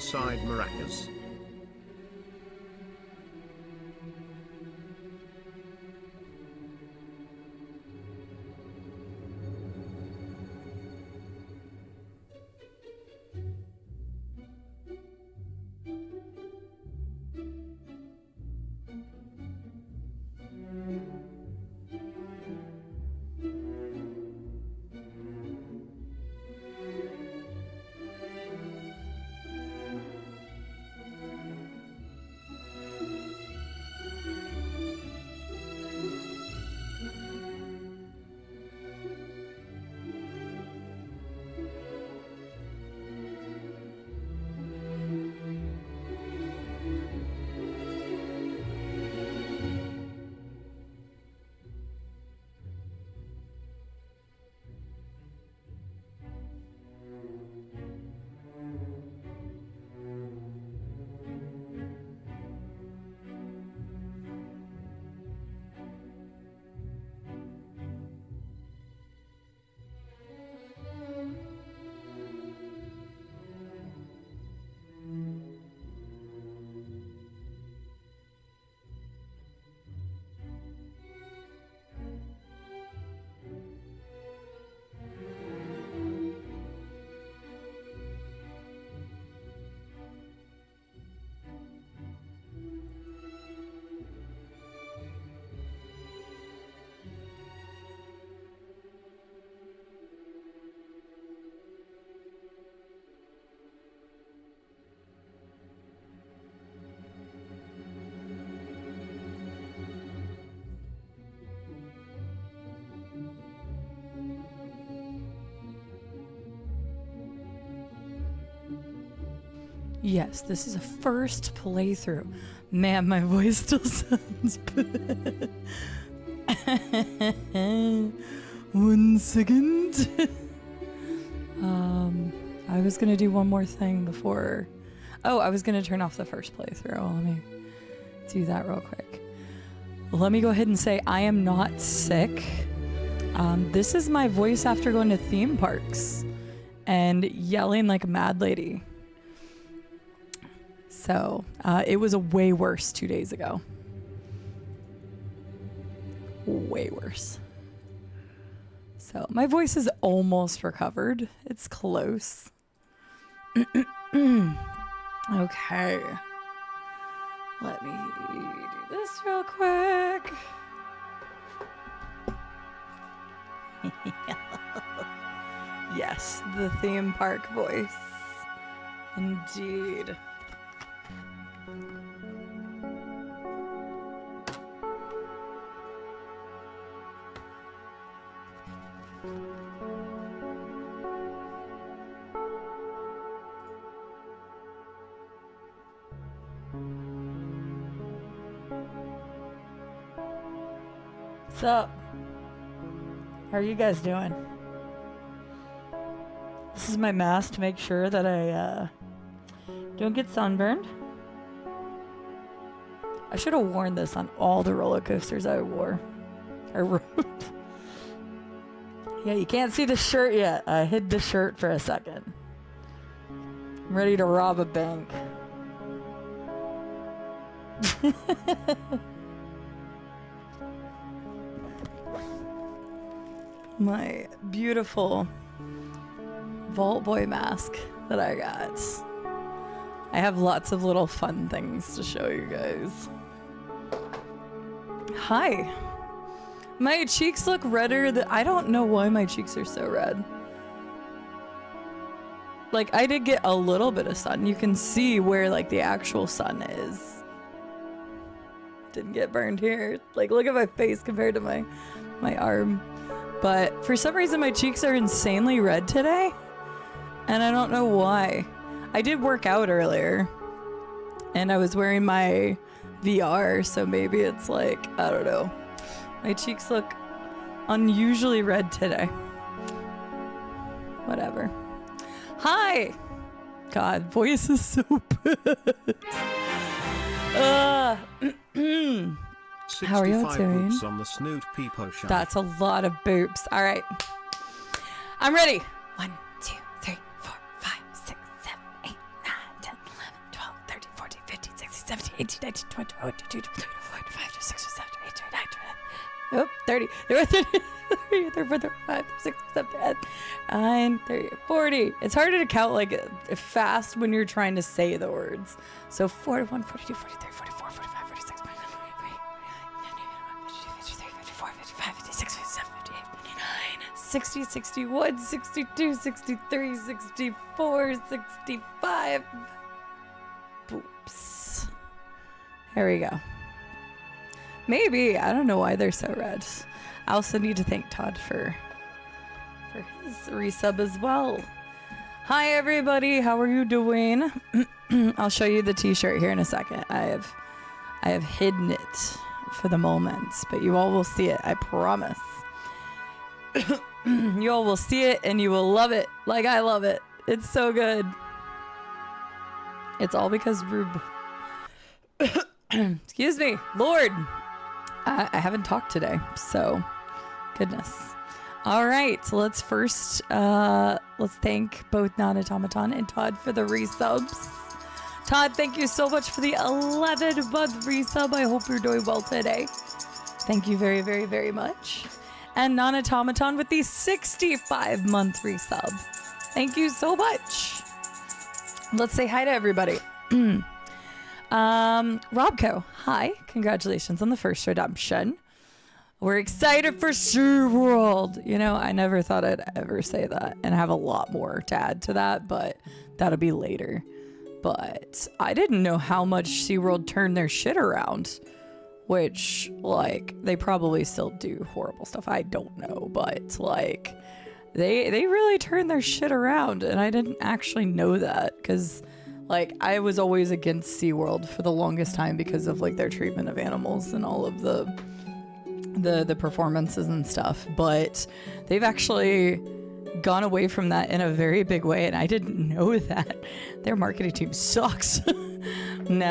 Cide maracas. Yes, this is a first playthrough. Man, my voice still sounds bad. 1 second. I was gonna do one more thing before. Oh, I was gonna turn off the first playthrough. Let me do that real quick. Let me go ahead and say I am not sick. This is my voice after going to theme parks and yelling like a mad lady. So it was a way worse 2 days ago. Way worse. So my voice is almost recovered. It's close. Okay. Let me do this real quick. Yes, the theme park voice. Indeed. What's up? How are you guys doing? This is my mask to make sure that I don't get sunburned. I should have worn this on all the roller coasters I rode. Yeah, you can't see the shirt yet. I hid the shirt for a second. I'm ready to rob a bank. My beautiful Vault Boy mask that I got. I have lots of little fun things to show you guys. Hi. My cheeks look redder I don't know why my cheeks are so red. Like, I did get a little bit of sun. You can see where, like, the actual sun is. Didn't get burned here. Like, look at my face compared to my arm. But for some reason, my cheeks are insanely red today. And I don't know why. I did work out earlier. And I was wearing my VR, so maybe it's like, I don't know. My cheeks look unusually red today. Whatever. Hi! God, voice is so bad. How are you doing? On the snoot peepo shot. That's a lot of boops. All right. I'm ready. 1, 2, 3, 4, 5, 6, 7, 8, 9, 10, 11, 12, 13, 14, 15, 16, 17, 18, 19, 20, 21, 22, 23, 24, 25, 26, 27, 28, 29, 30. Oh, 30. There were 30. 34, 35, 36, 37, 39, 30, 40. It's harder to count like fast when you're trying to say the words. So 41, 42, 43, 44, 45, 46, 47, 54, 55, 56, 57, 58, 59, 60, 61, 62, 63, 64, 65. Boops. Here we go. Maybe. I don't know why they're so red. I also need to thank Todd for his resub as well. Hi everybody, how are you doing? I'll show you the t-shirt here in a second. I have hidden it for the moment, but you all will see it, I promise. You all will see it and you will love it like I love it. It's so good. It's all because Rube. Excuse me, Lord. I haven't talked today, so goodness. All right, so let's first let's thank both Non-Automaton and Todd for the resubs. Todd, thank you so much for the 11-month resub. I hope you're doing well today. Thank you very, very, very much. And Non-Automaton with the 65-month resub. Thank you so much. Let's say hi to everybody. Robco, hi. Congratulations on the first redemption. We're excited for SeaWorld. You know, I never thought I'd ever say that and have a lot more to add to that, but that'll be later. But I didn't know how much SeaWorld turned their shit around, which, like, they probably still do horrible stuff. I don't know, but, like, they really turned their shit around, and I didn't actually know that because, Like, I was always against SeaWorld for the longest time because of like their treatment of animals and all of the performances and stuff, but they've actually gone away from that in a very big way, and I didn't know that. Their marketing team sucks. No,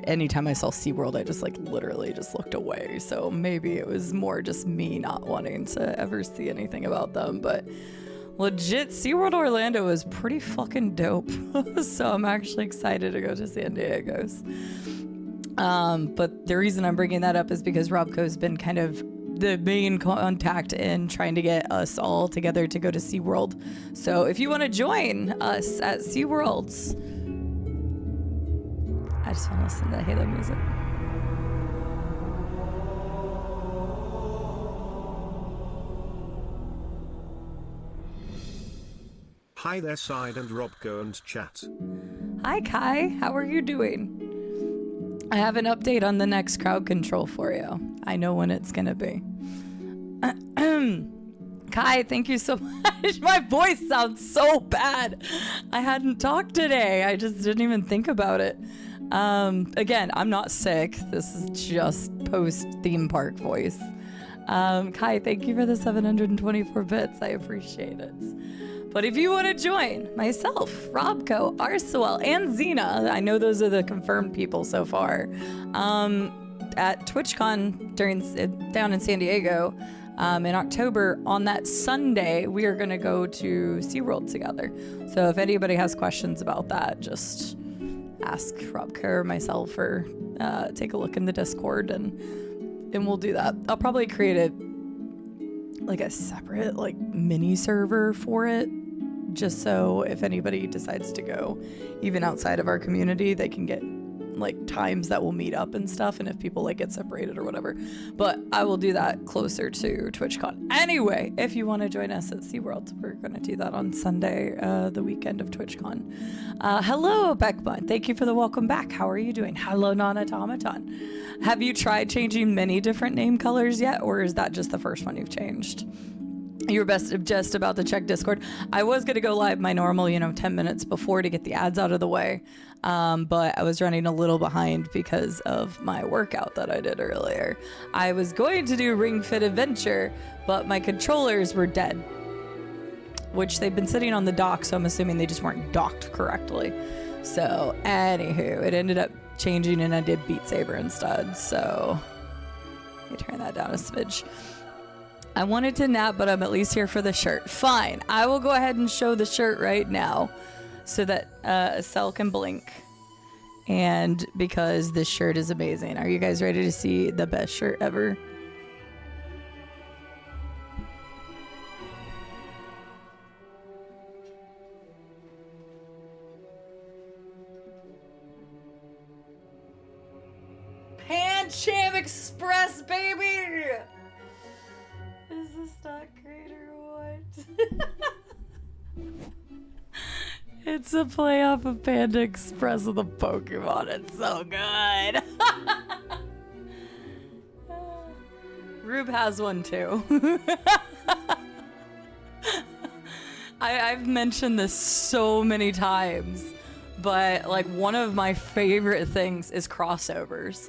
anytime I saw SeaWorld, I just like literally just looked away. So maybe it was more just me not wanting to ever see anything about them, but legit, SeaWorld Orlando is pretty fucking dope. So I'm actually excited to go to San Diego's. But the reason I'm bringing that up is because Robco's been kind of the main contact in trying to get us all together to go to SeaWorld. So if you want to join us at SeaWorld's, I just want to listen to Halo music. Hi there, Cide and Robco and chat. Hi Kai, how are you doing? I have an update on the next crowd control for you. I know when it's gonna be. Kai, thank you so much. My voice sounds so bad. I hadn't talked today. I just didn't even think about it. Again, I'm not sick. This is just post theme park voice. Kai, thank you for the 724 bits. I appreciate it. But if you want to join myself, Robco, Arsuel, and Xena, I know those are the confirmed people so far, at TwitchCon down in San Diego in October, on that Sunday, we are going to go to SeaWorld together. So if anybody has questions about that, just ask Robco or myself, or take a look in the Discord, and we'll do that. I'll probably create a separate mini server for it, just so if anybody decides to go even outside of our community, they can get times that we'll meet up and stuff, and if people get separated or whatever. But I will do that closer to TwitchCon. Anyway, if you want to join us at SeaWorld, we're going to do that on Sunday, the weekend of TwitchCon. Hello, Beckman. Thank you for the welcome back. How are you doing? Hello, Non-Automaton. Have you tried changing many different name colors yet, or is that just the first one you've changed? You were just about to check Discord. I was going to go live my normal, 10 minutes before to get the ads out of the way. But I was running a little behind because of my workout that I did earlier. I was going to do Ring Fit Adventure, but my controllers were dead, which they've been sitting on the dock, so I'm assuming they just weren't docked correctly. So anywho, it ended up changing and I did Beat Saber instead. So let me turn that down a smidge. I wanted to nap, but I'm at least here for the shirt. Fine. I will go ahead and show the shirt right now so that Cell can blink. And because this shirt is amazing. Are you guys ready to see the best shirt ever? Pancham Express, baby! Is this not great or what? It's a play off of Panda Express with a Pokemon. It's so good. Rube has one too. I've mentioned this so many times, but one of my favorite things is crossovers.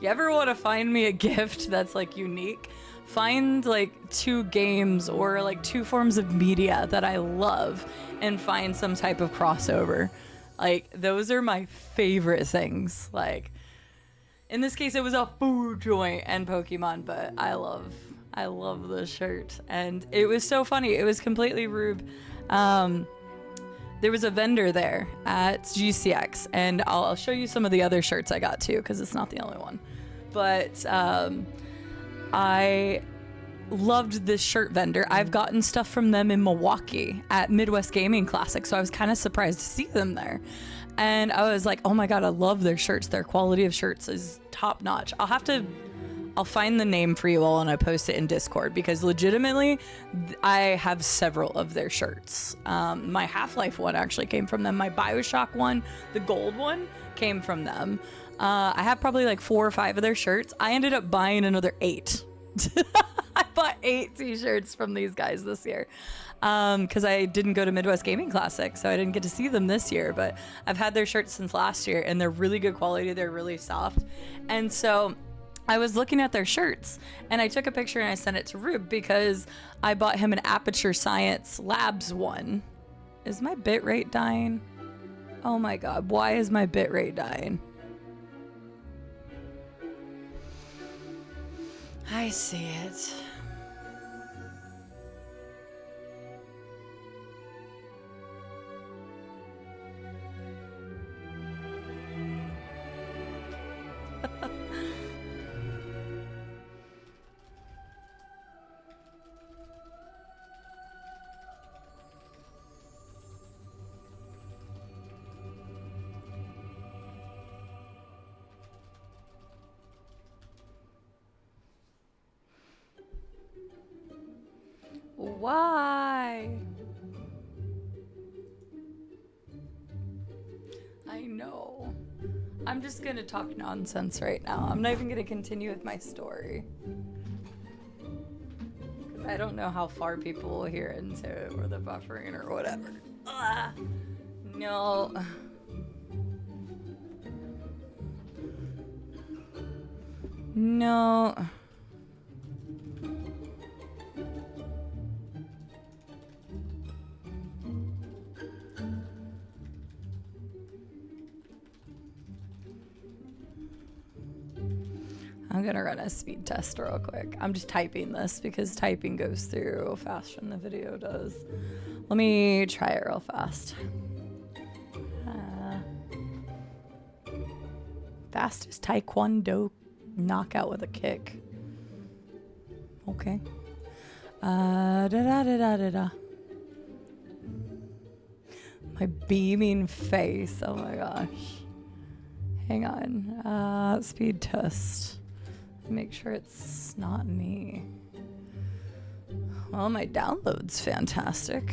You ever want to find me a gift that's unique? Find two games or two forms of media that I love and find some type of crossover. Those are my favorite things. In this case, it was a food joint and Pokemon, but I love this shirt. And it was so funny. It was completely Rube. There was a vendor there at GCX, and I'll show you some of the other shirts I got too, because it's not the only one. But I loved this shirt vendor. I've gotten stuff from them in Milwaukee at Midwest Gaming Classic, so I was kind of surprised to see them there. And I was like, oh my god, I love their shirts. Their quality of shirts is top notch. I'll find the name for you all and I post it in Discord, because legitimately I have several of their shirts. My Half-Life one actually came from them. My BioShock one, the gold one, came from them. I have probably 4 or 5 of their shirts. I ended up buying another 8. I bought 8 t-shirts from these guys this year. because I didn't go to Midwest Gaming Classic, so I didn't get to see them this year. But I've had their shirts since last year, and they're really good quality. They're really soft. And so I was looking at their shirts, and I took a picture and I sent it to Rube because I bought him an Aperture Science Labs one. Is my bitrate dying? Oh my god, why is my bitrate dying? I see it. Why? I know. I'm just gonna talk nonsense right now. I'm not even gonna continue with my story. Because I don't know how far people will hear it into it or the buffering or whatever. Ugh. No. No. I'm gonna run a speed test real quick. I'm just typing this because typing goes through faster than the video does. Let me try it real fast. Fastest taekwondo knockout with a kick. Okay. Da-da-da-da-da-da. My beaming face. Oh my gosh. Hang on. Speed test. Make sure it's not me. Well, my download's fantastic.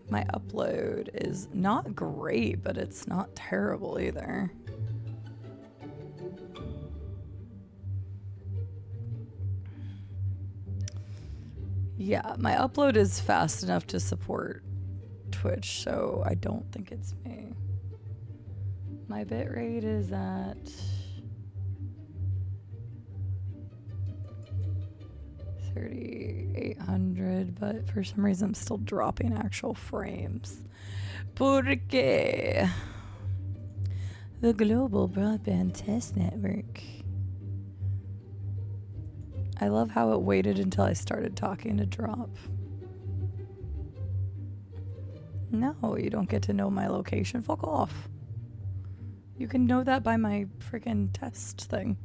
My upload is not great, but it's not terrible either. Yeah, my upload is fast enough to support Twitch, so I don't think it's me. My bitrate is at 3,800, but for some reason I'm still dropping actual frames. Porque the Global Broadband Test Network. I love how it waited until I started talking to drop. No, you don't get to know my location. Fuck off. You can know that by my freaking test thing.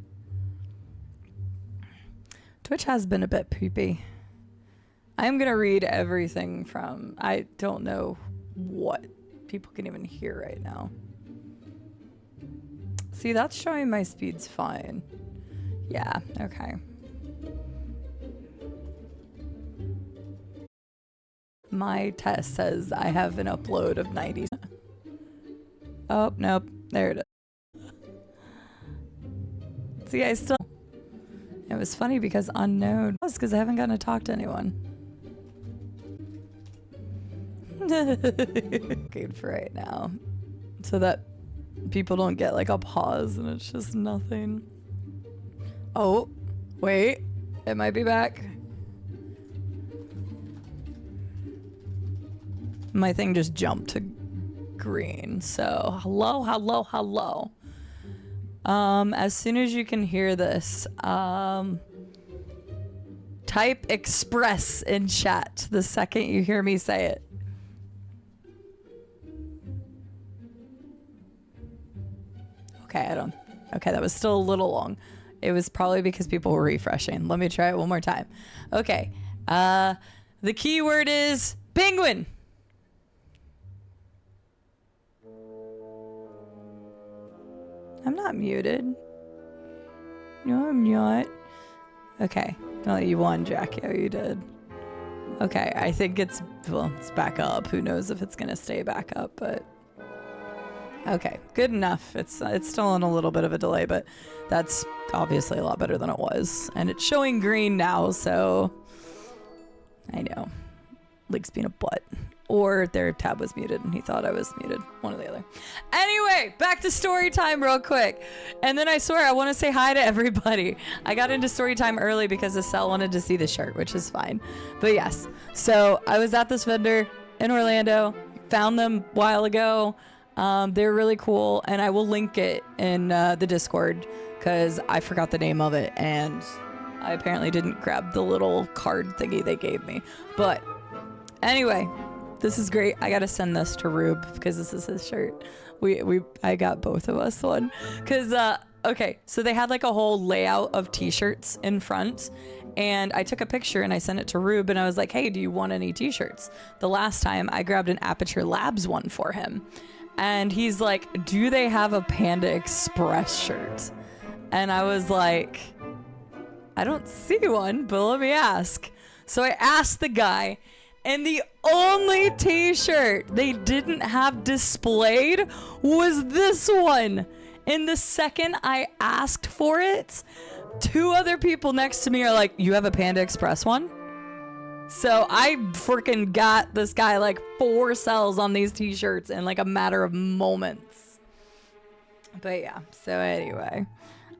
Twitch has been a bit poopy. I am going to read everything from... I don't know what people can even hear right now. See, that's showing my speed's fine. Yeah, okay. My test says I have an upload of 90. Oh, nope. There it is. See, I still... It was funny because unknown. That's because I haven't gotten to talk to anyone. Good for right now. So that people don't get like a pause and it's just nothing. Oh, wait. It might be back. My thing just jumped to green. So hello, hello, hello. As soon as you can hear this, type express in chat the second you hear me say it. Okay, that was still a little long. It was probably because people were refreshing. Let me try it one more time. Okay, the keyword is penguin. I'm not muted. No, I'm not. Okay. No, you won, Jackie. Oh, you did. Okay, I think it's back up. Who knows if it's going to stay back up, but... Okay, good enough. It's still on a little bit of a delay, but that's obviously a lot better than it was. And it's showing green now, so... I know. Leak's being a butt. Or their tab was muted and he thought I was muted. One or the other. Anyway, back to story time real quick. And then I swear I want to say hi to everybody. I got into story time early because Estelle wanted to see the shirt, which is fine. But yes, so I was at this vendor in Orlando, found them a while ago. They're really cool, and I will link it in the Discord because I forgot the name of it, and I apparently didn't grab the little card thingy they gave me. But anyway, this is great. I gotta send this to Rube because this is his shirt. I got both of us one because okay, so they had like a whole layout of t-shirts in front, and I took a picture and I sent it to Rube, and I was like, hey, do you want any t-shirts? The last time I grabbed an Aperture Labs one for him, and he's like, do they have a Panda Express shirt? And I was like, I don't see one, but let me ask. So I asked the guy, and the only t-shirt they didn't have displayed was this one. And the second I asked for it, 2 other people next to me are like, you have a Panda Express one? So I freaking got this guy like 4 cells on these t-shirts in like a matter of moments. But yeah, so anyway,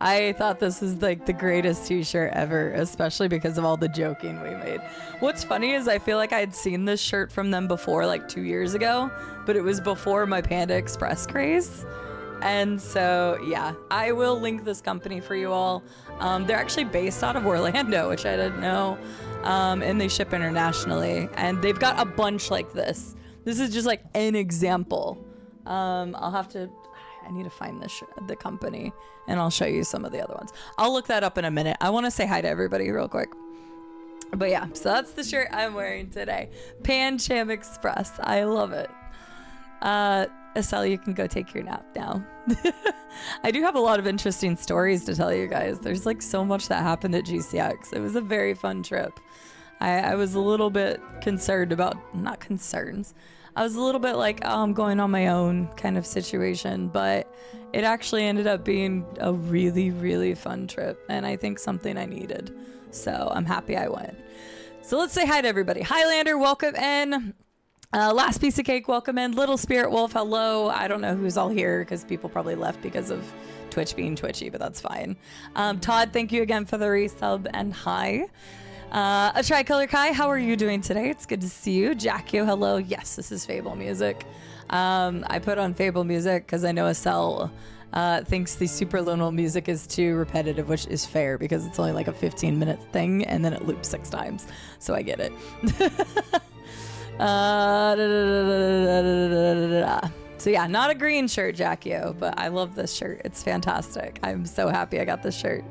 I thought this was like the greatest t-shirt ever, especially because of all the joking we made. What's funny is I feel like I had seen this shirt from them before, like 2 years ago, but it was before my Panda Express craze. And so, yeah, I will link this company for you all. They're actually based out of Orlando, which I didn't know. And they ship internationally. And they've got a bunch like this. This is just like an example. I need to find the company, and I'll show you some of the other ones. I'll look that up in a minute. I want to say hi to everybody real quick. But yeah, so that's the shirt I'm wearing today. Pan Cham Express. I love it. Estelle, you can go take your nap now. I do have a lot of interesting stories to tell you guys. There's like so much that happened at GCX. It was a very fun trip. I was a little bit concerned about, not concerns. I was a little bit like, oh, I'm going on my own kind of situation, but it actually ended up being a really, really fun trip, and I think something I needed. So I'm happy I went. So let's say hi to everybody. Highlander, welcome in. Last Piece of Cake, welcome in. Little Spirit Wolf, hello. I don't know who's all here because people probably left because of Twitch being twitchy, but that's fine. Todd, thank you again for the resub, and hi. A Tricolor Kai, how are you doing today? It's good to see you. Jackio, hello. Yes, this is Fable music. I put on Fable music because I know Estelle thinks the Super Lunar music is too repetitive, which is fair because it's only like a 15-minute thing and then it loops 6 times. So I get it. So yeah, not a green shirt, Jackio, but I love this shirt. It's fantastic. I'm so happy I got this shirt.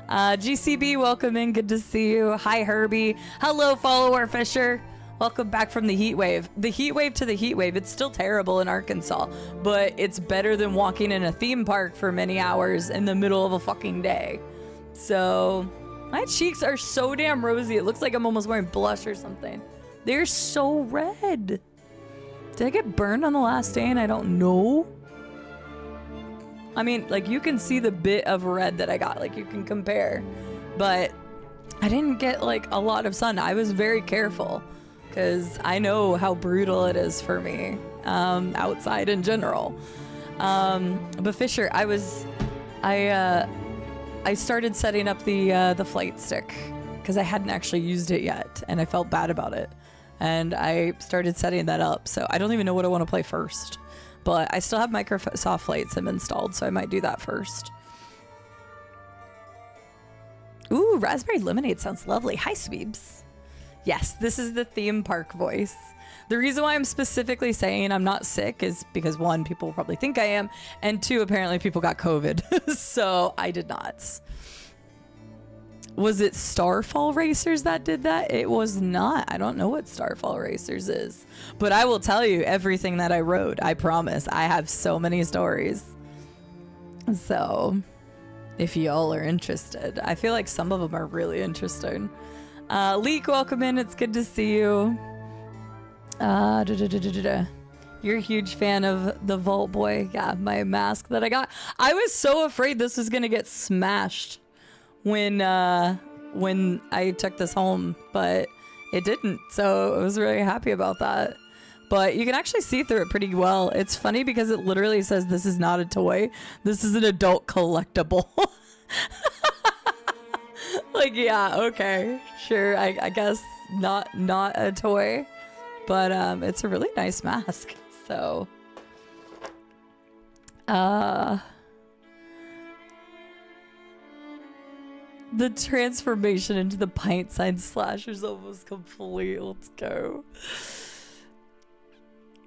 GCB, welcome in. Good to see you. Hi, Herbie. Hello, follower Fisher. Welcome back from the heat wave. The heat wave to the heat wave. It's still terrible in Arkansas, but it's better than walking in a theme park for many hours in the middle of a fucking day. So my cheeks are so damn rosy. It looks like I'm almost wearing blush or something. They're so red. Did I get burned on the last day and I don't know? I mean, like, you can see the bit of red that I got. Like, you can compare. But I didn't get, like, a lot of sun. I was very careful because I know how brutal it is for me outside in general. But Fisher, I started setting up the flight stick because I hadn't actually used it yet, and I felt bad about it. And I started setting that up. So I don't even know what I want to play first. But I still have Microsoft Flight Sim installed, so I might do that first. Ooh, Raspberry Lemonade sounds lovely. Hi, Sweebs. Yes, this is the theme park voice. The reason why I'm specifically saying I'm not sick is because 1, people will probably think I am, and 2, apparently people got COVID. So I did not. Was it Starfall Racers that did that? It was not. I don't know what Starfall Racers is. But I will tell you everything that I wrote. I promise. I have so many stories. So, if y'all are interested. I feel like some of them are really interesting. Leek, welcome in. It's good to see you. You're a huge fan of the Vault Boy. Yeah, my mask that I got. I was so afraid this was going to get smashed when I took this home, but it didn't. So I was really happy about that. But you can actually see through it pretty well. It's funny because it literally says this is not a toy. This is an adult collectible. Like, yeah, okay, sure. I guess not a toy, but it's a really nice mask. So, the transformation into the pint-sized slasher is almost complete. Let's go.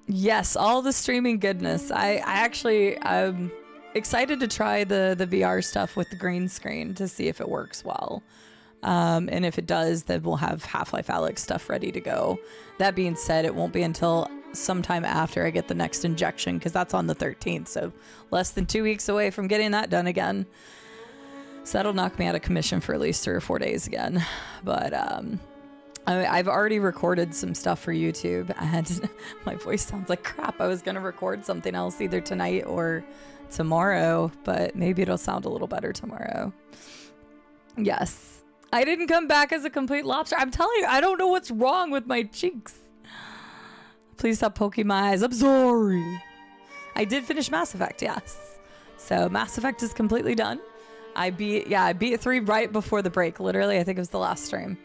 Yes, all the streaming goodness. I'm excited to try the VR stuff with the green screen to see if it works well. And if it does, then we'll have Half-Life Alyx stuff ready to go. That being said, it won't be until sometime after I get the next injection, because that's on the 13th, so less than 2 weeks away from getting that done again. So that'll knock me out of commission for at least 3 or 4 days again. But I've already recorded some stuff for YouTube, and my voice sounds like crap. I was going to record something else either tonight or tomorrow, but maybe it'll sound a little better tomorrow. Yes. I didn't come back as a complete lobster. I'm telling you, I don't know what's wrong with my cheeks. Please stop poking my eyes. I'm sorry. I did finish Mass Effect, yes. So Mass Effect is completely done. I beat 3 right before the break. Literally, I think it was the last stream.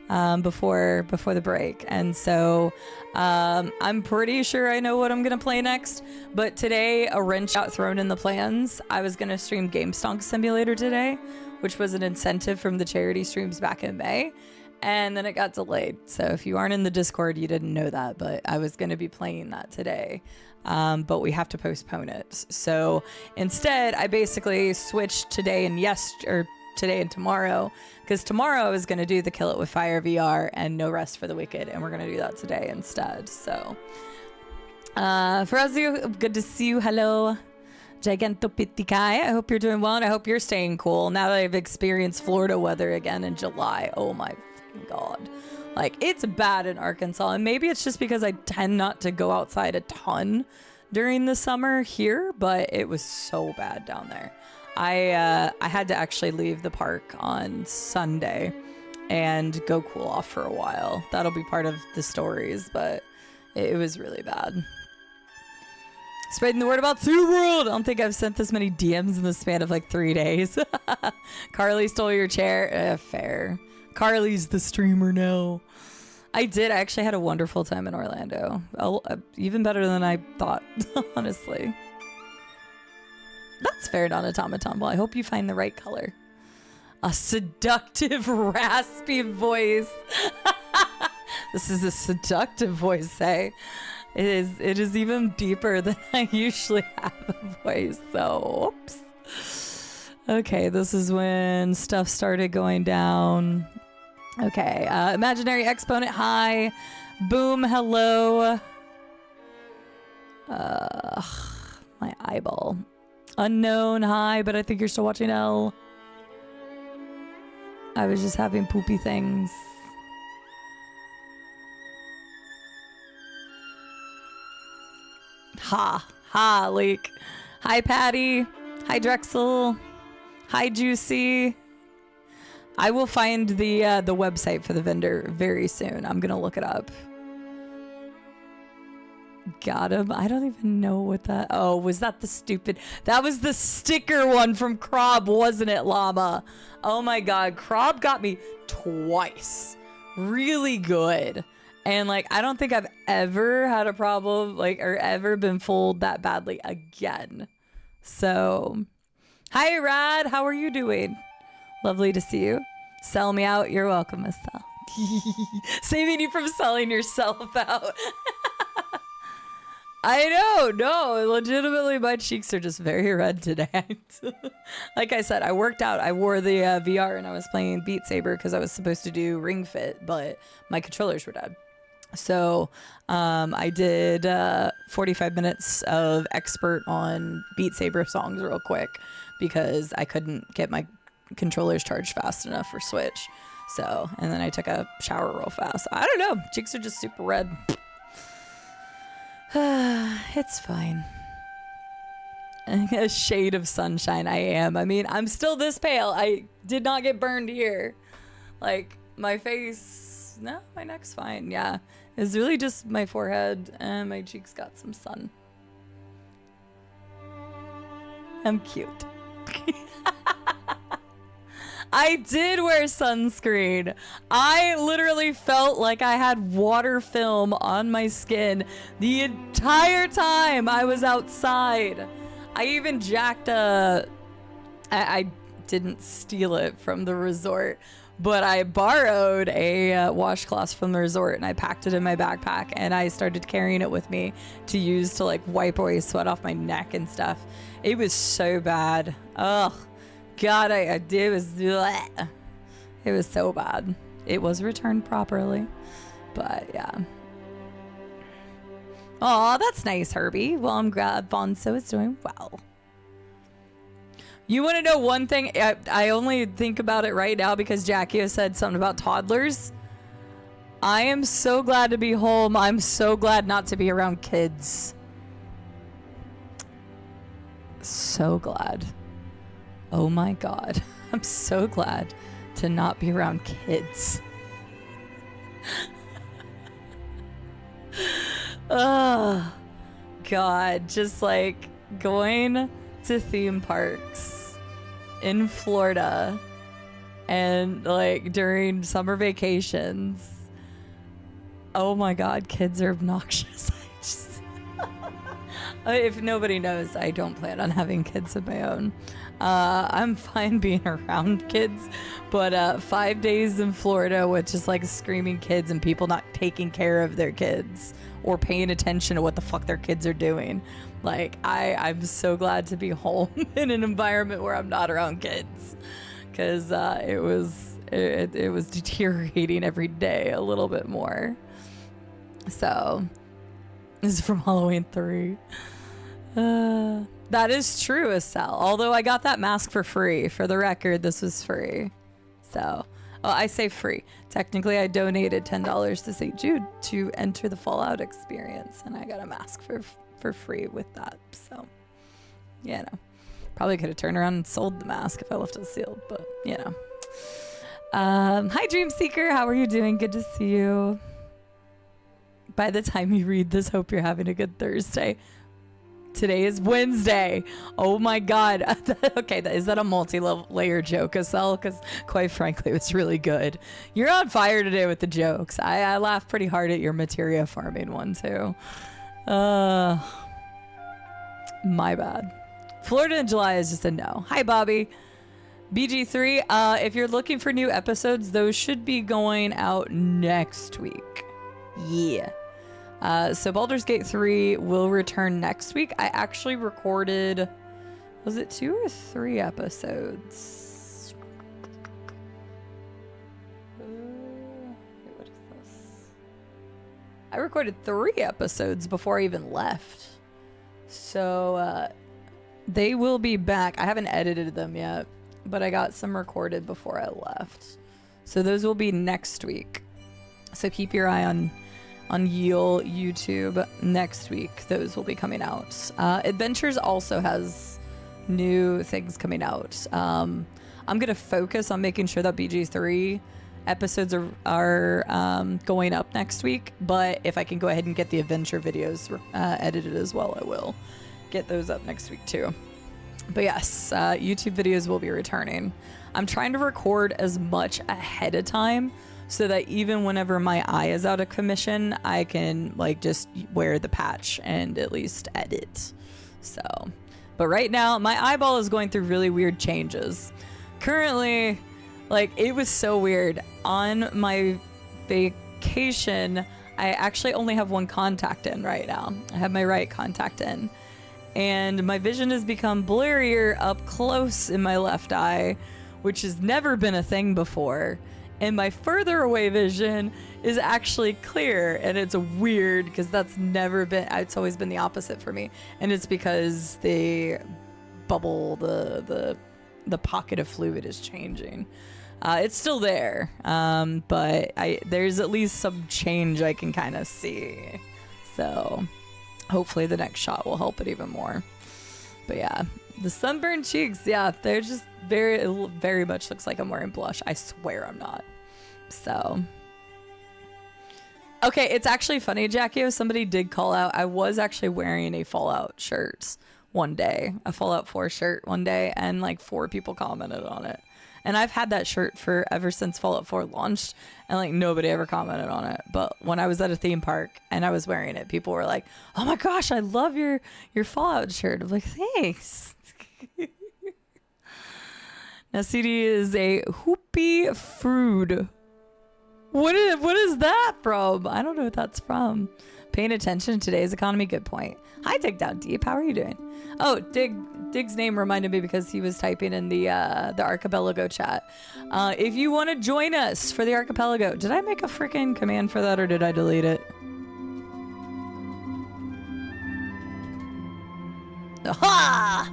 Before the break, and so I'm pretty sure I know what I'm gonna play next, but today a wrench got thrown in the plans. I was gonna stream Game Stonk Simulator today, which was an incentive from the charity streams back in May, and then it got delayed. So if you aren't in the Discord, you didn't know that, but I was gonna be playing that today, but we have to postpone it. So instead I basically switched today and tomorrow, because tomorrow I was going to do the Kill It With Fire VR and No Rest for the Wicked, and we're going to do that today instead. So, Farazio, good to see you. Hello. Gigantopithecai, I hope you're doing well, and I hope you're staying cool now that I've experienced Florida weather again in July. Oh my God. Like, it's bad in Arkansas, and maybe it's just because I tend not to go outside a ton during the summer here, but it was so bad down there. I had to actually leave the park on Sunday and go cool off for a while. That'll be part of the stories, but it was really bad. Spreading the word about SeaWorld. I don't think I've sent this many DMs in the span of like 3 days. Carly stole your chair. Fair. Carly's the streamer now. I actually had a wonderful time in Orlando. Even better than I thought, honestly. That's fair, non-automaton. Well, I hope you find the right color. A seductive, raspy voice. This is a seductive voice, eh? It is even deeper than I usually have a voice, so oops. Okay, this is when stuff started going down. Okay, imaginary exponent, hi. Boom, hello. My eyeball. Unknown, hi, but I think you're still watching L. I was just having poopy things. Ha, Leek. Hi, Patty. Hi, Drexel. Hi, Juicy. I will find the website for the vendor very soon. I'm gonna look it up. Got him. I don't even know what that... Oh, was that the stupid... That was the sticker one from Krob, wasn't it, Llama? Oh my God. Krob got me twice. Really good. And like, I don't think I've ever had a problem, like, or ever been fooled that badly again. So, hi, Rad. How are you doing? Lovely to see you. Sell me out. You're welcome, Estelle. Saving you from selling yourself out. I know, no, legitimately my cheeks are just very red today. Like I said, I worked out. I wore the VR and I was playing Beat Saber because I was supposed to do Ring Fit, but my controllers were dead. So I did 45 minutes of expert on Beat Saber songs real quick because I couldn't get my controllers charged fast enough for Switch. So, and then I took a shower real fast. I don't know, cheeks are just super red. It's fine. A shade of sunshine. I am. I mean, I'm still this pale. I did not get burned here. Like, my face no, my neck's fine. Yeah, it's really just my forehead and my cheeks got some sun. I'm cute. I did wear sunscreen. I literally felt like I had water film on my skin the entire time I was outside. I even jacked I didn't steal it from the resort, but I borrowed a washcloth from the resort and I packed it in my backpack and I started carrying it with me to use to like wipe away sweat off my neck and stuff. It was so bad. Ugh. God, it was so bad. It was returned properly, but yeah. Oh, that's nice, Herbie. Well, I'm glad Bonzo is doing well. You want to know one thing? I only think about it right now because Jackie has said something about toddlers. I am so glad to be home. I'm so glad not to be around kids. So glad. Oh my God. I'm so glad to not be around kids. Oh, God. Just like going to theme parks in Florida and like during summer vacations. Oh my God. Kids are obnoxious. If nobody knows, I don't plan on having kids of my own. I'm fine being around kids, but 5 days in Florida with just like screaming kids and people not taking care of their kids or paying attention to what the fuck their kids are doing. Like I'm so glad to be home in an environment where I'm not around kids, because it was deteriorating every day a little bit more. So this is from Halloween 3. That is true, Estelle. Although I got that mask for free. For the record, this was free. So, I say free. Technically, I donated $10 to St. Jude to enter the Fallout experience, and I got a mask for free with that. So, you know, probably could have turned around and sold the mask if I left it sealed, but you know. Hi, Dream Seeker. How are you doing? Good to see you. By the time you read this, hope you're having a good Thursday. Today is Wednesday. Oh my God. Okay, is that a multi-layer joke, Estelle? Because quite frankly, it was really good. You're on fire today with the jokes. I laughed pretty hard at your materia farming one too. My bad. Florida in July is just a no. Hi, Bobby. BG3, if you're looking for new episodes, those should be going out next week. Yeah. So Baldur's Gate 3 will return next week. I actually recorded, was it 2 or 3 episodes? Wait, what is this? I recorded 3 episodes before I even left. So they will be back. I haven't edited them yet, but I got some recorded before I left. So those will be next week. So keep your eye on Yule YouTube next week. Those will be coming out. Adventures also has new things coming out. I'm gonna focus on making sure that BG3 episodes are going up next week, but if I can go ahead and get the adventure videos edited as well, I will get those up next week too. But yes, YouTube videos will be returning. I'm trying to record as much ahead of time so that even whenever my eye is out of commission, I can like just wear the patch and at least edit. So, but right now my eyeball is going through really weird changes. Currently, like it was so weird. On my vacation, I actually only have one contact in right now. I have my right contact in. And my vision has become blurrier up close in my left eye, which has never been a thing before. And my further away vision is actually clear, and it's weird because that's never been, it's always been the opposite for me. And it's because the bubble, the pocket of fluid is changing. It's still there, but there's at least some change I can kind of see. So hopefully the next shot will help it even more. But yeah, the sunburned cheeks, yeah, they're just very much looks like I'm wearing blush. I swear I'm not. So Okay, it's actually funny, Jackie. Somebody did call out. I was actually wearing a Fallout shirt one day, a Fallout 4 shirt one day, and like 4 people commented on it. And I've had that shirt for ever since Fallout 4 launched, and like nobody ever commented on it. But when I was at a theme park and I was wearing it, people were like, "Oh my gosh, I love your Fallout shirt." I'm like, "Thanks." Now, CD is a hoopy fruit. What is that from? I don't know what that's from. Paying attention to today's economy. Good point. Hi, Dig Down Deep. How are you doing? Oh, Dig's name reminded me because he was typing in the archipelago chat. If you want to join us for the archipelago, did I make a freaking command for that or did I delete it? Aha!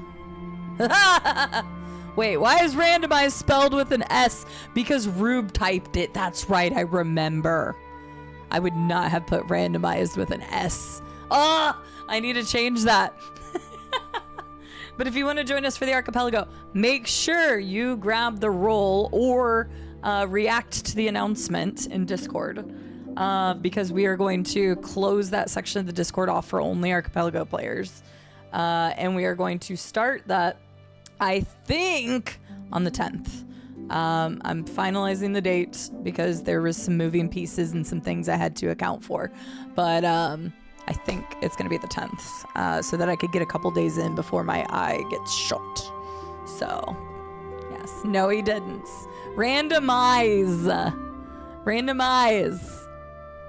Wait, why is randomized spelled with an S? Because Rube typed it. That's right, I remember. I would not have put randomized with an S. I need to change that. But if you want to join us for the archipelago, make sure you grab the role or react to the announcement in Discord. Because we are going to close that section of the Discord off for only archipelago players. And we are going to start that, I think, on the 10th. I'm finalizing the date because there was some moving pieces and some things I had to account for. But I think it's going to be the 10th so that I could get a couple days in before my eye gets shot. So, yes. No, he didn't. Randomize.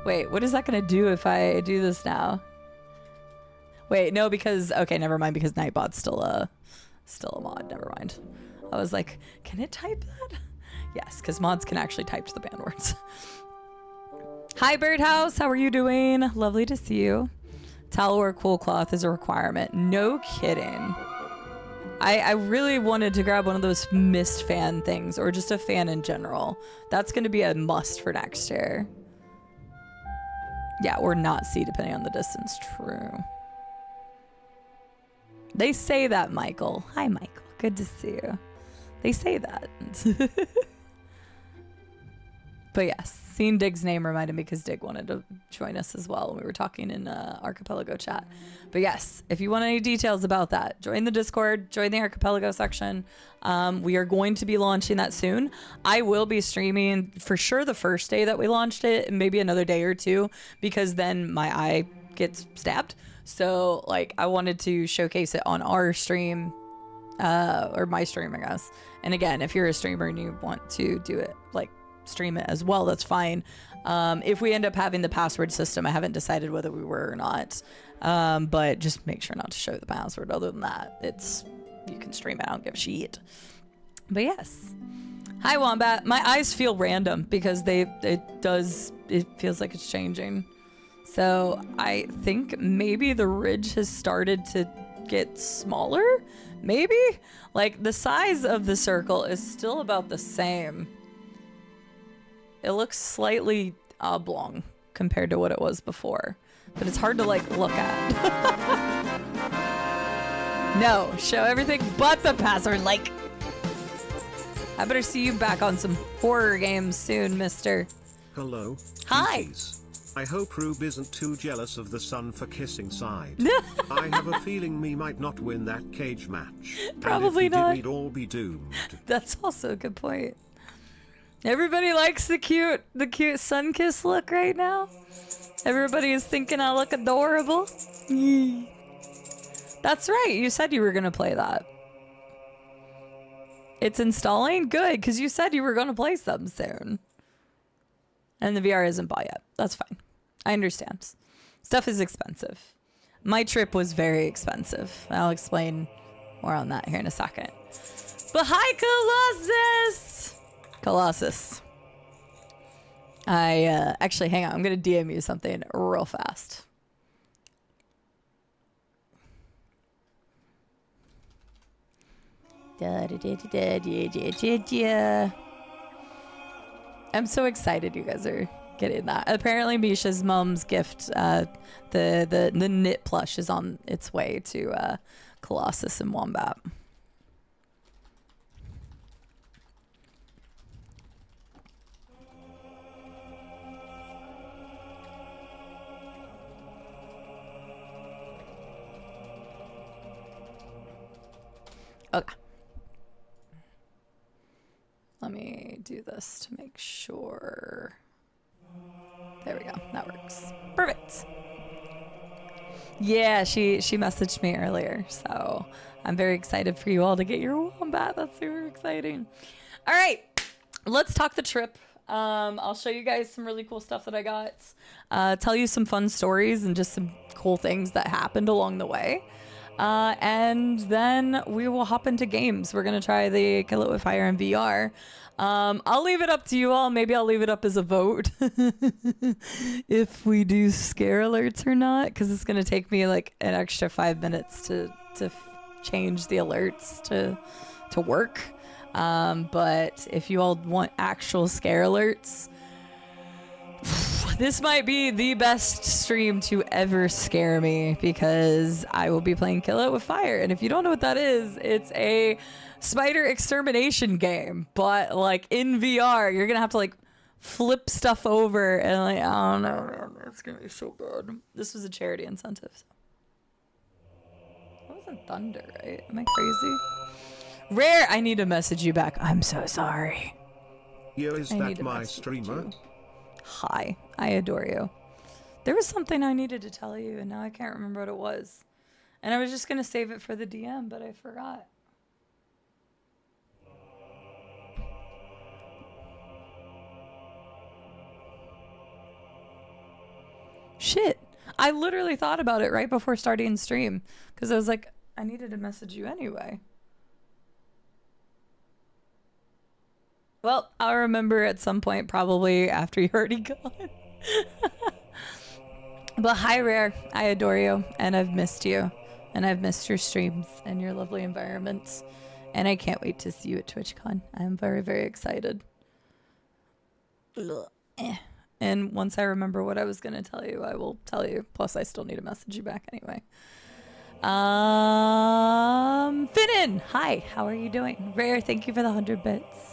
Wait, what is that going to do if I do this now? Wait, no, because... Okay, never mind, because Nightbot's still a mod. Never mind. I was like, can it type that? Yes, because mods can actually type to the banned words. Hi, Birdhouse. How are you doing? Lovely to see you. Towel or cool cloth is a requirement. No kidding. I really wanted to grab one of those mist fan things or just a fan in general. That's going to be a must for next year. Yeah, or not see depending on the distance. True. They say that, Michael. Hi, Michael. Good to see you. They say that. But yes, seeing Dig's name reminded me because Dig wanted to join us as well when we were talking in Archipelago chat. But yes, if you want any details about that, join the Discord, join the Archipelago section. We are going to be launching that soon. I will be streaming for sure the first day that we launched it, and maybe another day or two, because then my eye gets stabbed. So like I wanted to showcase it on our stream, or my stream, I guess. And again, if you're a streamer and you want to do it, like stream it as well, that's fine. If we end up having the password system, I haven't decided whether we were or not. But just make sure not to show the password. Other than that, you can stream it. I don't give a shit. But yes. Hi, Wombat. My eyes feel random because it feels like it's changing. So I think maybe the ridge has started to get smaller. Maybe? Like the size of the circle is still about the same. It looks slightly oblong compared to what it was before. But it's hard to like look at. No, show everything but the password. Like, I better see you back on some horror games soon, mister. Hello. Hi. Cuties. I hope Rube isn't too jealous of the sun for kissing Cide. I have a feeling me might not win that cage match. Probably and if he not. did, we'd all be doomed. That's also a good point. Everybody likes the cute sun kiss look right now. Everybody is thinking I look adorable. That's right. You said you were going to play that. It's installing? Good, because you said you were going to play some soon. And the VR isn't bought yet. That's fine. I understand. Stuff is expensive. My trip was very expensive. I'll explain more on that here in a second. But hi, Colossus! Actually, hang on. I'm going to DM you something real fast. I'm so excited you guys are getting that. Apparently Misha's mom's gift, the knit plush is on its way to Colossus and Wombat. Okay. Let me do this to make sure. There we go. That works. Perfect. Yeah, she messaged me earlier, so I'm very excited for you all to get your wombat. That's super exciting. All right, let's talk the trip. I'll show you guys some really cool stuff that I got. Tell you some fun stories and just some cool things that happened along the way. And then we will hop into games. We're going to try the Kill It With Fire in VR. I'll leave it up to you all. Maybe I'll leave it up as a vote if we do scare alerts or not, because it's going to take me like an extra 5 minutes to change the alerts to work. But if you all want actual scare alerts, this might be the best stream to ever scare me, because I will be playing Kill It With Fire. And if you don't know what that is, it's a spider extermination game, but like in VR. You're gonna have to like flip stuff over and like, I don't know, man, it's gonna be so bad. This was a charity incentive. So. That wasn't thunder, right? Am I crazy? Rare, I need to message you back. I'm so sorry. Yo, is that my streamer? Hi, I adore you. There was something I needed to tell you, and now I can't remember what it was. And I was just gonna save it for the DM, but I forgot. Shit. I literally thought about it right before starting stream, because I was like, I needed to message you anyway. Well, I'll remember at some point, probably after you're already gone. But hi, Rare. I adore you, and I've missed you, and I've missed your streams and your lovely environments, and I can't wait to see you at TwitchCon. I'm very, very excited. And once I remember what I was going to tell you, I will tell you. Plus, I still need to message you back anyway. Finnan, hi. How are you doing? Rare, thank you for the 100 bits.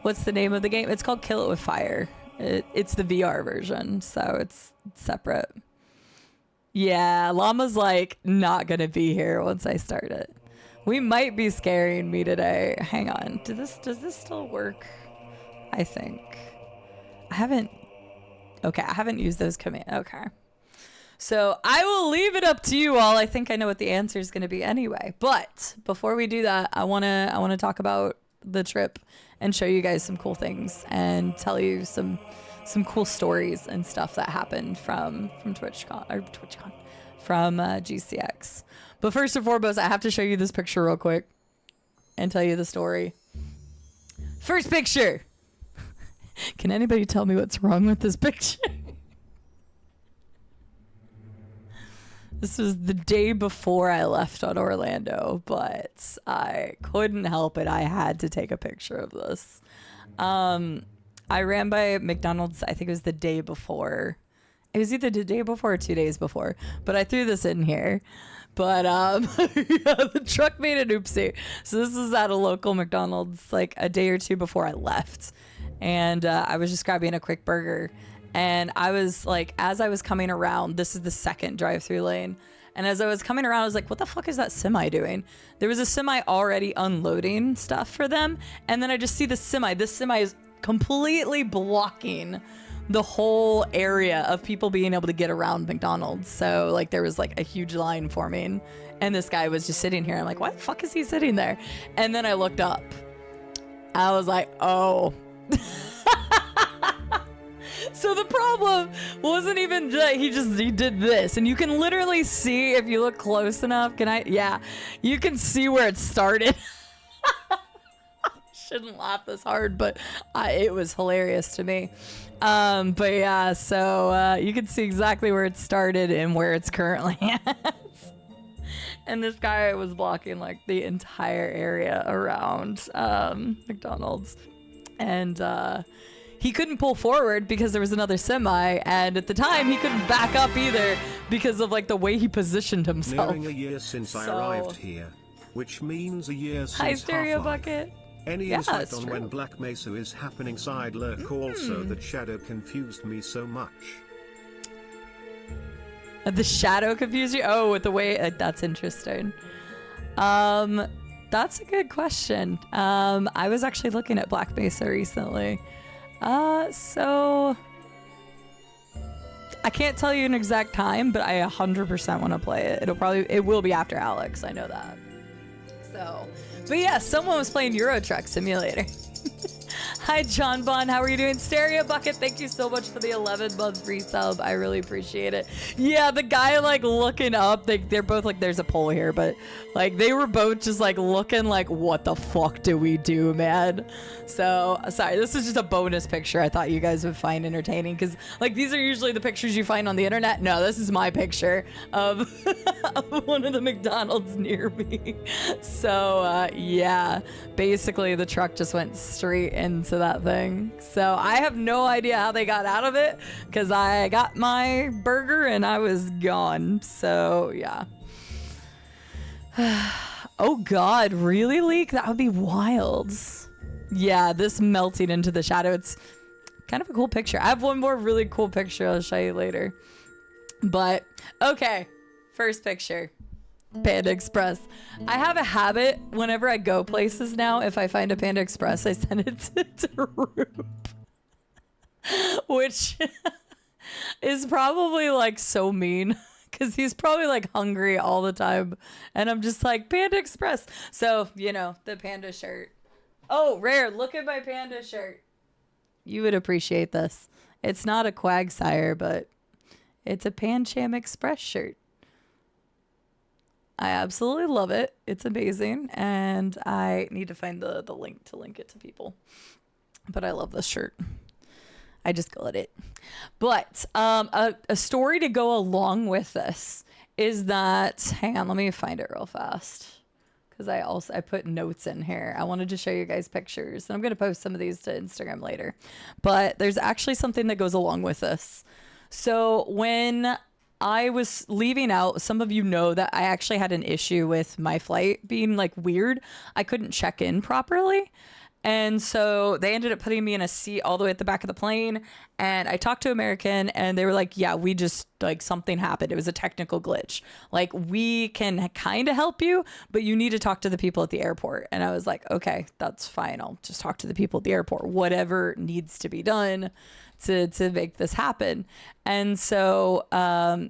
What's the name of the game? It's called Kill It With Fire. It's the VR version, so it's separate. Yeah, Llama's like not gonna be here once I start it. We might be scaring me today. Hang on. Does this still work? I think. I haven't used those commands. Okay. So I will leave it up to you all. I think I know what the answer is going to be anyway. But before we do that, I wanna talk about the trip and show you guys some cool things and tell you some cool stories and stuff that happened from TwitchCon from GCX. But first and foremost, I have to show you this picture real quick and tell you the story. First picture. Can anybody tell me what's wrong with this picture? This was the day before I left on Orlando, but I couldn't help it. I had to take a picture of this. I ran by McDonald's, I think it was the day before. It was either the day before or 2 days before, but I threw this in here. But yeah, the truck made an oopsie. So this is at a local McDonald's like a day or two before I left. And I was just grabbing a quick burger. And I was like, as I was coming around, this is the second drive-through lane. And as I was coming around, I was like, what the fuck is that semi doing? There was a semi already unloading stuff for them. And then I just see the semi. This semi is completely blocking the whole area of people being able to get around McDonald's. So like there was like a huge line forming. And this guy was just sitting here. I'm like, why the fuck is he sitting there? And then I looked up. I was like, oh. So the problem wasn't even that he did this, and you can literally see if you look close enough. Yeah, you can see where it started. Shouldn't laugh this hard, but it was hilarious to me. But yeah, so you can see exactly where it started and where it's currently at. And this guy was blocking like the entire area around McDonald's, and he couldn't pull forward because there was another semi, and at the time he couldn't back up either because of like the way he positioned himself. Nearing a year since I arrived here, which means a year since Hi, Stereo Half-Life. Bucket. Any Yeah, insight it's on true. when Black Mesa is happening? Cide lurk also. That shadow confused me so much. The shadow confused you? Oh, with the way that's interesting. That's a good question. I was actually looking at Black Mesa recently. So I can't tell you an exact time, but I 100% want to play it. It will be after Alex. I know that. So, but yeah, someone was playing Euro Truck Simulator. Hi, John Bond. How are you doing? Stereo Bucket, thank you so much for the 11-month resub. I really appreciate it. Yeah, the guy like looking up, they're both like, there's a poll here, but like they were both just like looking like, what the fuck do we do, man? So, sorry, this is just a bonus picture I thought you guys would find entertaining because like these are usually the pictures you find on the internet. No, this is my picture of, of one of the McDonald's near me. So, yeah, basically the truck just went straight into that thing. So I have no idea how they got out of it because I got my burger and I was gone. So yeah. Oh God, really, Leak? That would be wild. Yeah, this melting into the shadow. It's kind of a cool picture. I have one more really cool picture I'll show you later. But okay, first picture. Panda Express. I have a habit whenever I go places now, if I find a Panda Express, I send it to Roop. Which is probably like so mean because he's probably like hungry all the time. And I'm just like, Panda Express. So, you know, the panda shirt. Oh, Rare, look at my panda shirt. You would appreciate this. It's not a Quagsire, but it's a Pancham Express shirt. I absolutely love it. It's amazing. And I need to find the link to link it to people. But I love this shirt. I just got it. But a story to go along with this is that, hang on, let me find it real fast. Because I put notes in here. I wanted to show you guys pictures. And I'm going to post some of these to Instagram later. But there's actually something that goes along with this. So when I was leaving out, some of you know that I actually had an issue with my flight being like weird. I couldn't check in properly. And so they ended up putting me in a seat all the way at the back of the plane. And I talked to American and they were like, yeah, we just like something happened. It was a technical glitch. Like we can kind of help you, but you need to talk to the people at the airport. And I was like, okay, that's fine. I'll just talk to the people at the airport, whatever needs to be done to make this happen. And so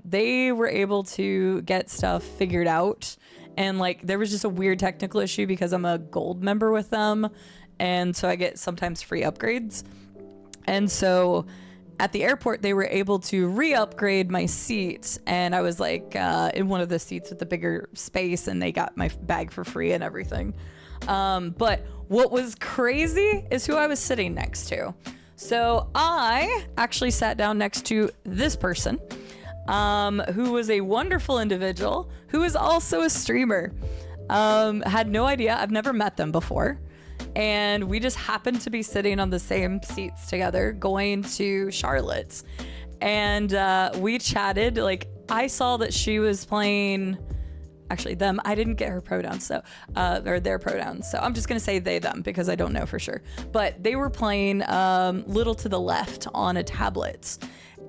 they were able to get stuff figured out. And like there was just a weird technical issue because I'm a gold member with them. And so I get sometimes free upgrades. And so at the airport, they were able to re-upgrade my seat. And I was like in one of the seats with the bigger space and they got my bag for free and everything. But what was crazy is who I was sitting next to. So I actually sat down next to this person who was a wonderful individual who is also a streamer. Had no idea. I've never met them before. And we just happened to be sitting on the same seats together going to Charlotte. And we chatted. Like I saw that she was playing, actually them. I didn't get her pronouns, so or their pronouns. So I'm just gonna say they them because I don't know for sure. But they were playing Little to the Left on a tablet.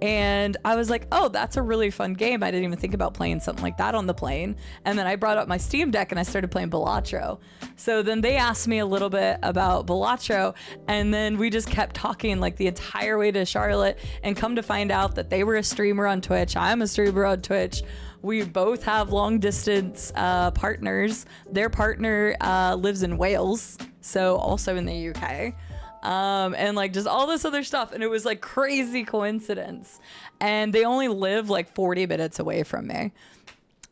And I was like, oh, that's a really fun game. I didn't even think about playing something like that on the plane. And then I brought up my Steam Deck and I started playing Balatro. So then they asked me a little bit about Balatro. And then we just kept talking like the entire way to Charlotte, and come to find out that they were a streamer on Twitch. I'm a streamer on Twitch. We both have long distance partners. Their partner lives in Wales, so also in the UK. And like just all this other stuff. And it was like crazy coincidence. And they only live like 40 minutes away from me.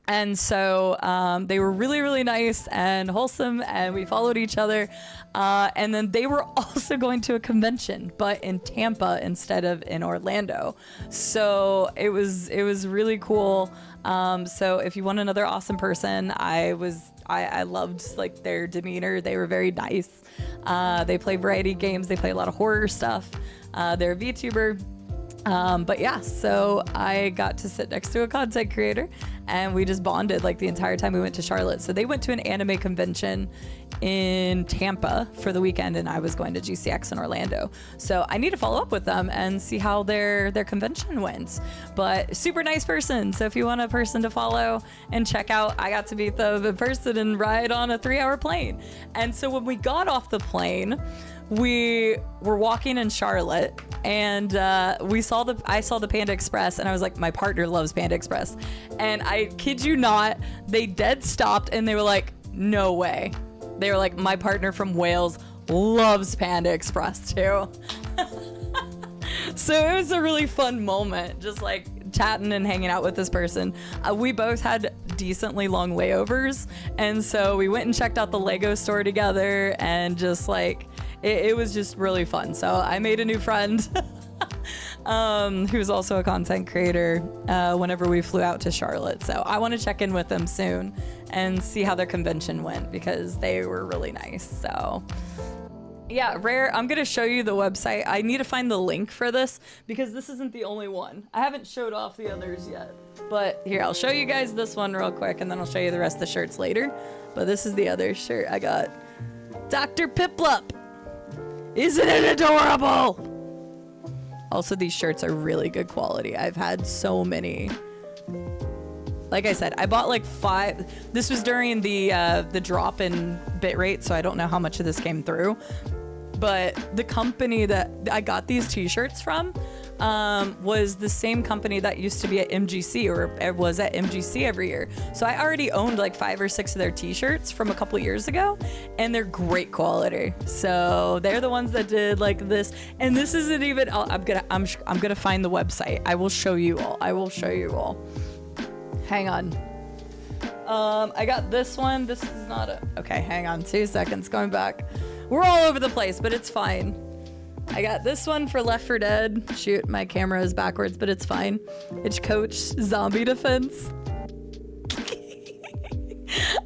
And so they were really, really nice and wholesome, and we followed each other. And then they were also going to a convention, but in Tampa instead of in Orlando. So it was really cool. So if you want another awesome person, I loved like their demeanor. They were very nice. They play variety games. They play a lot of horror stuff. They're a VTuber. But yeah, so I got to sit next to a content creator and we just bonded like the entire time we went to Charlotte. So they went to an anime convention in Tampa for the weekend and I was going to GCX in Orlando. So I need to follow up with them and see how their convention went. But super nice person. So if you want a person to follow and check out, I got to meet them in person and ride on a 3-hour plane. And so when we got off the plane, we were walking in Charlotte and I saw the Panda Express and I was like, my partner loves Panda Express. And I kid you not, they dead stopped and they were like, no way. They were like, my partner from Wales loves Panda Express too. So it was a really fun moment, just like chatting and hanging out with this person. We both had decently long layovers. And so we went and checked out the Lego store together and just like, it was just really fun. So I made a new friend who's also a content creator whenever we flew out to Charlotte. So I want to check in with them soon and see how their convention went because they were really nice. So yeah, Rare, I'm going to show you the website. I need to find the link for this because this isn't the only one. I haven't showed off the others yet. But here, I'll show you guys this one real quick and then I'll show you the rest of the shirts later. But this is the other shirt I got. Dr. Piplup. Isn't it adorable? Also, these shirts are really good quality. I've had so many. Like I said, I bought like 5. This was during the drop in bitrate, so I don't know how much of this came through. But the company that I got these t-shirts from was the same company that used to be at MGC or was at MGC every year. So I already owned like 5 or 6 of their t-shirts from a couple years ago and they're great quality. So they're the ones that did like this. And this isn't even, I'm gonna find the website. I will show you all. Hang on. I got this one. This is not okay, hang on 2 seconds, going back. We're all over the place, but it's fine. I got this one for Left 4 Dead. Shoot, my camera is backwards, but it's fine. It's Coach Zombie Defense.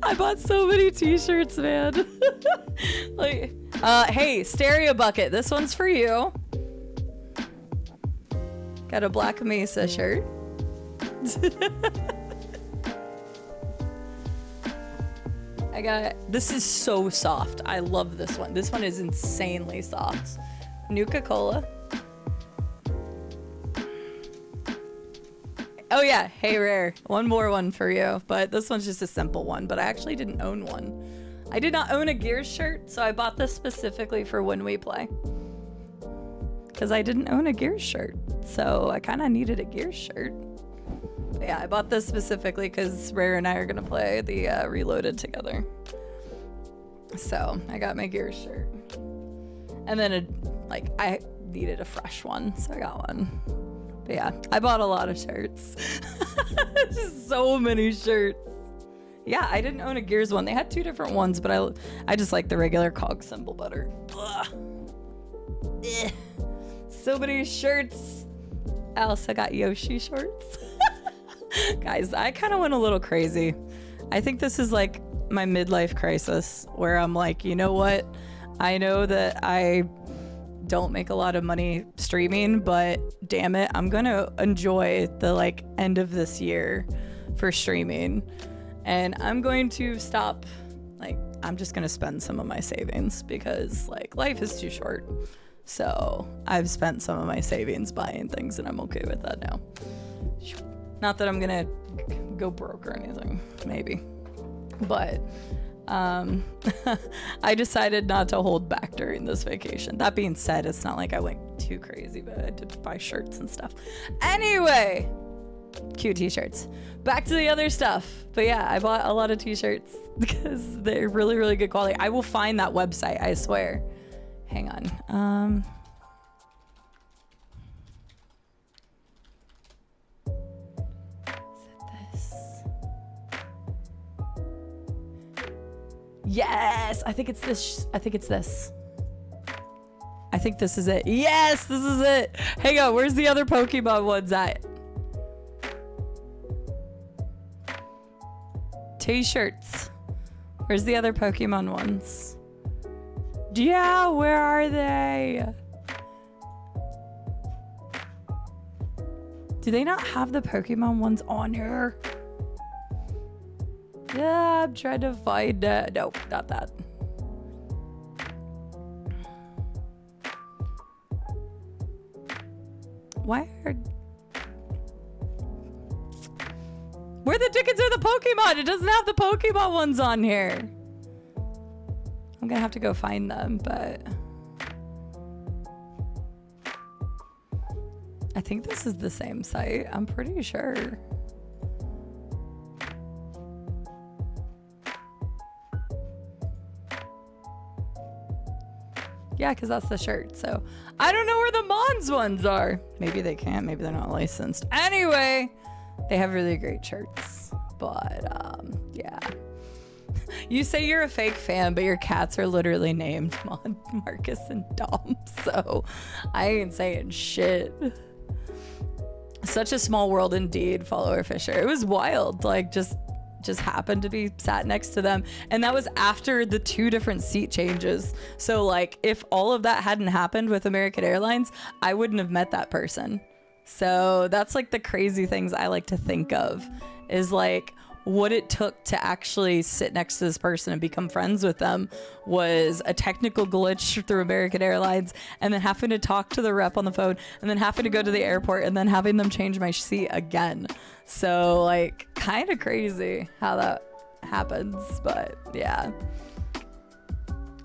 I bought so many t-shirts, man. Like, hey, Stereo Bucket, this one's for you. Got a Black Mesa shirt. This is so soft. I love this one. This one is insanely soft. Nuka-Cola. Oh yeah, hey Rare. One more one for you, but this one's just a simple one, but I actually didn't own one. I did not own a Gears shirt, so I bought this specifically for when we play. Because I didn't own a Gears shirt, so I kind of needed a Gears shirt. But yeah, I bought this specifically because Rare and I are gonna play the Reloaded together. So I got my Gears shirt. And then I needed a fresh one, so I got one. But yeah, I bought a lot of shirts. Just so many shirts. Yeah, I didn't own a Gears one. They had 2 different ones, but I just like the regular cog symbol better. So many shirts. I also got Yoshi shorts. Guys, I kind of went a little crazy. I think this is like my midlife crisis where I'm like, you know what? I know that I don't make a lot of money streaming, but damn it, I'm gonna enjoy the like end of this year for streaming. And I'm going to stop, like, I'm just gonna spend some of my savings because like life is too short. So I've spent some of my savings buying things and I'm okay with that now. Not that I'm gonna go broke or anything, maybe. But I decided not to hold back during this vacation. That being said, it's not like I went too crazy, but I did buy shirts and stuff. Anyway, cute t-shirts. Back to the other stuff. But yeah, I bought a lot of t-shirts because they're really, really good quality. I will find that website, I swear. Hang on. Yes, I think it's this. I think this is it. Yes, this is it. Hang on, where's the other Pokemon ones at? T-shirts. Where's the other Pokemon ones? Yeah, where are they? Do they not have the Pokemon ones on here? Yeah, I'm trying to find nope, not that. Where the dickens are the Pokemon? It doesn't have the Pokemon ones on here. I'm gonna have to go find them, but I think this is the same site. I'm pretty sure. Yeah, because that's the shirt. So I don't know where the Mons ones are. Maybe they can't. Maybe they're not licensed. Anyway, they have really great shirts. But yeah. You say you're a fake fan, but your cats are literally named Marcus and Dom. So I ain't saying shit. Such a small world indeed, follower Fisher. It was wild. Like just happened to be sat next to them, and that was after the 2 different seat changes. So like if all of that hadn't happened with American Airlines, I wouldn't have met that person. So that's like the crazy things I like to think of, is like what it took to actually sit next to this person and become friends with them was a technical glitch through American Airlines, and then having to talk to the rep on the phone, and then having to go to the airport, and then having them change my seat again. So like kind of crazy how that happens, but yeah.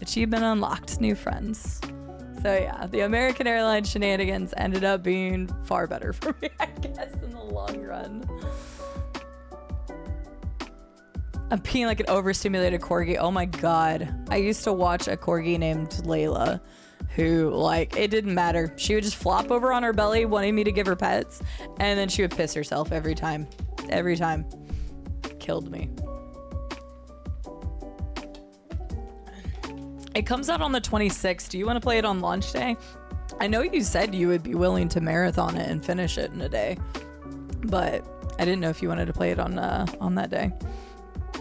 Achievement unlocked, new friends. So yeah, the American Airlines shenanigans ended up being far better for me, I guess, in the long run. I'm peeing like an overstimulated corgi. Oh my god. I used to watch a corgi named Layla who, like, it didn't matter. She would just flop over on her belly wanting me to give her pets, and then she would piss herself every time. Every time. Killed me. It comes out on the 26th. Do you want to play it on launch day? I know you said you would be willing to marathon it and finish it in a day, but I didn't know if you wanted to play it on that day.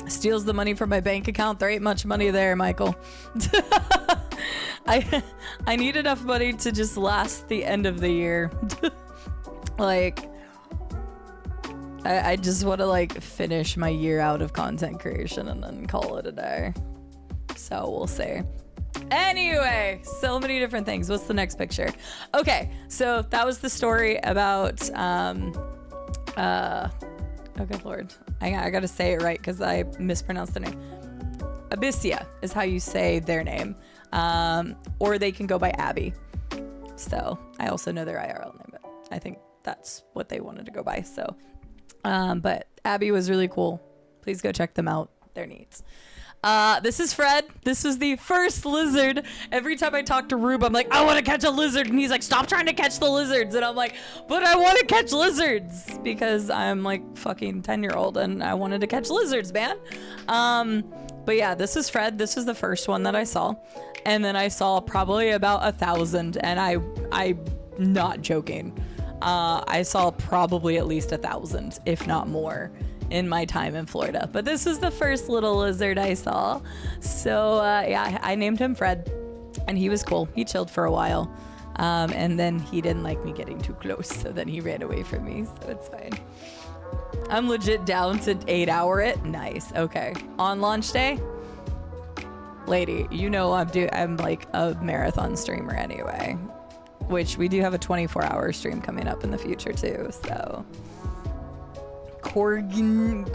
Steals the money from my bank account. There ain't much money there, Michael. I need enough money to just last the end of the year. Like, I just want to like finish my year out of content creation and then call it a day. So we'll see. Anyway, so many different things. What's the next picture? Okay, so that was the story about oh good lord, I gotta say it right because I mispronounced the name. Abyssia is how you say their name, or they can go by Abby. So I also know their IRL name, but I think that's what they wanted to go by. So but Abby was really cool. Please go check them out. They're neat. This is Fred. This is the first lizard. Every time I talk to Rube, I'm like, I want to catch a lizard. And he's like, stop trying to catch the lizards. And I'm like, but I want to catch lizards because I'm like fucking 10-year-old and I wanted to catch lizards, man. But yeah, this is Fred. This is the first one that I saw. And then I saw probably about 1,000, and I'm not joking. I saw probably at least 1,000, if not more, in my time in Florida. But this was the first little lizard I saw. So yeah, I named him Fred, and he was cool. He chilled for a while, and then he didn't like me getting too close, so then he ran away from me, so it's fine. I'm legit down to 8-hour it. Nice. Okay. On launch day, lady, you know I'm like a marathon streamer anyway, which we do have a 24-hour stream coming up in the future too, so Corgin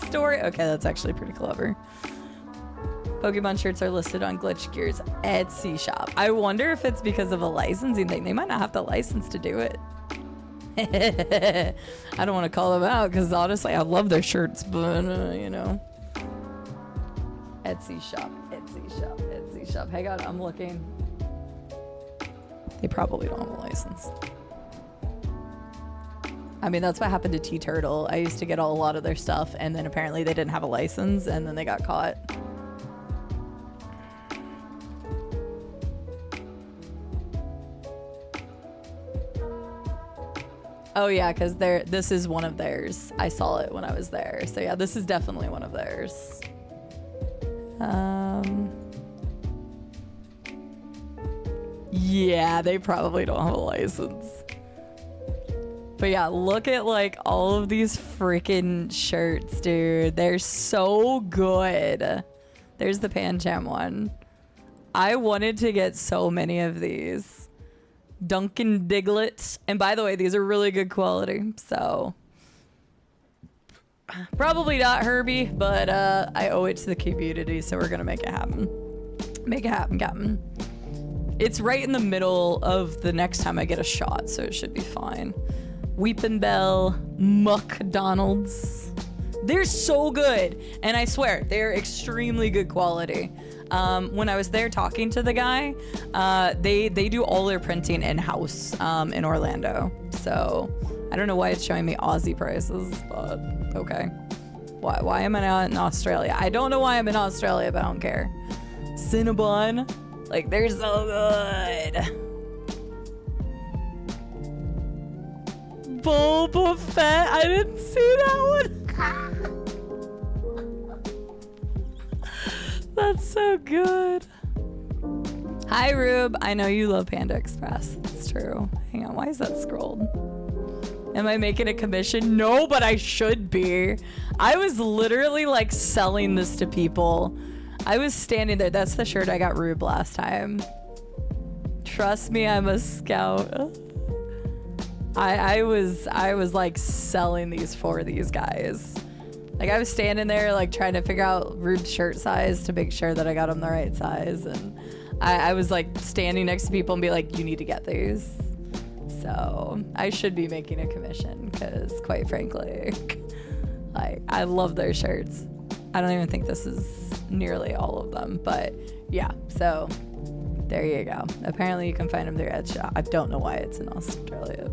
story. Okay, that's actually pretty clever. Pokemon shirts are listed on Glitch Gear's Etsy shop. I wonder if it's because of a licensing thing. They might not have the license to do it. I don't want to call them out because honestly I love their shirts, but you know. Etsy shop, Etsy shop, Etsy shop. Hang on, I'm looking. They probably don't have a license. I mean, that's what happened to T-Turtle. I used to get a lot of their stuff, and then apparently they didn't have a license, and then they got caught. Oh yeah, because this is one of theirs. I saw it when I was there. So yeah, this is definitely one of theirs. Yeah, they probably don't have a license. But yeah, look at like all of these freaking shirts, dude. They're so good. There's the Pancham one. I wanted to get so many of these. Duncan Diglett. And by the way, these are really good quality. So probably not Herbie, but I owe it to the community, so we're gonna make it happen. Make it happen, Captain. It's right in the middle of the next time I get a shot, so it should be fine. Weepin' Bell, McDonald's. They're so good, and I swear they're extremely good quality. When I was there talking to the guy, they do all their printing in-house in Orlando. So I don't know why it's showing me Aussie prices, but okay. Why am I not in Australia? I don't know why I'm in Australia, but I don't care. Cinnabon, like they're so good. Boba Fett, I didn't see that one. That's so good. Hi Rube, I know you love Panda Express. It's true. Hang on, why is that scrolled? Am I making a commission? No, but I should be. I was literally like selling this to people. I was standing there. That's the shirt I got Rube last time. Trust me, I'm a scout. I was like selling these for these guys. Like I was standing there like trying to figure out Rube's shirt size to make sure that I got him the right size, and I was like standing next to people and be like, you need to get these. So I should be making a commission because quite frankly, like I love their shirts. I don't even think this is nearly all of them, but yeah, so there you go. Apparently you can find them there at shop. I don't know why it's in Australia.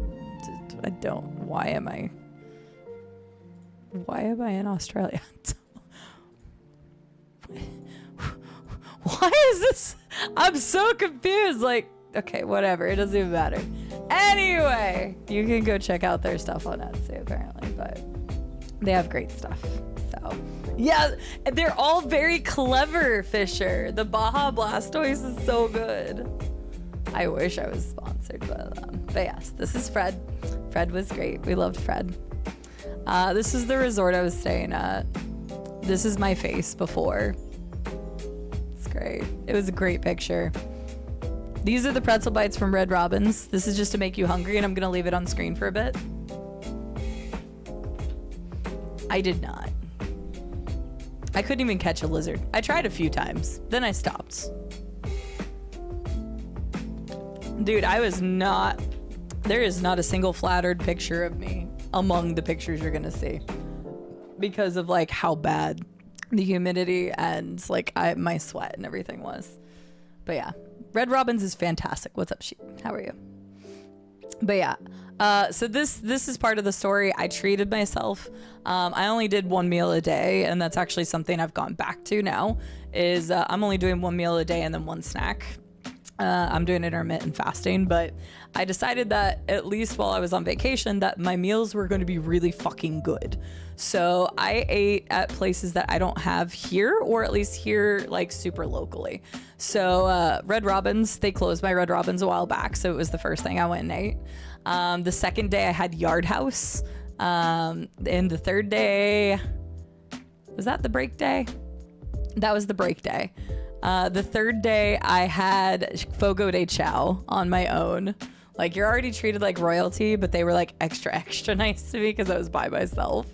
Why am I in Australia? Why is this? I'm so confused. Like, okay, whatever. It doesn't even matter. Anyway, you can go check out their stuff on Etsy apparently, but they have great stuff. So yeah, they're all very clever, Fisher. The Baja Blastoise is so good. I wish I was sponsored by them. But yes, this is Fred. Fred was great. We loved Fred. This is the resort I was staying at. This is my face before. It's great. It was a great picture. These are the pretzel bites from Red Robin's. This is just to make you hungry, and I'm gonna leave it on screen for a bit. I did not. I couldn't even catch a lizard. I tried a few times, then I stopped. Dude, I was not, there is not a single flattered picture of me among the pictures you're gonna see because of like how bad the humidity and like my sweat and everything was. But yeah, Red Robin's is fantastic. What's up, Sheep? How are you? But yeah, so this is part of the story. I treated myself. I only did one meal a day, and that's actually something I've gone back to now, is I'm only doing one meal a day and then one snack. I'm doing intermittent fasting, but I decided that at least while I was on vacation that my meals were going to be really fucking good. So I ate at places that I don't have here, or at least here like super locally. So Red Robin's, they closed my Red Robin's a while back, so it was the first thing I went and ate. The second day I had Yard House. And the third day, was that the break day? That was the break day. The third day I had Fogo de Chao on my own. Like, you're already treated like royalty, but they were like extra nice to me because I was by myself.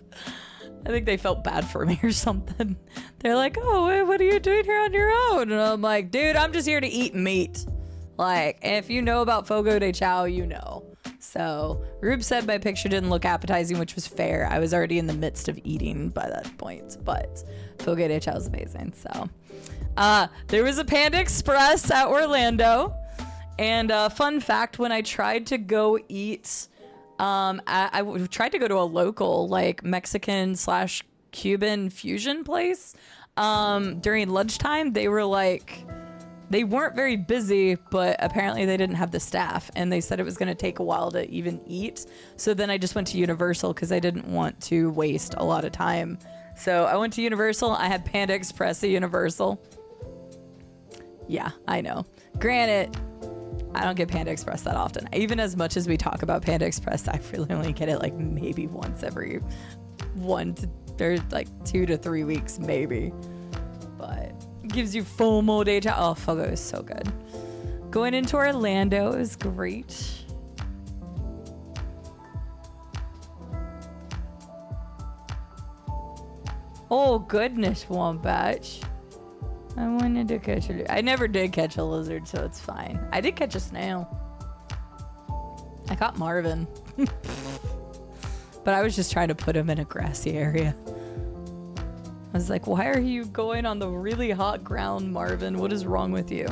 I think they felt bad for me or something. They're like, oh, wait, what are you doing here on your own? And I'm like, dude, I'm just here to eat meat. Like, if you know about Fogo de Chao, you know. So Rube said my picture didn't look appetizing, which was fair. I was already in the midst of eating by that point, but Fogo de Chao is amazing. So there was a Panda Express at Orlando. And fun fact, when I tried to go eat, I tried to go to a local like Mexican/Cuban fusion place during lunchtime. They were like, they weren't very busy, but apparently they didn't have the staff, and they said it was going to take a while to even eat. So then I just went to Universal because I didn't want to waste a lot of time. So I went to Universal. I had Panda Express at Universal. Yeah, I know. Granted, I don't get Panda Express that often. Even as much as we talk about Panda Express, I really only get it like maybe once every 2 to 3 weeks, maybe. But it gives you FOMO day. Oh, fuck, it was so good. Going into Orlando is great. Oh, goodness, Wombatch. I wanted to catch a... I never did catch a lizard, so it's fine. I did catch a snail. I caught Marvin. But I was just trying to put him in a grassy area. I was like, why are you going on the really hot ground, Marvin? What is wrong with you?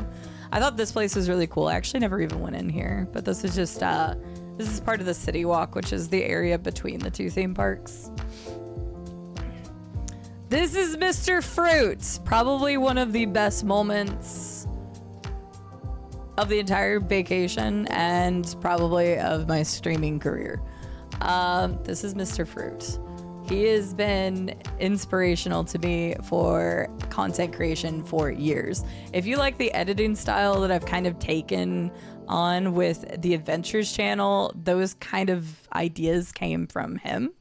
I thought this place was really cool. I actually never even went in here. But this is just... this is part of the City Walk, which is the area between the two theme parks. This is Mr. Fruit, probably one of the best moments of the entire vacation and probably of my streaming career. This is Mr. Fruit. He has been inspirational to me for content creation for years. If you like the editing style that I've kind of taken on with the Adventures channel, those kind of ideas came from him.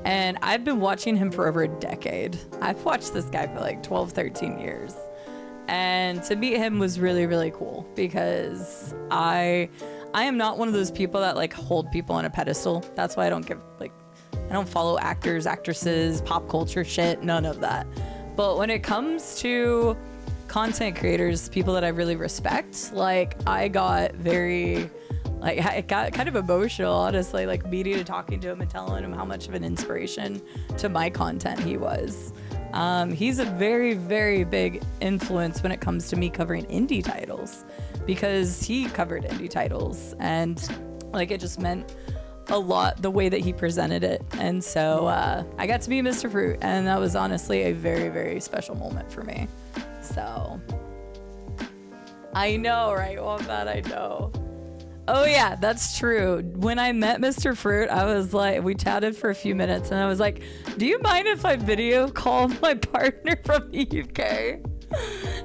And I've been watching him for over a decade. I've watched this guy for like 12, 13 years. And to meet him was really, really cool because I am not one of those people that like hold people on a pedestal. That's why I don't follow actors, actresses, pop culture shit, none of that. But when it comes to content creators, people that I really respect, like I got kind of emotional, honestly, like meeting and talking to him and telling him how much of an inspiration to my content he was. He's a very, very big influence when it comes to me covering indie titles because he covered indie titles and like it just meant a lot the way that he presented it. And so I got to meet Mr. Fruit and that was honestly a very, very special moment for me. So I know, right? Wombat, I know. Oh yeah, that's true. When I met Mr. Fruit, I was like, we chatted for a few minutes and I was like, do you mind if I video call my partner from the UK?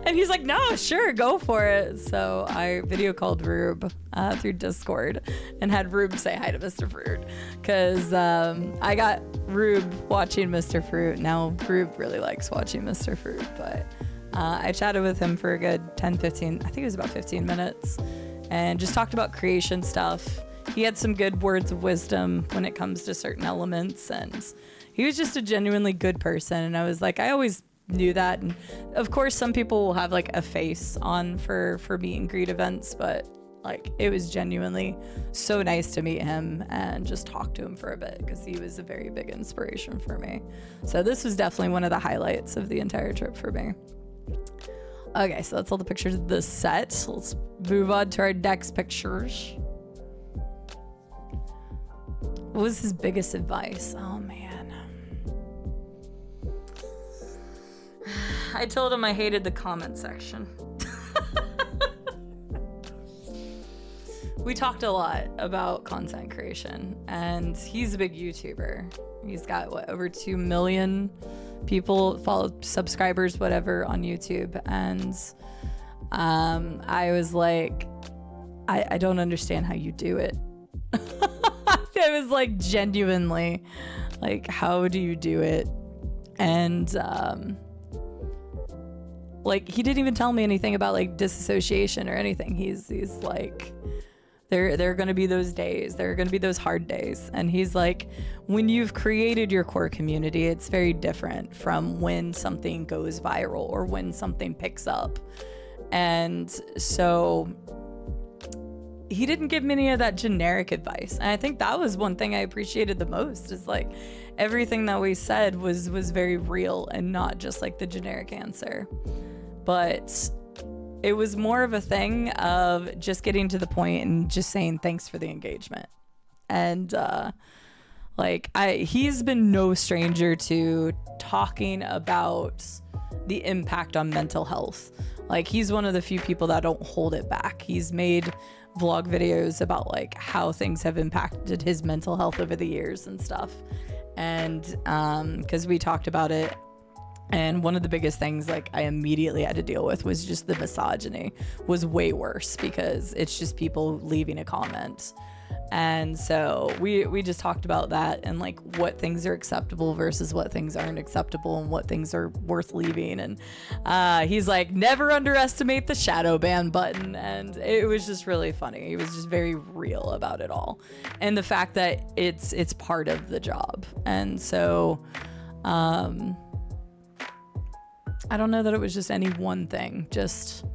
And he's like, no, sure, go for it. So I video called Rube through Discord and had Rube say hi to Mr. Fruit because I got Rube watching Mr. Fruit. Now Rube really likes watching Mr. Fruit, but I chatted with him for a good 10, 15, I think it was about 15 minutes. And just talked about creation stuff. He had some good words of wisdom when it comes to certain elements. And he was just a genuinely good person. And I was like, I always knew that. And of course, some people will have like a face on for meet and greet events. But like, it was genuinely so nice to meet him and just talk to him for a bit because he was a very big inspiration for me. So this was definitely one of the highlights of the entire trip for me. Okay, so that's all the pictures of the set. Let's move on to our next pictures. What was his biggest advice? Oh, man. I told him I hated the comment section. We talked a lot about content creation, and he's a big YouTuber. He's got, over 2 million people, subscribers, whatever, on YouTube. And I was like, I don't understand how you do it. I was like, genuinely, like, how do you do it? And like, he didn't even tell me anything about like disassociation or anything. He's like, there are going to be those days. There are going to be those hard days. And he's like, when you've created your core community, it's very different from when something goes viral or when something picks up. And so he didn't give me any of that generic advice. And I think that was one thing I appreciated the most is like everything that we said was very real and not just like the generic answer. But it was more of a thing of just getting to the point and just saying thanks for the engagement. And he's been no stranger to talking about the impact on mental health. Like, he's one of the few people that don't hold it back. He's made vlog videos about like how things have impacted his mental health over the years and stuff. And because we talked about it And one of the biggest things like I immediately had to deal with was just the misogyny was way worse because it's just people leaving a comment. And so we just talked about that and like what things are acceptable versus what things aren't acceptable and what things are worth leaving. And he's like, never underestimate the shadow ban button. And it was just really funny. He was just very real about it all. And the fact that it's part of the job. And so, I don't know that it was just any one thing, just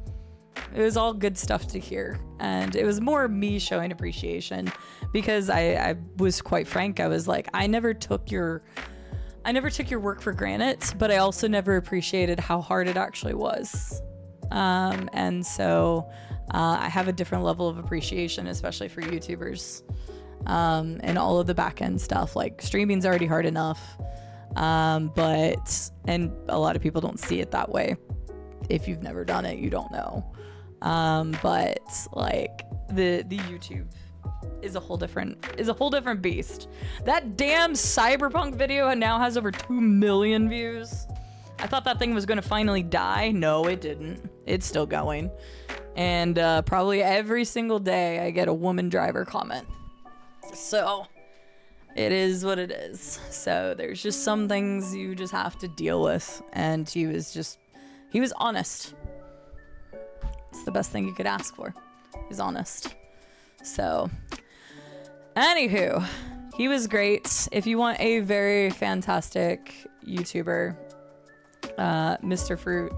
it was all good stuff to hear. And it was more me showing appreciation because I was quite frank. I was like, I never took your work for granted, but I also never appreciated how hard it actually was. And so I have a different level of appreciation, especially for YouTubers, and all of the back end stuff. Like streaming's already hard enough. But a lot of people don't see it that way. If you've never done it, you don't know. But like the YouTube is a whole different beast. That damn Cyberpunk video now has over 2 million views. I thought that thing was going to finally die. No, it didn't. It's still going. And probably every single day I get a woman driver comment. So it is what it is. So there's just some things you just have to deal with. And he was honest. It's the best thing you could ask for. He's honest. So, anywho, he was great. If you want a very fantastic YouTuber, Mr. Fruit,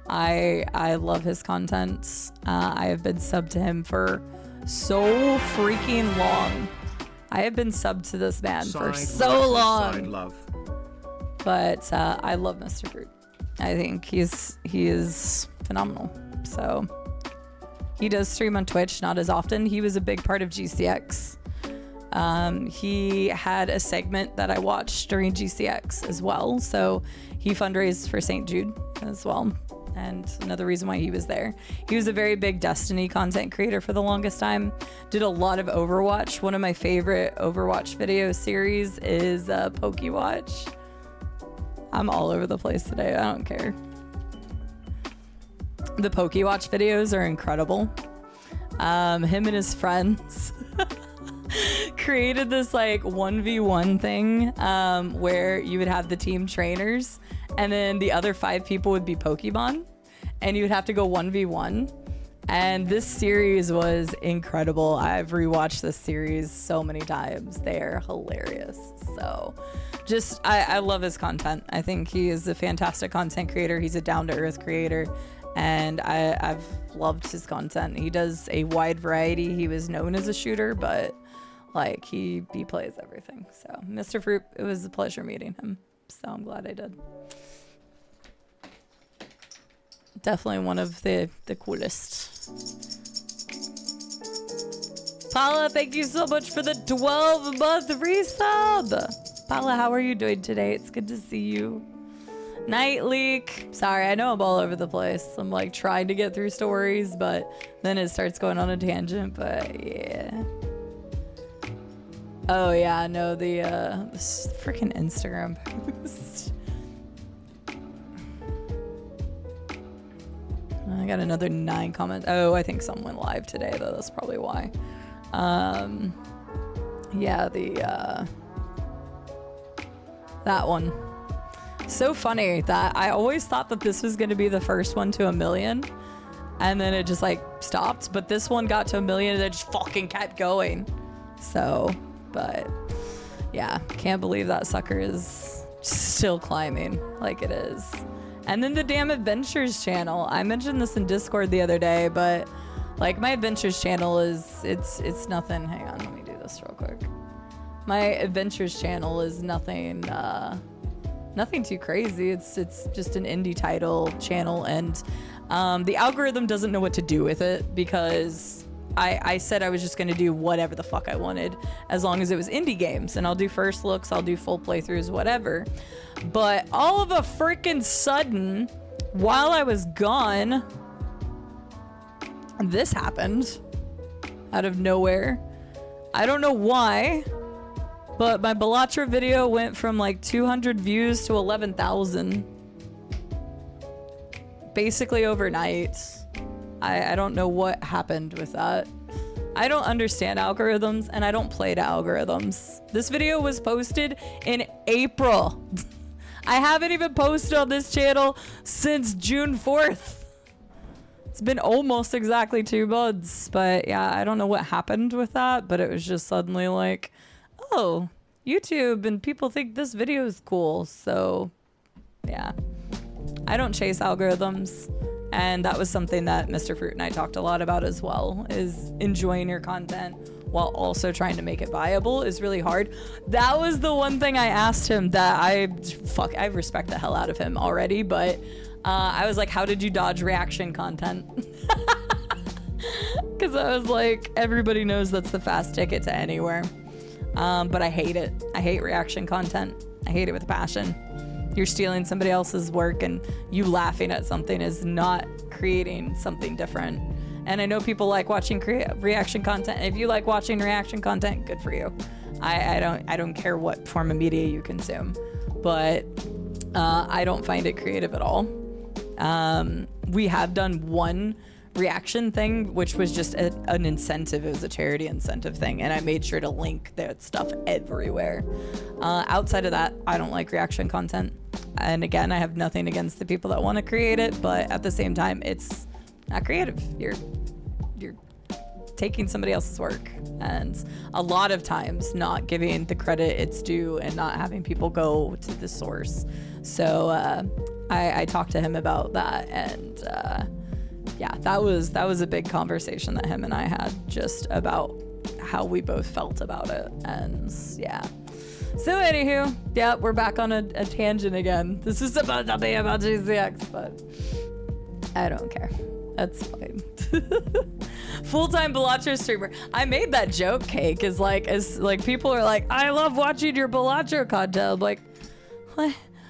I love his content. I have been subbed to him for so freaking long. I have been subbed to this man for so long. Love. But I love Mr. Fruit. I think he is phenomenal. So he does stream on Twitch, not as often. He was a big part of GCX. He had a segment that I watched during GCX as well. So he fundraised for St. Jude as well. And another reason why he was there. He was a very big Destiny content creator for the longest time. Did a lot of Overwatch. One of my favorite Overwatch video series is PokeWatch. I'm all over the place today. I don't care. The PokeWatch videos are incredible. Him and his friends created this like 1v1 thing where you would have the team trainers and then the other 5 people would be Pokemon and you would have to go 1v1. And this series was incredible. I've rewatched this series so many times. They're hilarious. So just, I love his content. I think he is a fantastic content creator. He's a down-to-earth creator. And I've loved his content. He does a wide variety. He was known as a shooter, but like he plays everything. So Mr. Fruit, it was a pleasure meeting him. So I'm glad I did. Definitely one of the coolest. Paula, thank you so much for the 12-month resub. Paula, how are you doing today? It's good to see you. Night Leak. Sorry, I know I'm all over the place. I'm like trying to get through stories, but then it starts going on a tangent, but yeah. Oh yeah, no, the freaking Instagram post. I got another 9 comments. Oh, I think someone went live today though. That's probably why. Yeah, that one. So funny that I always thought that this was going to be the first one to 1 million and then it just like stopped, but this one got to 1 million and it just fucking kept going. So, but yeah, can't believe that sucker is still climbing like it is. And then the damn Adventures channel. I mentioned this in Discord the other day, but like my Adventures channel is, it's nothing. Hang on, let me do this real quick. My Adventures channel is nothing too crazy. It's just an indie title channel, and the algorithm doesn't know what to do with it because I said I was just gonna do whatever the fuck I wanted as long as it was indie games, and I'll do first looks, I'll do full playthroughs, whatever. But all of a freaking sudden, while I was gone, this happened out of nowhere. I don't know why, but my Bellatra video went from like 200 views to 11,000. basically overnight. I don't know what happened with that. I don't understand algorithms, and I don't play to algorithms. This video was posted in April. I haven't even posted on this channel since June 4th. It's been almost exactly 2 months, but yeah, I don't know what happened with that, but it was just suddenly like, oh, YouTube and people think this video is cool, so yeah. I don't chase algorithms. And that was something that Mr. Fruit and I talked a lot about as well, is enjoying your content while also trying to make it viable is really hard. That was the one thing I asked him that I respect the hell out of him already, but I was like, how did you dodge reaction content? Because I was like, everybody knows that's the fast ticket to anywhere. But I hate it. I hate reaction content. I hate it with a passion. You're stealing somebody else's work, and you laughing at something is not creating something different. And I know people like watching reaction content. If you like watching reaction content, good for you. I don't care what form of media you consume, but I don't find it creative at all. We have done one reaction thing, which was just an incentive. It was a charity incentive thing, and I made sure to link that stuff everywhere. Outside of that, I don't like reaction content. And again, I have nothing against the people that want to create it, but at the same time, it's not creative. You're taking somebody else's work, and a lot of times not giving the credit it's due and not having people go to the source. So I talked to him about that, and yeah, that was a big conversation that him and I had just about how we both felt about it. And yeah. So anywho, yeah, we're back on a tangent again. This is supposed to be about GCX, but I don't care. That's fine. Full-time Balatro streamer. I made that joke, Cake, as people are like, I love watching your Balatro content. I'm like,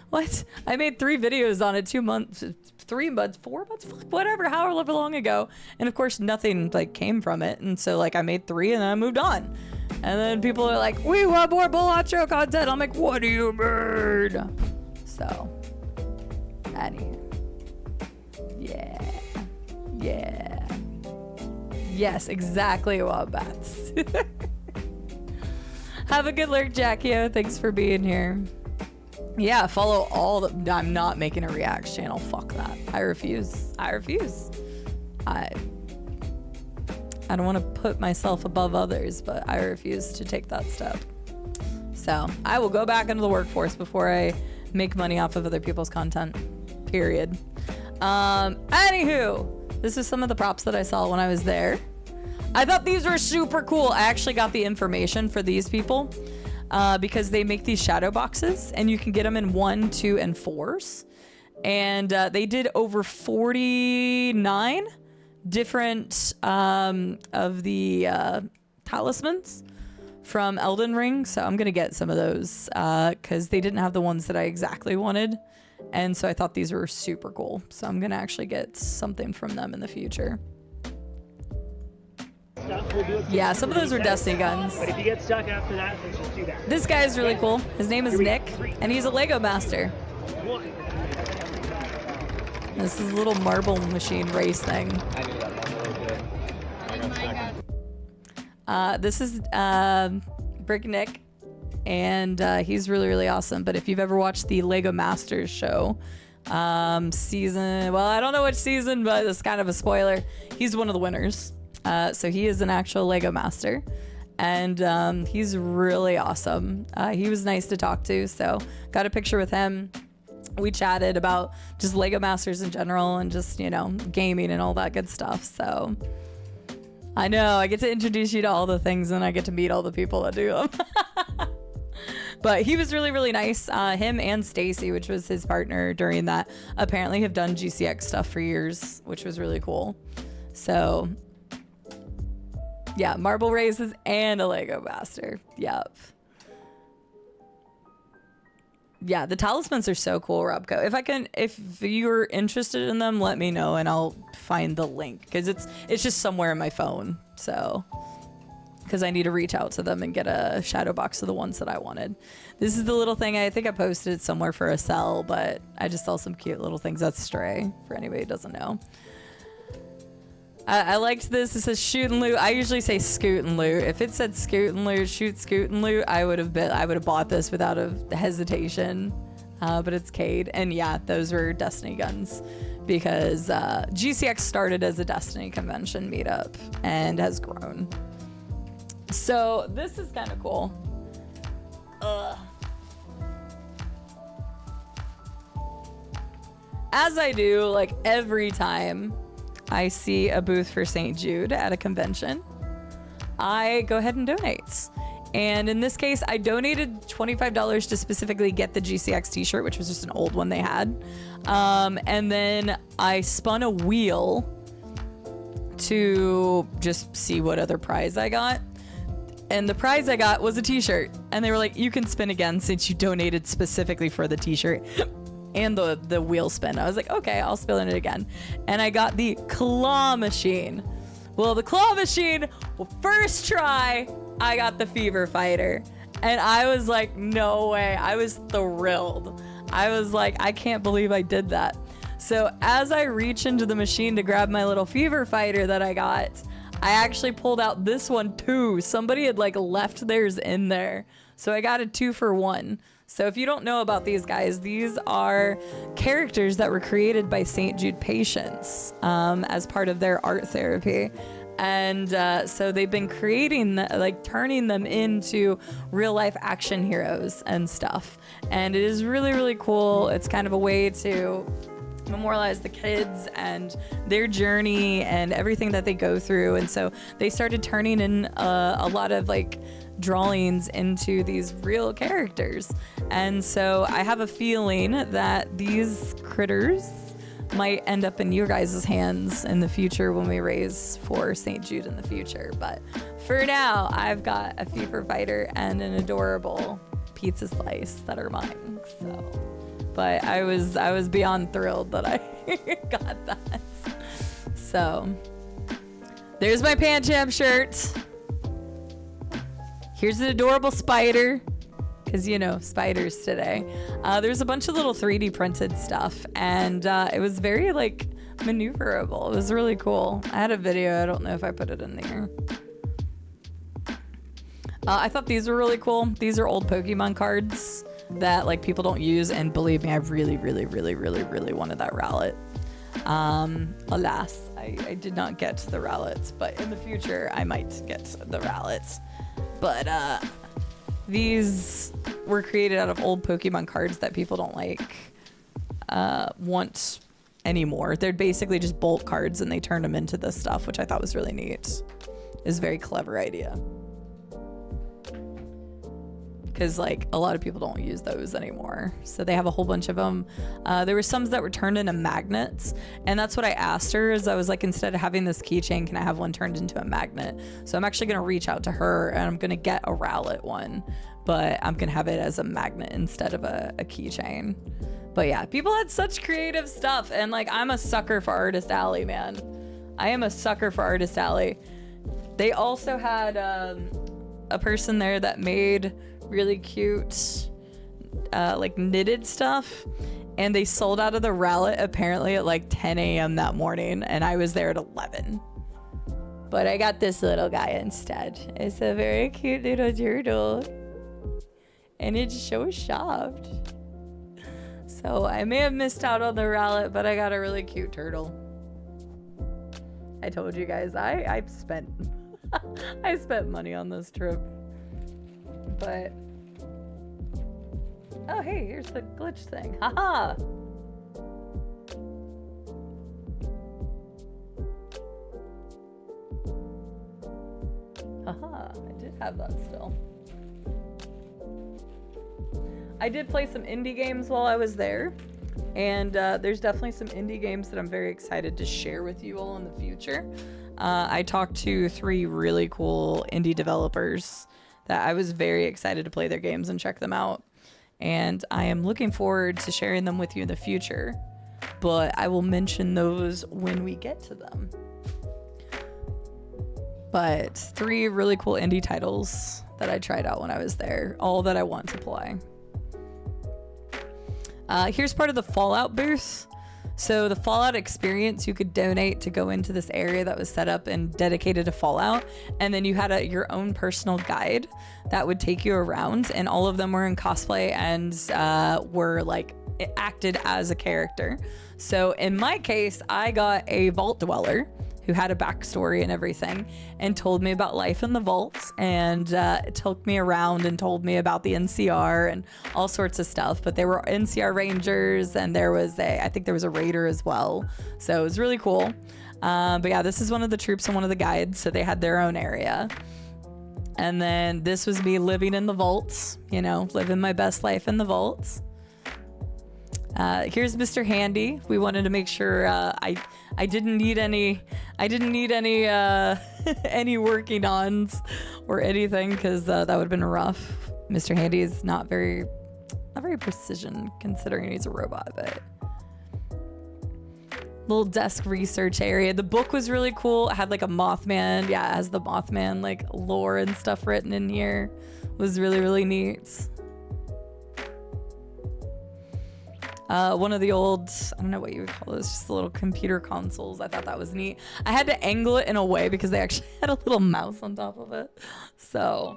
what? I made 3 videos on it 2 months, 3 months, 4 months, whatever, however long ago. And of course, nothing came from it. And so I made 3 and then I moved on. And then people are like, we want more Balatro content. I'm like, what do you mean? So, anyway. Yeah. Yes, exactly, Wombats. Have a good lurk, Jackio. Thanks for being here. Yeah, follow all the... I'm not making a reacts channel. Fuck that. I refuse. I don't want to put myself above others, but I refuse to take that step. So I will go back into the workforce before I make money off of other people's content, period. Anywho, this is some of the props that I saw when I was there. I thought these were super cool. I actually got the information for these people because they make these shadow boxes, and you can get them in 1, 2, and 4s. And they did over 49 different of the talismans from Elden Ring. So I'm gonna get some of those because they didn't have the ones that I exactly wanted, and so I thought these were super cool. So I'm gonna actually get something from them in the future. Yeah, some of those were Destiny guns. But if you get stuck after that, then just do that. This guy is really cool. His name is Nick, and he's a Lego master. This is a little marble machine race thing. This is Brick Nick, and he's really, really awesome. But if you've ever watched the Lego Masters show, season, well, I don't know which season, but it's kind of a spoiler. He's one of the winners. So he is an actual Lego master, and he's really awesome. He was nice to talk to, so got a picture with him. We chatted about just Lego Masters in general and just, gaming and all that good stuff. So I know I get to introduce you to all the things, and I get to meet all the people that do them. But he was really, really nice. Him and Stacy, which was his partner during that, apparently have done GCX stuff for years, which was really cool. So yeah, marble races and a Lego master. Yep. Yeah, the talismans are so cool, Robco. If you're interested in them, let me know and I'll find the link, because it's just somewhere in my phone. So because I need to reach out to them and get a shadow box of the ones that I wanted. This is the little thing, I think I posted it somewhere for a sell, but I just saw some cute little things. That's Stray, for anybody who doesn't know. I liked this. It says shoot and loot. I usually say scoot and loot. If it said scoot and loot, shoot, scoot and loot, I would have bought this without a hesitation. But it's Cade, and yeah, those were Destiny guns, because GCX started as a Destiny convention meetup and has grown. So this is kind of cool. As I do, like every time I see a booth for St. Jude at a convention, I go ahead and donate. And in this case, I donated $25 to specifically get the GCX t-shirt, which was just an old one they had. And then I spun a wheel to just see what other prize I got. And the prize I got was a t-shirt. And they were like, you can spin again since you donated specifically for the t-shirt and the wheel spin. I was like, okay, I'll spin it again. And I got the claw machine. Well, the claw machine, first try, I got the fever fighter. And I was like, no way. I was thrilled. I was like, I can't believe I did that. So as I reach into the machine to grab my little fever fighter that I got, I actually pulled out this one too. Somebody had like left theirs in there. So I got a 2-for-1. So if you don't know about these guys, these are characters that were created by St. Jude patients as part of their art therapy. And so they've been creating, like turning them into real life action heroes and stuff. And it is really, really cool. It's kind of a way to memorialize the kids and their journey and everything that they go through. And so they started turning in a lot of like drawings into these real characters. And so I have a feeling that these critters might end up in your guys' hands in the future when we raise for St. Jude in the future. But for now, I've got a fever fighter and an adorable pizza slice that are mine. So, but I was beyond thrilled that I got that. So there's my Pancham shirt. Here's an adorable spider, because you know, spiders today. There's a bunch of little 3D printed stuff, and it was very like maneuverable. It was really cool. I had a video. I don't know if I put it in there. I thought these were really cool. These are old Pokemon cards that like people don't use, and believe me, I really wanted that Rowlet. Alas, I did not get the Rowlets, but in the future I might get the Rowlets. But these were created out of old Pokemon cards that people don't like want anymore. They're basically just bolt cards, and they turned them into this stuff, which I thought was really neat. It's a very clever idea, because like a lot of people don't use those anymore. So they have a whole bunch of them. There were some that were turned into magnets, and that's what I asked her. Is I was like, instead of having this keychain, can I have one turned into a magnet? So I'm actually gonna reach out to her, and I'm gonna get a Rowlet one, but I'm gonna have it as a magnet instead of a keychain. But yeah, people had such creative stuff, and like I'm a sucker for Artist Alley, man. I am a sucker for Artist Alley. They also had a person there that made really cute like knitted stuff, and they sold out of the Rowlet apparently at like 10 a.m. that morning, and I was there at 11. But I got this little guy instead. It's a very cute little turtle, and it's so soft. So I may have missed out on the Rowlet, but I got a really cute turtle. I told you guys I spent I spent money on this trip. But oh hey, here's the glitch thing. Haha. Haha, I did have that still. I did play some indie games while I was there, and there's definitely some indie games that I'm very excited to share with you all in the future. I talked to 3 really cool indie developers that I was very excited to play their games and check them out. And I am looking forward to sharing them with you in the future, but I will mention those when we get to them. But 3 really cool indie titles that I tried out when I was there, all that I want to play. Here's part of the Fallout booth. So the Fallout experience, you could donate to go into this area that was set up and dedicated to Fallout. And then you had your own personal guide that would take you around, and all of them were in cosplay and were like acted as a character. So in my case, I got a vault dweller who had a backstory and everything, and told me about life in the vaults, and took me around and told me about the NCR and all sorts of stuff. But there were NCR Rangers, and I think there was a Raider as well. So it was really cool. But yeah, this is one of the troops and one of the guides, so they had their own area. And then this was me living in the vaults, you know, living my best life in the vaults. Here's Mr. Handy. We wanted to make sure I didn't need any any working ons or anything, because that would have been rough. Mr. Handy is not very precision considering he's a robot, but little desk research area. The book was really cool. It had like a Mothman. Yeah, it has the Mothman like lore and stuff written in here. It was really, really neat. One of the old, I don't know what you would call this, just the little computer consoles. I thought that was neat. I had to angle it in a way because they actually had a little mouse on top of it. So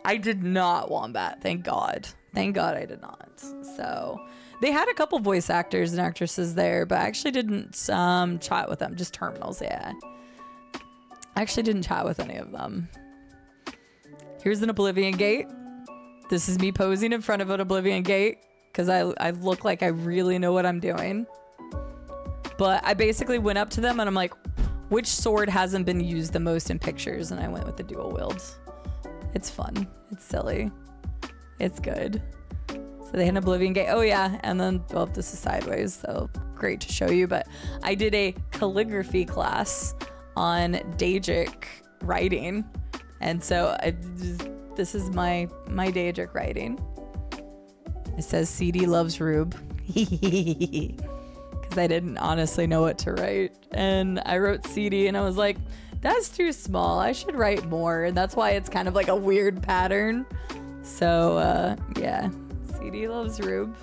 I did not want that. Thank God. Thank God I did not. So they had a couple voice actors and actresses there, but I actually didn't chat with them. Just terminals, yeah. I actually didn't chat with any of them. Here's an Oblivion Gate. This is me posing in front of an Oblivion Gate, because I look like I really know what I'm doing. But I basically went up to them and I'm like, which sword hasn't been used the most in pictures? And I went with the dual wields. It's fun. It's silly. It's good. So they had an Oblivion Gate. Oh yeah, and then, well, this is sideways, so great to show you. But I did a calligraphy class on Daedric writing. And so this is my Daedric writing. It says CD loves Rube. Because I didn't honestly know what to write. And I wrote CD and I was like, that's too small. I should write more. And that's why it's kind of like a weird pattern. So yeah, CD loves Rube.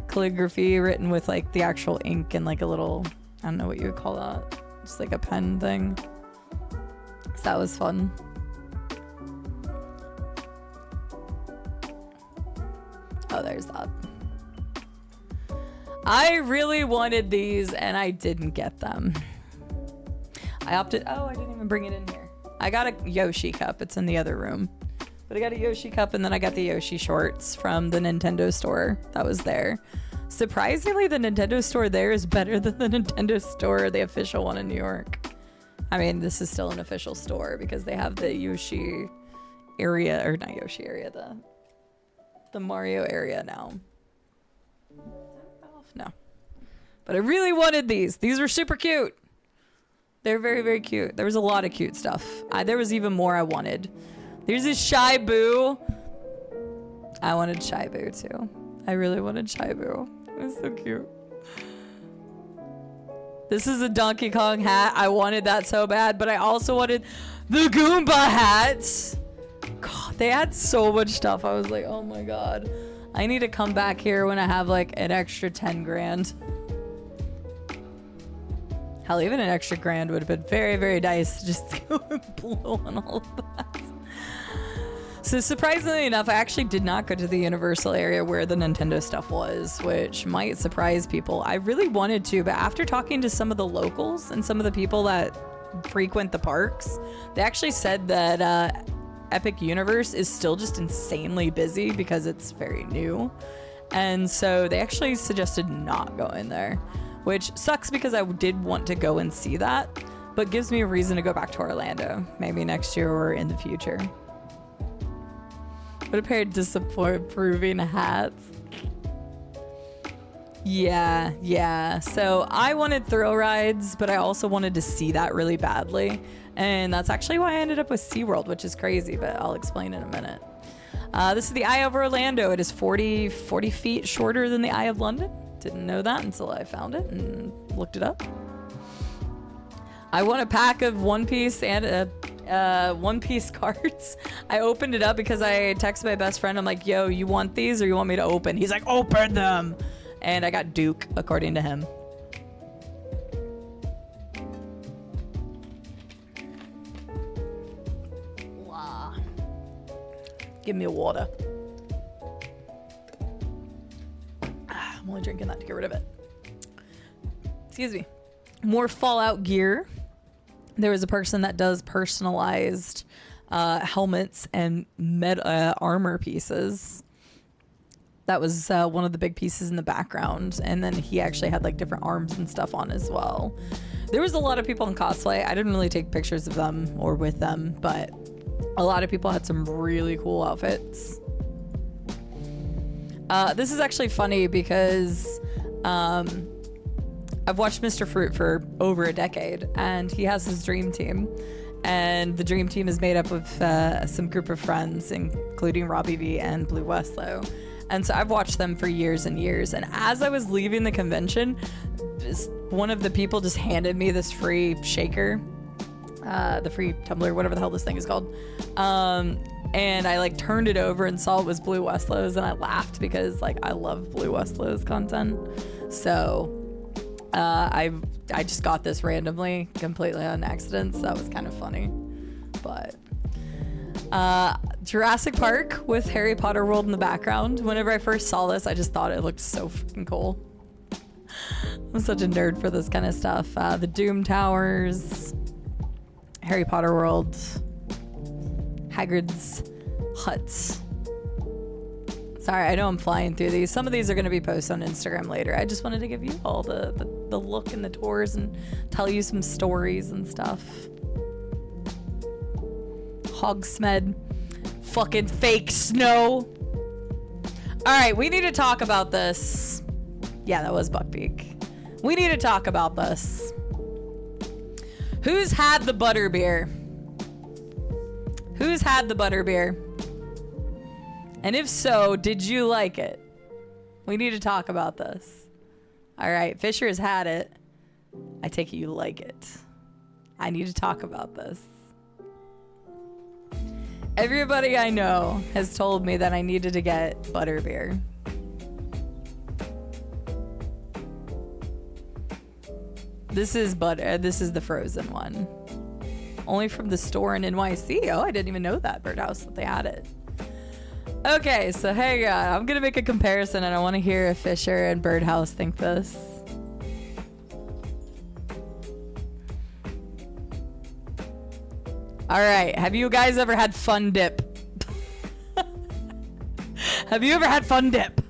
Calligraphy written with like the actual ink and like a little, I don't know what you would call that. Just like a pen thing. So that was fun. Oh, there's that. I really wanted these and I didn't get them. I opted, oh, I didn't even bring it in here. I got a Yoshi cup. It's in the other room. But I got a Yoshi cup and then I got the Yoshi shorts from the Nintendo store that was there. Surprisingly, the Nintendo store there is better than the Nintendo store, the official one in New York. I mean, this is still an official store because they have the Yoshi area, or not Yoshi area, the Mario area now. No. But I really wanted these. These were super cute. They're very, very cute. There was a lot of cute stuff. There was even more I wanted. There's a Shy Boo. I wanted Shy Boo too. I really wanted Shy Boo. It was so cute. This is a Donkey Kong hat. I wanted that so bad, but I also wanted the Goomba hats. God, they had so much stuff. I was like, oh my God. I need to come back here when I have like an extra 10 grand. Hell, even an extra grand would have been very, very nice to just go and blow on all of that. So surprisingly enough, I actually did not go to the Universal area where the Nintendo stuff was, which might surprise people. I really wanted to, but after talking to some of the locals and some of the people that frequent the parks, they actually said that Epic Universe is still just insanely busy because it's very new. And so they actually suggested not going there, which sucks because I did want to go and see that, but gives me a reason to go back to Orlando, maybe next year or in the future. What a pair of disapproving hats. Yeah. So I wanted thrill rides, but I also wanted to see that really badly. And that's actually why I ended up with SeaWorld, which is crazy, but I'll explain in a minute. This is the Eye of Orlando. It is 40 feet shorter than the Eye of London. Didn't know that until I found it and looked it up. I won a pack of One Piece and One Piece cards. I opened it up because I texted my best friend. I'm like, yo, you want these or you want me to open? He's like, open them. And I got Duke, according to him. Wow. Give me a water. I'm only drinking that to get rid of it. Excuse me. More Fallout gear. There was a person that does personalized helmets and armor pieces. That was one of the big pieces in the background. And then he actually had like different arms and stuff on as well. There was a lot of people in cosplay. I didn't really take pictures of them or with them, but a lot of people had some really cool outfits. This is actually funny because I've watched Mr. Fruit for over a decade, and he has his dream team. And the dream team is made up of some group of friends, including Robbie V and Blue Westlow. And so I've watched them for years and years. And as I was leaving the convention, one of the people just handed me this free shaker, the free tumbler, whatever the hell this thing is called. And I like turned it over and saw it was Blue Westlow's, and I laughed because like I love Blue Westlow's content. So I just got this randomly, completely on accident, so that was kind of funny. But Jurassic Park with Harry Potter World in the background. Whenever I first saw this, I just thought it looked so freaking cool. I'm such a nerd for this kind of stuff. The Doom Towers, Harry Potter World, Hagrid's huts. Sorry, I know I'm flying through these. Some of these are going to be posted on Instagram later. I just wanted to give you all the look and the tours and tell you some stories and stuff. Hogsmeade. Fucking fake snow. Alright, we need to talk about this. Yeah, that was Buckbeak. We need to talk about this. Who's had the butterbeer? Who's had the butterbeer? And if so, did you like it? We need to talk about this. All right, Fisher has had it. I take it you like it. I need to talk about this. Everybody I know has told me that I needed to get butterbeer. This is the frozen one. Only from the store in NYC. Oh, I didn't even know that, Birdhouse, that they had it. Okay, so hang on. I'm going to make a comparison, and I want to hear if Fisher and Birdhouse think this. All right. Have you guys ever had Fun Dip? Have you ever had Fun Dip?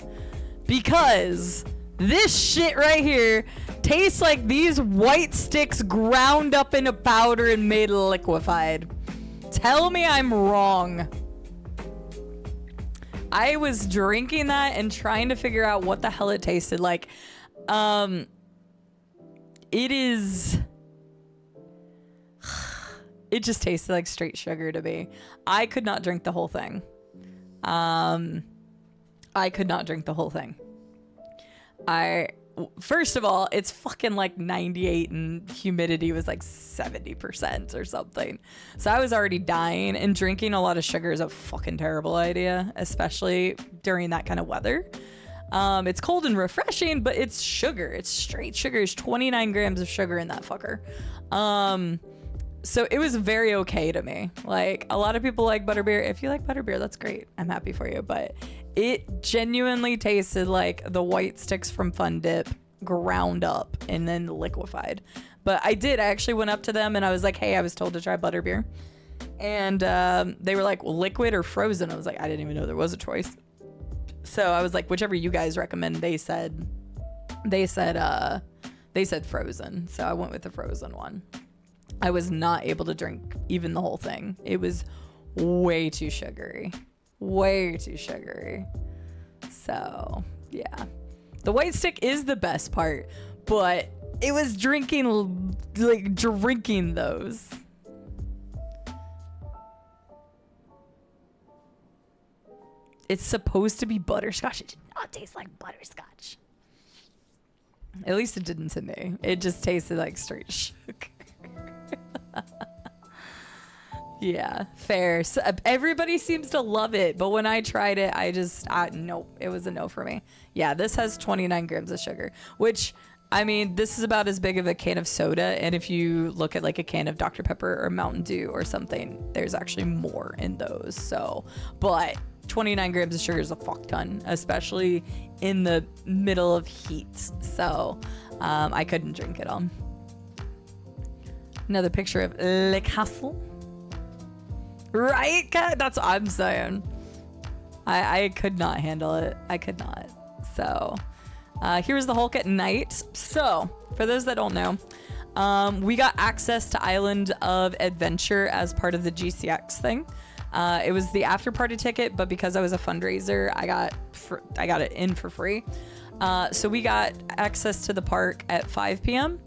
Because this shit right here tastes like these white sticks ground up in a powder and made liquefied. Tell me I'm wrong. I was drinking that and trying to figure out what the hell it tasted like. It just tasted like straight sugar to me. I could not drink the whole thing. First of all, it's fucking like 98 and humidity was like 70% or something. So I was already dying, and drinking a lot of sugar is a fucking terrible idea, especially during that kind of weather. It's cold and refreshing, but it's sugar. It's straight sugar. It's 29 grams of sugar in that fucker. So it was very okay to me. Like, a lot of people like butterbeer. If you like butterbeer, that's great. I'm happy for you. But it genuinely tasted like the white sticks from Fun Dip ground up and then liquefied. But I actually went up to them and I was like, hey, I was told to try butterbeer. And they were like, well, liquid or frozen? I was like, I didn't even know there was a choice. So I was like, whichever you guys recommend. They said frozen. So I went with the frozen one. I was not able to drink even the whole thing. It was way too sugary. Way too sugary. So, yeah. The white stick is the best part, but it was drinking those. It's supposed to be butterscotch. It did not taste like butterscotch. At least it didn't to me. It just tasted like straight sugar. Yeah, fair. So, everybody seems to love it, but when I tried it, nope, it was a no for me. Yeah, this has 29 grams of sugar, which, I mean, this is about as big of a can of soda, and if you look at like a can of Dr. Pepper or Mountain Dew or something, there's actually more in those. So, but 29 grams of sugar is a fuck ton, especially in the middle of heat. So, I couldn't drink it all. Another picture of Le Castle. Right? That's what I'm saying. I could not handle it. I could not. So, here's the Hulk at night. So, for those that don't know, we got access to Island of Adventure as part of the GCX thing. It was the after party ticket, but because I was a fundraiser, I got it in for free. So we got access to the park at 5 p.m.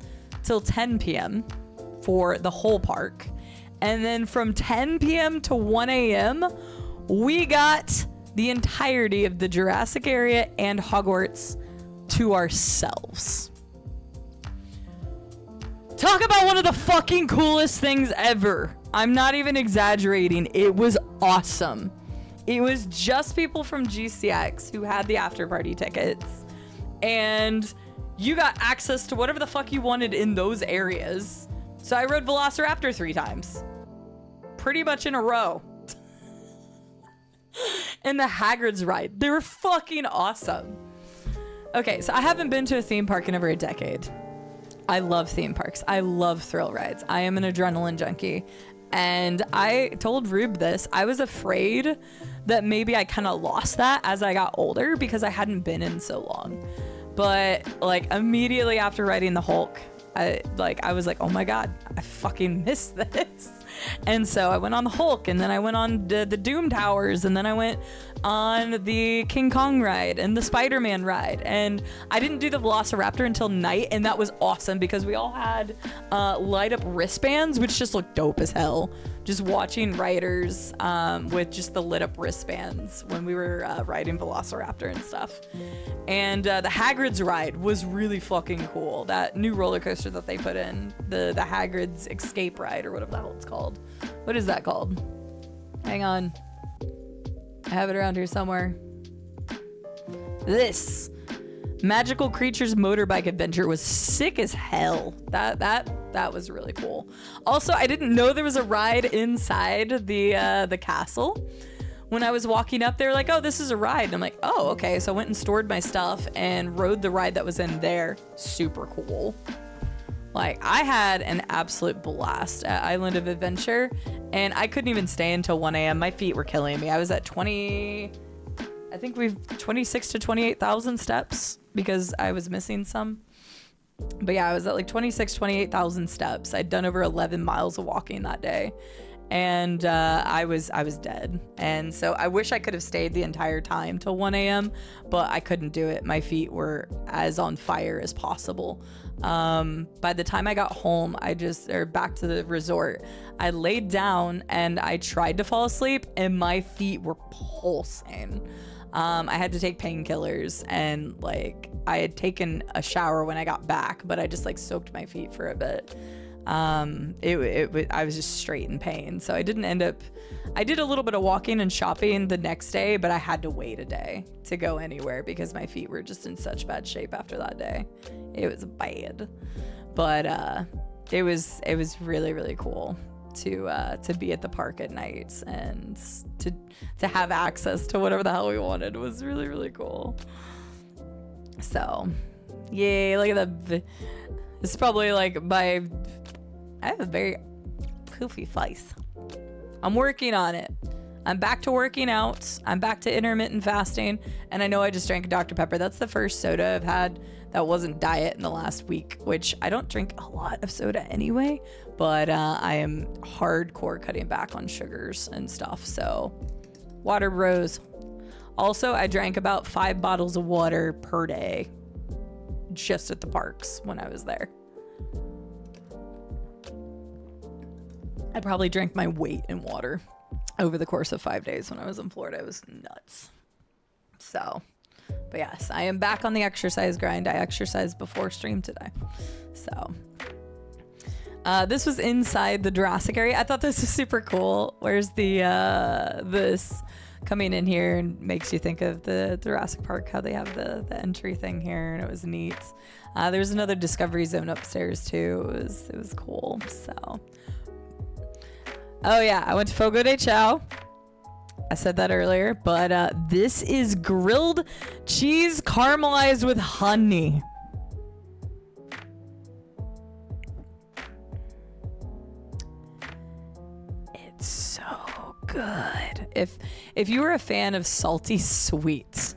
till 10 p.m. for the whole park. And then from 10 p.m. to 1 a.m., we got the entirety of the Jurassic area and Hogwarts to ourselves. Talk about one of the fucking coolest things ever. I'm not even exaggerating. It was awesome. It was just people from GCX who had the after party tickets. And you got access to whatever the fuck you wanted in those areas. So I rode Velociraptor 3 times. Pretty much in a row. And the Hagrid's ride. They were fucking awesome. Okay, so I haven't been to a theme park in over a decade. I love theme parks. I love thrill rides. I am an adrenaline junkie. And I told Rube this. I was afraid that maybe I kind of lost that as I got older because I hadn't been in so long. But like immediately after riding the Hulk, I was like, oh my God, I fucking missed this. And so I went on the Hulk, and then I went on the Doom Towers, and then I went on the King Kong ride and the Spider-Man ride. And I didn't do the Velociraptor until night, and that was awesome because we all had light up wristbands, which just looked dope as hell. Just watching riders with just the lit up wristbands when we were riding Velociraptor and stuff. And the Hagrid's ride was really fucking cool. That new roller coaster that they put in, the Hagrid's Escape ride or whatever the hell it's called. What is that called? Hang on. I have it around here somewhere. This Magical Creatures Motorbike Adventure was sick as hell. That was really cool. Also, I didn't know there was a ride inside the castle. When I was walking up, they were like, oh, this is a ride. And I'm like, oh, okay. So I went and stored my stuff and rode the ride that was in there. Super cool. Like, I had an absolute blast at Island of Adventure, and I couldn't even stay until 1 a.m. My feet were killing me. I was at 26 to 28,000 steps because I was missing some. But yeah, I was at like 28,000 steps. I'd done over 11 miles of walking that day. And I was dead. And so I wish I could have stayed the entire time till 1 a.m., but I couldn't do it. My feet were as on fire as possible. By the time I got home, back to the resort, I laid down and I tried to fall asleep and my feet were pulsing. I had to take painkillers, and like I had taken a shower when I got back, but I just like soaked my feet for a bit. I was just straight in pain. So I didn't end up, I did a little bit of walking and shopping the next day, but I had to wait a day to go anywhere because my feet were just in such bad shape after that day. It was bad, but, it was really, really cool to be at the park at night and to have access to whatever the hell we wanted was really, really cool. So yay, look at the, it's probably like I have a very poofy face. I'm working on it. I'm back to working out. I'm back to intermittent fasting. And I know I just drank a Dr. Pepper. That's the first soda I've had that wasn't diet in the last week, which I don't drink a lot of soda anyway, but I am hardcore cutting back on sugars and stuff. So water bros. Also, I drank about 5 bottles of water per day just at the parks when I was there. I probably drank my weight in water over the course of 5 days when I was in Florida. It was nuts. So, but yes, I am back on the exercise grind. I exercised before stream today. So, This was inside the Jurassic area. I thought this was super cool. Where's the this coming in here and makes you think of the Jurassic Park, how they have the entry thing here, and it was neat. There's another discovery zone upstairs too. It was cool. So, oh yeah, I went to Fogo de Chao. I said that earlier, but this is grilled cheese caramelized with honey. It's so good. If you were a fan of salty sweets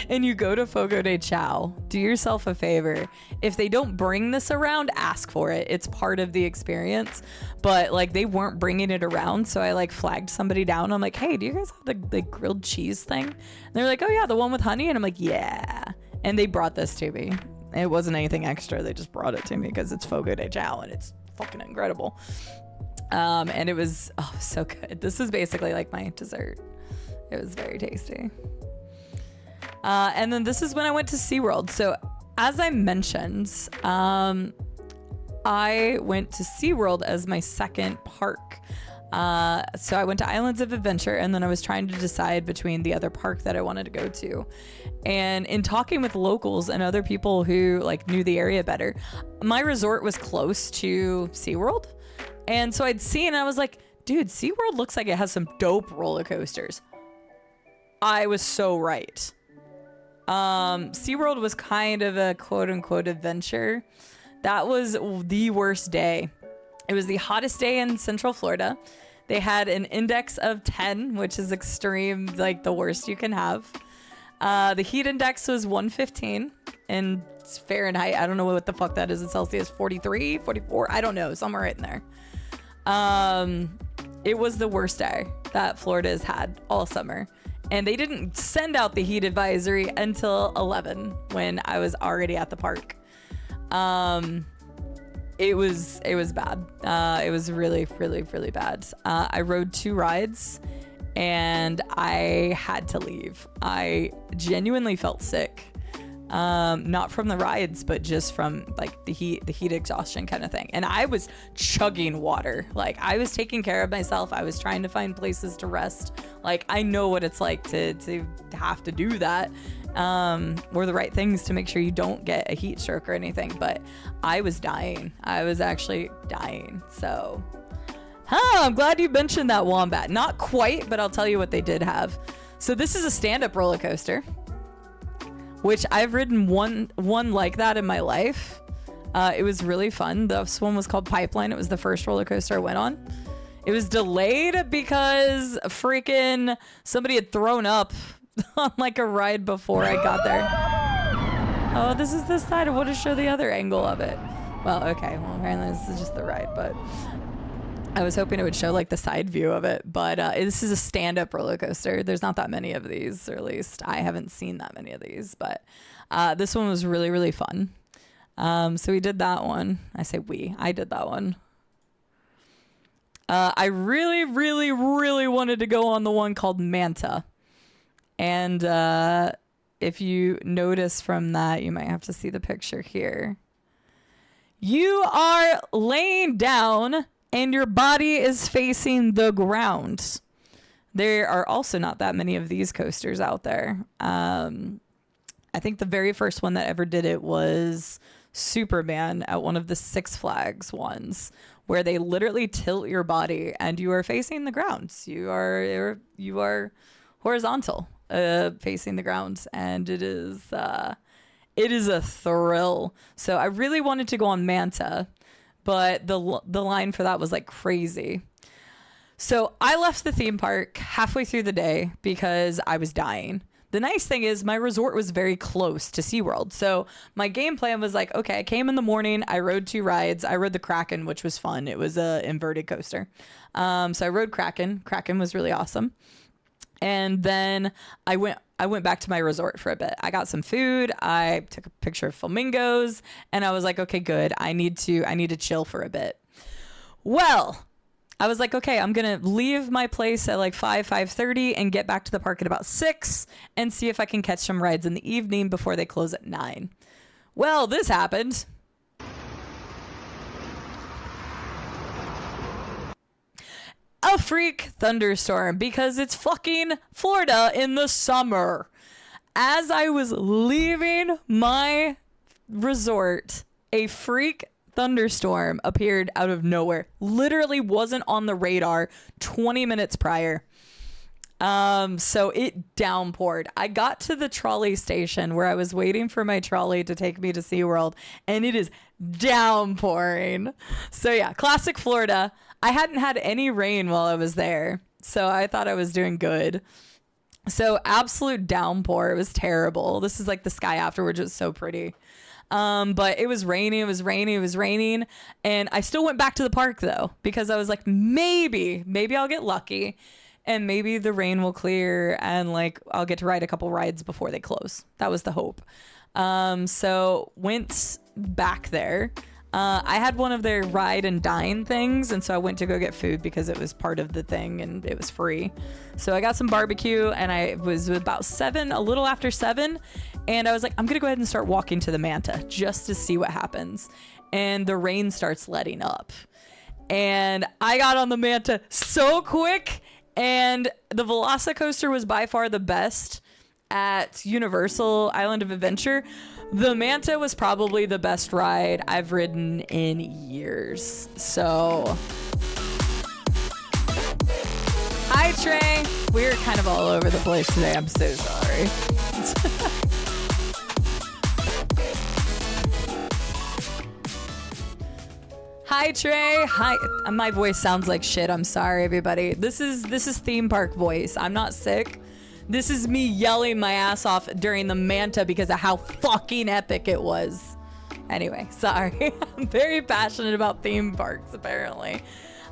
and you go to Fogo de Chao, do yourself a favor. If they don't bring this around, ask for it. It's part of the experience. But like they weren't bringing it around, so I like flagged somebody down. I'm like, hey, do you guys have the grilled cheese thing? And they're like, oh yeah, the one with honey. And I'm like, yeah. And they brought this to me. It wasn't anything extra. They just brought it to me because it's Fogo de Chao and it's fucking incredible. And it was so good. This is basically like my dessert. It was very tasty. And then this is when I went to SeaWorld. So as I mentioned, I went to SeaWorld as my second park. So I went to Islands of Adventure, and then I was trying to decide between the other park that I wanted to go to. And in talking with locals and other people who like knew the area better, my resort was close to SeaWorld. And so I'd seen, I was like, dude, SeaWorld looks like it has some dope roller coasters. I was so right. SeaWorld was kind of a quote unquote adventure. That was the worst day. It was the hottest day in Central Florida. They had an index of 10, which is extreme, like the worst you can have. The heat index was 115 in Fahrenheit. I don't know what the fuck that is in Celsius. 43, 44. I don't know. Somewhere right in there. It was the worst day that Florida has had all summer. And they didn't send out the heat advisory until 11 when I was already at the park. It was bad. It was really, really, really bad. I rode 2 rides and I had to leave. I genuinely felt sick. Not from the rides, but just from like the heat exhaustion kind of thing. And I was chugging water. Like I was taking care of myself. I was trying to find places to rest. Like I know what it's like to have to do that. Or the right things to make sure you don't get a heat stroke or anything. But I was dying. I was actually dying. So, I'm glad you mentioned that Wombat. Not quite, but I'll tell you what they did have. So this is a stand-up roller coaster, which I've ridden one like that in my life. It was really fun. This one was called Pipeline. It was the first roller coaster I went on. It was delayed because freaking somebody had thrown up on like a ride before I got there. Oh, this is this side. I want to show the other angle of it. Well, okay. Well, apparently this is just the ride, but I was hoping it would show like the side view of it. But this is a stand-up roller coaster. There's not that many of these, or at least I haven't seen that many of these. But this one was really, really fun. So we did that one. I say we. I did that one. I really, really, really wanted to go on the one called Manta. And if you notice from that, you might have to see the picture here. You are laying down and your body is facing the ground. There are also not that many of these coasters out there. I think the very first one that ever did it was Superman at one of the Six Flags ones, where they literally tilt your body and you are facing the ground. You are horizontal, facing the ground, and it is a thrill. So I really wanted to go on Manta, but the line for that was like crazy. So I left the theme park halfway through the day because I was dying. The nice thing is my resort was very close to SeaWorld. So my game plan was like, okay, I came in the morning. I rode 2 rides. I rode the Kraken, which was fun. It was a inverted coaster. So I rode Kraken. Kraken was really awesome. And then I went back to my resort for a bit. I got some food. I took a picture of flamingos, and I was like, okay, good. I need to chill for a bit. Well, I was like, okay, I'm going to leave my place at like 5:30 and get back to the park at about 6 and see if I can catch some rides in the evening before they close at 9. Well, this happened. a freak thunderstorm because it's fucking Florida in the summer. As I was leaving my resort, a freak thunderstorm appeared out of nowhere. Literally wasn't on the radar 20 minutes prior. So it downpoured. I got to the trolley station where I was waiting for my trolley to take me to SeaWorld, and it is downpouring. So yeah, classic Florida. I hadn't had any rain while I was there, so I thought I was doing good. So absolute downpour. It was terrible. This is like the sky afterwards. It was so pretty. But it was raining. And I still went back to the park though, because I was like, maybe I'll get lucky and maybe the rain will clear and like I'll get to ride a couple rides before they close. That was the hope. So went back there. I had one of their ride and dine things, and so I went to go get food because it was part of the thing and it was free. So I got some barbecue, and I was about 7, a little after 7, and I was like, I'm gonna go ahead and start walking to the Manta just to see what happens. And the rain starts letting up, and I got on the Manta so quick, and the Velocicoaster was by far the best at Universal Island of Adventure. The Manta was probably the best ride I've ridden in years. So, hi Trey. We're kind of all over the place today. I'm so sorry. Hi Trey. Hi. My voice sounds like shit. I'm sorry, everybody. This is theme park voice. I'm not sick. This is me yelling my ass off during the Manta because of how fucking epic it was. Anyway, sorry. I'm very passionate about theme parks, apparently.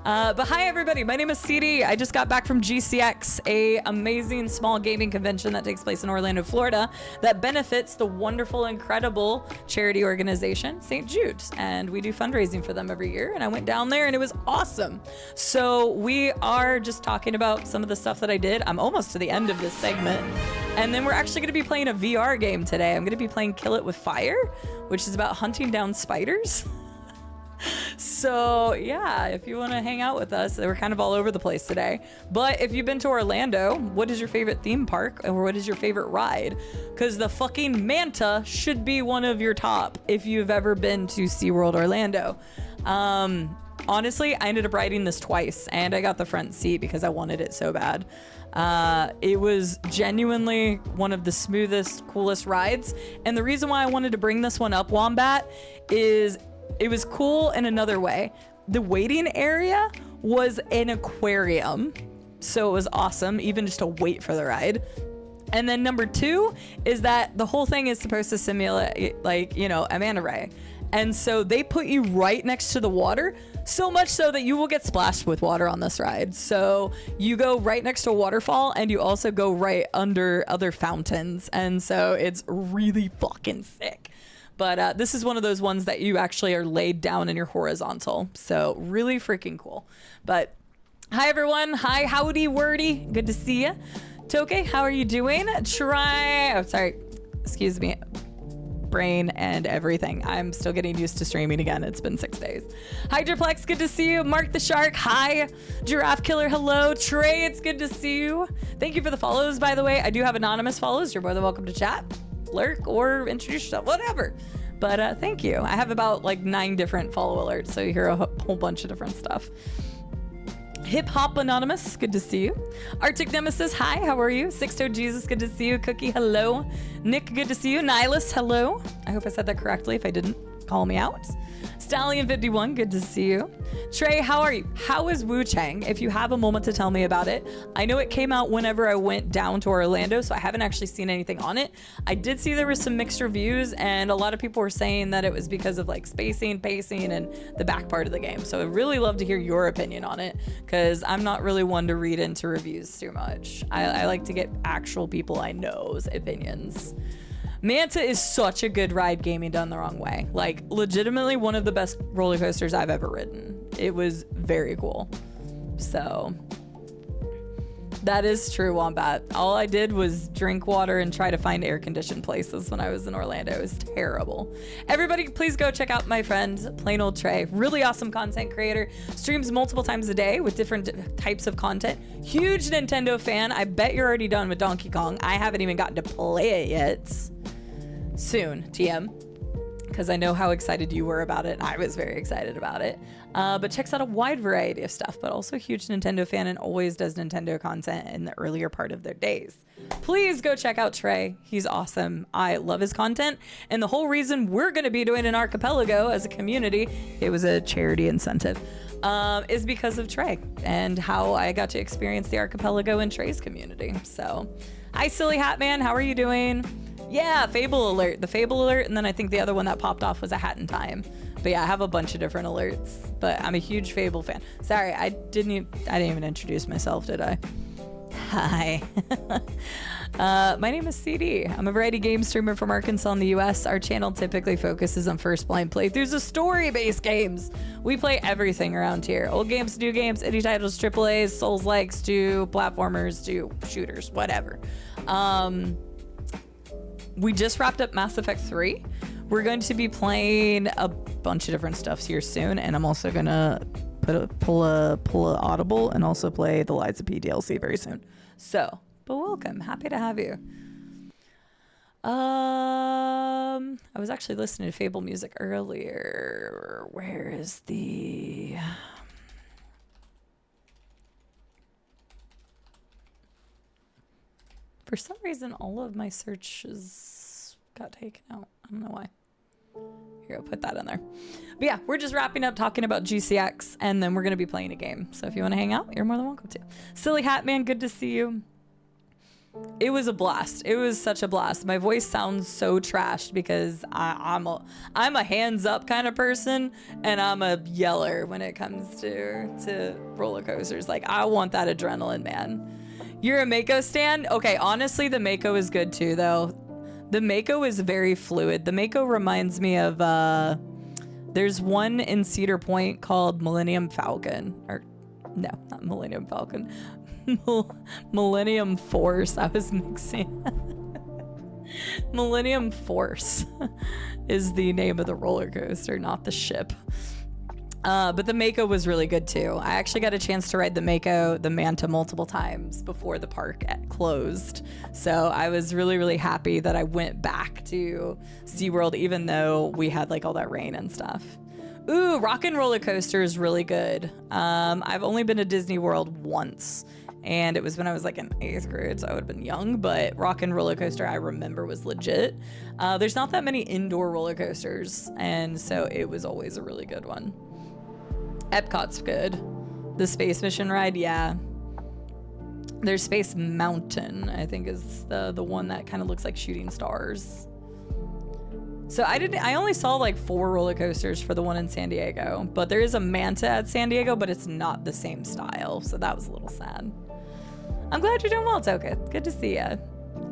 But hi, everybody. My name is Cide. I just got back from GCX, a amazing small gaming convention that takes place in Orlando, Florida, that benefits the wonderful, incredible charity organization, St. Jude's. And we do fundraising for them every year. And I went down there and it was awesome. So we are just talking about some of the stuff that I did. I'm almost to the end of this segment. And then we're actually going to be playing a VR game today. I'm going to be playing Kill It With Fire, which is about hunting down spiders. So yeah, if you want to hang out with us, we're kind of all over the place today. But if you've been to Orlando, what is your favorite theme park or what is your favorite ride? Because the fucking Manta should be one of your top if you've ever been to SeaWorld Orlando. Honestly, I ended up riding this twice and I got the front seat because I wanted it so bad. It was genuinely one of the smoothest, coolest rides. And the reason why I wanted to bring this one up, Wombat, is it was cool in another way. The waiting area was an aquarium, so it was awesome, even just to wait for the ride. And then number 2 is that the whole thing is supposed to simulate, like, you know, a manta ray. And so they put you right next to the water, so much so that you will get splashed with water on this ride. So you go right next to a waterfall and you also go right under other fountains. And so it's really fucking sick. But this is one of those ones that you actually are laid down and you're horizontal. So really freaking cool. But hi, everyone. Hi, howdy, wordy. Good to see you. Toke, how are you doing? Excuse me. Brain and everything. I'm still getting used to streaming again. It's been 6 days. Hydroplex, good to see you. Mark the Shark, hi. Giraffe Killer, hello. Trey, it's good to see you. Thank you for the follows, by the way. I do have anonymous follows. You're more than welcome to chat, lurk, or introduce yourself, whatever. But thank you. I have about like 9 different follow alerts, so you hear a whole bunch of different stuff. Hip Hop Anonymous, good to see you. Arctic Nemesis, hi, how are you? Sixto Jesus, good to see you. Cookie, hello. Nick, good to see you. Nihilus, hello. I hope I said that correctly. If I didn't, call me out. Stallion51, good to see you. Trey, how are you? How is Wu Chang? If you have a moment to tell me about it. I know it came out whenever I went down to Orlando, so I haven't actually seen anything on it. I did see there was some mixed reviews, and a lot of people were saying that it was because of like spacing, pacing, and the back part of the game. So I'd really love to hear your opinion on it, because I'm not really one to read into reviews too much. I like to get actual people I know's opinions. Manta is such a good ride, gaming done the wrong way. Like, legitimately one of the best roller coasters I've ever ridden. It was very cool. So, That is true, Wombat. All I did was drink water and try to find air-conditioned places when I was in Orlando. It was terrible. Everybody, please go check out my friend, Plain Old Trey. Really awesome content creator. Streams multiple times a day with different types of content. Huge Nintendo fan. I bet you're already done with Donkey Kong. I haven't even gotten to play it yet. Soon, TM. Because I know how excited you were about it. I was very excited about it. But checks out a wide variety of stuff, but also a huge Nintendo fan and always does Nintendo content in the earlier part of their days. Please go check out Trey. He's awesome. I love his content. And the whole reason we're going to be doing an archipelago as a community, it was a charity incentive, is because of Trey and how I got to experience the archipelago in Trey's community. So, hi, Silly Hat Man. How are you doing? Yeah, Fable Alert. The Fable Alert, and then I think the other one that popped off was a Hat in Time. But yeah, I have a bunch of different alerts. But I'm a huge Fable fan. Sorry, I didn't even introduce myself, did I? Hi. My name is CD. I'm a variety game streamer from Arkansas in the US. Our channel typically focuses on first blind playthroughs of story-based games. We play everything around here. Old games, new games, indie titles, AAAs, Souls-likes to platformers to shooters, whatever. We just wrapped up Mass Effect 3. We're going to be playing a bunch of different stuffs here soon, and I'm also gonna pull a Audible and also play the Lies of P DLC very soon. So, but welcome, happy to have you. I was actually listening to Fable music earlier. Where is the? For some reason, all of my searches got taken out. I don't know why. Here, I'll put that in there. But yeah, we're just wrapping up talking about GCX, and then we're going to be playing a game. So if you want to hang out, you're more than welcome to. Silly Hat Man, good to see you. It was a blast. It was such a blast. My voice sounds so trashed because I'm a hands up kind of person, and I'm a yeller when it comes to roller coasters. Like, I want that adrenaline, man. You're a Mako stan? Okay, honestly, the Mako is good too, though. The Mako is very fluid. The Mako reminds me of, there's one in Cedar Point called Millennium Falcon. Or, no, not Millennium Falcon. Millennium Force. I was mixing. Millennium Force is the name of the roller coaster, not the ship. But the Mako was really good too. I actually got a chance to ride the Mako, the Manta, multiple times before the park closed. So I was really, really happy that I went back to SeaWorld, even though we had like all that rain and stuff. Ooh, Rockin' Roller Coaster is really good. I've only been to Disney World once, and it was when I was like in 8th grade, so I would have been young, but Rockin' Roller Coaster I remember was legit. There's not that many indoor roller coasters, and so it was always a really good one. Epcot's good. The Space Mission ride, yeah. There's Space Mountain, I think is the one that kind of looks like shooting stars. So I only saw like 4 roller coasters for the one in San Diego, but there is a Manta at San Diego, but it's not the same style, so that was a little sad. I'm glad you're doing well, Toka. Good to see ya.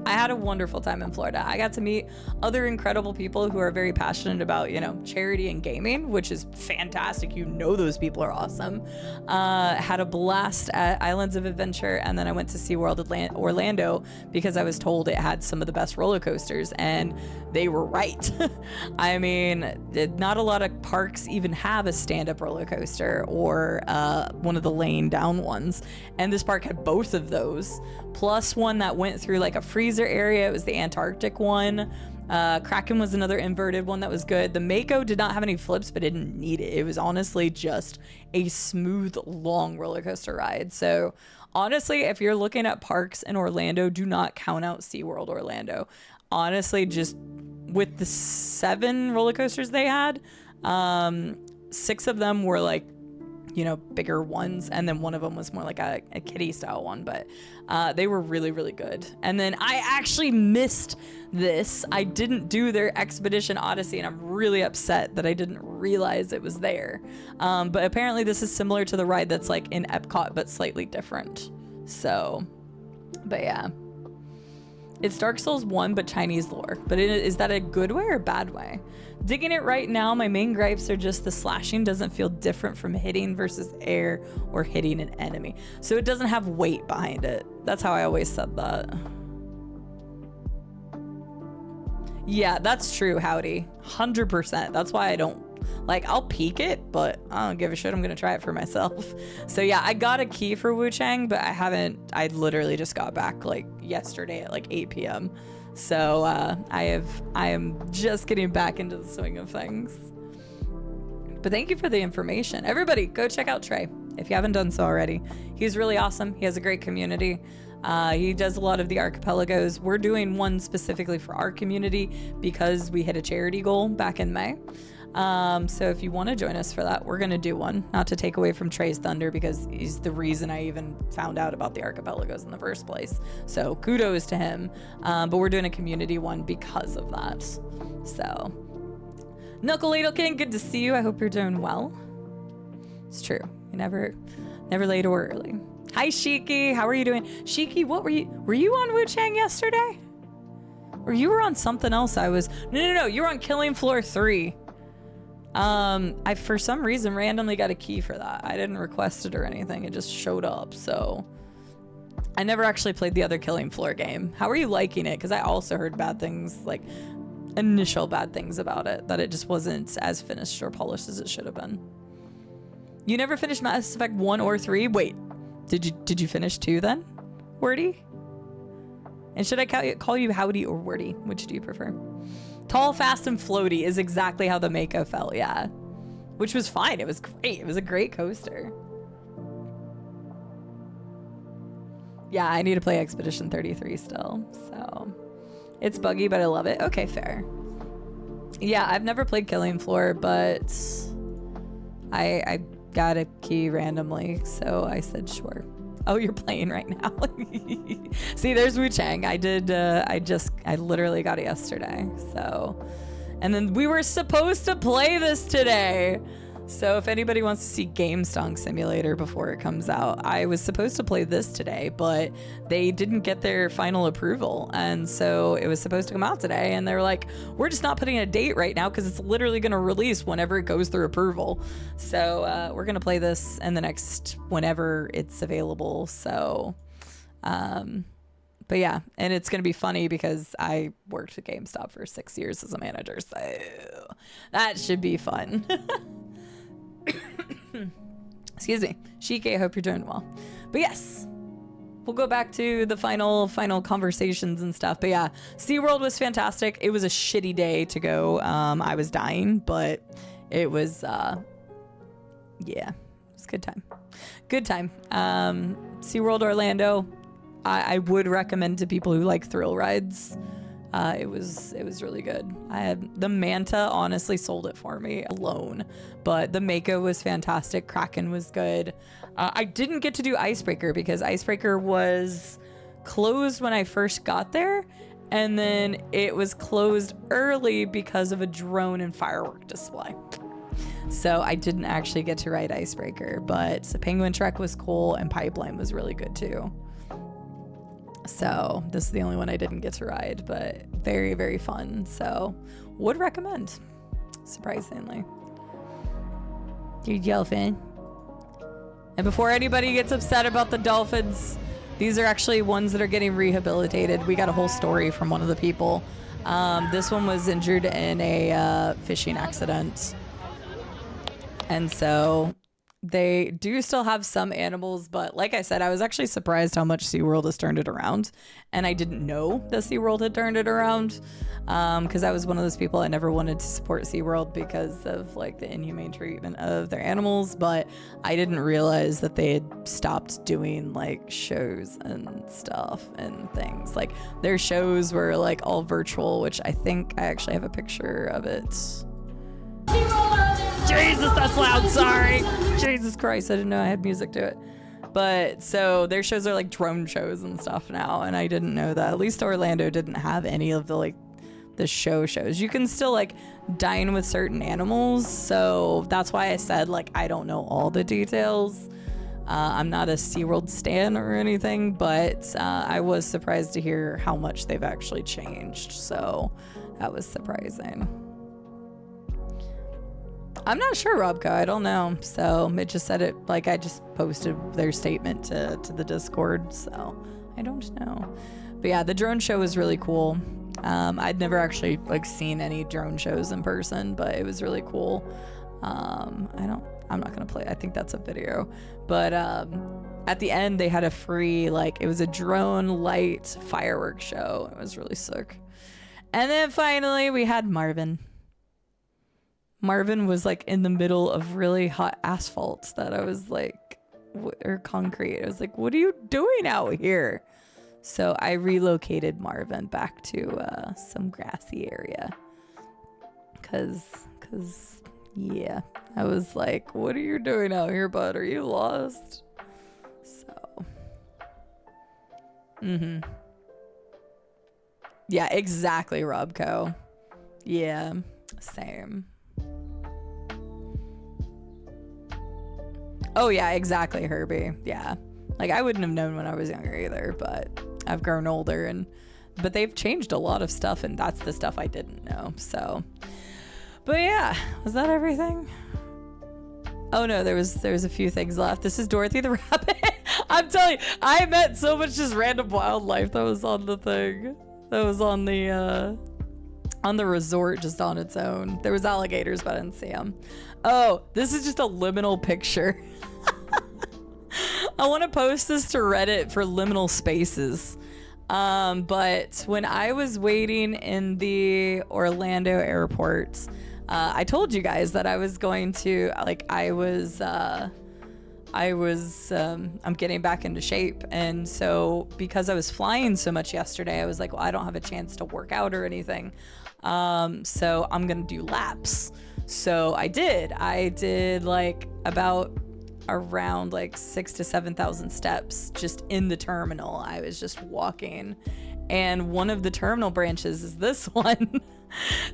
I had a wonderful time in Florida. I got to meet other incredible people who are very passionate about, you know, charity and gaming, which is fantastic. You know, those people are awesome. Had a blast at Islands of Adventure, and then I went to SeaWorld Orlando because I was told it had some of the best roller coasters, and they were right. I mean, not a lot of parks even have a stand-up roller coaster or one of the laying down ones, and this park had both of those, plus one that went through like a freezer area. It was the Antarctic one. Kraken was another inverted one that was good. The Mako did not have any flips, but it didn't need it. It was honestly just a smooth, long roller coaster ride. So honestly, if you're looking at parks in Orlando, do not count out SeaWorld Orlando. Honestly, just with the 7 roller coasters they had, 6 of them were like, you know, bigger ones, and then one of them was more like a kiddie style one, but they were really, really good. And then I actually missed this. I didn't do their Expedition Odyssey, and I'm really upset that I didn't realize it was there. But apparently this is similar to the ride that's like in Epcot, but slightly different. So, but yeah. It's Dark Souls 1, but Chinese lore. But is that a good way or a bad way? Digging it right now, my main gripes are just the slashing doesn't feel different from hitting versus air or hitting an enemy. So it doesn't have weight behind it. That's how I always said that. Yeah, that's true, Howdy. 100%. That's why I don't, like, I'll peek it, but I don't give a shit. I'm going to try it for myself. So yeah, I got a key for Wu Chang, but I literally just got back like yesterday at like 8 p.m. So I am just getting back into the swing of things. But thank you for the information. Everybody, go check out Trey if you haven't done so already. He's really awesome. He has a great community. He does a lot of the archipelagos. We're doing one specifically for our community because we hit a charity goal back in May. So if you want to join us for that, we're going to do one. Not to take away from Trey's thunder, because he's the reason I even found out about the archipelagos in the first place. So kudos to him. But we're doing a community one because of that. So, Knuckle Ladle King, good to see you. I hope you're doing well. It's true. You never late or early. Hi, Shiki. How are you doing? Shiki, what were you on Wu Chang yesterday? Or you were on something else? No. You were on Killing Floor 3. I, for some reason, randomly got a key for that. I didn't request it or anything. It just showed up, so. I never actually played the other Killing Floor game. How are you liking it? Because I also heard bad things, like initial bad things about it, that it just wasn't as finished or polished as it should have been. You never finished Mass Effect 1 or 3? Wait, did you finish 2 then, Wordy? And should I call you Howdy or Wordy? Which do you prefer? Tall, fast, and floaty is exactly how the Mako felt, yeah. Which was fine. It was great. It was a great coaster. Yeah, I need to play Expedition 33 still, so. It's buggy, but I love it. Okay, fair. Yeah, I've never played Killing Floor, but I got a key randomly, so I said sure. Oh, you're playing right now. See, there's Wu Chang. I literally got it yesterday. So, and then we were supposed to play this today. So if anybody wants to see Game Stonk Simulator before it comes out, I was supposed to play this today, but they didn't get their final approval. And so it was supposed to come out today. And they're like, we're just not putting a date right now because it's literally going to release whenever it goes through approval. So we're going to play this in the next, whenever it's available. So, but yeah, and it's going to be funny because I worked at GameStop for 6 years as a manager. So that should be fun. Excuse me. Shike, I hope you're doing well. But yes, we'll go back to the final conversations and stuff. But yeah, SeaWorld was fantastic. It was a shitty day to go. I was dying, but it was, yeah, it was a good time. Good time. SeaWorld Orlando, I would recommend to people who like thrill rides. It was really good. The Manta honestly sold it for me alone, but the Mako was fantastic. Kraken was good. I didn't get to do Icebreaker because Icebreaker was closed when I first got there, and then it was closed early because of a drone and firework display. So I didn't actually get to ride Icebreaker, but the Penguin Trek was cool and Pipeline was really good too. So this is the only one I didn't get to ride, but very, very fun. So would recommend, surprisingly. Dude, Yellowfin. And before anybody gets upset about the dolphins, these are actually ones that are getting rehabilitated. We got a whole story from one of the people. This one was injured in a fishing accident. And so they do still have some animals, but like I said, I was actually surprised how much SeaWorld has turned it around. And I didn't know that SeaWorld had turned it around because I was one of those people that never wanted to support SeaWorld because of like the inhumane treatment of their animals. But I didn't realize that they had stopped doing like shows and stuff and things. Like their shows were like all virtual, which I think I actually have a picture of it. Jesus, that's loud. Sorry. Jesus Christ, I didn't know I had music to it. But so their shows are like drone shows and stuff now, and I didn't know that. At least Orlando didn't have any of the like the shows. You can still like dine with certain animals, so that's why I said like I don't know all the details. I'm not a SeaWorld stan or anything, but I was surprised to hear how much they've actually changed. So that was surprising. I'm not sure, Robco. I don't know. So it just said it, like I just posted their statement to the Discord. So I don't know. But yeah, the drone show was really cool. I'd never actually like seen any drone shows in person, but it was really cool. I'm not gonna play. I think that's a video. But at the end, they had a free, like, it was a drone light fireworks show. It was really sick. And then finally, we had Marvin. Marvin was like in the middle of really hot asphalt that I was like, or concrete. I was like, what are you doing out here? So I relocated Marvin back to some grassy area. Cause yeah, I was like, what are you doing out here, bud? Are you lost? So, yeah, exactly, Robco. Yeah, same. Oh yeah, exactly, Herbie. Yeah, like I wouldn't have known when I was younger either, but I've grown older, but they've changed a lot of stuff, and that's the stuff I didn't know. So, but yeah, was that everything? Oh no, there was a few things left. This is Dorothy the Rabbit. I'm telling you, I met so much just random wildlife that was on the thing. That was on the resort just on its own. There was alligators, but I didn't see them. Oh, this is just a liminal picture. I want to post this to Reddit for liminal spaces. But when I was waiting in the Orlando airport, I told you guys that I was going to, like, I'm getting back into shape. And so because I was flying so much yesterday, I was like, well, I don't have a chance to work out or anything. So I'm going to do laps. So I did like about around like 6,000 to 7,000 steps just in the terminal. I was just walking, and one of the terminal branches is this one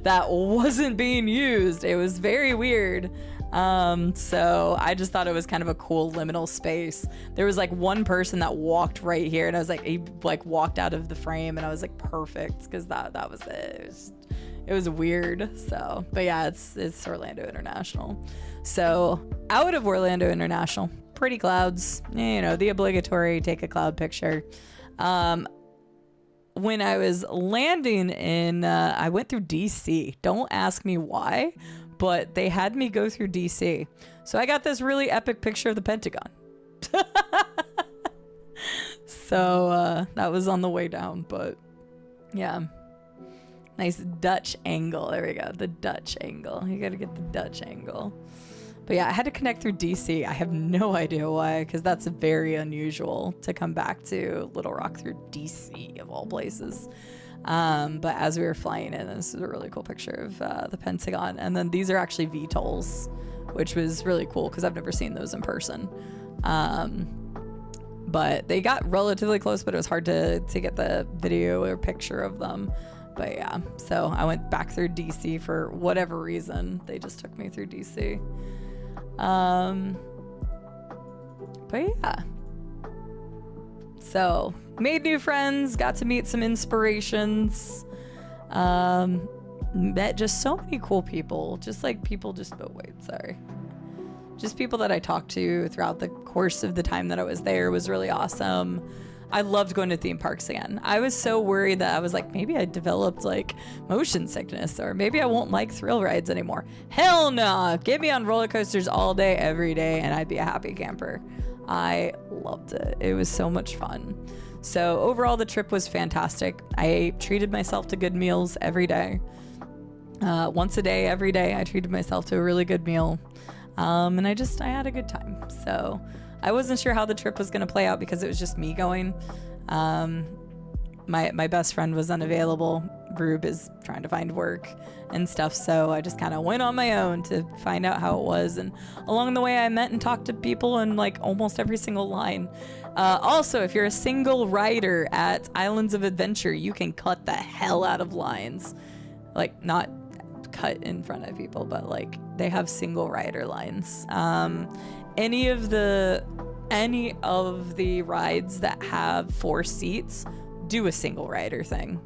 that wasn't being used. It was very weird. So I just thought it was kind of a cool liminal space. There was like one person that walked right here, and I was like, he like walked out of the frame, and I was like, perfect, because that was it. It was weird. So, but yeah, it's Orlando International. So out of Orlando International, pretty clouds, you know, the obligatory take a cloud picture. When I was landing in, I went through DC. Don't ask me why, but they had me go through DC. So I got this really epic picture of the Pentagon. So that was on the way down, but yeah. Nice Dutch angle. There we go. The Dutch angle. You got to get the Dutch angle. But yeah, I had to connect through DC. I have no idea why, because that's very unusual to come back to Little Rock through DC of all places. But as we were flying in, this is a really cool picture of the Pentagon. And then these are actually VTOLs, which was really cool because I've never seen those in person. But they got relatively close, but it was hard to get the video or picture of them. But yeah, so I went back through DC for whatever reason. They just took me through DC. But yeah. So made new friends, got to meet some inspirations. Met just so many cool people. Just like people just, oh wait, sorry. Just people that I talked to throughout the course of the time that I was there was really awesome. I loved going to theme parks again. I was so worried that I was like, maybe I developed like motion sickness, or maybe I won't like thrill rides anymore. Hell no. Get me on roller coasters all day, every day, and I'd be a happy camper. I loved it. It was so much fun. So overall, the trip was fantastic. I treated myself to good meals every day. Once a day, every day, I treated myself to a really good meal. And I had a good time. So I wasn't sure how the trip was going to play out because it was just me going. My best friend was unavailable. Rube is trying to find work and stuff. So I just kind of went on my own to find out how it was. And along the way, I met and talked to people in like almost every single line. Also, if you're a single rider at Islands of Adventure, you can cut the hell out of lines. Like, not cut in front of people, but like they have single rider lines. Any of the rides that have 4 seats do a single rider thing,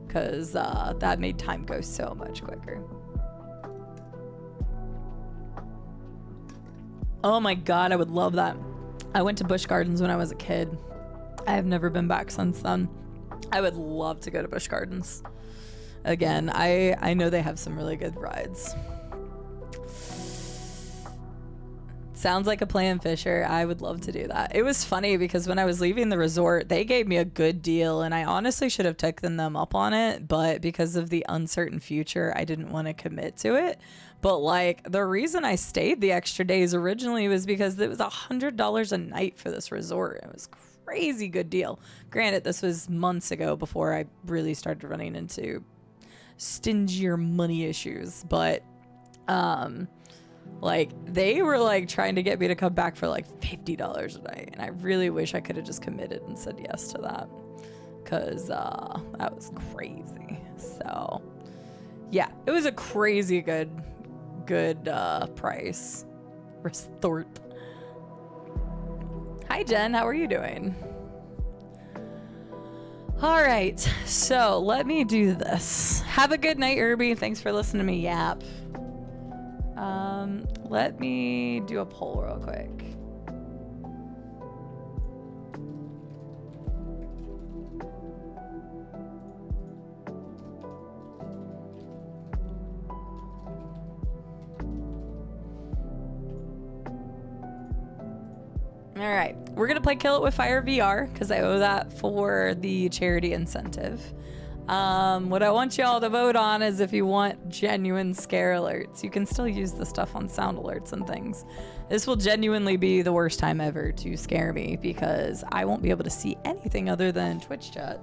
because that made time go so much quicker. Oh my god, I would love that. I went to Busch Gardens when I was a kid. I have never been back since then. I would love to go to Busch Gardens again. I know they have some really good rides. Sounds like a plan, Fisher. I would love to do that. It was funny because when I was leaving the resort, they gave me a good deal, and I honestly should have taken them up on it, but because of the uncertain future, I didn't want to commit to it. But like, the reason I stayed the extra days originally was because it was $100 a night for this resort. It was crazy good deal. Granted, this was months ago before I really started running into stingier money issues, but like, they were like trying to get me to come back for like $50 a night, and I really wish I could have just committed and said yes to that, because that was crazy. So yeah, it was a crazy good price. Resort. Hi Jen, how are you doing? All right, so let me do this. Have a good night, Irby. Thanks for listening to me yap. Let me do a poll real quick. All right, we're gonna play Kill It With Fire VR because I owe that for the charity incentive. What I want y'all to vote on is if you want genuine scare alerts. You can still use the stuff on sound alerts and things. This will genuinely be the worst time ever to scare me because I won't be able to see anything other than Twitch chat.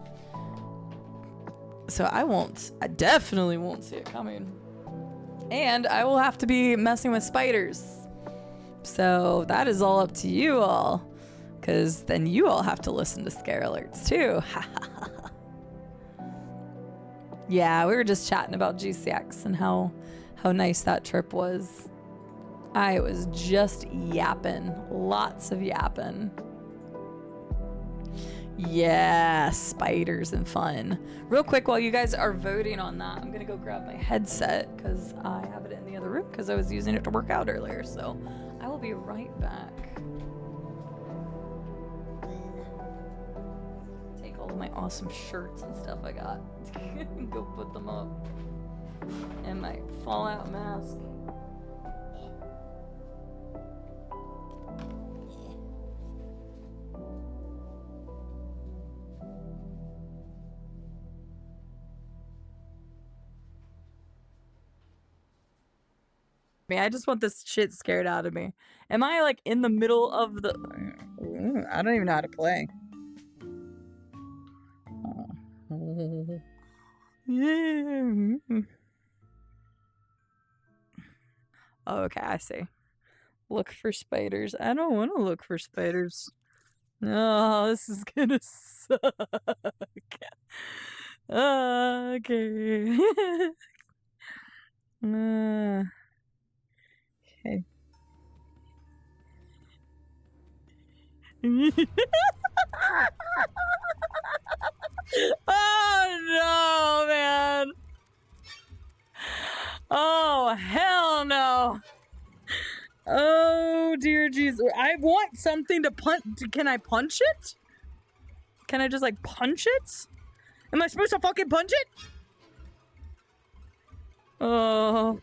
So I definitely won't see it coming. And I will have to be messing with spiders. So that is all up to you all, because then you all have to listen to scare alerts too. Yeah, we were just chatting about GCX and how nice that trip was. I was just yapping, lots of yapping. Yeah, spiders and fun. Real quick, while you guys are voting on that, I'm gonna go grab my headset because I have it in the other room because I was using it to work out earlier. So I will be right back. Take all of my awesome shirts and stuff I got. Go put them up. And my Fallout mask. I just want this shit scared out of me. Am I like in the middle of the... I don't even know how to play. Oh. Yeah. Oh, okay, I see. Look for spiders. I don't want to look for spiders. No, this is gonna suck. Okay. Okay. Oh no, man. Oh, hell no. Oh, dear Jesus. I want something to punch. Can I punch it? Can I just, like, punch it? Am I supposed to fucking punch it? Oh.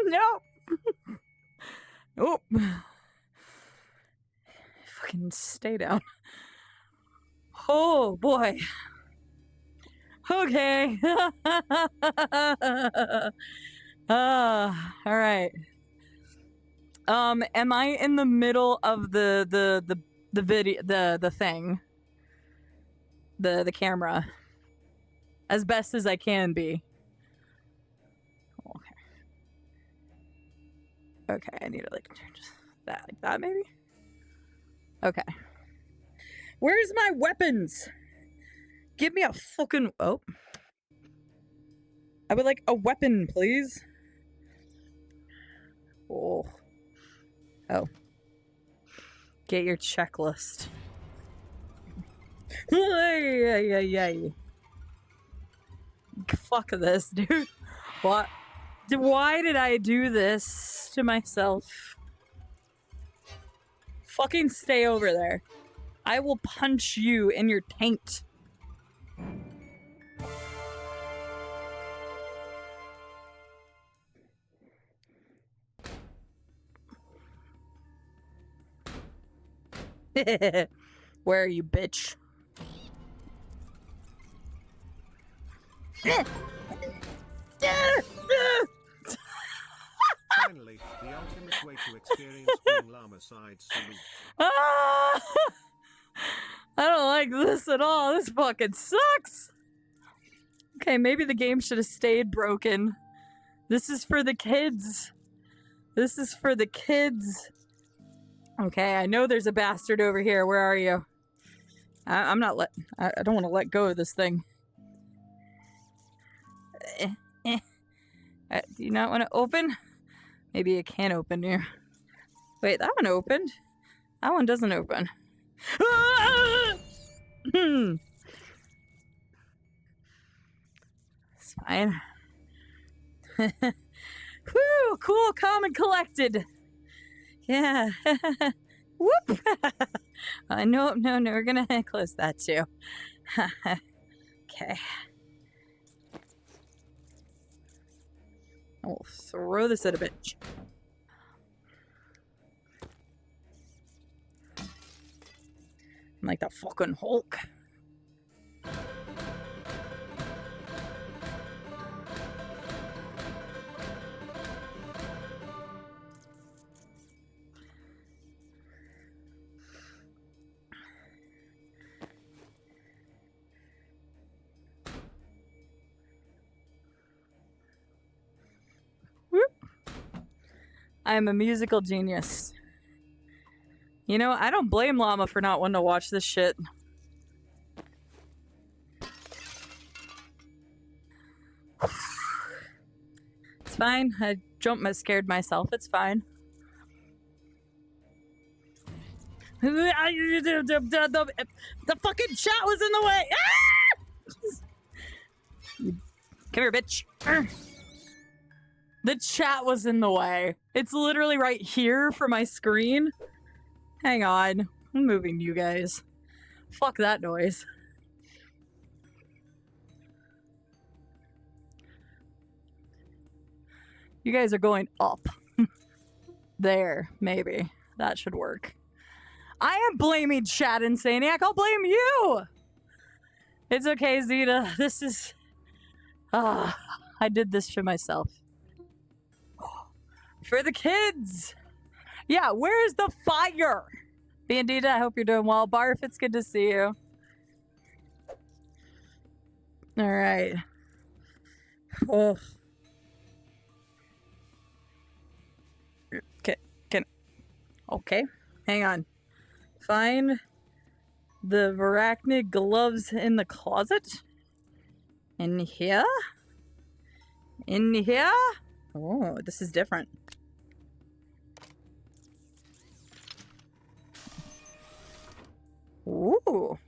No. Nope. Fucking stay down. Oh, boy. Okay. All right. Am I in the middle of the video, the thing? The camera. As best as I can be. Okay. Okay, I need to like just that, like that maybe? Okay. Where's my weapons? Give me a fucking... Oh. I would like a weapon, please. Oh. Oh. Get your checklist. Fuck this, dude. What? Why did I do this to myself? Fucking stay over there. I will punch you in your taint. Where are you, bitch? Finally, the ultimate way to experience Queen Llama Cide salute. Ah! I don't like this at all. This fucking sucks. Okay, maybe the game should have stayed broken. This is for the kids. This is for the kids. Okay, I know there's a bastard over here. Where are you? I don't want to let go of this thing. Do you not want to open? Maybe it can open here. Wait, that one opened. That one doesn't open. It's fine. Whew, cool, calm, and collected. Yeah. Whoop. No, we're gonna close that too. Okay. I'll throw this at a bitch. I'm like the fucking Hulk. I'm a musical genius. You know, I don't blame Llama for not wanting to watch this shit. It's fine. I scared myself. It's fine. The fucking chat was in the way. Ah! Come here, bitch. The chat was in the way. It's literally right here for my screen. Hang on. I'm moving you guys. Fuck that noise. You guys are going up. There, maybe. That should work. I am blaming Chat Insaniac. I'll blame you. It's okay, Zeta. This is... I did this to myself. For the kids. Yeah, where's the fire? Bandita, I hope you're doing well. Barf, it's good to see you. All right. Oh. Okay, hang on. Find the Varachnid gloves in the closet. In here? In here? Oh, this is different. Ooh.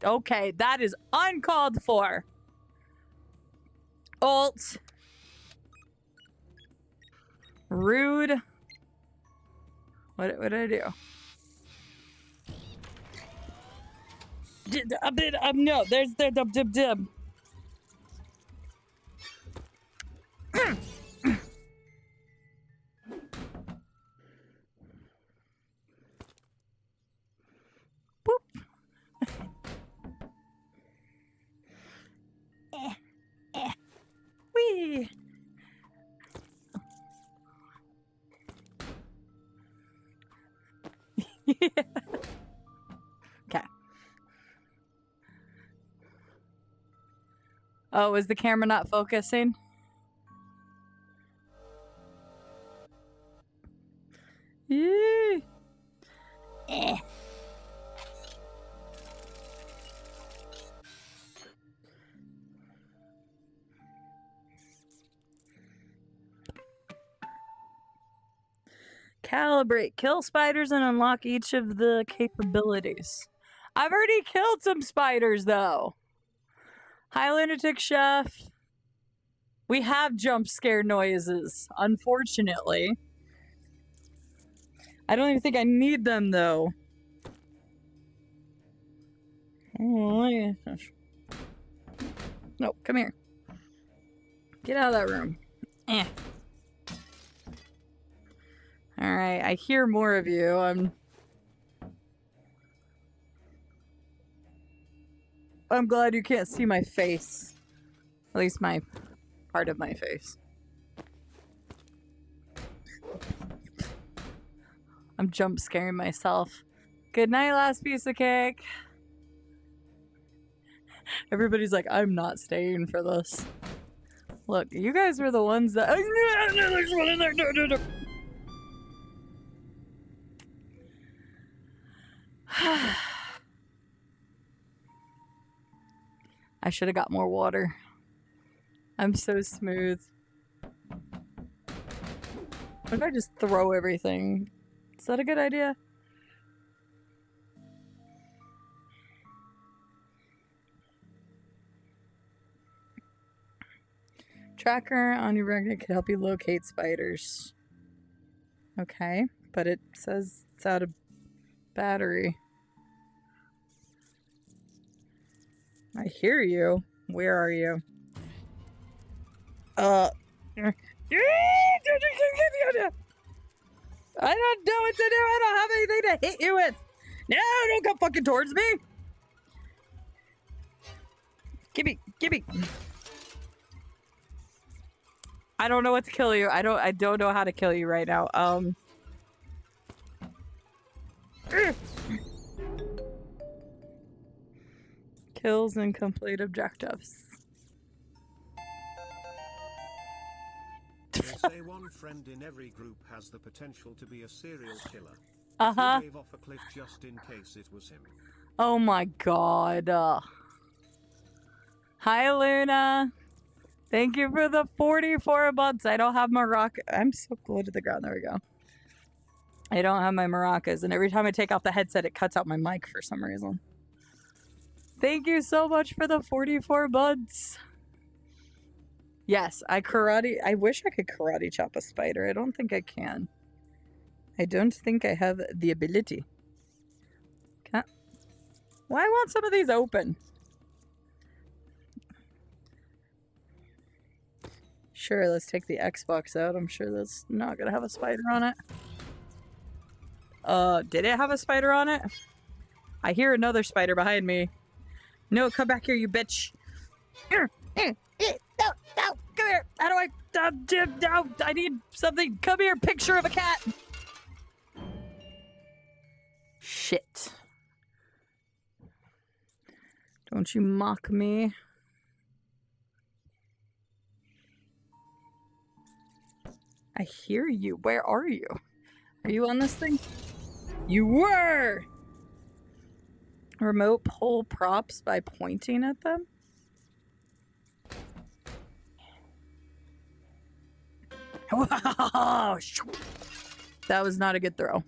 Okay, that is uncalled for. Alt. Rude. What did I do? No, there's the dib. Boop. Wee. Okay. Oh, is the camera not focusing? Yee. Calibrate. Kill spiders and unlock each of the capabilities. I've already killed some spiders, though. Hi, Lunatic Chef. We have jump scare noises, unfortunately. I don't even think I need them, though. No, come here. Get out of that room. Eh. Alright, I hear more of you. I'm glad you can't see my face. At least my part of my face. I'm jump scaring myself. Good night, last piece of cake. Everybody's like, I'm not staying for this. Look, you guys were the ones that. There's one in there. I should have got more water. I'm so smooth. What if I just throw everything? Is that a good idea? Tracker on your magnet can help you locate spiders. Okay, but it says it's out of battery. I hear you. Where are you? I don't know what to do. I don't have anything to hit you with. No, don't come fucking towards me. Gimme. I don't know what to kill you. I don't know how to kill you right now. Kills and complete objectives. They say one friend in every group has the potential to be a serial killer. Uh-huh. He gave off a cliff just in case it was him. Oh my god. Hi, Luna. Thank you for the 44 months. I don't have maraca. I'm so glued to the ground. There we go. I don't have my maracas, and every time I take off the headset, it cuts out my mic for some reason. Thank you so much for the 44 months. Yes, I wish I could karate chop a spider. I don't think I can. I don't think I have the ability. Why won't some of these open? Sure, let's take the Xbox out. I'm sure that's not gonna have a spider on it. Did it have a spider on it? I hear another spider behind me. No, come back here, you bitch. No, come here. How do I... No, I need something. Come here, picture of a cat. Shit. Don't you mock me. I hear you. Where are you? Are you on this thing? You were! Remote pull props by pointing at them? That was not a good throw.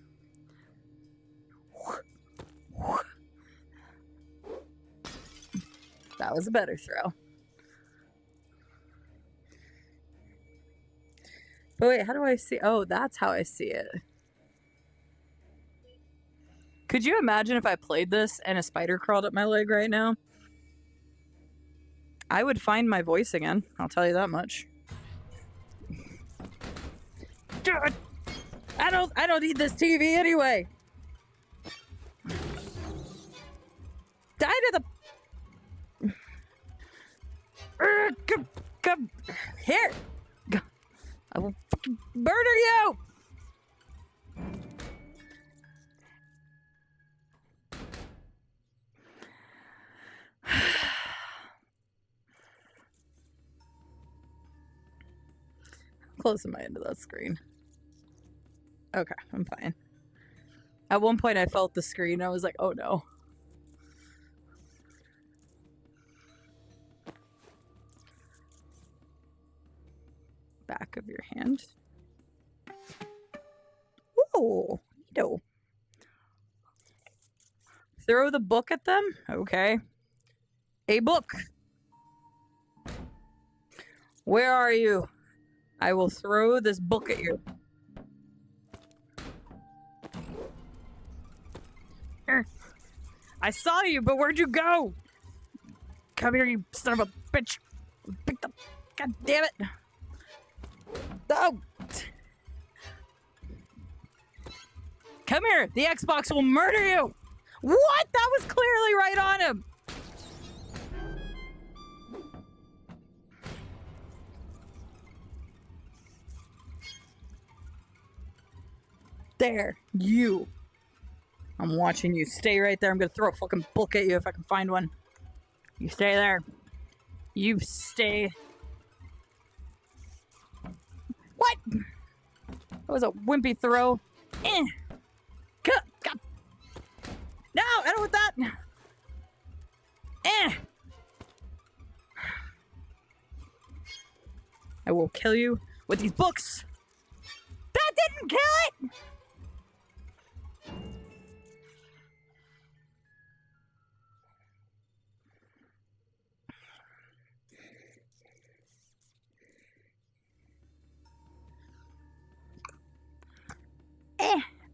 That was a better throw. But wait, how do I see? Oh, that's how I see it. Could you imagine if I played this and a spider crawled up my leg right now? I would find my voice again. I'll tell you that much. I don't need this TV anyway. Die to the... Come here. I will fucking murder you. How close am I into that screen? Okay, I'm fine. At one point I felt the screen. I was like, oh no. Back of your hand. Ooh, neato. Throw the book at them? Okay. A book. Where are you? I will throw this book at you. I saw you, but where'd you go? Come here, you son of a bitch. Pick the... God damn it. Oh. Come here. The Xbox will murder you. What? That was clearly right on him. There. You. I'm watching you. Stay right there. I'm gonna throw a fucking book at you if I can find one. You stay there. You stay. What? That was a wimpy throw. God. No, I don't want that. I will kill you with these books. That didn't kill it.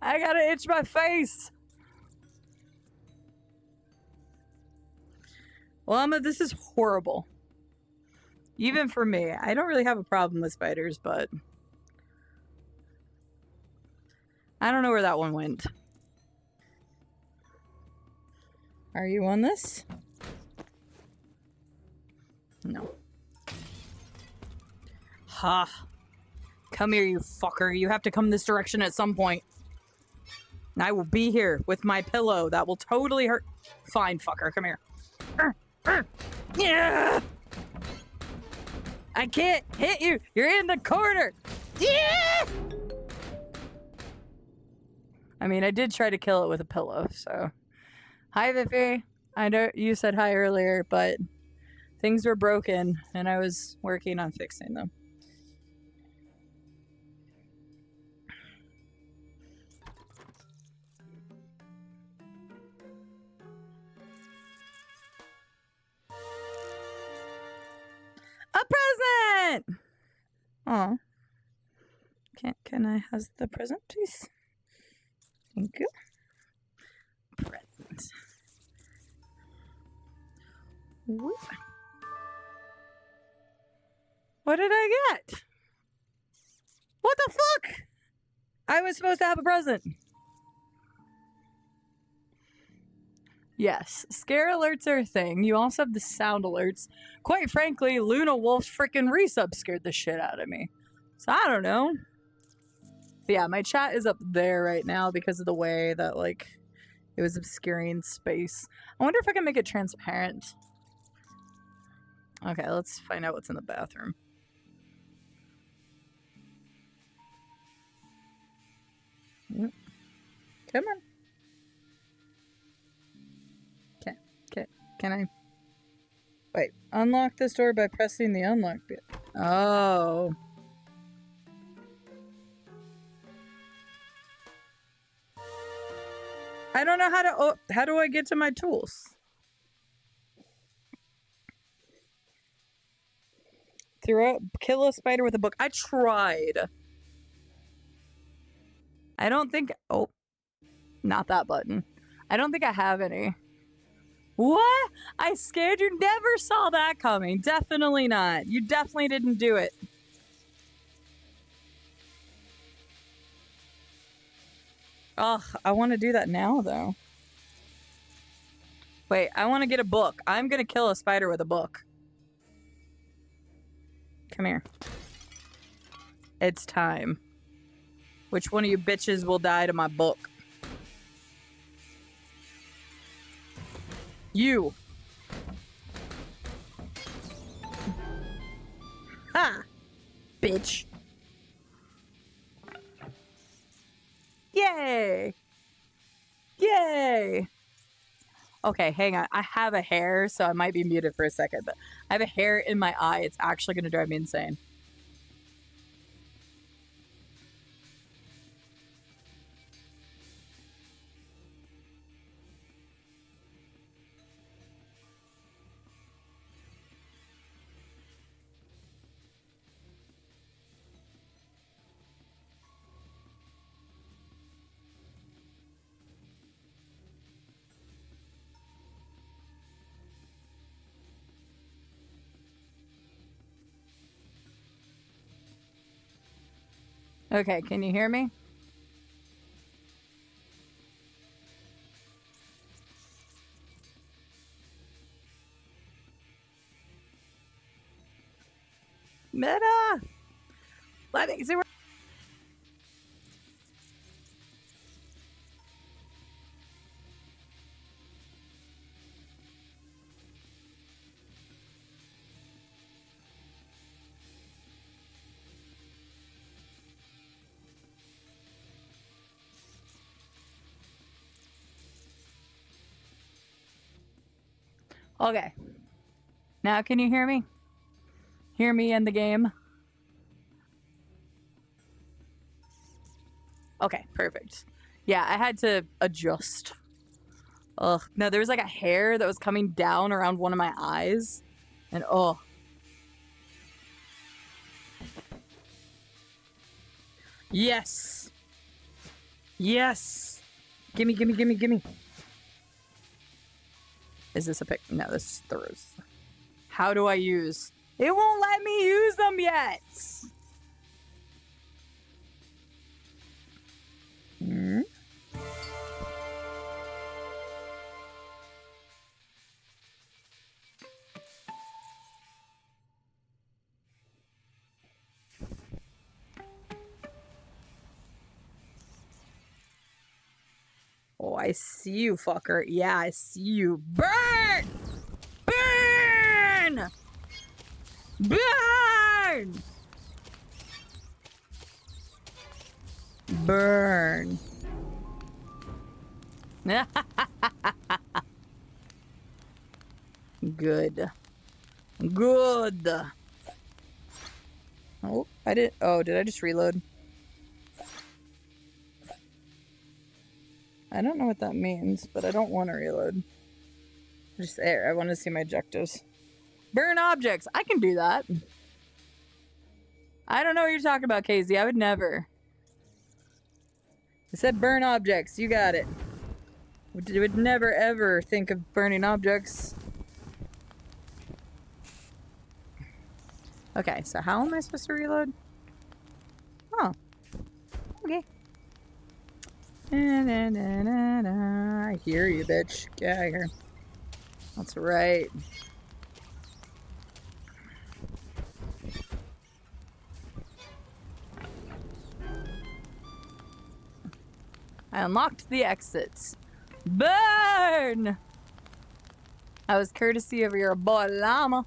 I gotta itch my face. Well, Emma, this is horrible. Even for me. I don't really have a problem with spiders, but I don't know where that one went. Are you on this? No. Ha. Come here, you fucker. You have to come this direction at some point. I will be here with my pillow. That will totally hurt. Fine, fucker. Come here. Yeah. I can't hit you. You're in the corner. Yeah. I mean, I did try to kill it with a pillow, so. Hi, Viffy. I know you said hi earlier, but things were broken, and I was working on fixing them. A present! Aw. Can I have the present, please? Thank you. Present. Whoop. What did I get? What the fuck? I was supposed to have a present. Yes, scare alerts are a thing. You also have the sound alerts. Quite frankly, Luna Wolf's freaking resub scared the shit out of me. So I don't know. But yeah, my chat is up there right now because of the way that, like, it was obscuring space. I wonder if I can make it transparent. Okay, let's find out what's in the bathroom. Come on. Can I? Wait, unlock this door by pressing the unlock button. Oh. I don't know how to, oh, how do I get to my tools? Kill a spider with a book. I tried. I don't think, oh, not that button. I don't think I have any. What? I scared you. Never saw that coming. Definitely not. You definitely didn't do it. Ugh, I want to do that now, though. Wait, I want to get a book. I'm going to kill a spider with a book. Come here. It's time. Which one of you bitches will die to my book? You. Ha! Bitch. Yay! Yay! Okay, hang on. I have a hair, so I might be muted for a second, but I have a hair in my eye. It's actually going to drive me insane. Okay, can you hear me? Meta! Let me see where. Okay. Now can you hear me? Hear me in the game? Okay, perfect. Yeah, I had to adjust. Ugh. No, there was like a hair that was coming down around one of my eyes. And oh. Yes. Yes. Gimme, gimme, gimme, gimme. Is this a pick? No, this is throws. How do I use? It won't let me use them yet. Hmm? Oh, I see you, fucker. Yeah, I see you. Burn! Burn! Burn! Burn. Good. Good. Oh, I did. Oh, did I just reload? I don't know what that means, but I don't want to reload. Just there. I want to see my objectives. Burn objects. I can do that. I don't know what you're talking about, KZ. I would never. I said burn objects. You got it. Would never ever think of burning objects. Okay, so how am I supposed to reload? Oh. Okay. I hear you, bitch. Get out of here. That's right. I unlocked the exits. Burn! I was courtesy of your boy llama.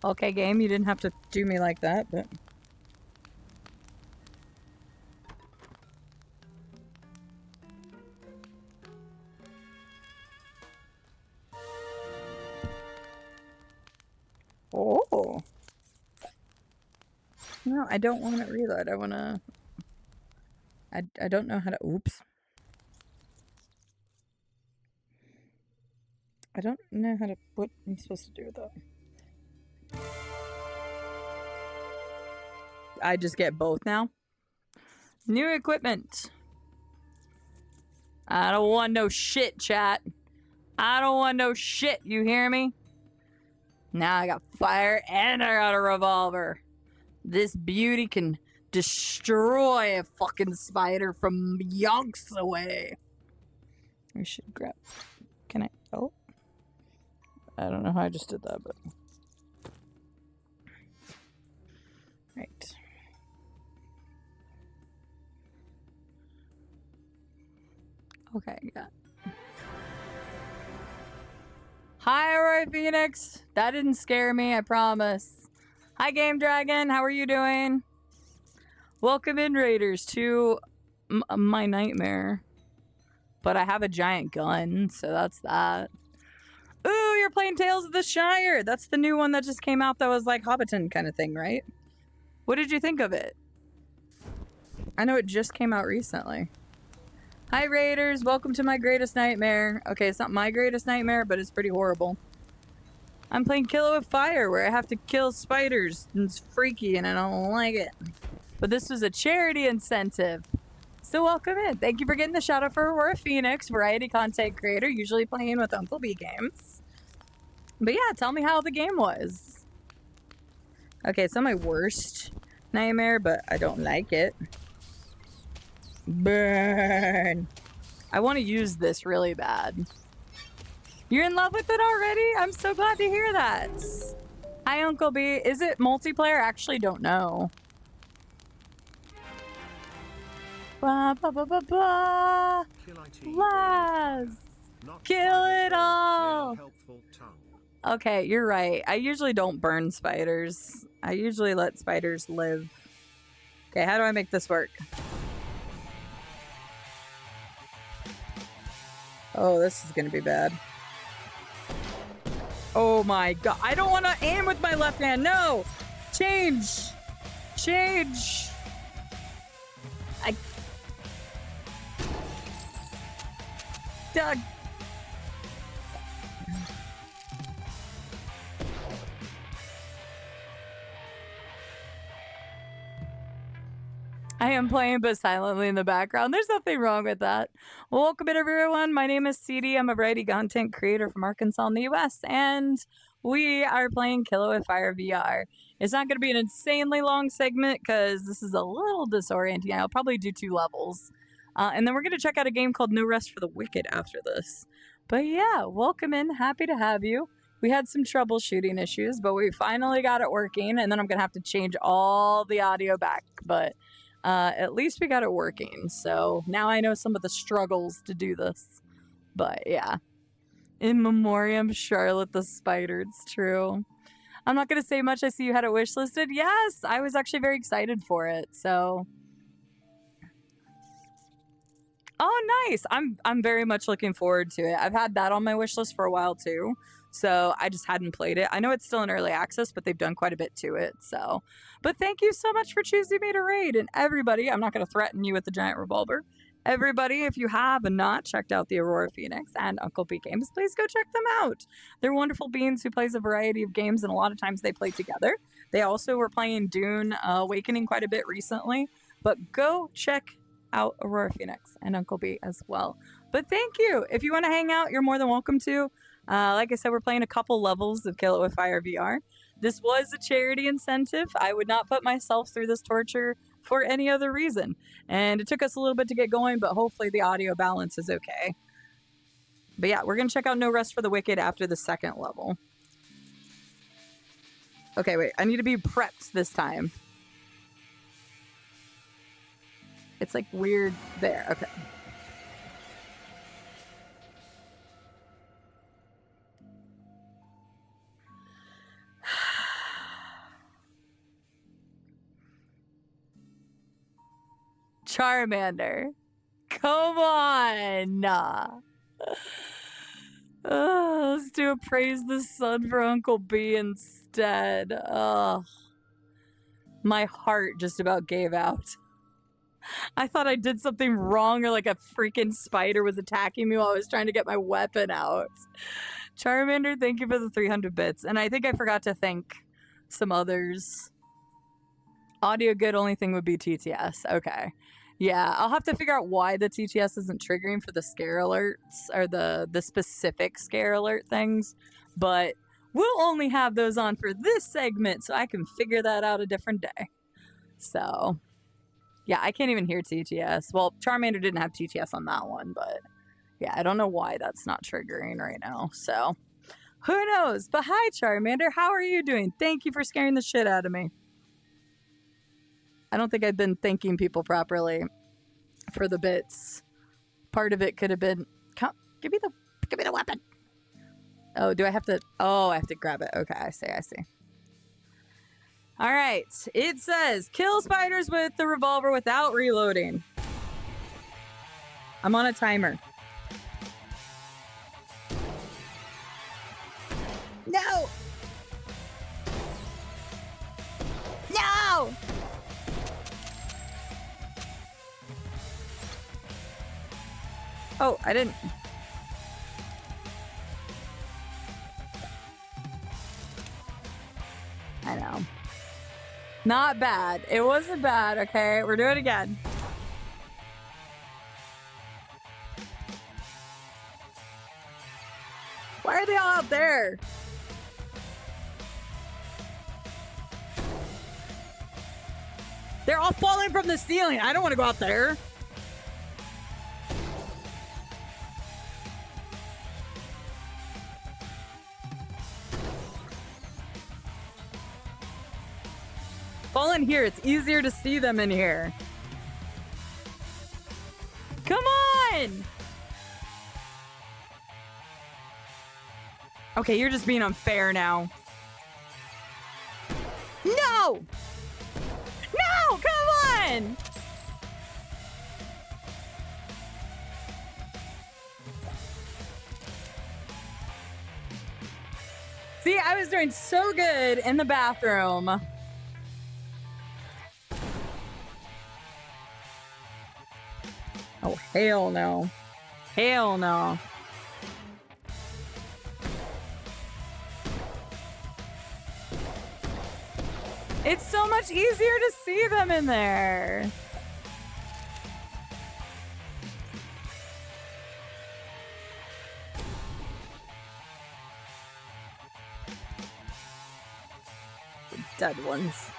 Okay, game, you didn't have to do me like that, but... Oh. No, I don't want to reload. I want to... I don't know how to... Oops. I don't know how to... What am I supposed to do with that? I just get both now? New equipment. I don't want no shit, chat. I don't want no shit, you hear me? Now I got fire and I got a revolver. This beauty can destroy a fucking spider from yonks away. We should grab... Can I... Oh. I don't know how I just did that, but... Right. Okay, yeah. Hi, Roy Phoenix. That didn't scare me, I promise. Hi, Game Dragon. How are you doing? Welcome in, Raiders, to my nightmare. But I have a giant gun, so that's that. Ooh, you're playing Tales of the Shire. That's the new one that just came out that was like Hobbiton kind of thing, right? What did you think of it? I know it just came out recently. Hi, Raiders. Welcome to my greatest nightmare. Okay, it's not my greatest nightmare, but it's pretty horrible. I'm playing Kill It With Fire, where I have to kill spiders. And it's freaky, and I don't like it. But this was a charity incentive. So welcome in. Thank you for getting the shout out for Aurora Phoenix, variety content creator, usually playing with Uncle B games. But yeah, tell me how the game was. Okay, it's not my worst nightmare, but I don't like it. Burn. I want to use this really bad. You're in love with it already? I'm so glad to hear that. Hi, Uncle B. Is it multiplayer? I actually don't know. Ba, ba, ba, ba, ba. Laz. Kill it all. Okay, you're right. I usually don't burn spiders. I usually let spiders live. Okay, how do I make this work? Oh, this is gonna be bad. Oh my god. I don't want to aim with my left hand. No! Change! Change! Doug! I am playing but silently in the background. There's nothing wrong with that. Welcome in, everyone. My name is Cide. I'm a variety content creator from Arkansas in the US, and we are playing Kill It With Fire VR. It's not going to be an insanely long segment because this is a little disorienting. I'll probably do 2 levels. And then we're going to check out a game called No Rest for the Wicked after this. But yeah, welcome in. Happy to have you. We had some troubleshooting issues, but we finally got it working, and then I'm going to have to change all the audio back. But at least we got it working, so now I know some of the struggles to do this. But yeah. In memoriam, Charlotte the Spider, it's true. I'm not going to say much. I see you had it wishlisted. Yes, I was actually very excited for it, so... Oh, nice. I'm very much looking forward to it. I've had that on my wish list for a while, too. So I just hadn't played it. I know it's still in early access, but they've done quite a bit to it. So, but thank you so much for choosing me to raid. And everybody, I'm not going to threaten you with the giant revolver. Everybody, if you have not checked out the Aurora Phoenix and Uncle P games, please go check them out. They're wonderful beings who plays a variety of games, and a lot of times they play together. They also were playing Dune Awakening quite a bit recently. But go check out Aurora Phoenix and Uncle B as well. But thank you. If you want to hang out, you're more than welcome to. Like I said, we're playing a couple levels of Kill It With Fire VR. This was a charity incentive. I would not put myself through this torture for any other reason. And it took us a little bit to get going, but hopefully the audio balance is okay. But yeah, we're going to check out No Rest for the Wicked after the second level. Okay, wait. I need to be prepped this time. It's like weird there. Okay. Charmander. Come on. Let's do a praise the sun for Uncle B instead. My heart just about gave out. I thought I did something wrong, or like a freaking spider was attacking me while I was trying to get my weapon out. Charmander, thank you for the 300 bits. And I think I forgot to thank some others. Audio good, only thing would be TTS. Okay. Yeah, I'll have to figure out why the TTS isn't triggering for the scare alerts, or the specific scare alert things. But we'll only have those on for this segment, so I can figure that out a different day. So... yeah, I can't even hear TTS. Well, Charmander didn't have TTS on that one, but yeah, I don't know why that's not triggering right now. So, who knows? But hi, Charmander. How are you doing? Thank you for scaring the shit out of me. I don't think I've been thanking people properly for the bits. Part of it could have been, give me the weapon. Oh, do I have to? Oh, I have to grab it. Okay, I see. All right, it says, kill spiders with the revolver without reloading. I'm on a timer. No! No! Oh, I didn't... I know. Not bad. It wasn't bad, okay? We're doing it again. Why are they all out there? They're all falling from the ceiling. I don't want to go out there. Fall in here. It's easier to see them in here. Come on! Okay, you're just being unfair now. No! No! Come on! See, I was doing so good in the bathroom. Oh, hell no. Hell no. It's so much easier to see them in there. The dead ones.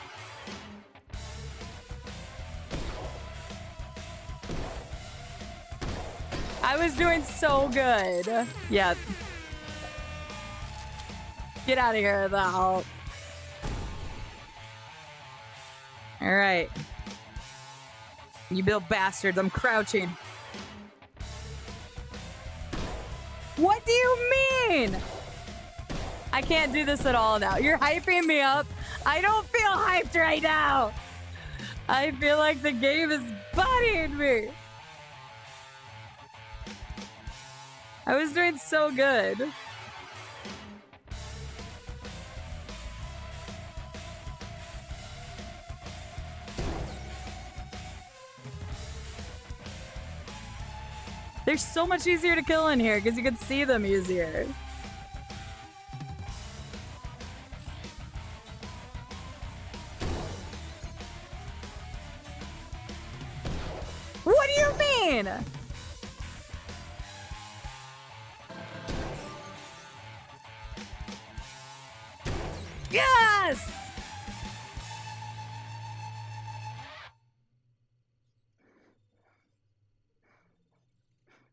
I was doing so good. Yeah. Get out of here, though. All right. You build bastards. I'm crouching. What do you mean? I can't do this at all now. You're hyping me up. I don't feel hyped right now. I feel like the game is bodying me. I was doing so good. They're so much easier to kill in here because you can see them easier. What do you mean? Yes!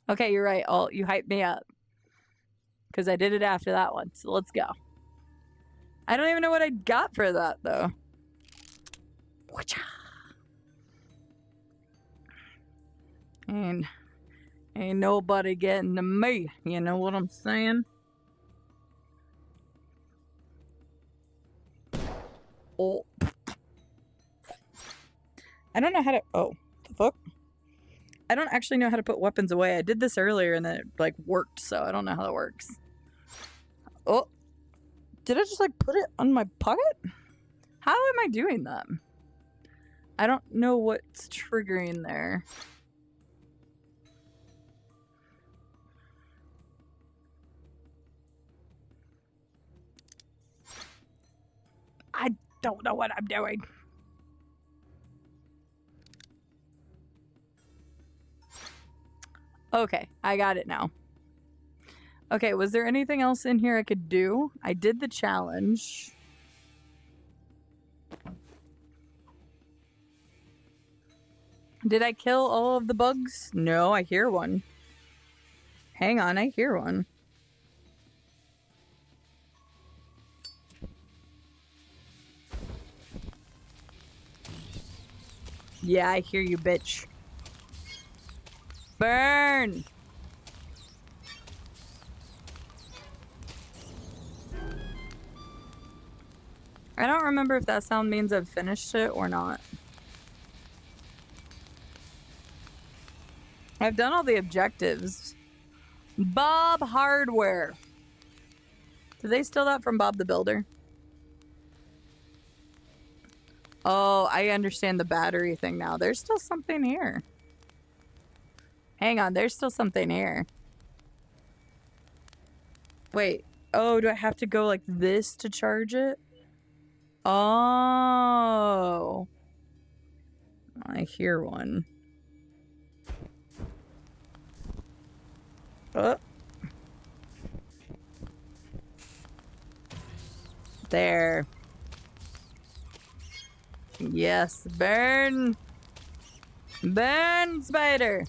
Okay, you're right. Oh, you hyped me up. Because I did it after that one. So let's go. I don't even know what I got for that, though. And ain't nobody getting to me. You know what I'm saying? Oh. I don't know how to... Oh, the fuck? I don't actually know how to put weapons away. I did this earlier and then it, like, worked, so I don't know how that works. Oh. Did I just, like, put it on my pocket? How am I doing that? I don't know what's triggering there. I don't know what I'm doing. Okay, I got it now. Okay, was there anything else in here I could do? I did the challenge. Did I kill all of the bugs? No, I hear one. Hang on, I hear one. Yeah, I hear you, bitch. Burn! I don't remember if that sound means I've finished it or not. I've done all the objectives. Bob Hardware. Do they steal that from Bob the Builder? Oh, I understand the battery thing now. There's still something here. Hang on, there's still something here. Wait. Oh, do I have to go like this to charge it? Oh. I hear one. Oh. There. Yes, burn. Burn, spider.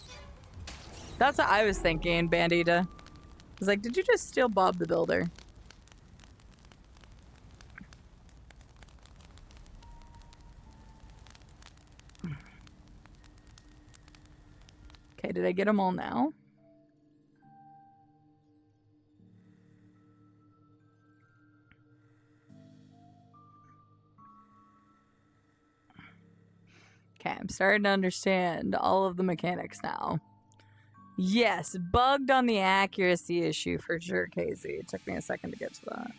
That's what I was thinking, Bandita. I was like, did you just steal Bob the Builder? Okay, did I get them all now? Okay, I'm starting to understand all of the mechanics now. Yes, bugged on the accuracy issue for sure, Casey. It took me a second to get to that.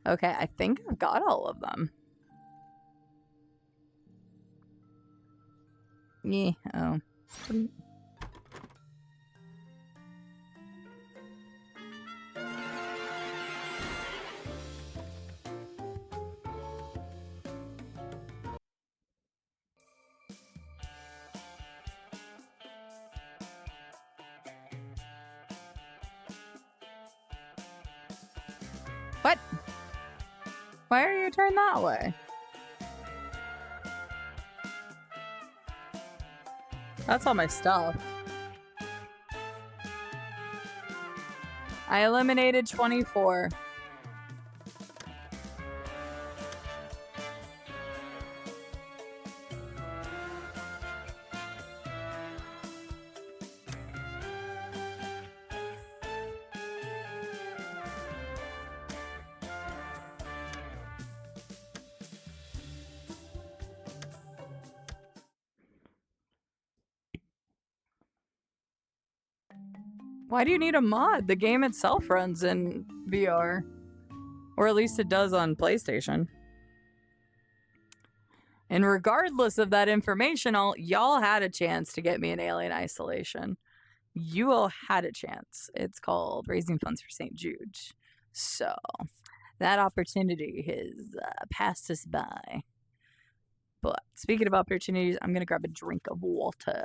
Okay, I think I've got all of them. Yeah, oh. What? Why are you turned that way? That's all my stuff. I eliminated 24. Why do you need a mod? The game itself runs in VR. Or at least it does on PlayStation. And regardless of that information, y'all had a chance to get me an Alien Isolation. You all had a chance. It's called Raising Funds for St. Jude. So, that opportunity has passed us by. But speaking of opportunities, I'm going to grab a drink of water.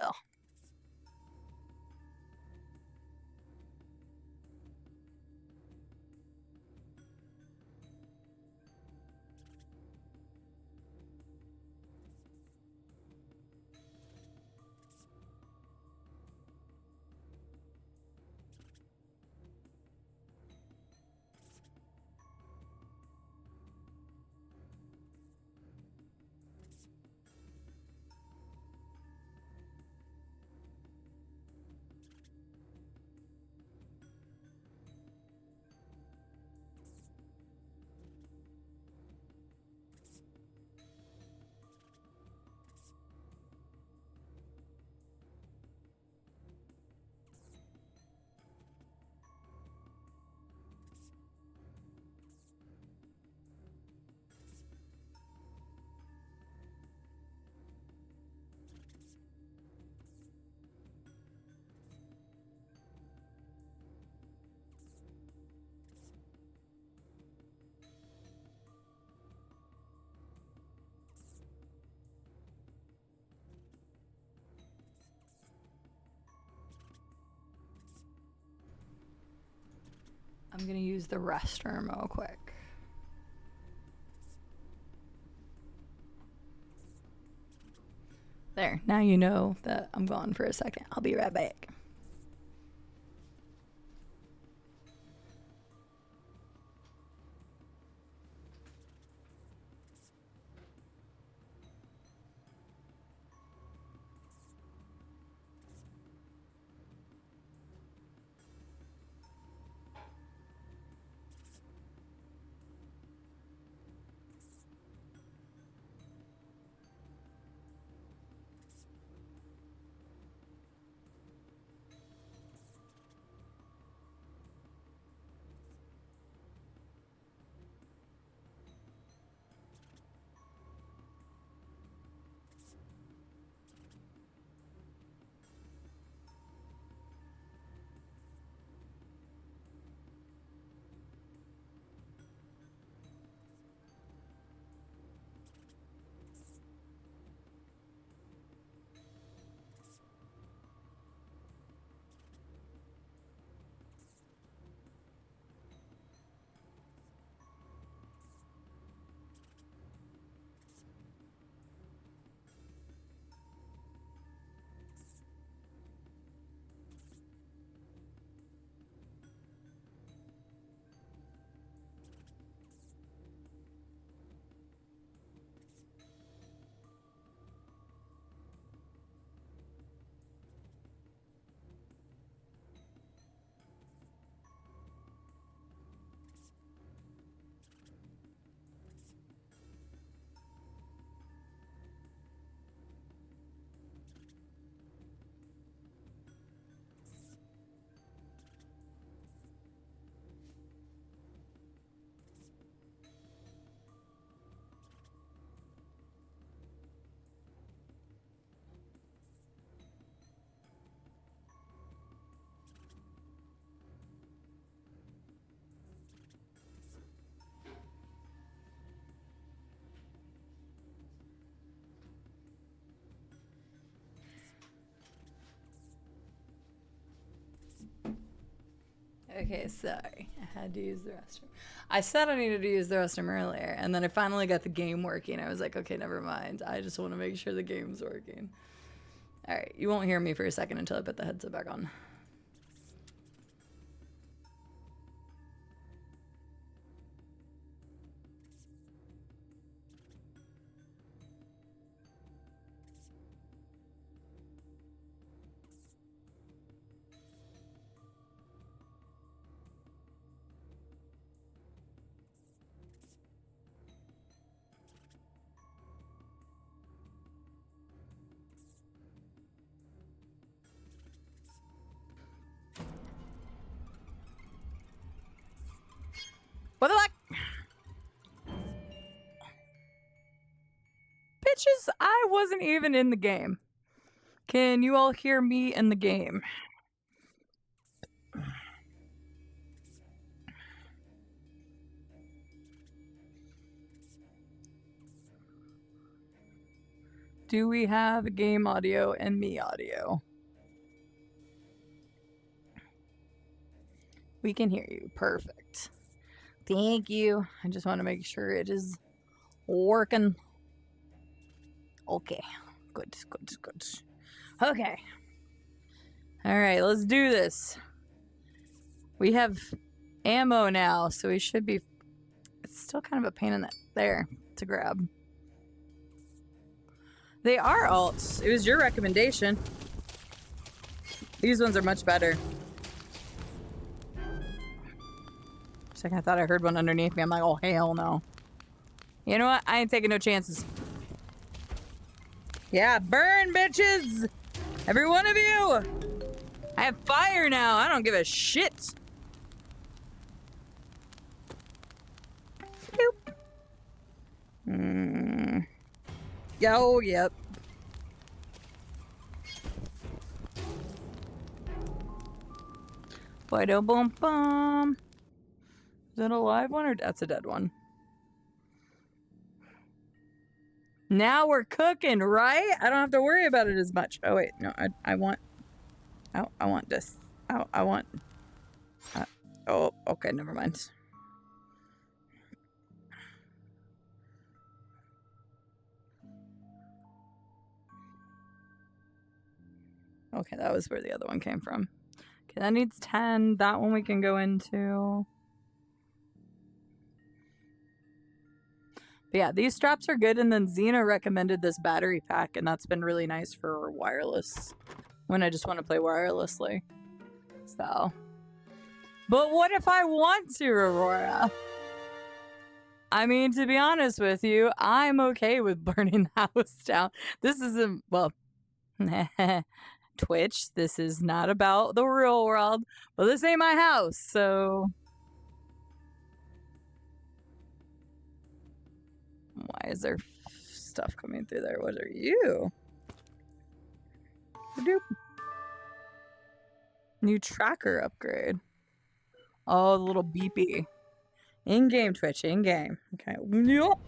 I'm gonna use the restroom real quick. There, now you know that I'm gone for a second. I'll be right back. Okay, sorry. I had to use the restroom. I said I needed to use the restroom earlier, and then I finally got the game working. I was like, okay, never mind. I just want to make sure the game's working. All right, you won't hear me for a second until I put the headset back on. What the fuck? Bitches, I wasn't even in the game. Can you all hear me in the game? Do we have game audio and me audio? We can hear you. Perfect. Thank you. I just want to make sure it is working. Okay. Good, good, good. Okay. All right, let's do this. We have ammo now, so we should be... It's still kind of a pain in that there to grab. They are alts. It was your recommendation. These ones are much better. For a second, I thought I heard one underneath me. I'm like, oh, hell no. You know what? I ain't taking no chances. Yeah, burn, bitches! Every one of you! I have fire now. I don't give a shit. Boop. Yo, yep. Boy, do boom bum. Is that a live one or that's a dead one? Now we're cooking, right? I don't have to worry about it as much. Oh wait, no, I want this. I want. Oh, okay, never mind. Okay, that was where the other one came from. Okay, that needs 10. That one we can go into. But yeah, these straps are good, and then Xena recommended this battery pack, and that's been really nice for wireless when I just want to play wirelessly. So, but what if I want to, Aurora? I mean, to be honest with you, I'm okay with burning the house down. This isn't, well, Twitch, this is not about the real world, but this ain't my house, so... Why is there stuff coming through there? What are you? Doop. New tracker upgrade. Oh, the little beepy. In-game Twitch, in-game. Okay. Yep.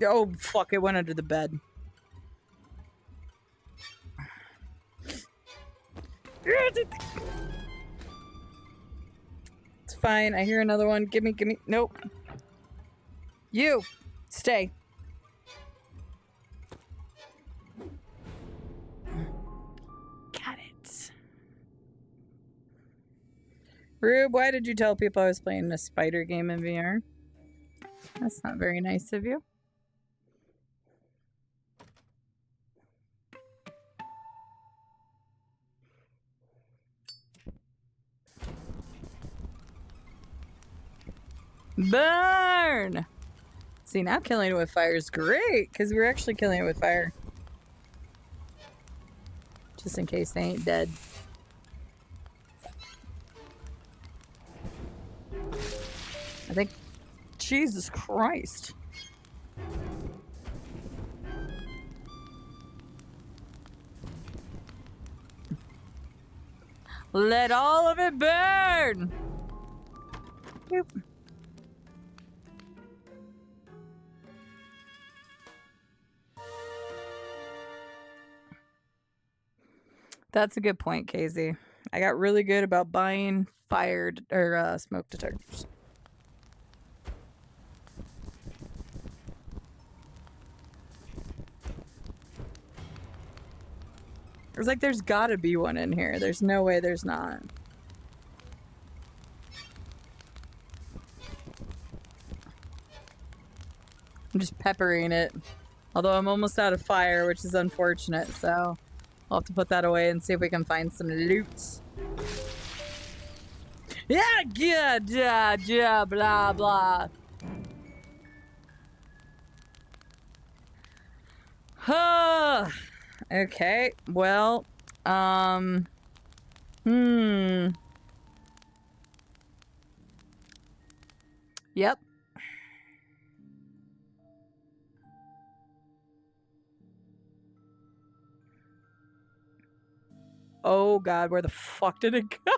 Oh, fuck, it went under the bed. It's fine. I hear another one. Gimme. Nope. You! Stay. Got it. Rube, why did you tell people I was playing a spider game in VR? That's not very nice of you. Burn! See, now killing it with fire is great, because we're actually killing it with fire. Just in case they ain't dead. I think... Jesus Christ. Let all of it burn! Boop. That's a good point, Casey. I got really good about buying fire or smoke detectors. It's like there's gotta be one in here. There's no way there's not. I'm just peppering it. Although I'm almost out of fire, which is unfortunate, so I'll have to put that away and see if we can find some loot. Yeah, blah, blah. Okay, well, Yep. Oh god, where the fuck did it go?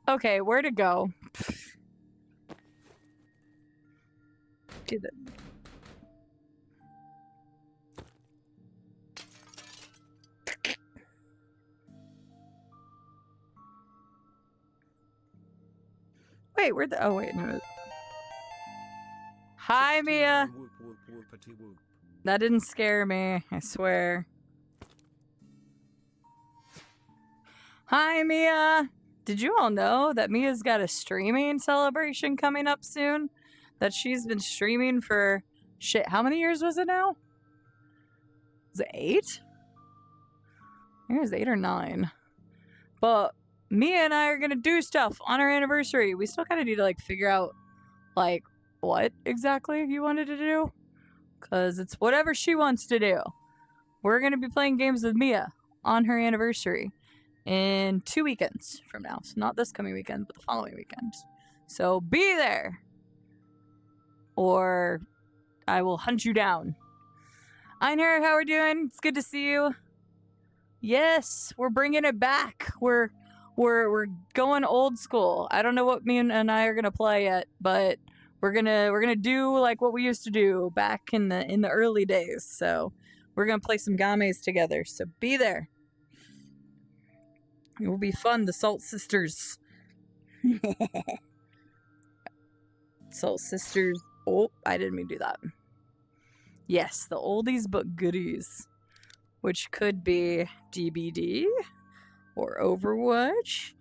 Okay, where'd it go? Do the... Wait, where'd the... Oh, wait, no. Hi, Mia! That didn't scare me, I swear. Hi, Mia! Did you all know that Mia's got a streaming celebration coming up soon? That she's been streaming for... Shit, how many years was it now? Was it 8? I think it was 8 or 9. But Mia and I are gonna do stuff on our anniversary. We still kind of need to, like, figure out, like, what exactly you wanted to do. Because it's whatever she wants to do. We're gonna be playing games with Mia on her anniversary in 2 weekends from now. So not this coming weekend, but the following weekend. So be there! Or I will hunt you down. Einher, how are we doing? It's good to see you. Yes, we're bringing it back. We're going old school. I don't know what me and I are gonna play yet, but we're gonna do like what we used to do back in the early days. So we're gonna play some games together. So be there. It will be fun. The Salt Sisters. Salt Sisters. Oh, I didn't mean to do that. Yes, the oldies but goodies. Which could be DBD, or Overwatch,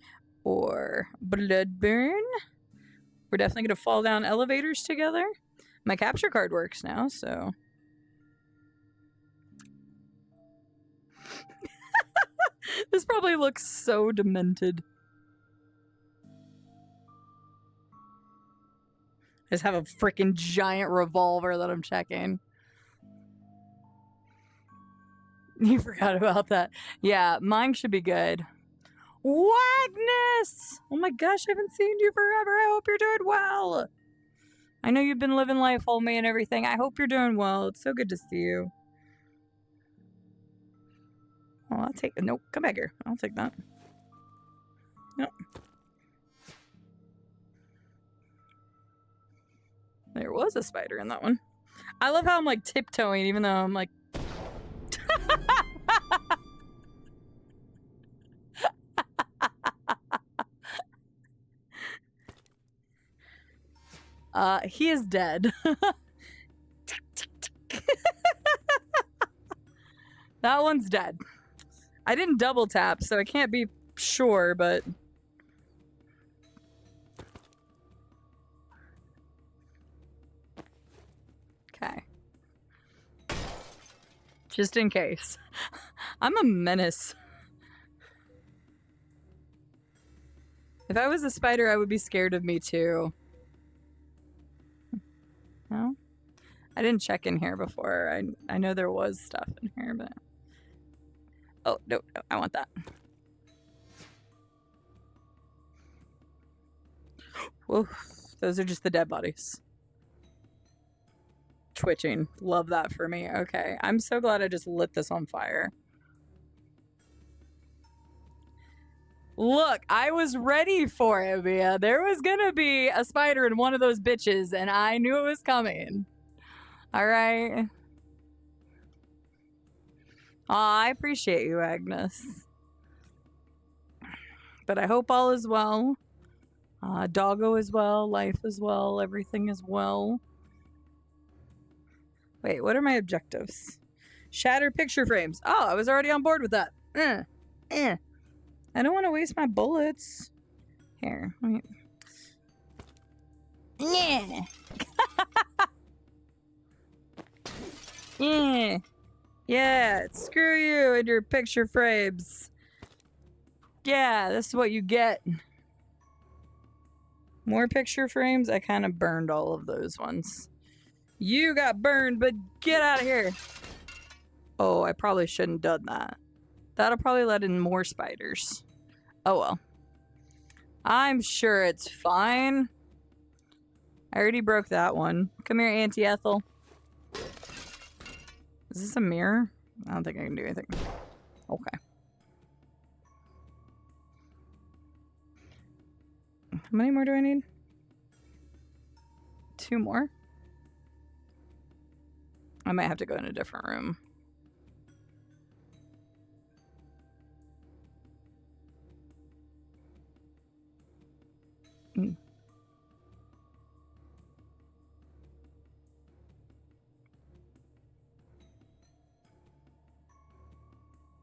or Bloodburn. We're definitely going to fall down elevators together. My capture card works now, so... This probably looks so demented. I just have a freaking giant revolver that I'm checking. You forgot about that. Yeah, mine should be good. Wickedness! Oh my gosh, I haven't seen you forever. I hope you're doing well. I know you've been living life, homie, and everything. I hope you're doing well. It's so good to see you. Oh, I'll take... Nope, come back here. I'll take that. Nope. There was a spider in that one. I love how I'm, like, tiptoeing, even though I'm, like... He is dead. That one's dead. I didn't double tap, so I can't be sure, but... Okay. Just in case. I'm a menace. If I was a spider, I would be scared of me too. No? I didn't check in here before. I know there was stuff in here, but... Oh, no, I want that. Whoa, those are just the dead bodies. Twitching. Love that for me. Okay, I'm so glad I just lit this on fire. Look, I was ready for it, Mia. There was gonna be a spider in one of those bitches, and I knew it was coming. All right. Aw, I appreciate you, Agnes. But I hope all is well. Doggo is well, life is well, everything is well. Wait, what are my objectives? Shatter picture frames. Oh, I was already on board with that. I don't want to waste my bullets. Here, wait. Yeah. Yeah. Yeah, screw you and your picture frames. Yeah, this is what you get. More picture frames? I kind of burned all of those ones. You got burned, but get out of here. Oh, I probably shouldn't have done that. That'll probably let in more spiders. Oh well. I'm sure it's fine. I already broke that one. Come here, Auntie Ethel. Is this a mirror? I don't think I can do anything. Okay. How many more do I need? 2 more? I might have to go in a different room.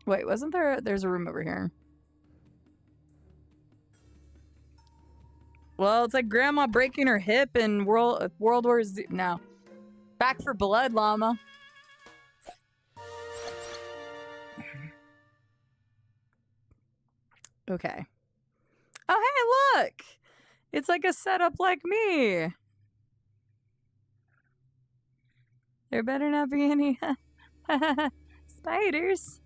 Wait, wasn't there? There's a room over here. Well, it's like Grandma breaking her hip in World War Z. No. Back for Blood, Llama. Okay. Oh, hey, look! It's like a setup like me. There better not be any spiders.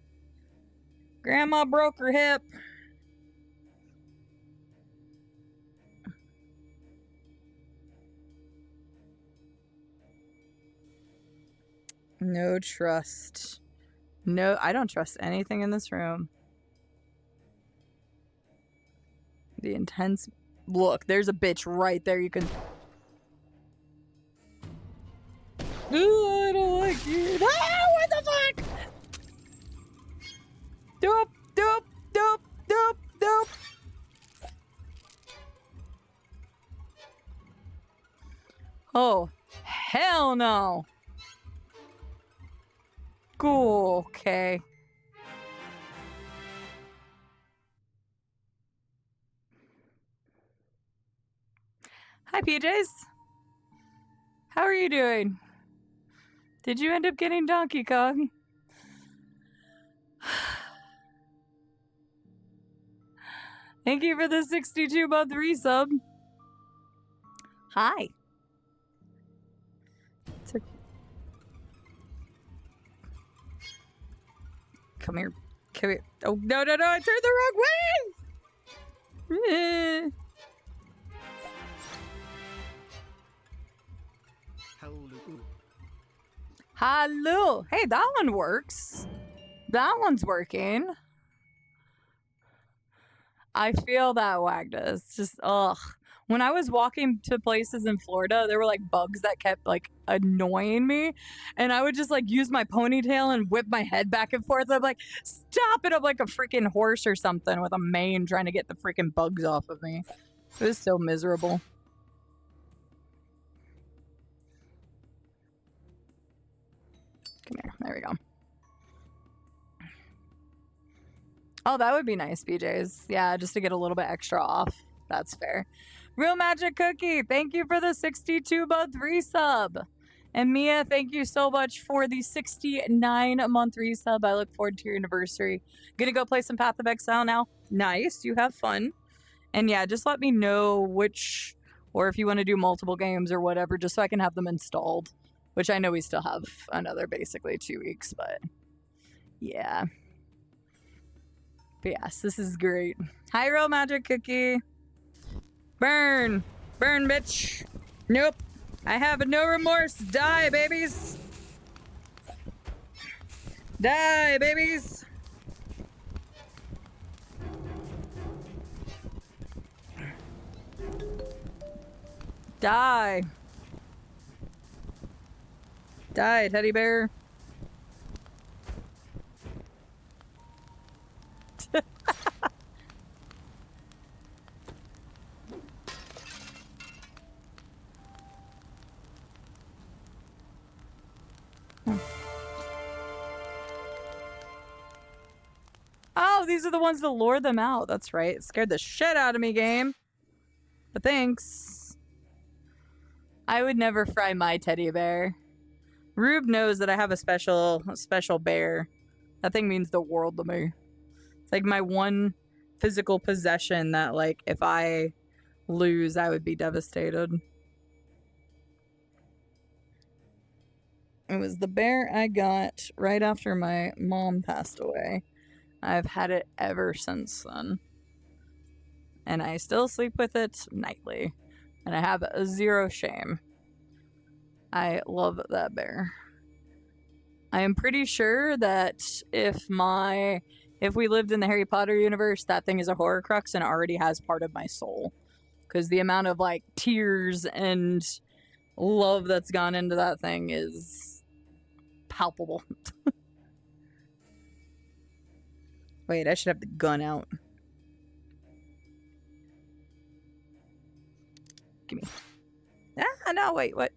Grandma broke her hip. No trust. No, I don't trust anything in this room. The intense... Look, there's a bitch right there. You can... Ooh, I don't like you. Ah, what the fuck? Doop, doop, doop, doop, doop. Oh, hell no. Cool, okay. Hi, PJs. How are you doing? Did you end up getting Donkey Kong? Thank you for the 62-month resub. Hi. Come here. Come here. Oh, no, no, no. I turned the wrong way. Hello. Hey, that one works. That one's working. I feel that, Wagdas. Just, ugh. When I was walking to places in Florida, there were like bugs that kept like annoying me. And I would just like use my ponytail and whip my head back and forth. I'm like, stop it. I'm like a freaking horse or something with a mane trying to get the freaking bugs off of me. It was so miserable. Come here. There we go. Oh, that would be nice, BJs. Yeah, just to get a little bit extra off. That's fair. Real Magic Cookie, thank you for the 62-month resub. And Mia, thank you so much for the 69-month resub. I look forward to your anniversary. Gonna go play some Path of Exile now. Nice, you have fun. And yeah, just let me know which, or if you want to do multiple games or whatever, just so I can have them installed. Which I know we still have another basically 2 weeks, but yeah. But yes, this is great. Hi, Real Magic Cookie. Burn. Burn, bitch. Nope. I have no remorse. Die, babies. Die, babies. Die. Die, teddy bear. Oh, these are the ones that lure them out. That's right. It scared the shit out of me, game. But thanks. I would never fry my teddy bear. Rube knows that I have a special bear. That thing means the world to me. It's like my one physical possession that, like, if I lose, I would be devastated. It was the bear I got right after my mom passed away. I've had it ever since then. And I still sleep with it nightly. And I have zero shame. I love that bear. I am pretty sure that if we lived in the Harry Potter universe, that thing is a Horcrux and already has part of my soul. Because the amount of, like, tears and love that's gone into that thing is palpable. Wait, I should have the gun out. Gimme. Ah, no, wait, what?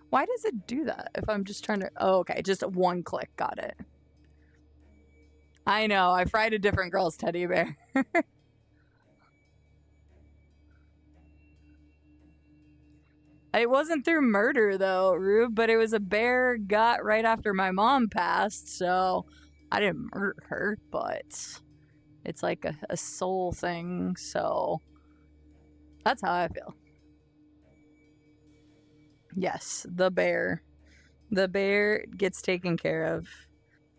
Why does it do that if I'm just trying to... Oh, okay, just one click, got it. I know, I fried a different girl's teddy bear. It wasn't through murder, though, Rube, but it was a bear got right after my mom passed, so I didn't murder her, but it's like a soul thing, so that's how I feel. Yes, the bear. The bear gets taken care of.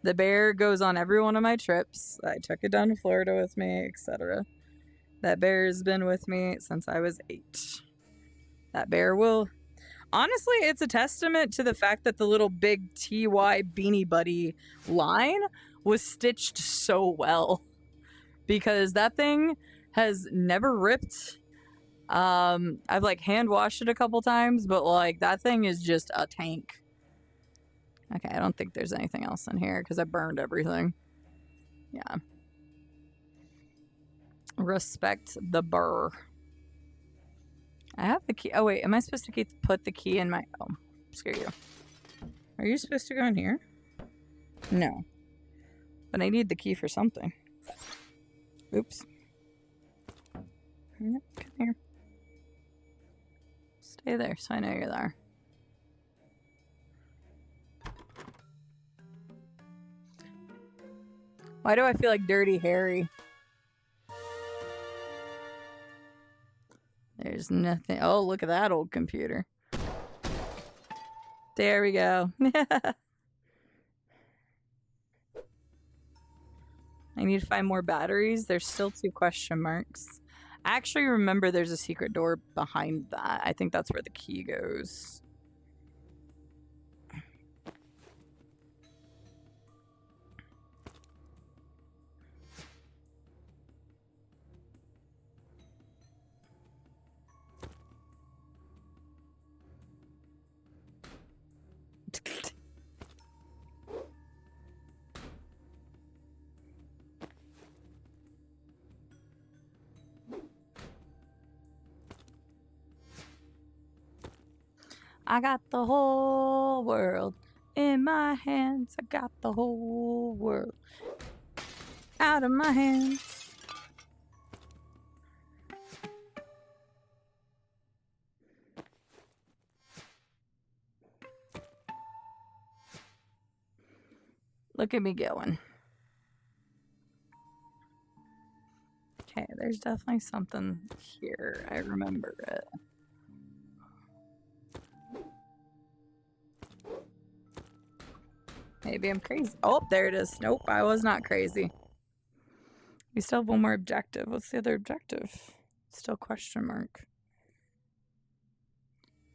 The bear goes on every one of my trips. I took it down to Florida with me, etc. That bear has been with me since I was 8. That bear will... Honestly, it's a testament to the fact that the little big TY Beanie Buddy line was stitched so well. Because that thing has never ripped. I've, like, hand washed it a couple times, but, like, that thing is just a tank. Okay, I don't think there's anything else in here because I burned everything. Yeah. Respect the burr. I have the key. Oh, wait. Am I supposed to put the key in my... Oh, screw you. Are you supposed to go in here? No. But I need the key for something. Oops. Yep, come here. Stay there so I know you're there. Why do I feel like Dirty Harry? There's nothing. Oh, look at that old computer. There we go. I need to find more batteries. There's still 2 question marks. I actually remember there's a secret door behind that. I think that's where the key goes. I got the whole world in my hands. I got the whole world out of my hands. Look at me going. Okay, there's definitely something here. I remember it. Maybe I'm crazy. Oh, there it is. Nope, I was not crazy. We still have one more objective. What's the other objective? Still question mark.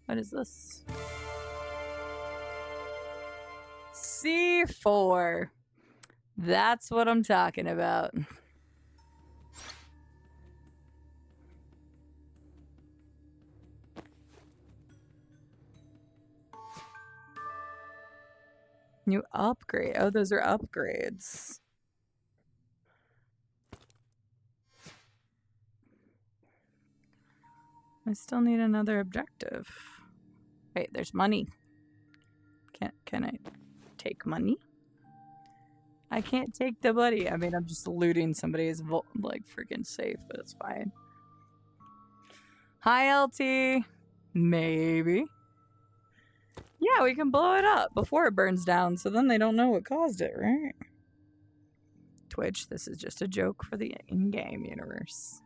What is this? C4. That's what I'm talking about. New upgrade. Oh, those are upgrades. I still need another objective. Wait, there's money. Can I take money? I can't take the money. I mean, I'm just looting somebody's like freaking safe, but it's fine. Hi, LT. Maybe. Yeah, we can blow it up before it burns down, so then they don't know what caused it, right? Twitch, this is just a joke for the in-game universe.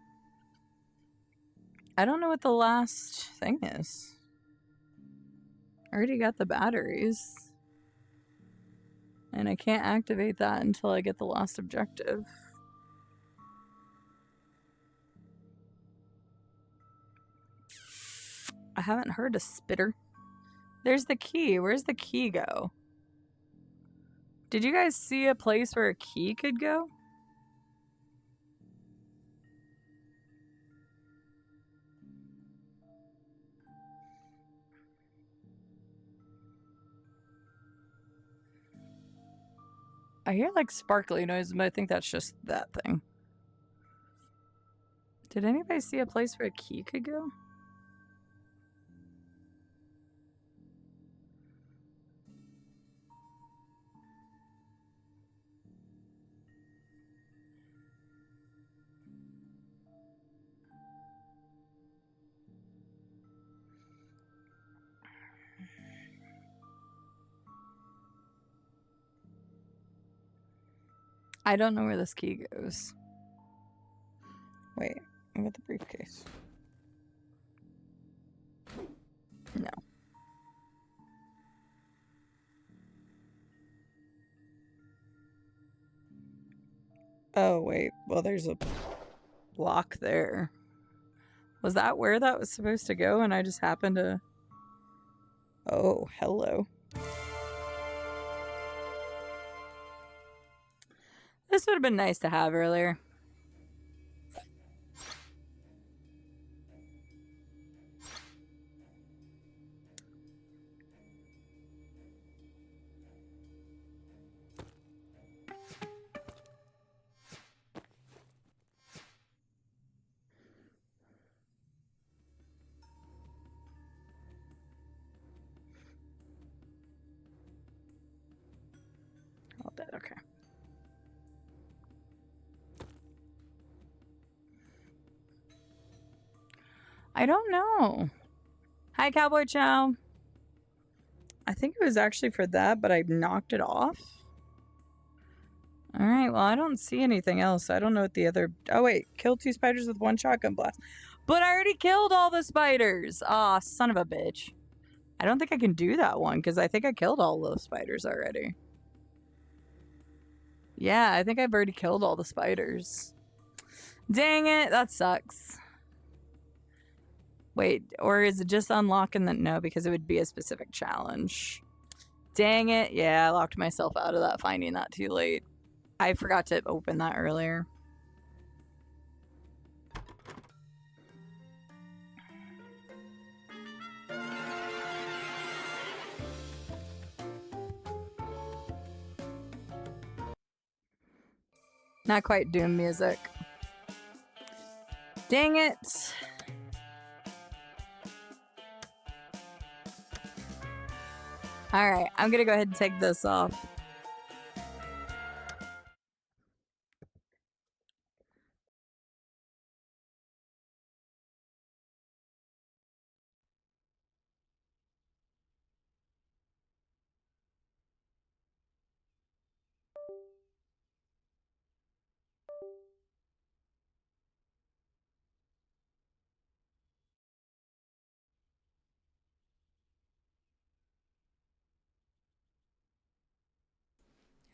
I don't know what the last thing is. I already got the batteries. And I can't activate that until I get the last objective. I haven't heard a spitter. There's the key. Where's the key go? Did you guys see a place where a key could go? I hear like sparkly noise, but I think that's just that thing. Did anybody see a place where a key could go? I don't know where this key goes. Wait, I got the briefcase. No. Oh, wait. Well, there's a block there. Was that where that was supposed to go and I just happened to... Oh, hello. This would have been nice to have earlier. All dead, okay. I don't know. Hi, Cowboy Chow. I think it was actually for that, but I knocked it off. All right, well, I don't see anything else. I don't know what the other... Oh, wait. Kill 2 spiders with 1 shotgun blast. But I already killed all the spiders. Aw, son of a bitch. I don't think I can do that one, because I think I killed all those spiders already. Yeah, I think I've already killed all the spiders. Dang it, that sucks. Wait, or is it just unlocking that? No, because it would be a specific challenge. Dang it. Yeah, I locked myself out of that, finding that too late. I forgot to open that earlier. Not quite Doom music. Dang it. Alright, I'm gonna go ahead and take this off.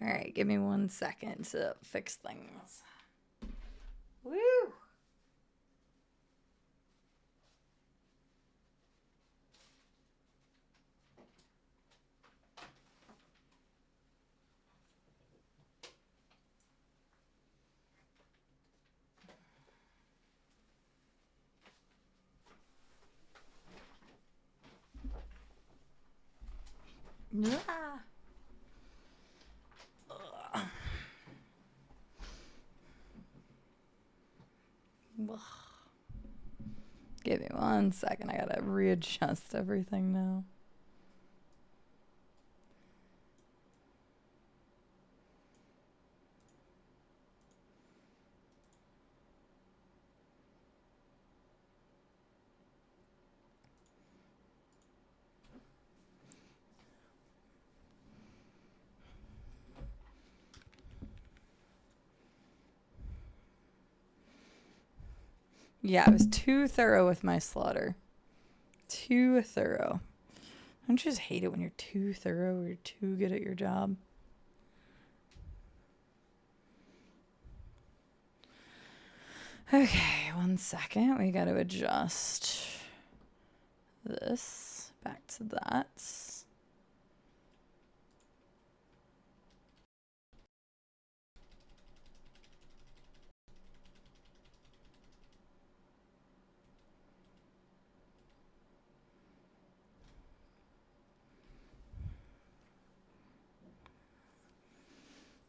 Alright, give me 1 second to fix things. Woo! Ah. Give me 1 second. I gotta readjust everything now. Yeah, I was too thorough with my slaughter. Too thorough. Don't you just hate it when you're too thorough or you're too good at your job? Okay, 1 second. We got to adjust this back to that.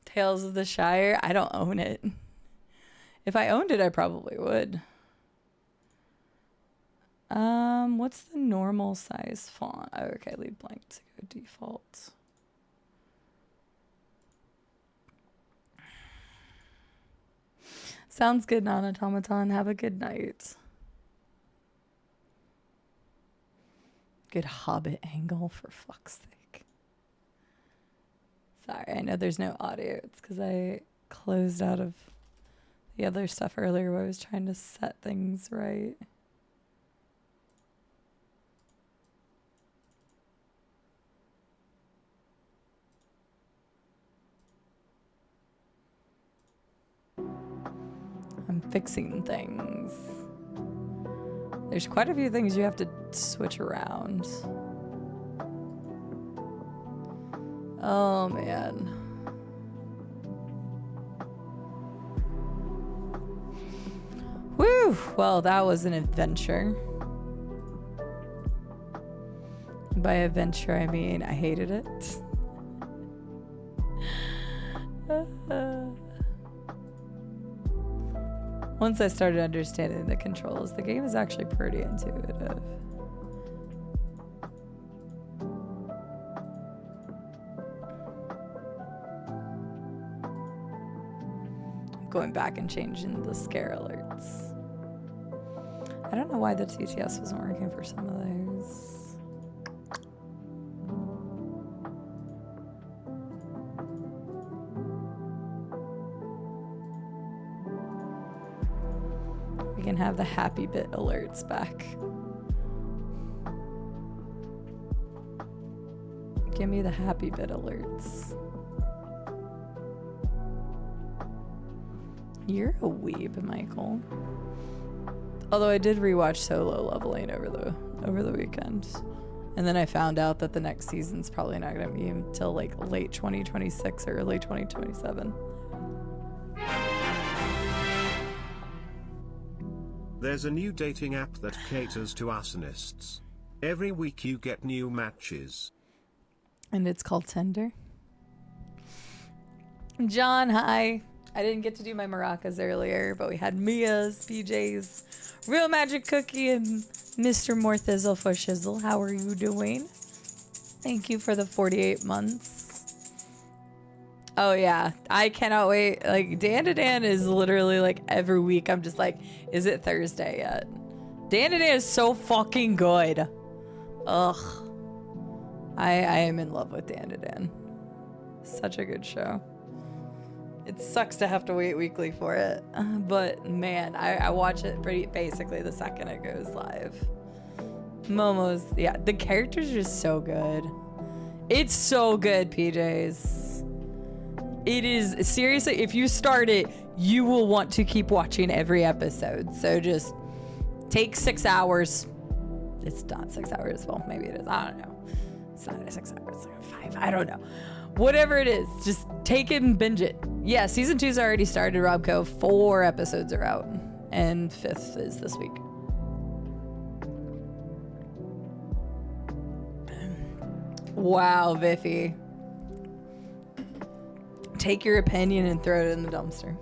Tales of the Shire. I don't own it. If I owned it, I probably would. What's the normal size font? Oh, okay, leave blank to go default. Sounds good, non-automaton. Have a good night. Good Hobbit angle, for fuck's sake. Sorry, I know there's no audio. It's because I closed out of the other stuff earlier where I was trying to set things right. I'm fixing things. There's quite a few things you have to switch around. Oh, man. Woo! Well, that was an adventure. By adventure, I mean I hated it. Once I started understanding the controls, the game is actually pretty intuitive. Going back and changing the scare alerts. I don't know why the TTS wasn't working for some of those. We can have the happy bit alerts back. Give me the happy bit alerts. You're a weeb, Michael. Although I did rewatch Solo Leveling over the weekend. And then I found out that the next season's probably not going to be until like late 2026 or early 2027. There's a new dating app that caters to arsonists. Every week you get new matches. And it's called Tinder. John, hi. I didn't get to do my maracas earlier, but we had Mia's, PJ's, Real Magic Cookie, and Mr. Morthizzle for Shizzle. How are you doing? Thank you for the 48 months. Oh, yeah. I cannot wait. Like, Dan to Dan is literally like every week. I'm just like, is it Thursday yet? Dan to Dan is so fucking good. Ugh. I am in love with Dan to Dan. Such a good show. It sucks to have to wait weekly for it. But, man, I watch it pretty basically the second it goes live. Momo's, yeah, the characters are just so good. It's so good, PJs. It is, seriously, if you start it, you will want to keep watching every episode. So just take 6 hours. It's not 6 hours. Well, maybe it is. I don't know. It's not 6 hours. It's like 5. I don't know. Whatever it is, just take it and binge it. Yeah, season 2's already started, Robco. 4 episodes are out. And 5th is this week. Wow, Viffy. Take your opinion and throw it in the dumpster.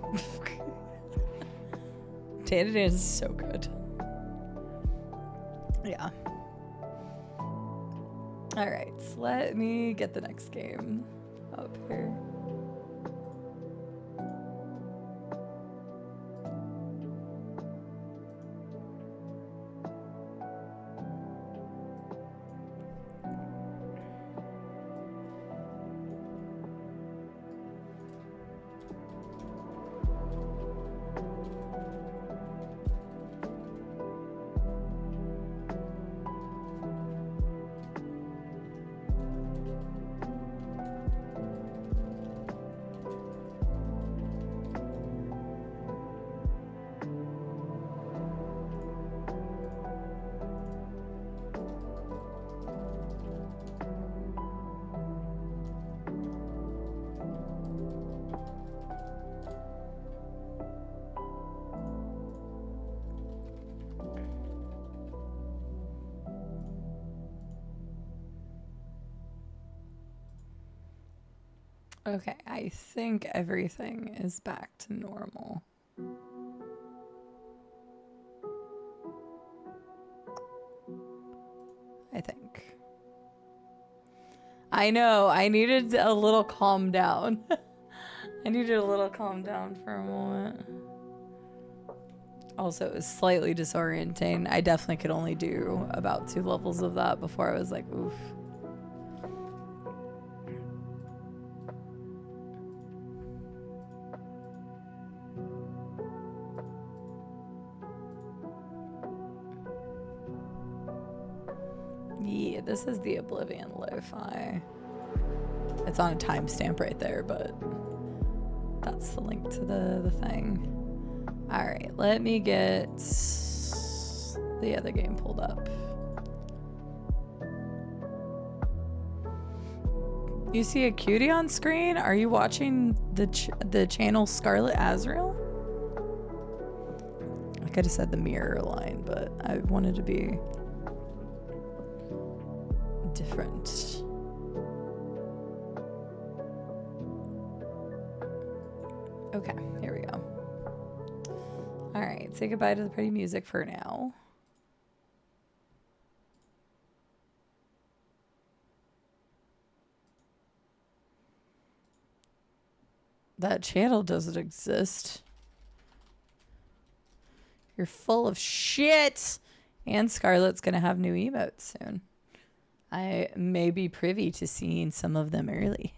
Data is so good. Yeah. All right, so let me get the next game up here. Okay, I think everything is back to normal. I think. I know, I needed a little calm down. I needed a little calm down for a moment. Also, it was slightly disorienting. I definitely could only do about 2 levels of that before I was like, oof. Yeah, this is the Oblivion lo-fi. It's on a timestamp right there, but that's the link to the thing. All right, let me get the other game pulled up. You see a cutie on screen? Are you watching the channel Scarlet Azrael? I could have said the mirror line, but I wanted to be different. Okay, here we go. All right, say goodbye to the pretty music for now. That channel doesn't exist. You're full of shit. And Scarlet's gonna have new emotes soon. I may be privy to seeing some of them early.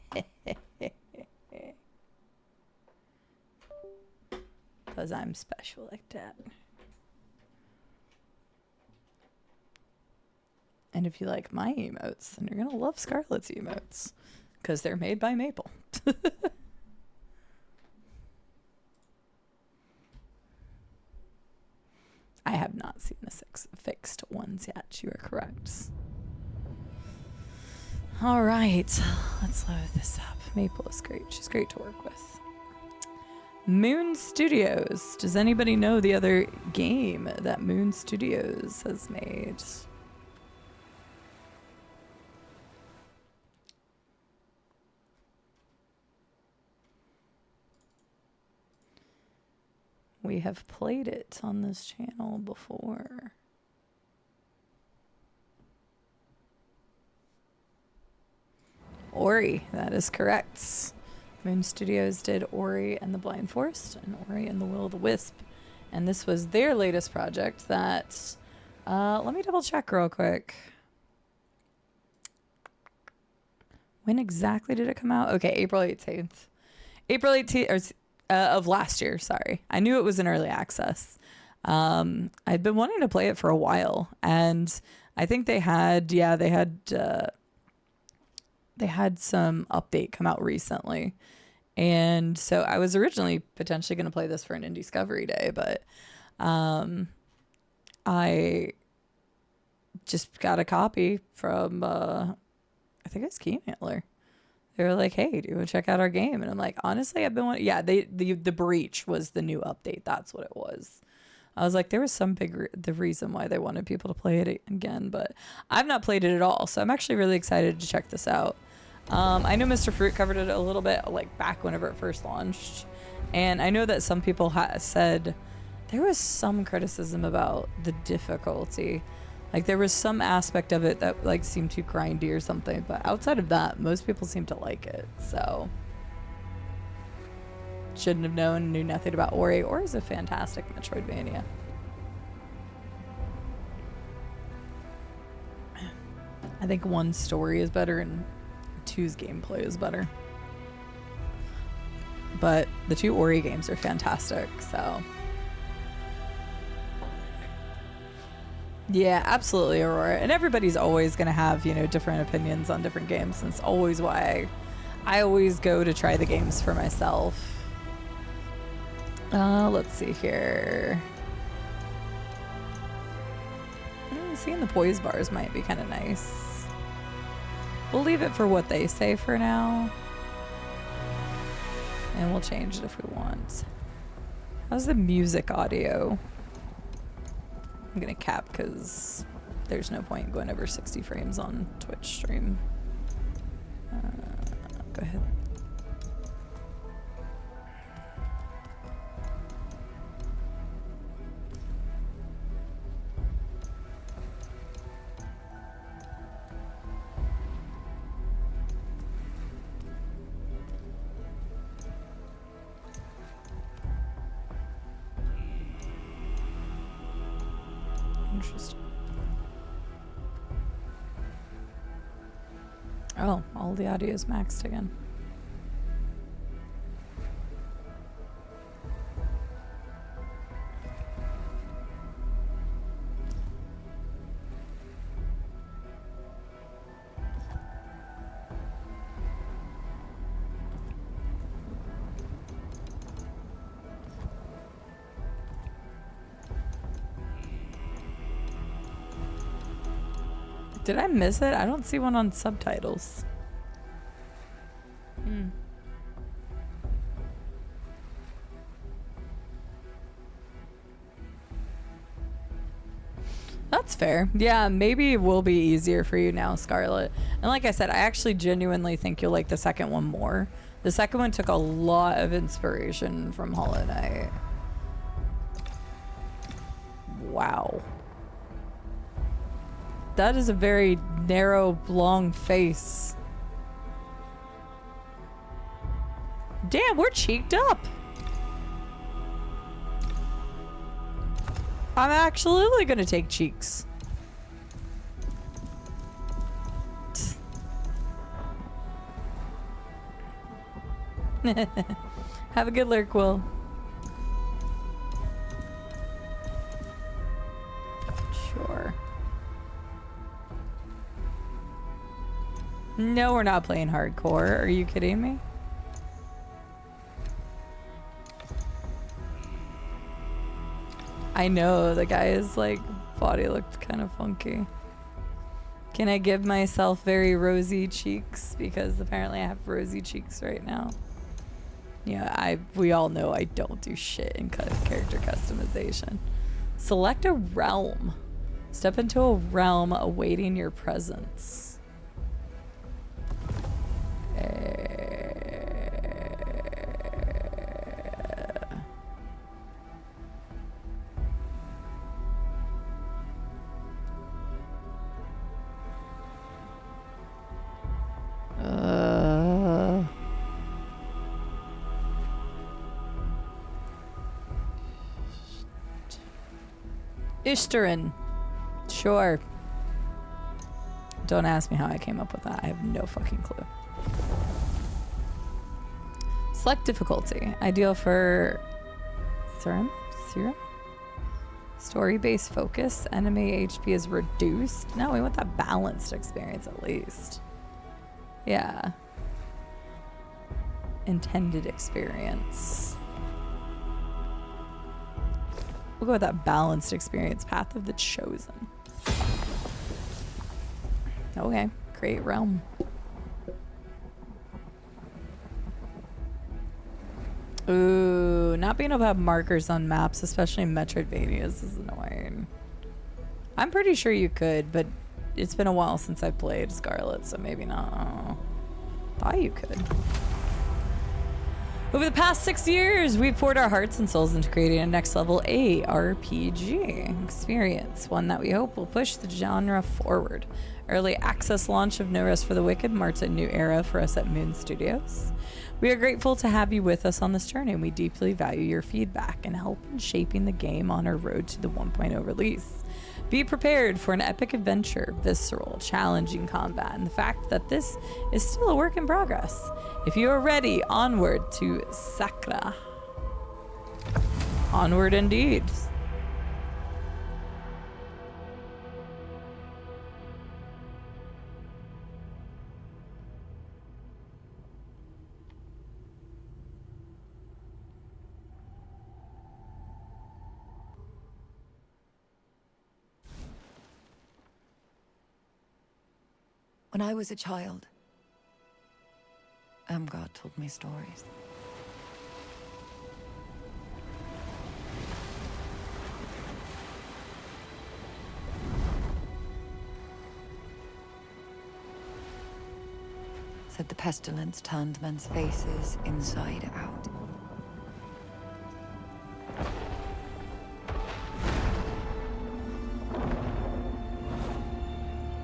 Because I'm special like that. And if you like my emotes, then you're going to love Scarlet's emotes. Because they're made by Maple. I have not seen the 6 fixed ones yet. You are correct. All right. Let's load this up. Maple is great. She's great to work with. Moon Studios. Does anybody know the other game that Moon Studios has made? We have played it on this channel before. Ori, that is correct. Moon Studios did Ori and the Blind Forest and Ori and the Will o' the Wisp. And this was their latest project that, let me double check real quick. When exactly did it come out? Okay, April 18th. April 18th of last year, sorry. I knew it was in early access. I'd been wanting to play it for a while. And I think they had some update come out recently. And so I was originally potentially going to play this for an Indiscovery Day, but I just got a copy from, I think it's Keymailer. They were like, hey, do you want to check out our game? And I'm like, honestly, I've been wanting, yeah, the Breach was the new update. That's what it was. I was like, there was some the reason why they wanted people to play it again, but I've not played it at all. So I'm actually really excited to check this out. I know Mr. Fruit covered it a little bit like back whenever it first launched. And I know that some people said There was some criticism about the difficulty. Like there was some aspect of it that like seemed too grindy or something, but outside of that, most people seem to like it. So shouldn't have known, knew nothing about Ori. Ori is a fantastic Metroidvania. I think 1's story is better and 2's gameplay is better. But the 2 Ori games are fantastic, so. Yeah, absolutely, Aurora. And everybody's always going to have, you know, different opinions on different games. And it's always why I always go to try the games for myself. Let's see here. Seeing the poise bars might be kind of nice. We'll leave it for what they say for now. And we'll change it if we want. How's the music audio? I'm gonna cap because there's no point going over 60 frames on Twitch stream. Go ahead. Interesting. Oh, all the audio is maxed again. Did I miss it? I don't see one on subtitles. That's fair. Yeah, maybe it will be easier for you now, Scarlett. And like I said, I actually genuinely think you'll like the second one more. The second one took a lot of inspiration from Hollow Knight. Wow. That is a very narrow, long face. Damn, we're cheeked up. I'm absolutely gonna take cheeks. Have a good lurk, Will. Sure. No, we're not playing hardcore. Are you kidding me? I know, the guy's like body looked kind of funky. Can I give myself very rosy cheeks? Because apparently I have rosy cheeks right now. Yeah, we all know I don't do shit in character customization. Select a realm. Step into a realm awaiting your presence. Ishtaran. Sure. Don't ask me how I came up with that. I have no fucking clue. Select difficulty. Ideal for serum? Story-based focus. Enemy HP is reduced. No, we want that balanced experience at least. Yeah. Intended experience. We'll go with that balanced experience. Path of the Chosen. Okay. Create realm. Ooh, not being able to have markers on maps, especially in Metroidvanias, is annoying. I'm pretty sure you could, but it's been a while since I played Scarlet, so maybe not. Thought you could. Over the past 6 years, we've poured our hearts and souls into creating a next level ARPG experience, one that we hope will push the genre forward. Early access launch of No Rest for the Wicked marks a new era for us at Moon Studios. We are grateful to have you with us on this journey, and we deeply value your feedback and help in shaping the game on our road to the 1.0 release. Be prepared for an epic adventure, visceral, challenging combat, and the fact that this is still a work in progress. If you are ready, onward to Sakra. Onward indeed. When I was a child, God told me stories. Said the pestilence turned men's faces inside out.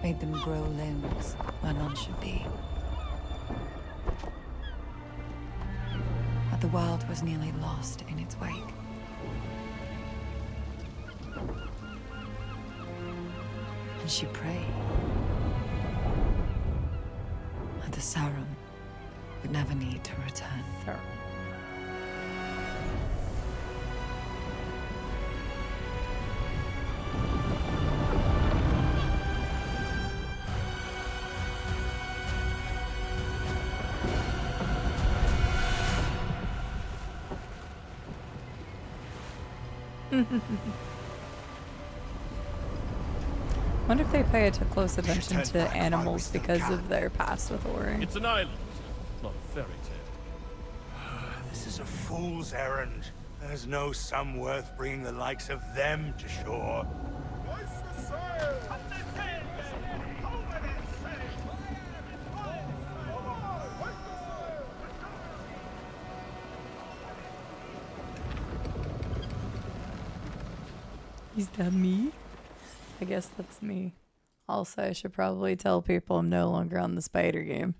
Made them grow limbs where none should be. But the world was nearly lost in its wake. And she prayed that the Sarum would never need to return. Sarum. Wonder if they pay close attention to animals because of their past with Ori. It's an island, not a fairy tale. This is a fool's errand. There's no sum worth bringing the likes of them to shore. Is that me? I guess that's me. Also, I should probably tell people I'm no longer on the spider game.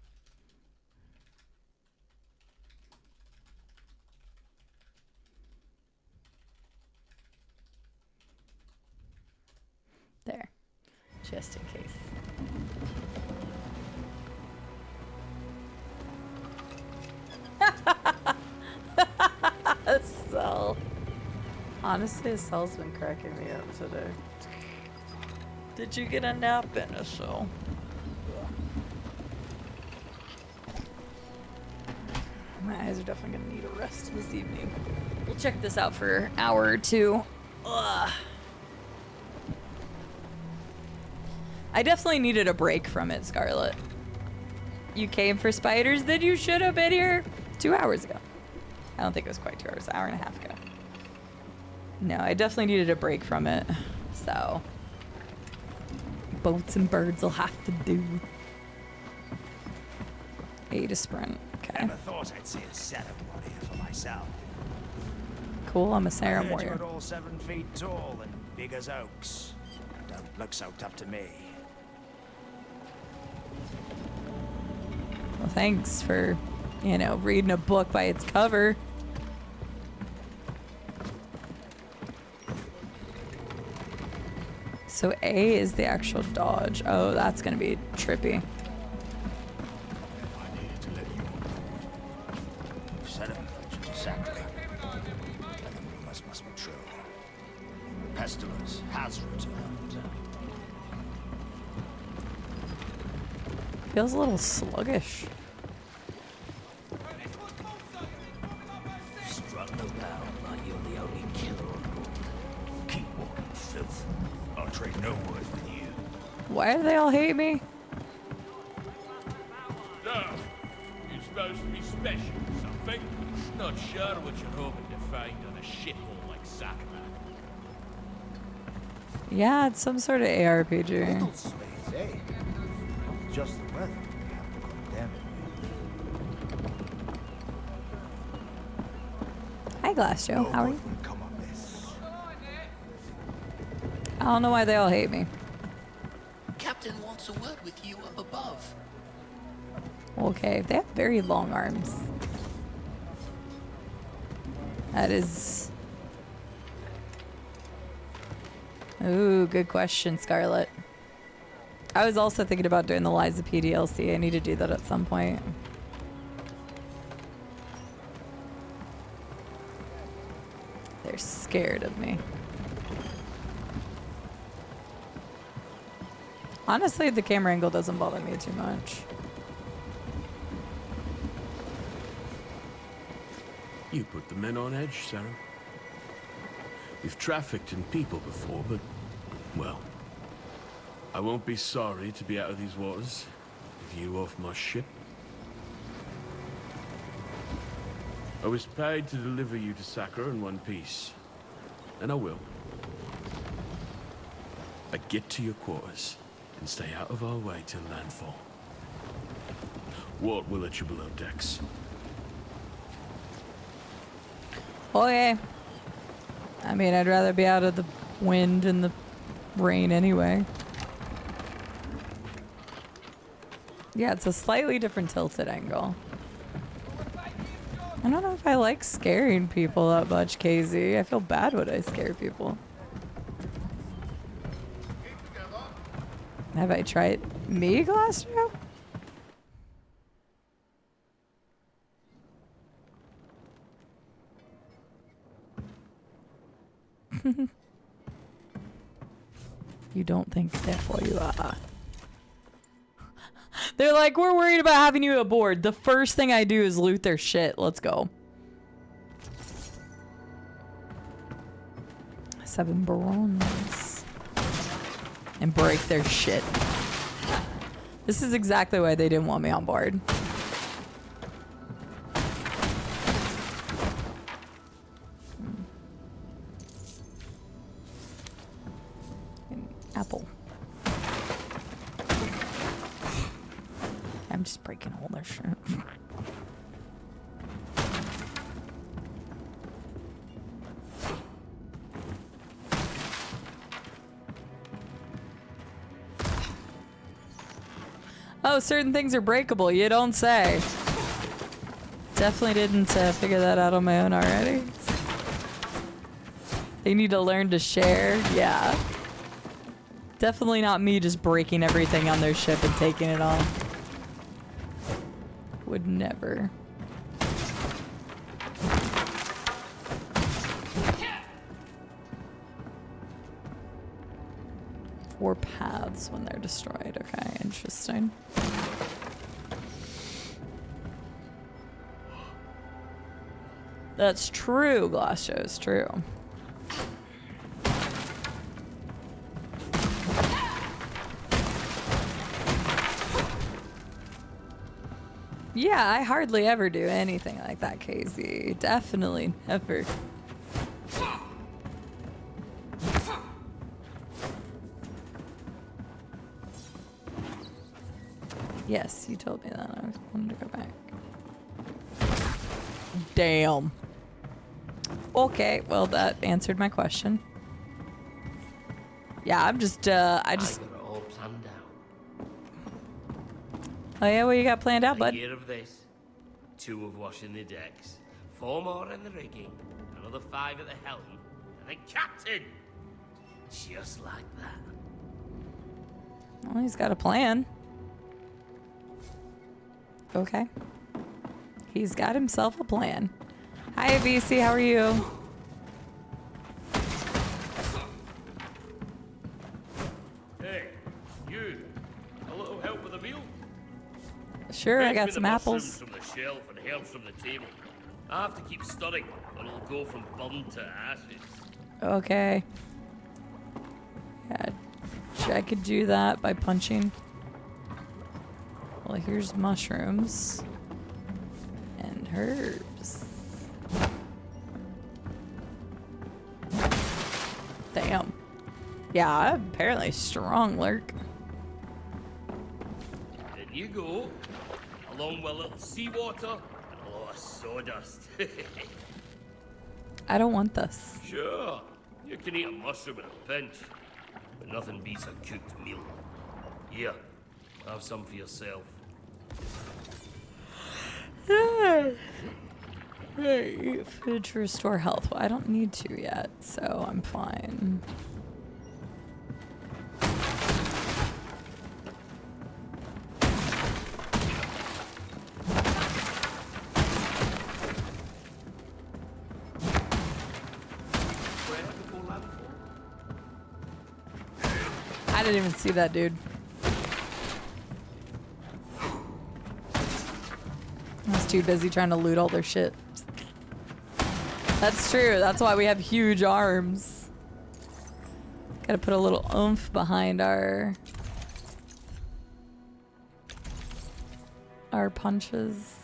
There. Just in case. So, honestly, Sal's been cracking me up today. Did you get a nap in a show? My eyes are definitely gonna need a rest this evening. We'll check this out for an hour or two. Ugh. I definitely needed a break from it, Scarlet. You came for spiders, then you should have been here 2 hours ago. I don't think it was quite 2 hours, an hour and a half ago. No, I definitely needed a break from it, so boats and birds will have to do. A to sprint, okay. Never thought I'd see a Sarum warrior for myself. Cool, I'm a Sarum I heard warrior. you're all 7 feet tall and big as oaks. Don't look so tough to me. Well, thanks for, you know, reading a book by its cover. So A is the actual dodge. Oh, that's gonna be trippy. I needed to let you on. Said it, exactly. And the rumors must be true. Pestilence has returned. Feels a little sluggish. Strutting around like you're the only killer on board. Keep walking, filth. I'll trade no words with you. Why do they all hate me? So, you're supposed to be special or something? Not sure what you're hoping to find on a shithole like Sakura. Yeah, it's some sort of ARPG. Little space, eh? Just the weather we have to condemn it. Hi, Glass Joe. No How are good you? will come of this. I don't know why they all hate me. Captain wants a word with you up above. Okay, they have very long arms. That is... Ooh, good question, Scarlet. I was also thinking about doing the Liza P DLC. I need to do that at some point. They're scared of me. Honestly, the camera angle doesn't bother me too much. You put the men on edge, Sarah. We've trafficked in people before, but, well, I won't be sorry to be out of these waters with you off my ship. I was paid to deliver you to Sakura in one piece, and I will. But get to your quarters and stay out of our way till landfall. Walt will let you below decks. Okay. I mean, I'd rather be out of the wind and the rain anyway. Yeah, it's a slightly different tilted angle. I don't know if I like scaring people that much, KZ. I feel bad when I scare people. Have I tried me, Glassrow? You don't think, therefore you are. They're like, we're worried about having you aboard. The first thing I do is loot their shit. Let's go. 7 bronze. And break their shit. This is exactly why they didn't want me on board. Apple. I'm just breaking all their shit. Oh, certain things are breakable. You don't say. Definitely didn't figure that out on my own already. They need to learn to share. Yeah. Definitely not me just breaking everything on their ship and taking it all. Would never. Four paths when they're destroyed. Okay, interesting. That's true, Glassio is true. Yeah, I hardly ever do anything like that, KZ. Definitely never. Yes, you told me that. I wanted to go back. Damn. Okay, well that answered my question. Yeah, I'm just, I just... I got it all planned out. Oh yeah, what you got planned out, bud? A year of this, 2 of washing the decks, 4 more in the rigging, another 5 at the helm, and then captain! Just like that. Well, he's got a plan. Okay. He's got himself a plan. Hi, VC, how are you? Hey, you. A little help with the meal? Sure, I Fetch got me some the apples. mushrooms from the shelf and herbs from the table. I have to keep stirring, or it'll go from burned to ashes. Okay. Yeah, I could do that by punching. Well, here's mushrooms. And herbs. Damn. Yeah, I'm apparently strong, Lurk. In you go, along with a little seawater and a lot of sawdust. I don't want this. Sure, you can eat a mushroom in a pinch, but nothing beats a cooked meal. Here, have some for yourself. Eat food to restore health. Well, I don't need to yet, so I'm fine. I didn't even see that dude. I was too busy trying to loot all their shit. That's true. That's why we have huge arms. Gotta put a little oomph behind our punches.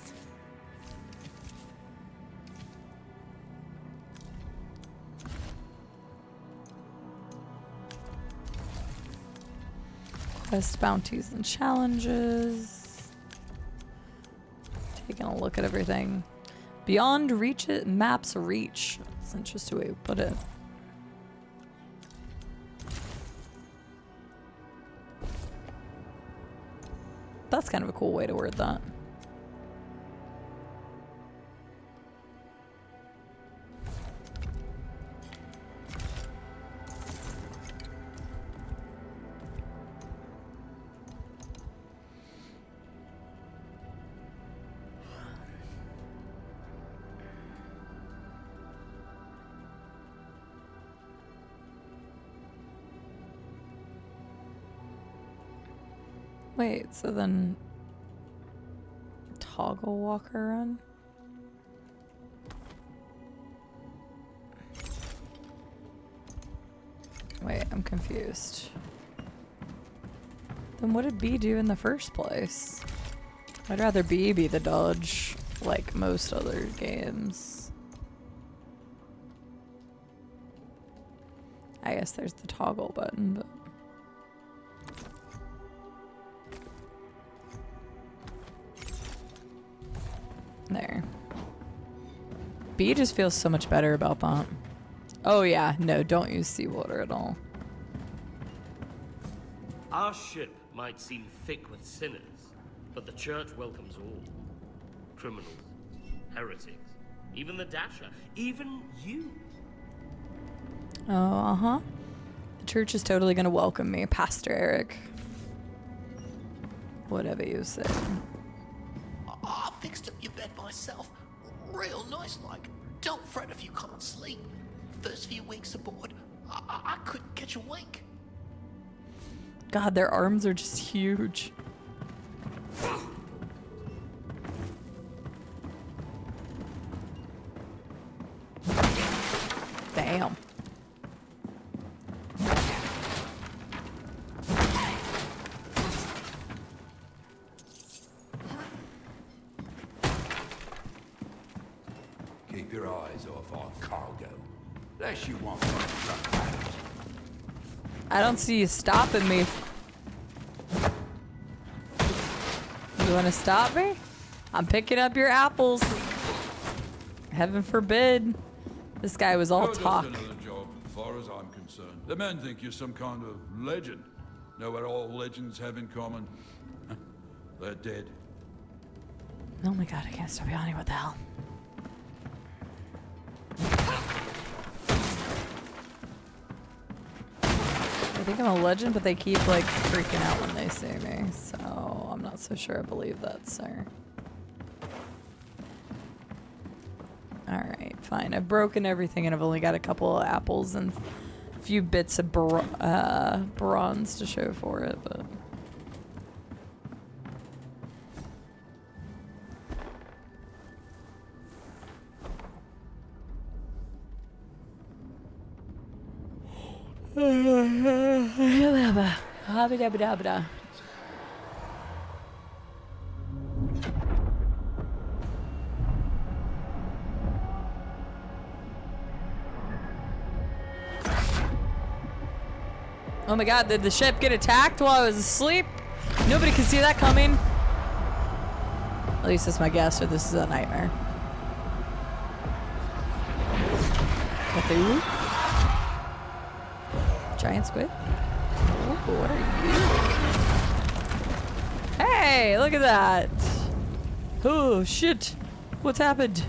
Quest bounties and challenges. Taking a look at everything. Beyond reach it maps reach. That's an interesting way to put it. That's kind of a cool way to word that. Wait, so then toggle walker run? Wait, I'm confused. Then what did B do in the first place? I'd rather B be the dodge like most other games. I guess there's the toggle button, but there. B just feels so much better about that. Oh yeah, no, don't use seawater at all. Our ship might seem thick with sinners, but the church welcomes all. Criminals, heretics, even the Dasher, even you. Oh, uh-huh. The church is totally gonna welcome me, Pastor Eric. Whatever you say. I fixed up your bed myself. Real nice like. Don't fret if you can't sleep. First few weeks aboard, I couldn't catch a wink. God, their arms are just huge. Damn. Keep your eyes off our cargo. Unless you want I don't see you stopping me. You want to stop me? I'm picking up your apples. Heaven forbid. This guy was all You're talk. just another job, as far as I'm concerned. The men think you're some kind of legend. Know what all legends have in common? They're dead. Oh my god, I can't stop yawning. What the hell? I think I'm a legend, but they keep like freaking out when they see me, so I'm not so sure I believe that, sir. Alright, fine. I've broken everything and I've only got a couple of apples and a few bits of bronze to show for it, but... Oh my god, did the ship get attacked while I was asleep? Nobody can see that coming. At least that's my guess, or this is a nightmare. Cthulhu. Giant squid. Oh, what are you? Hey, look at that. Oh, shit. What's happened?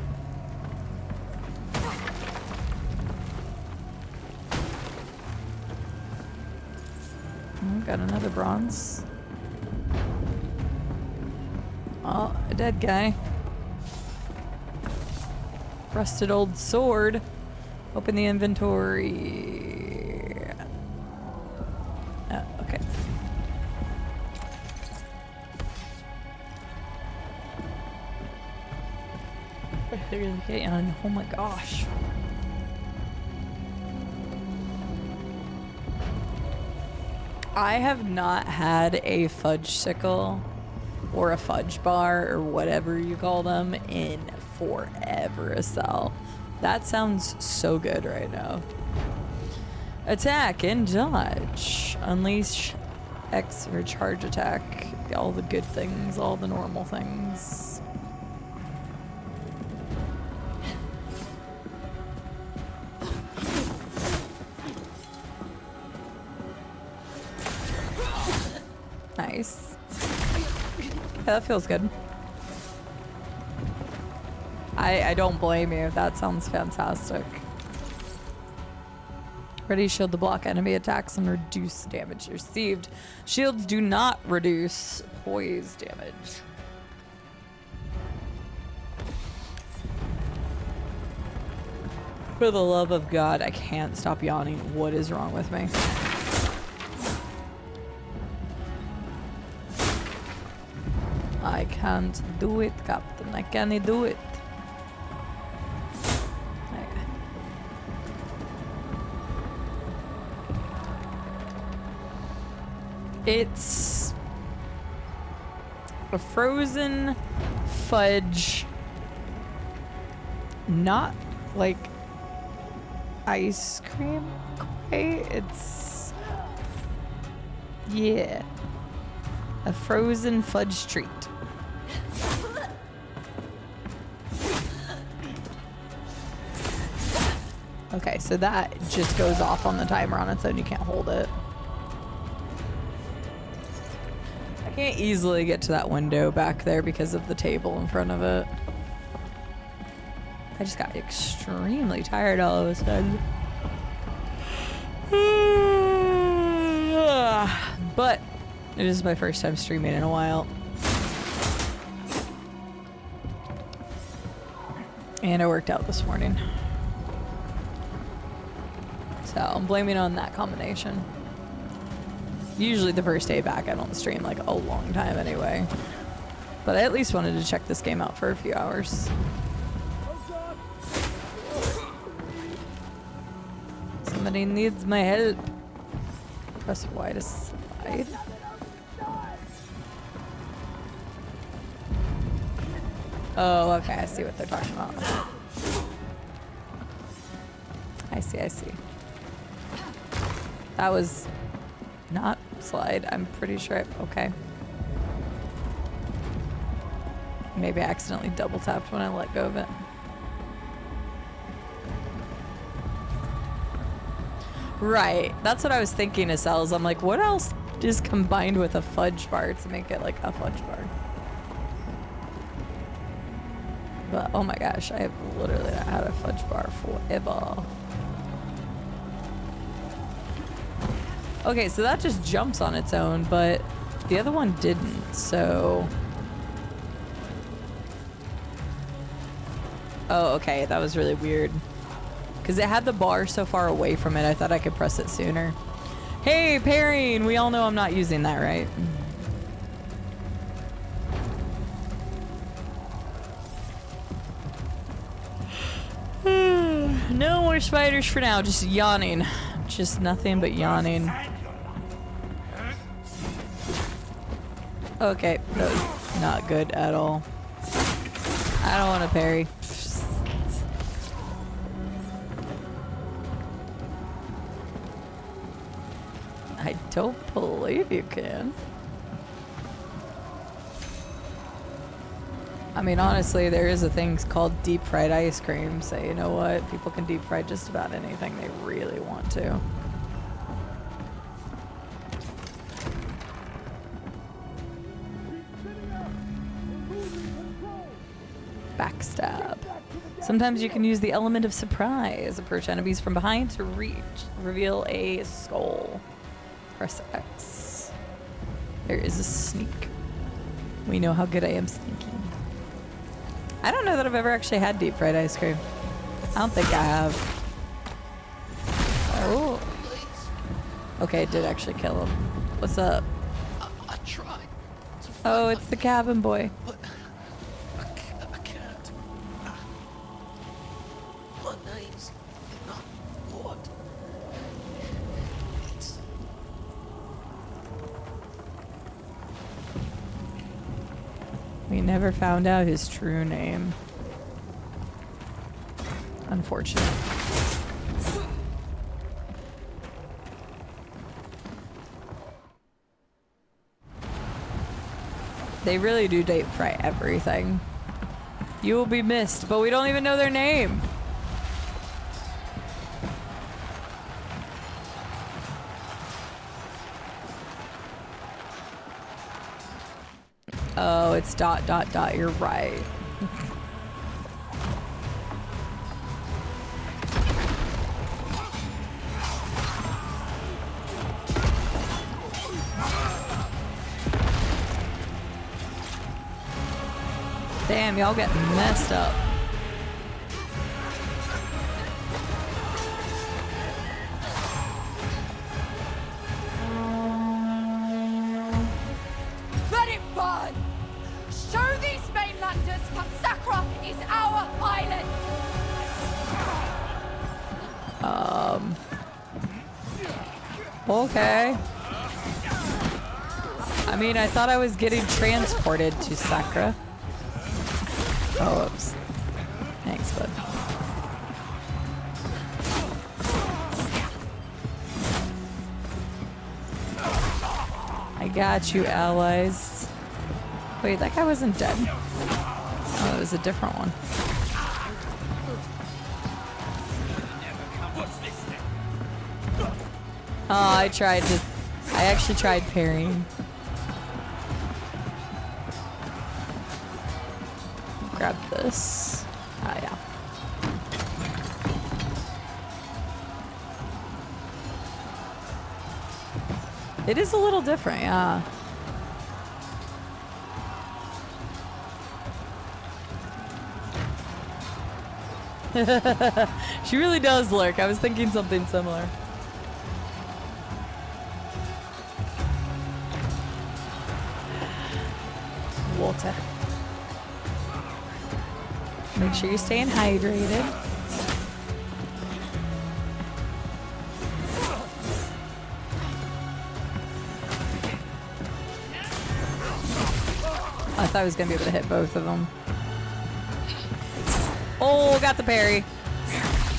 Oh, got another bronze. Oh, a dead guy. Rusted old sword. Open the inventory. Oh, okay. Oh my gosh. I have not had a fudge sickle or a fudge bar or whatever you call them in forever, Estelle. That sounds so good right now. Attack and dodge. Unleash X or charge attack. All the good things, all the normal things. Nice. Yeah, that feels good. I don't blame you. That sounds fantastic. Ready shield to block enemy attacks and reduce damage received. Shields do not reduce poise damage. For the love of God, I can't stop yawning. What is wrong with me? I can't do it, Captain. I can't do it. It's a frozen fudge, not like ice cream quite. It's, yeah, a frozen fudge treat. Okay, so that just goes off on the timer on its own. You can't hold it. Can't easily get to that window back there because of the table in front of it. I just got extremely tired all of a sudden. But it is my first time streaming in a while. And I worked out this morning. So I'm blaming it on that combination. Usually the first day back I don't stream like a long time anyway. But I at least wanted to check this game out for a few hours. Somebody needs my help. Press Y to slide. Oh, okay, I see what they're talking about. I see, I see. That was not slide, I'm pretty sure. Okay. Maybe I accidentally double tapped when I let go of it. Right, that's what I was thinking of cells. I'm like, what else is combined with a fudge bar to make it like a fudge bar? But oh my gosh, I have literally not had a fudge bar forever. Okay, so that just jumps on its own, but the other one didn't, so... Oh, okay, that was really weird. Because it had the bar so far away from it, I thought I could press it sooner. Hey, parrying! We all know I'm not using that, right? No more spiders for now, just yawning. Just nothing but yawning. Okay, that was not good at all. I don't want to parry. I don't believe you can. I mean, honestly, there is a thing called deep fried ice cream. So you know what? People can deep fry just about anything they really want to. Backstab. Sometimes you can use the element of surprise. Approach enemies from behind to reveal a skull. Press X. There is a sneak. We know how good I am sneaking. I don't know that I've ever actually had deep fried ice cream. I don't think I have. Oh. Okay, it did actually kill him. What's up? I tried. Oh, it's the cabin boy. But I can't. My name's not what. It's... We never found out his true name. Unfortunate. They really do deep fry everything. You will be missed, but we don't even know their name. Oh, it's ... You're right. Damn, y'all get messed up. Let it burn! Show these mainlanders that Sakra is our island! Okay. I mean, I thought I was getting transported to Sakra. Oh, oops. Thanks, bud. I got you, allies. Wait, that guy wasn't dead. Oh, it was a different one. Oh, I actually tried parrying. Grab this. Ah, yeah. It is a little different, yeah. She really does lurk. I was thinking something similar. Water. Make sure you're staying hydrated. I thought I was gonna be able to hit both of them. Oh, got the parry.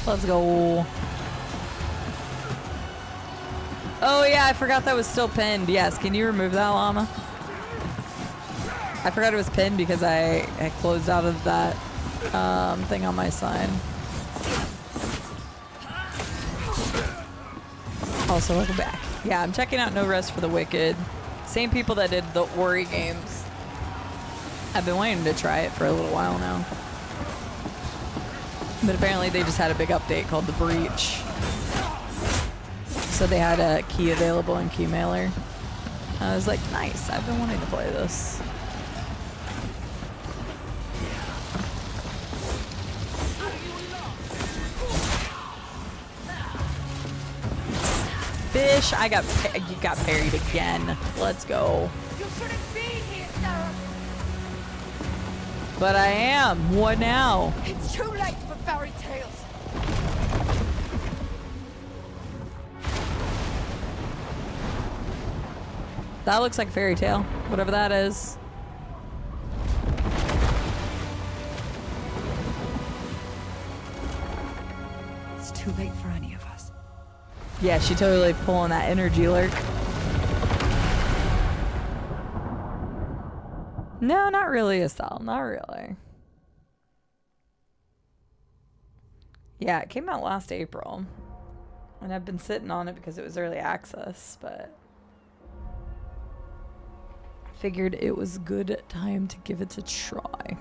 Let's go. Oh yeah, I forgot that was still pinned. Yes, can you remove that, llama? I forgot it was pinned because I closed out of that thing on my side. Also, welcome back. Yeah, I'm checking out No Rest for the Wicked. Same people that did the Ori games. I've been waiting to try it for a little while now. But apparently they just had a big update called The Breach. So they had a key available in Keymailer. I was like, nice, I've been wanting to play this. Fish, you got parried again. Let's go. You shouldn't be here, Sarah. But I am. What now? It's too late for fairy tales. That looks like a fairy tale. Whatever that is. It's too late for any of us. Yeah, she totally pulling that energy lurk. No, not really, Estelle. Not really. Yeah, it came out last April. And I've been sitting on it because it was early access, but I figured it was a good time to give it a try.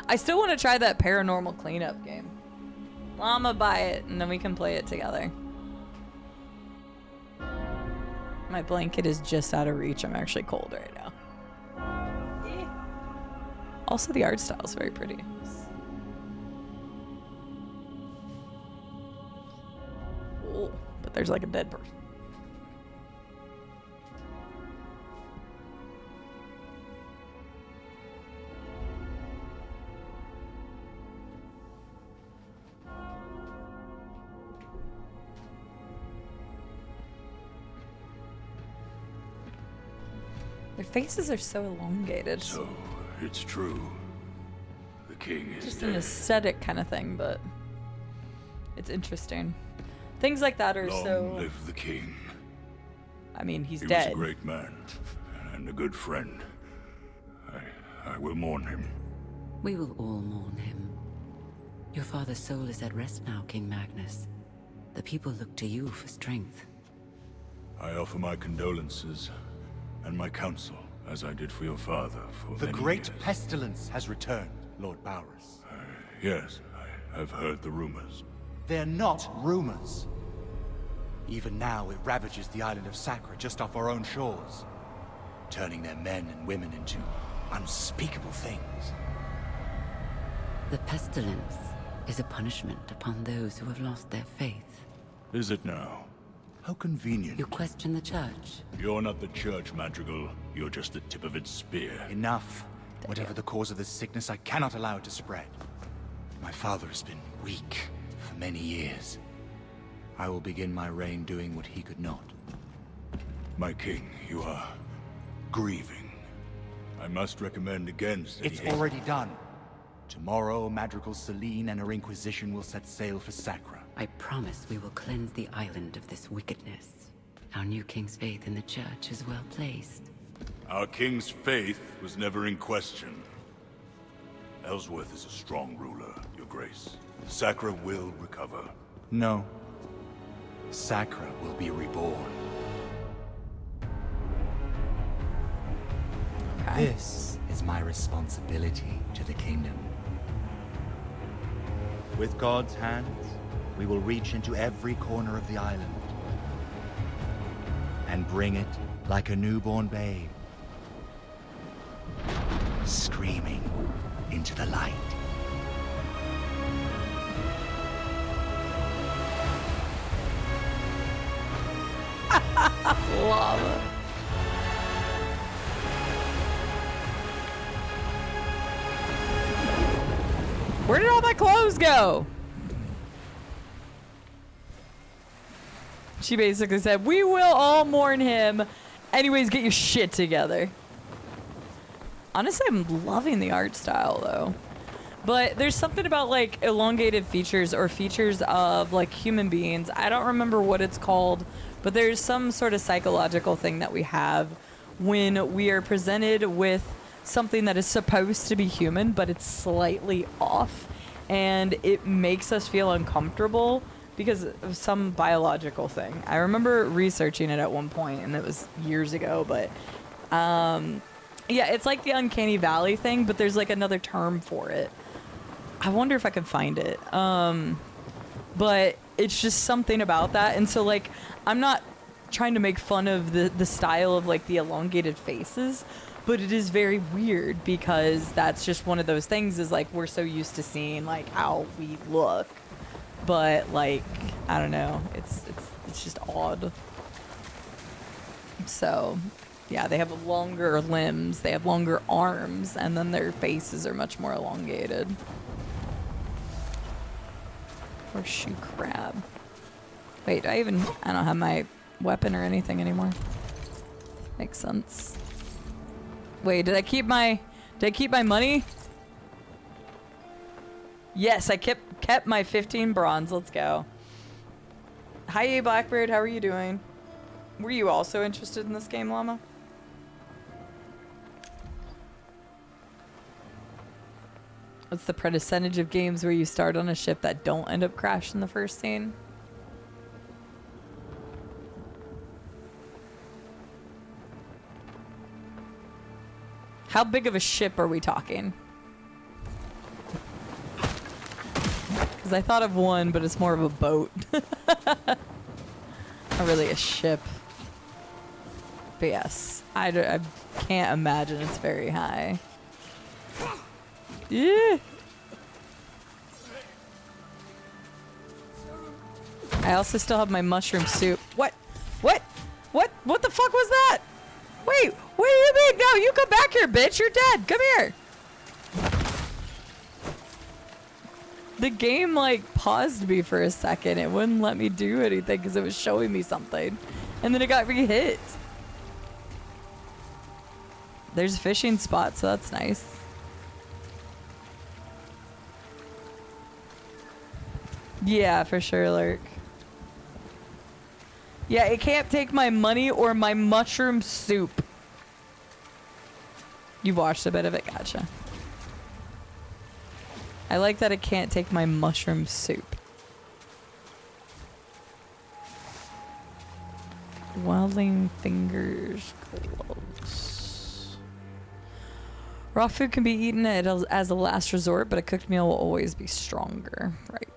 I still want to try that paranormal cleanup game. Well, I'm gonna buy it and then we can play it together. My blanket is just out of reach. I'm actually cold right now. Also, the art style is very pretty. Oh, but there's like a dead person. Their faces are so elongated. So, it's true. The king is Just dead. an aesthetic kind of thing, but it's interesting. Things like that are Long so... live the king. I mean, he's He dead. was a great man and a good friend. I will mourn him. We will all mourn him. Your father's soul is at rest now, King Magnus. The people look to you for strength. I offer my condolences and my counsel, as I did for your father for The many great years. pestilence has returned, Lord Bowers. Yes, I have heard the rumors. They're not rumors. Even now, it ravages the island of Sacra just off our own shores, turning their men and women into unspeakable things. The pestilence is a punishment upon those who have lost their faith. Is it now? How convenient. You question the church? You're not the church, Madrigal. You're just the tip of its spear. Enough. Whatever the cause of this sickness, I cannot allow it to spread. My father has been weak for many years. I will begin my reign doing what he could not. My king, you are grieving. I must recommend against any It's haste. already done. Tomorrow, Madrigal Celine and her Inquisition will set sail for Sacra. I promise we will cleanse the island of this wickedness. Our new king's faith in the church is well placed. Our king's faith was never in question. Ellsworth is a strong ruler, your grace. Sacra will recover. No. Sacra will be reborn. Okay. This is my responsibility to the kingdom. With God's hands, we will reach into every corner of the island and bring it like a newborn babe, screaming into the light. Lava. Where did all my clothes go? She basically said, we will all mourn him. Anyways, get your shit together. Honestly, I'm loving the art style though. But there's something about like elongated features or features of like human beings. I don't remember what it's called, but there's some sort of psychological thing that we have when we are presented with something that is supposed to be human, but it's slightly off. And it makes us feel uncomfortable because of some biological thing. I remember researching it at one point, and it was years ago, but yeah, it's like the uncanny valley thing, but there's like another term for it. I wonder if I can find it. But it's just something about that. And so like, I'm not trying to make fun of the style of like the elongated faces, but it is very weird because that's just one of those things is like, we're so used to seeing like how we look, but like, I don't know. It's just odd. So yeah, they have longer limbs, they have longer arms, and then their faces are much more elongated. Horseshoe crab. Wait, I don't have my weapon or anything anymore. Makes sense. Wait, did I keep my money? Yes, I kept my 15 bronze. Let's go. Hi, Blackbird. How are you doing? Were you also interested in this game, Llama? What's the percentage of games where you start on a ship that don't end up crashing the first scene? How big of a ship are we talking? Because I thought of one, but it's more of a boat. Not really a ship. But yes, I can't imagine it's very high. Yeah. I also still have my mushroom soup. What? What? What the fuck was that? Wait, what do you mean? No, you come back here, bitch. You're dead. Come here. The game, like, paused me for a second. It wouldn't let me do anything because it was showing me something. And then it got re-hit. There's a fishing spot, so that's nice. Yeah, for sure, Lurk. Yeah, it can't take my money or my mushroom soup. You've watched a bit of it, gotcha. I like that it can't take my mushroom soup. Welding fingers gloves. Raw food can be eaten as a last resort, but a cooked meal will always be stronger. Right.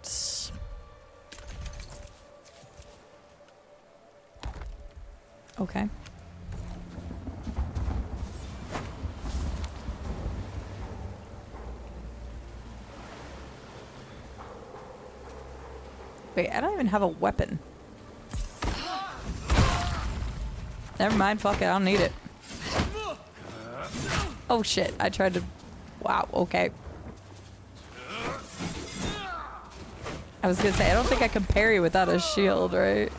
Okay. Wait, I don't even have a weapon. Never mind, fuck it, I don't need it. Oh shit, I tried to... Wow, okay. I was gonna say, I don't think I can parry without a shield, right?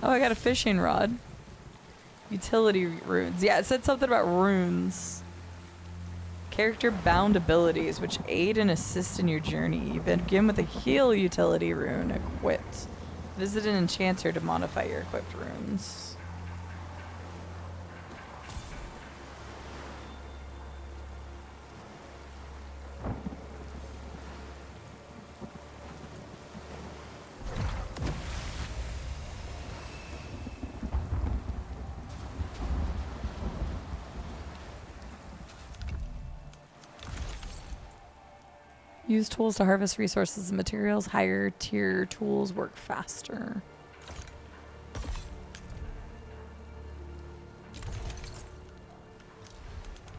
Oh, I got a fishing rod. Utility runes. Yeah, it said something about runes. Character bound abilities, which aid and assist in your journey. You begin with a heal utility rune equipped. Visit an enchanter to modify your equipped runes. Use tools to harvest resources and materials. Higher tier tools work faster.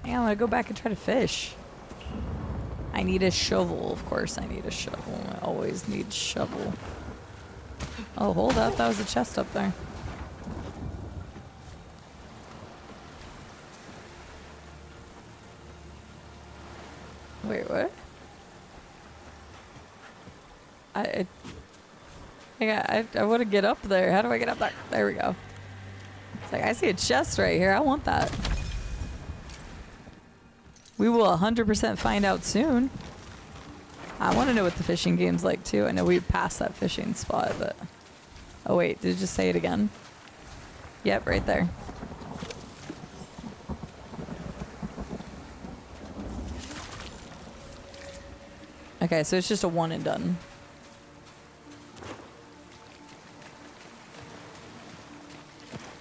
Yeah, I'm gonna go back and try to fish. I need a shovel, of course I need a shovel. I always need shovel. Oh, hold up, that was a chest up there. Wait, what? I want to get up there. How do I get up there? There we go. It's like, I see a chest right here. I want that. We will 100% find out soon. I want to know what the fishing game's like too. I know we passed that fishing spot, but... Oh wait, did it just say it again? Yep, right there. Okay, so it's just a one and done.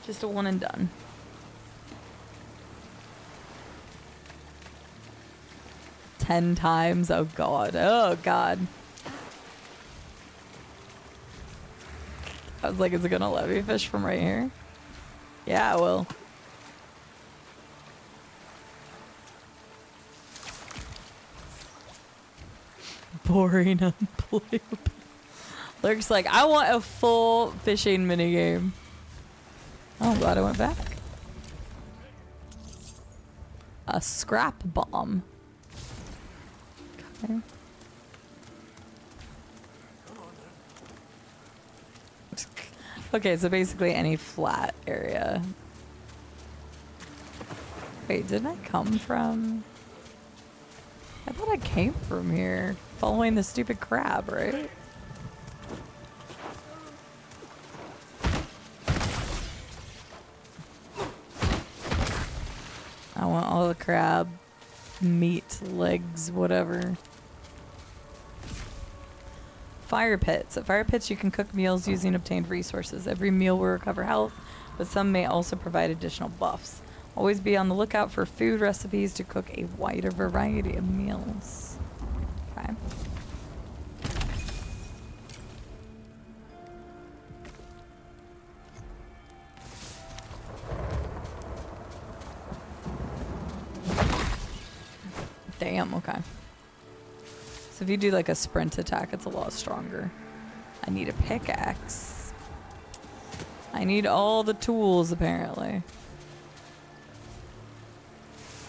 Just a one and done. Ten times? Oh god. Oh god. I was like, is it gonna let me fish from right here? Yeah, it will. Boring, unplayable. Lurk's like, I want a full fishing minigame. Oh, I'm glad I went back. A scrap bomb. Okay. Okay, so basically any flat area. Wait, didn't I come from... I thought I came from here, following the stupid crab, right? I want all the crab. Meat, legs, whatever. Fire pits. At fire pits, you can cook meals using obtained resources. Every meal will recover health, but some may also provide additional buffs. Always be on the lookout for food recipes to cook a wider variety of meals. Okay. Damn, okay. So if you do like a sprint attack, it's a lot stronger. I need a pickaxe. I need all the tools, apparently.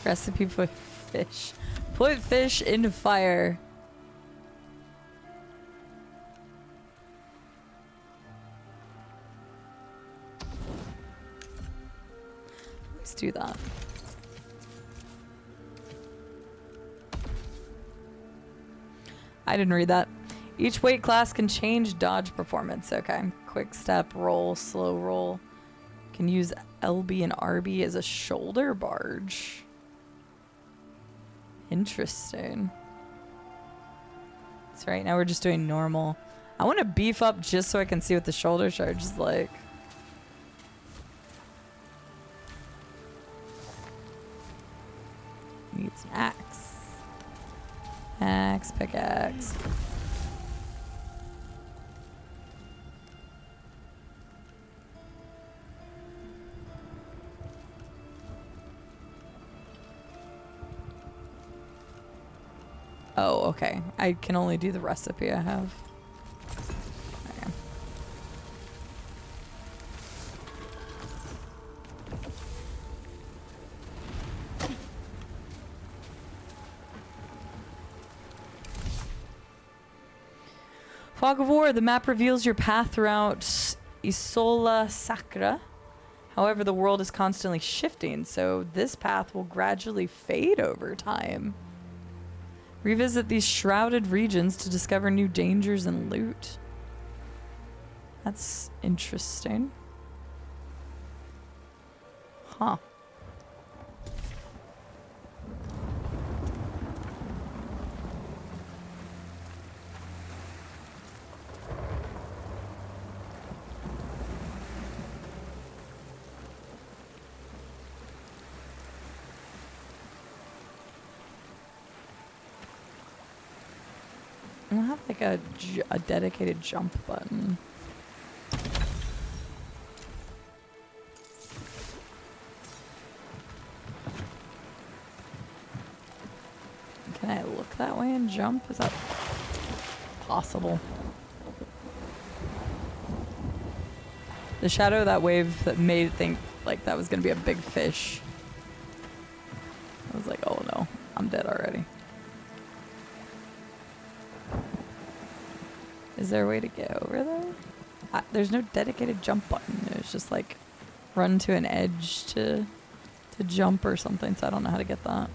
Recipe for fish. Put fish in fire. Let's do that. I didn't read that. Each weight class can change dodge performance. Okay. Quick step, roll, slow roll. Can use LB and RB as a shoulder barge. Interesting. So right now we're just doing normal. I want to beef up just so I can see what the shoulder charge is like. Needs an axe. Axe, pickaxe. Oh, okay. I can only do the recipe I have. Okay. Fog of War. The map reveals your path throughout Isola Sacra. However, the world is constantly shifting, so this path will gradually fade over time. Revisit these shrouded regions to discover new dangers and loot. That's interesting. Huh. I don't have like a dedicated jump button. Can I look that way and jump? Is that possible? The shadow of that wave that made it think like that was gonna be a big fish. I was like, oh no, I'm dead already. Is there a way to get over there? There's no dedicated jump button. It's just like run to an edge to jump or something, so I don't know how to get that.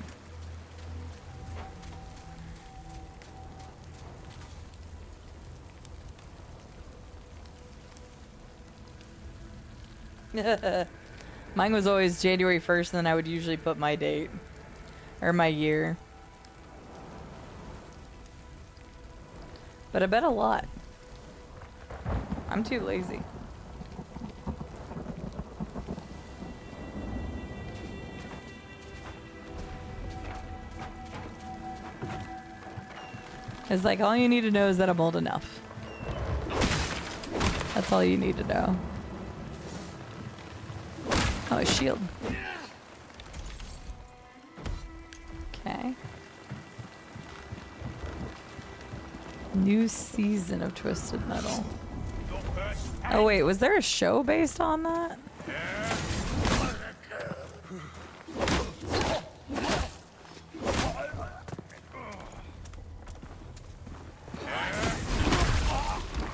Mine was always January 1st, and then I would usually put my date or my year. But I bet a lot. I'm too lazy. It's like all you need to know is that I'm old enough. That's all you need to know. Oh, a shield. Okay. New season of Twisted Metal. Oh wait, was there a show based on that?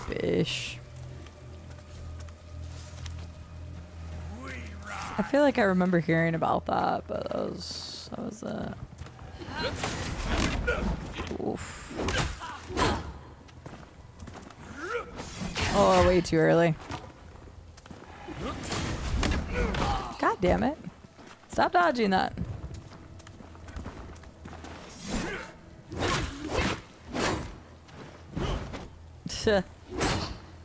Fish. I feel like I remember hearing about that, but that was oof. Oh, way too early. God damn it. Stop dodging that.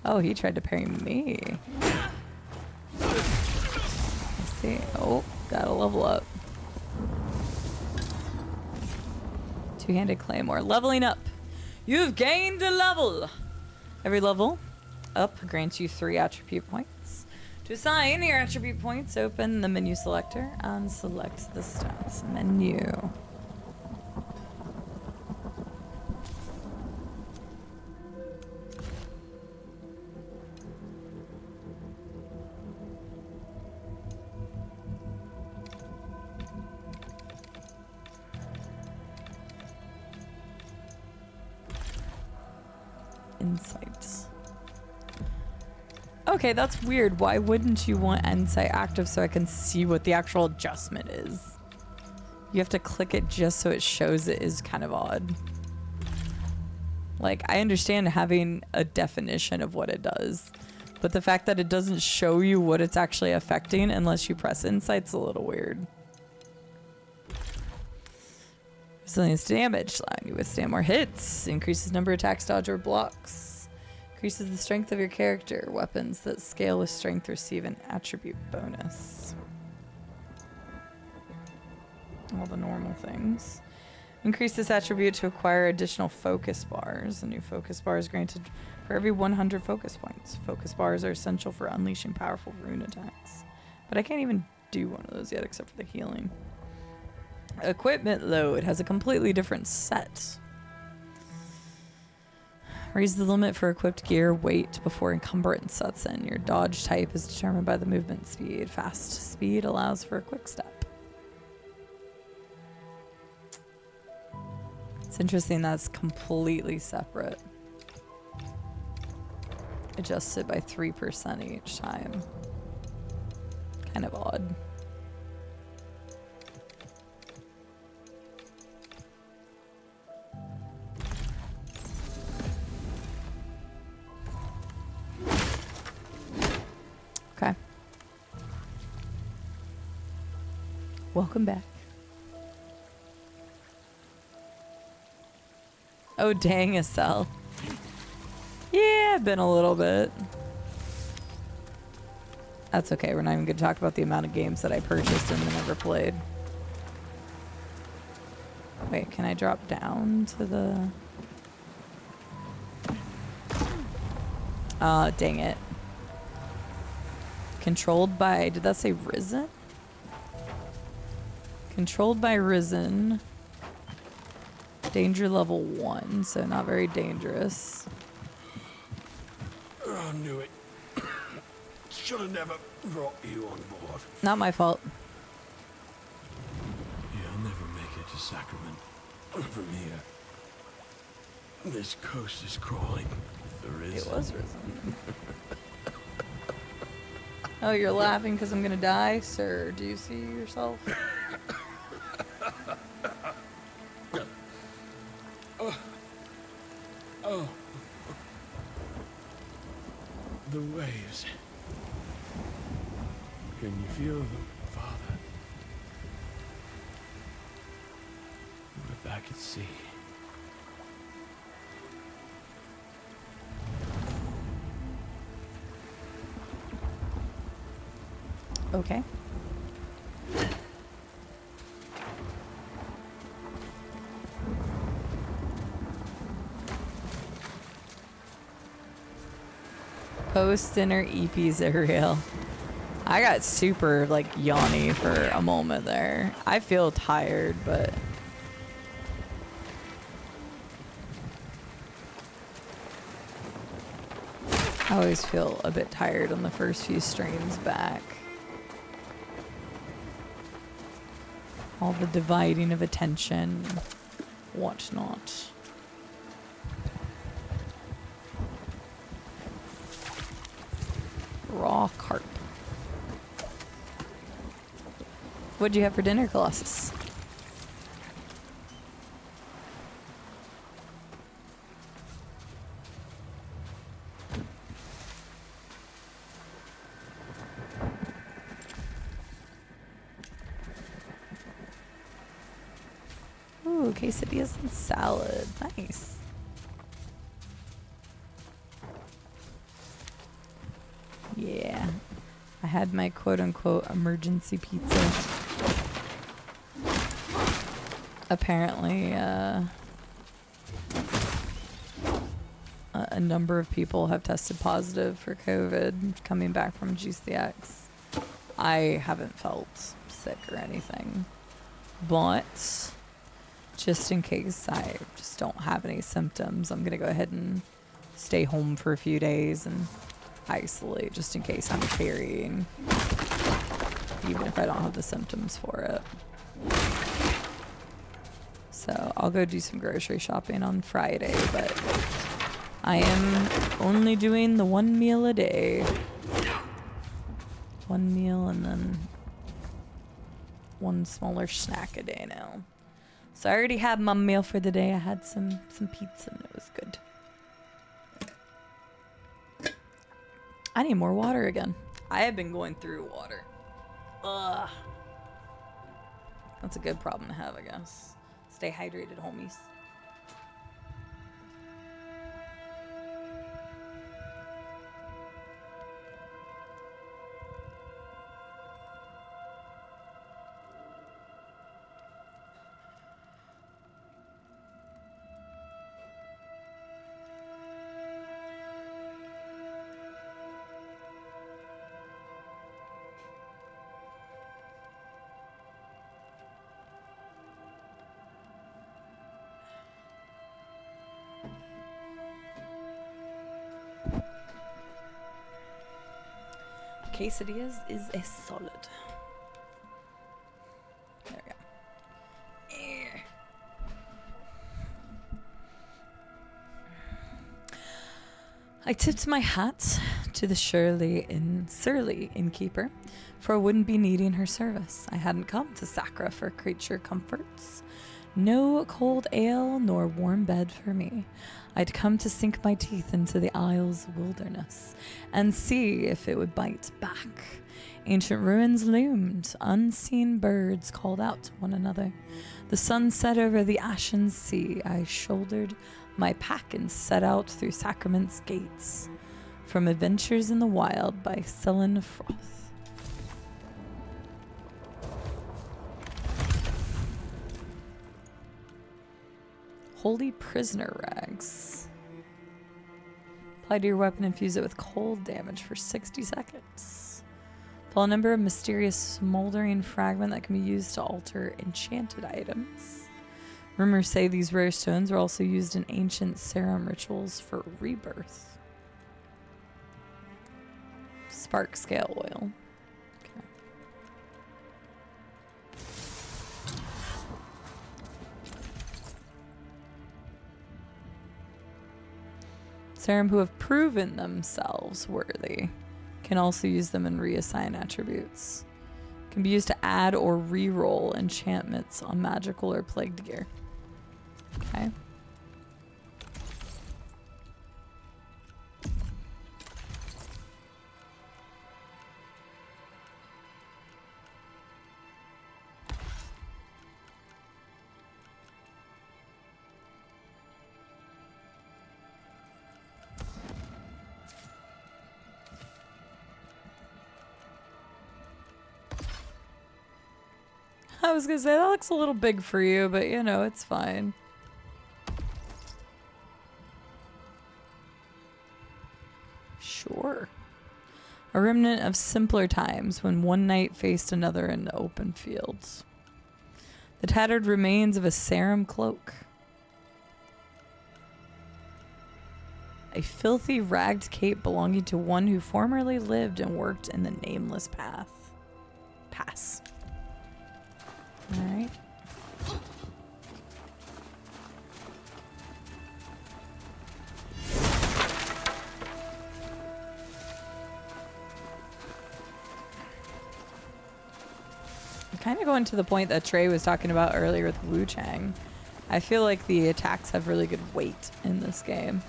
Oh, he tried to parry me. Let's see. Oh, gotta level up. Two-handed claymore. Leveling up. You've gained a level. Every level up grants you 3 attribute points. To assign your attribute points, open the menu selector and select the stats menu. Insights. Okay, that's weird. Why wouldn't you want insight active so I can see what the actual adjustment is? You have to click it just so it shows it is kind of odd. Like, I understand having a definition of what it does, but the fact that it doesn't show you what it's actually affecting unless you press insight's a little weird. Resilience to damage, allowing you to withstand more hits. Increases number of attacks, dodge, or blocks. Increases the strength of your character. Weapons that scale with strength receive an attribute bonus. All the normal things. Increase this attribute to acquire additional focus bars. A new focus bar is granted for every 100 focus points. Focus bars are essential for unleashing powerful rune attacks. But I can't even do one of those yet except for the healing. Equipment load has a completely different set. Raise the limit for equipped gear weight before encumbrance sets in. Your dodge type is determined by the movement speed. Fast speed allows for a quick step. It's interesting that's completely separate. Adjusts it by 3% each time. Kind of odd. Okay. Welcome back. Oh, dang, Estelle. Yeah, I've been a little bit. That's okay. We're not even going to talk about the amount of games that I purchased and never played. Wait, can I drop down to the... Dang it. Controlled by... Did that say Risen? Controlled by Risen. Danger level 1, so not very dangerous. Oh, I knew it. Should have never brought you on board. Not my fault. You'll never make it to Sacrament from here. This coast is crawling. There is. It was Risen. Oh, you're laughing because I'm gonna die? Sir, do you see yourself? Oh. The waves. Can you feel them, Father? We're back at sea. Okay. Post-dinner EPs are real. I got super, like, yawny for a moment there. I feel tired, but... I always feel a bit tired on the first few streams back. All the dividing of attention, whatnot. Raw carp. What'd you have for dinner, Colossus? Ooh, quesadillas and salad. Nice. Yeah. I had my quote-unquote emergency pizza. Apparently, a number of people have tested positive for COVID coming back from GCX. I haven't felt sick or anything, but just in case I just don't have any symptoms, I'm gonna go ahead and stay home for a few days and isolate just in case I'm carrying, even if I don't have the symptoms for it. So I'll go do some grocery shopping on Friday, but I am only doing the 1 meal a day. 1 meal and then 1 smaller snack a day now. So I already had my meal for the day. I had some pizza and it was good. I need more water again. I have been going through water. Ugh. That's a good problem to have, I guess. Stay hydrated, homies. Quesadillas is a solid. There we go. I tipped my hat to the surly innkeeper, for I wouldn't be needing her service. I hadn't come to Sacra for creature comforts. No cold ale nor warm bed for me. I'd come to sink my teeth into the Isle's wilderness and see if it would bite back. Ancient ruins loomed. Unseen birds called out to one another. The sun set over the ashen sea. I shouldered my pack and set out through Sacrament's gates. From Adventures in the Wild by Sullen Froth. Holy prisoner rags. Apply to your weapon and fuse it with cold damage for 60 seconds. Fall a number of mysterious smoldering fragment that can be used to alter enchanted items. Rumors say these rare stones were also used in ancient serum rituals for rebirth. Spark scale oil. Okay. Serum who have proven themselves worthy can also use them and reassign attributes. Can be used to add or re-roll enchantments on magical or plagued gear. Okay. I was gonna say, that looks a little big for you, but you know, it's fine. Sure. A remnant of simpler times when one knight faced another in the open fields. The tattered remains of a serum cloak. A filthy ragged cape belonging to one who formerly lived and worked in the nameless pass. Alright. I'm kind of going to the point that Trey was talking about earlier with Wu Chang. I feel like the attacks have really good weight in this game.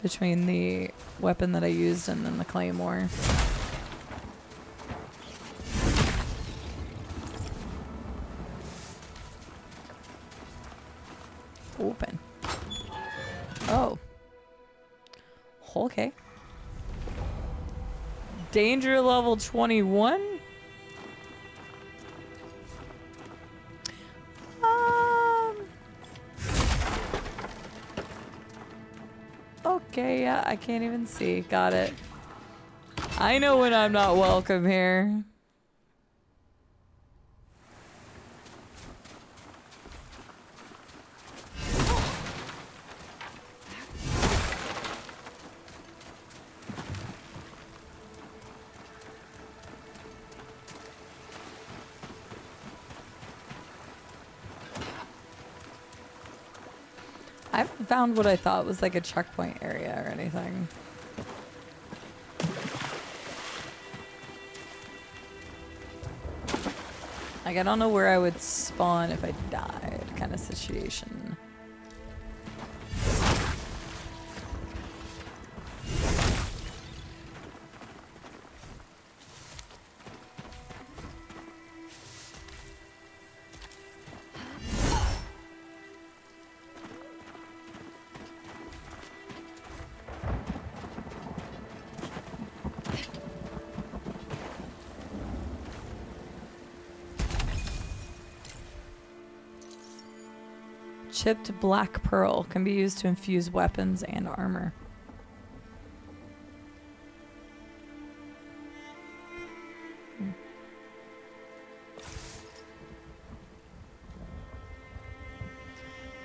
Between the weapon that I used and then the claymore. Open. Oh. Okay. Danger level 21? Okay, yeah, I can't even see. Got it. I know when I'm not welcome here. I haven't found what I thought was like a checkpoint area or anything. Like, I don't know where I would spawn if I died, kind of situation. Chipped black pearl can be used to infuse weapons and armor.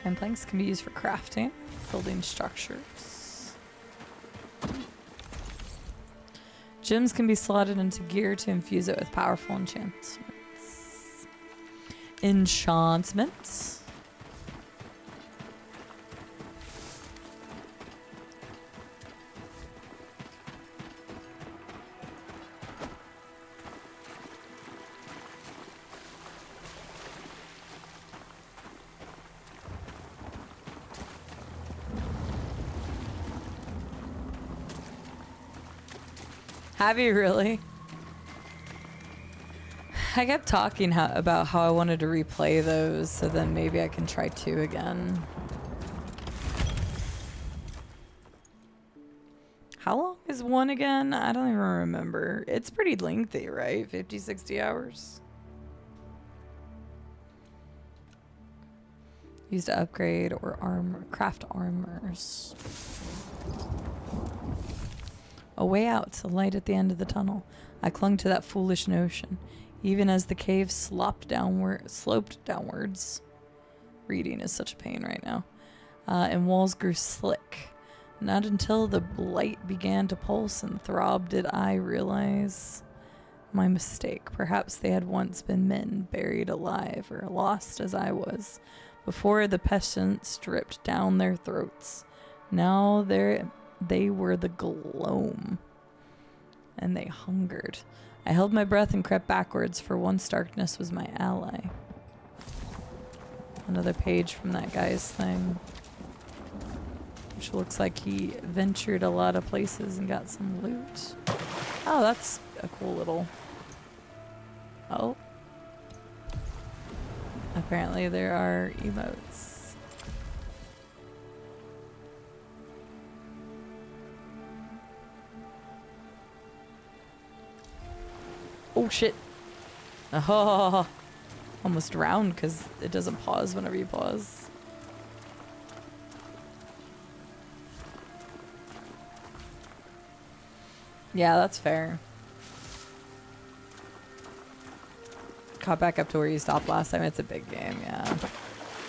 Pine planks can be used for crafting, building structures. Gems can be slotted into gear to infuse it with powerful enchantments. Enchantments. Have you really? I kept talking about how I wanted to replay those, so then maybe I can try 2 again. How long is 1 again? I don't even remember. It's pretty lengthy, right? 50, 60 hours? Used to upgrade or craft armors. A way out, a light at the end of the tunnel. I clung to that foolish notion, even as the cave sloped downwards. Reading is such a pain right now. And walls grew slick. Not until the light began to pulse and throb did I realize my mistake. Perhaps they had once been men buried alive or lost as I was, before the pestilence dripped down their throats. Now they were the gloam, and they hungered. I held my breath and crept backwards, for once darkness was my ally. Another page from that guy's thing, which looks like he ventured a lot of places and got some loot. Oh, that's a cool little... Oh. Apparently there are emotes. Oh shit. Oh, almost drowned because it doesn't pause whenever you pause. Yeah, that's fair. Caught back up to where you stopped last time. It's a big game, yeah.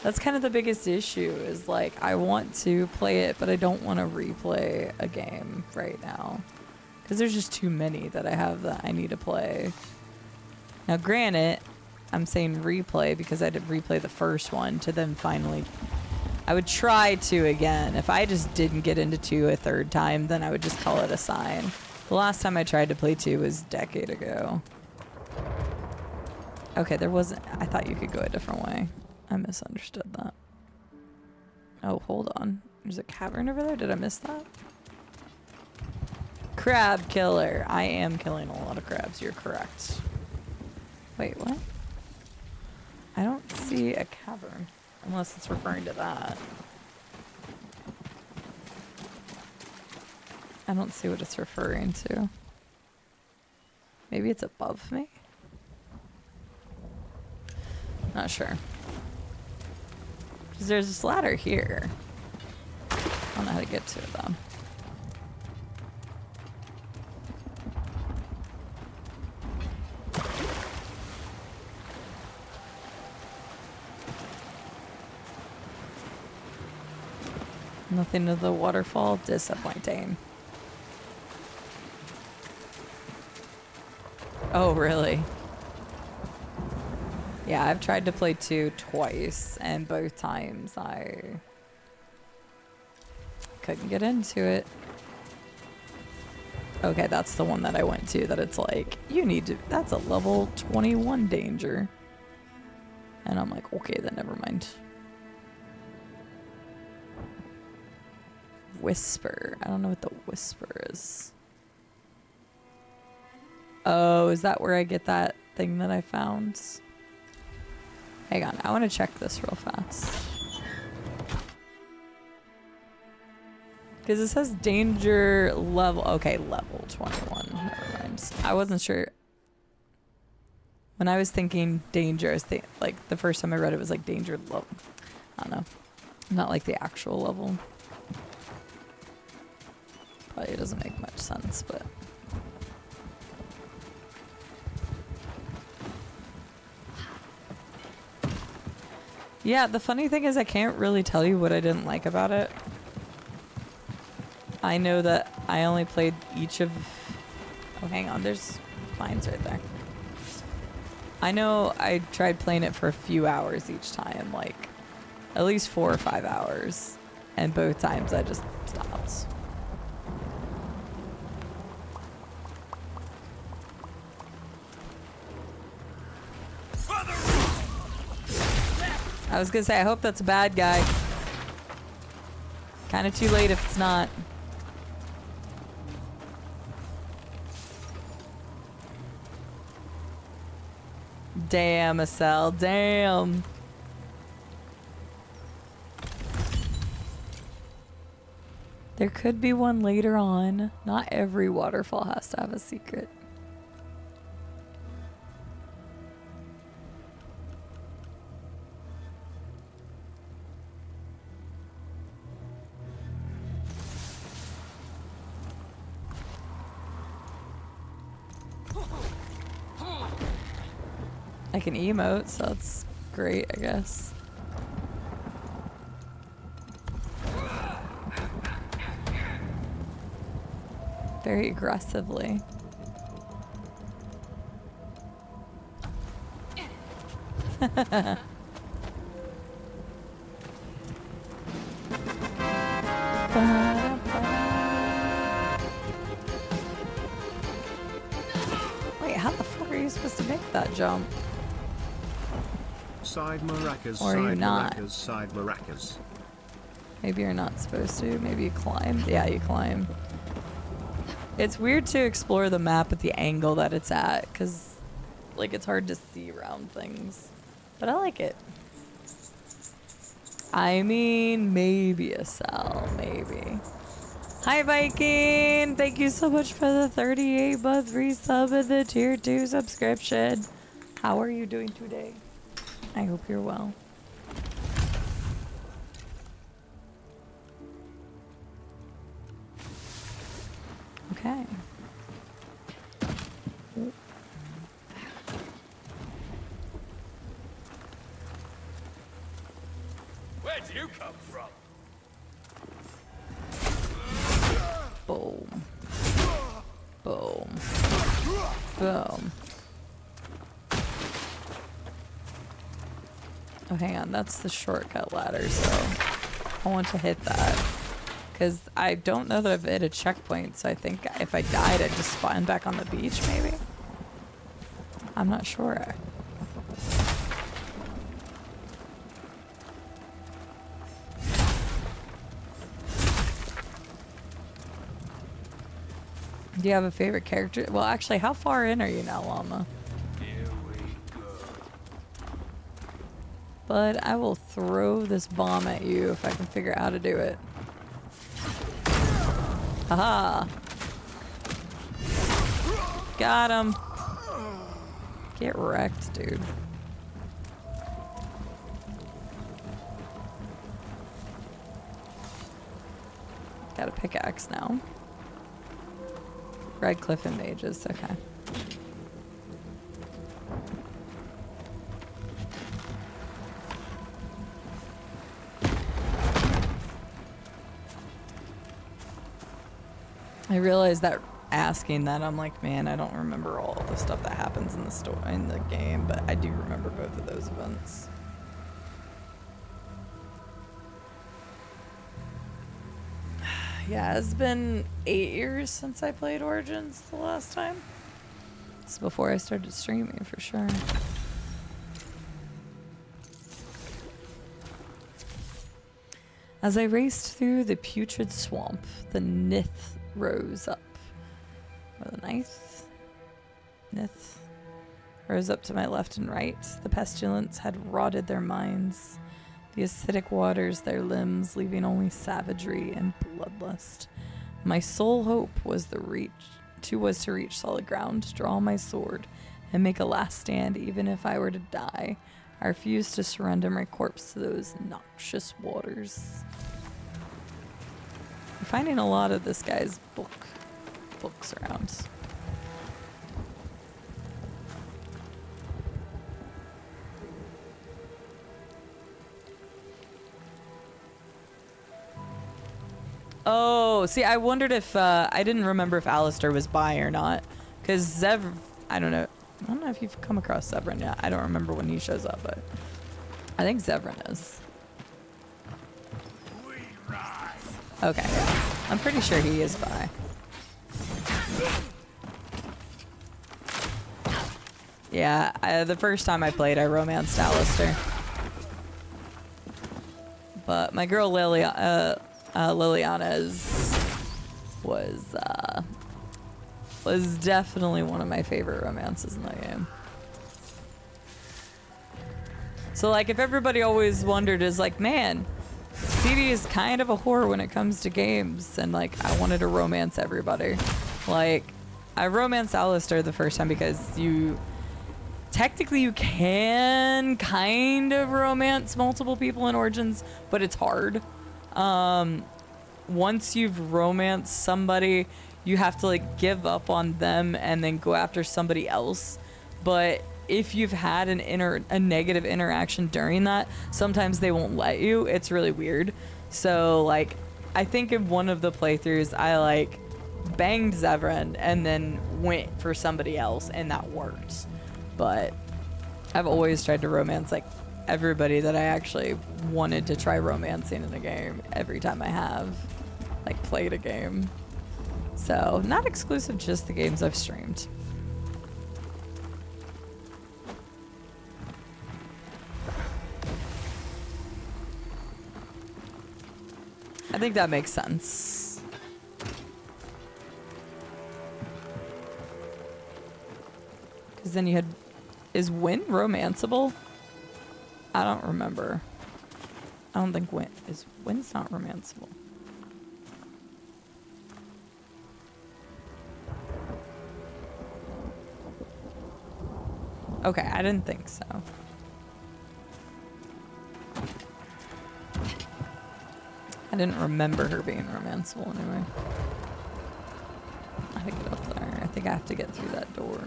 That's kind of the biggest issue is like I want to play it, but I don't want to replay a game right now. Because there's just too many that I have that I need to play. Now, granted, I'm saying replay because I did replay the first one to then finally... I would try 2 again. If I just didn't get into 2 a third time, then I would just call it a sign. The last time I tried to play 2 was a decade ago. Okay, there wasn't... I thought you could go a different way. I misunderstood that. Oh, hold on. There's a cavern over there? Did I miss that? Crab killer. I am killing a lot of crabs. You're correct. Wait, what? I don't see a cavern. Unless it's referring to that. I don't see what it's referring to. Maybe it's above me? Not sure. Because there's this ladder here. I don't know how to get to it though. Nothing to the waterfall. Disappointing. Oh, really? Yeah, I've tried to play 2 twice, and both times I couldn't get into it. Okay, that's the one that I went to, that it's like, you need to, that's a level 21 danger. And I'm like, okay, then never mind. Whisper. I don't know what the whisper is. Oh, is that where I get that thing that I found? Hang on, I want to check this real fast. Because it says danger level. Okay, level 21. Never mind. I wasn't sure. When I was thinking danger, I was like the first time I read it was like danger level. I don't know. Not like the actual level. Probably doesn't make much sense, but. Yeah, the funny thing is I can't really tell you what I didn't like about it. I know that I only played each of... Oh, hang on. There's vines right there. I know I tried playing it for a few hours each time. Like, at least 4 or 5 hours. And both times I just stopped. I was gonna say, I hope that's a bad guy. Kind of too late if it's not. Damn, Acel, damn. There could be one later on. Not every waterfall has to have a secret. I can emote, so that's great, I guess. Very aggressively. Wait, how the fuck are you supposed to make that jump? Side maracas, Or you're side not. maracas, side maracas. Maybe you're not supposed to. Maybe you climb. Yeah, you climb. It's weird to explore the map at the angle that it's at, because, like, it's hard to see around things. But I like it. I mean, maybe a cell. Maybe. Hi, Viking! Thank you so much for the 38-month resub and the tier 2 subscription. How are you doing today? I hope you're well. Okay. Where'd you come from? Boom. Boom. Boom. Oh, hang on. That's the shortcut ladder, so I want to hit that. Because I don't know that I've hit a checkpoint, so I think if I died, I'd just spawn back on the beach, maybe? I'm not sure. Do you have a favorite character? Well, actually, how far in are you now, Llama? But I will throw this bomb at you if I can figure out how to do it. Haha! Got him! Get wrecked, dude. Got a pickaxe now. Redcliffe and mages, okay. I realized that asking that, I'm like, man, I don't remember all the stuff that happens in the story in the game, but I do remember both of those events. Yeah, it's been 8 years since I played Origins the last time. It's before I started streaming for sure. As I raced through the putrid swamp, the Nith rose up. Or the Nith rose up to my left and right. The pestilence had rotted their minds. The acidic waters their limbs, leaving only savagery and bloodlust. My sole hope was to reach solid ground, draw my sword, and make a last stand, even if I were to die. I refused to surrender my corpse to those noxious waters. I'm finding a lot of this guy's books around. Oh, see, I wondered if, I didn't remember if Alistair was bi or not. Because I don't know if you've come across Zevran yet. I don't remember when he shows up, but I think Zevran is. Okay, yeah. I'm pretty sure he is bi. Yeah, the first time I played, I romanced Alistair. But my girl Liliana was definitely one of my favorite romances in that game. So like, if everybody always wondered, is like, man, Cide is kind of a whore when it comes to games, and like, I wanted to romance everybody. Like, I romanced Alistair the first time because technically you can kind of romance multiple people in Origins, but it's hard. Once you've romanced somebody, you have to like give up on them and then go after somebody else. But if you've had a negative interaction during that, sometimes they won't let you. It's really weird. So like, I think in one of the playthroughs, I like banged Zevran and then went for somebody else, and that worked. But I've always tried to romance like everybody that I actually wanted to try romancing in a game every time I have like played a game. So not exclusive, just the games I've streamed. I think that makes sense. Because then you had... Is Wynn romanceable? I don't remember. I don't think Wynn... Wynn's not romanceable. Okay, I didn't think so. I didn't remember her being romanceable anyway. I have to get up there. I think I have to get through that door.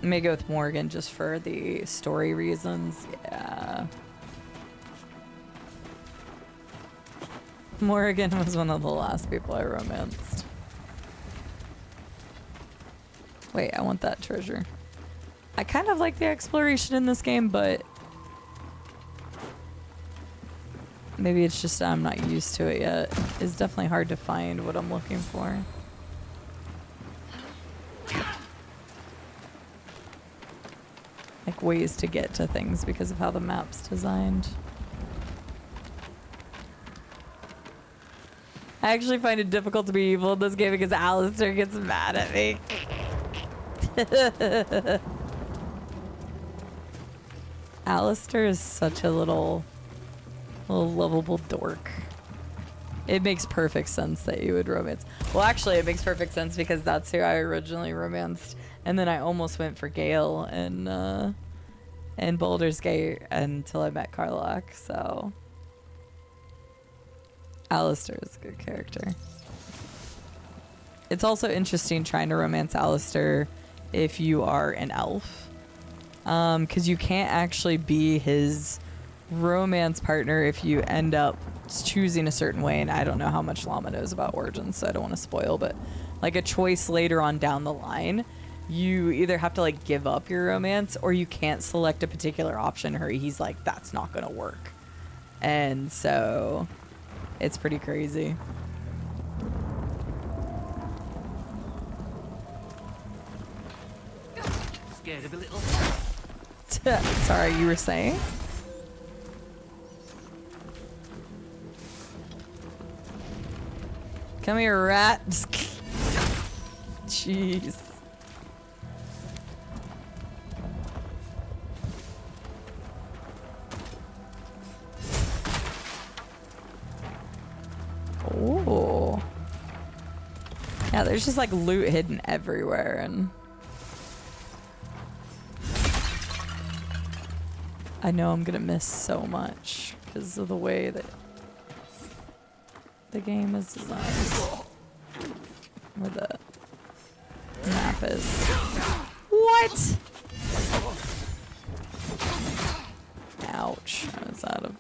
I may go with Morgan just for the story reasons. Yeah. Morgan was one of the last people I romanced. Wait, I want that treasure. I kind of like the exploration in this game, but maybe it's just I'm not used to it yet. It's definitely hard to find what I'm looking for. Like ways to get to things because of how the map's designed. I actually find it difficult to be evil in this game because Alistair gets mad at me. Alistair is such a little lovable dork. It makes perfect sense that you would romance. Well, actually, it makes perfect sense because that's who I originally romanced, and then I almost went for Gale in Baldur's Gate until I met Karlach. So, Alistair is a good character. It's also interesting trying to romance Alistair if you are an elf, because you can't actually be his romance partner if you end up choosing a certain way. And I don't know how much Llama knows about Origins, so I don't want to spoil, but like a choice later on down the line, you either have to like give up your romance or you can't select a particular option or he's like, that's not gonna work. And so it's pretty crazy. Scared of a little. Sorry, you were saying? Come here, rat. Jeez. Oh. Yeah, there's just like loot hidden everywhere, and I know I'm gonna miss so much because of the way that the game is designed. Where the map is. What? Ouch. I was out of...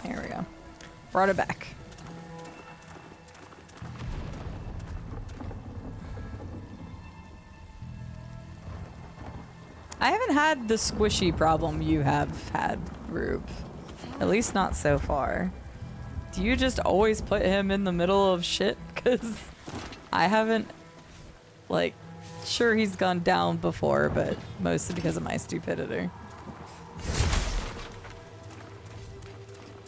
There we go. Brought it back. I haven't had the squishy problem you have had, Rube. At least not so far. Do you just always put him in the middle of shit? Because I haven't, like, sure he's gone down before, but mostly because of my stupidity.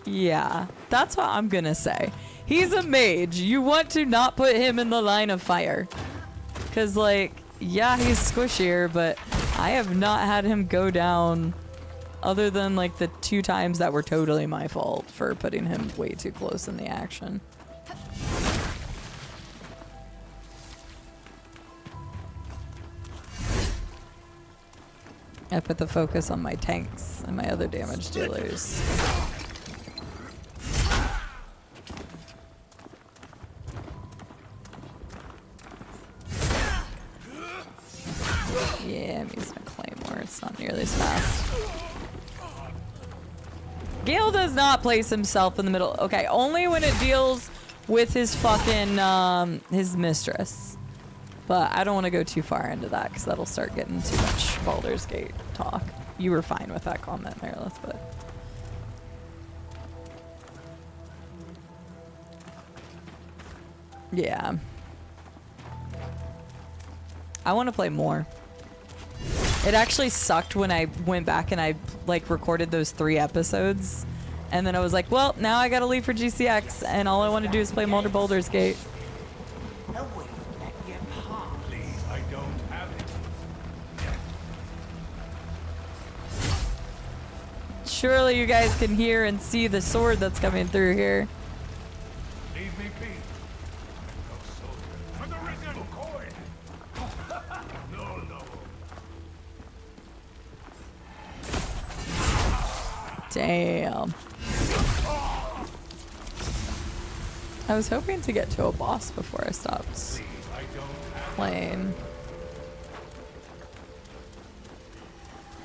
Yeah, that's what I'm gonna say. He's a mage. You want to not put him in the line of fire. Because, like, yeah, he's squishier, but I have not had him go down other than, like, the 2 times that were totally my fault for putting him way too close in the action. I put the focus on my tanks and my other damage dealers. Yeah, I'm using a claymore. It's not nearly as fast. Gale does not place himself in the middle. Okay, only when it deals with his fucking, his mistress. But I don't want to go too far into that because that'll start getting too much Baldur's Gate talk. You were fine with that comment, Merilith, but... yeah. I want to play more. It actually sucked when I went back and I like recorded those 3 episodes, and then I was like, well, now I gotta leave for GCX, and all I want to do is play more Baldur's Gate. Surely you guys can hear and see the sword that's coming through here. Leave me be. No soldier. For the risen coin. No. Damn. I was hoping to get to a boss before I stopped playing.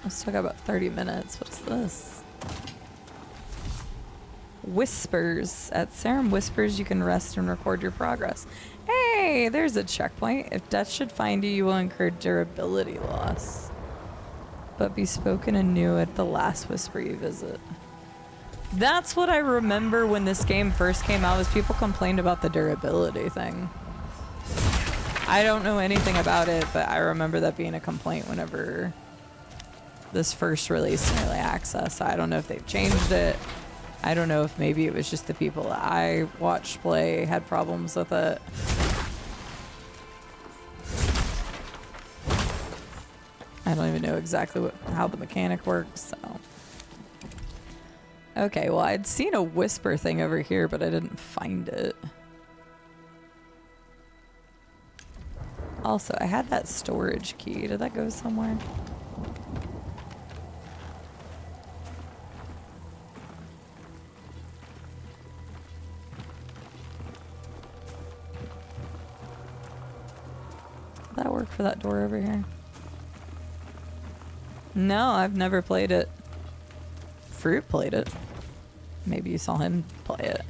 I still got about 30 minutes. What is this? Whispers. At Sarum Whispers, you can rest and record your progress. Hey, there's a checkpoint. If death should find you, you will incur durability loss, but be spoken anew at the last whisper you visit. That's what I remember when this game first came out, was people complained about the durability thing. I don't know anything about it, but I remember that being a complaint whenever this first release in early access. So I don't know if they've changed it. I don't know if maybe it was just the people that I watched play had problems with it. I don't even know exactly how the mechanic works, so. Okay, well, I'd seen a whisper thing over here, but I didn't find it. Also, I had that storage key. Did that go somewhere? Did that work for that door over here? No, I've never played it. Fruit played it. Maybe you saw him play it.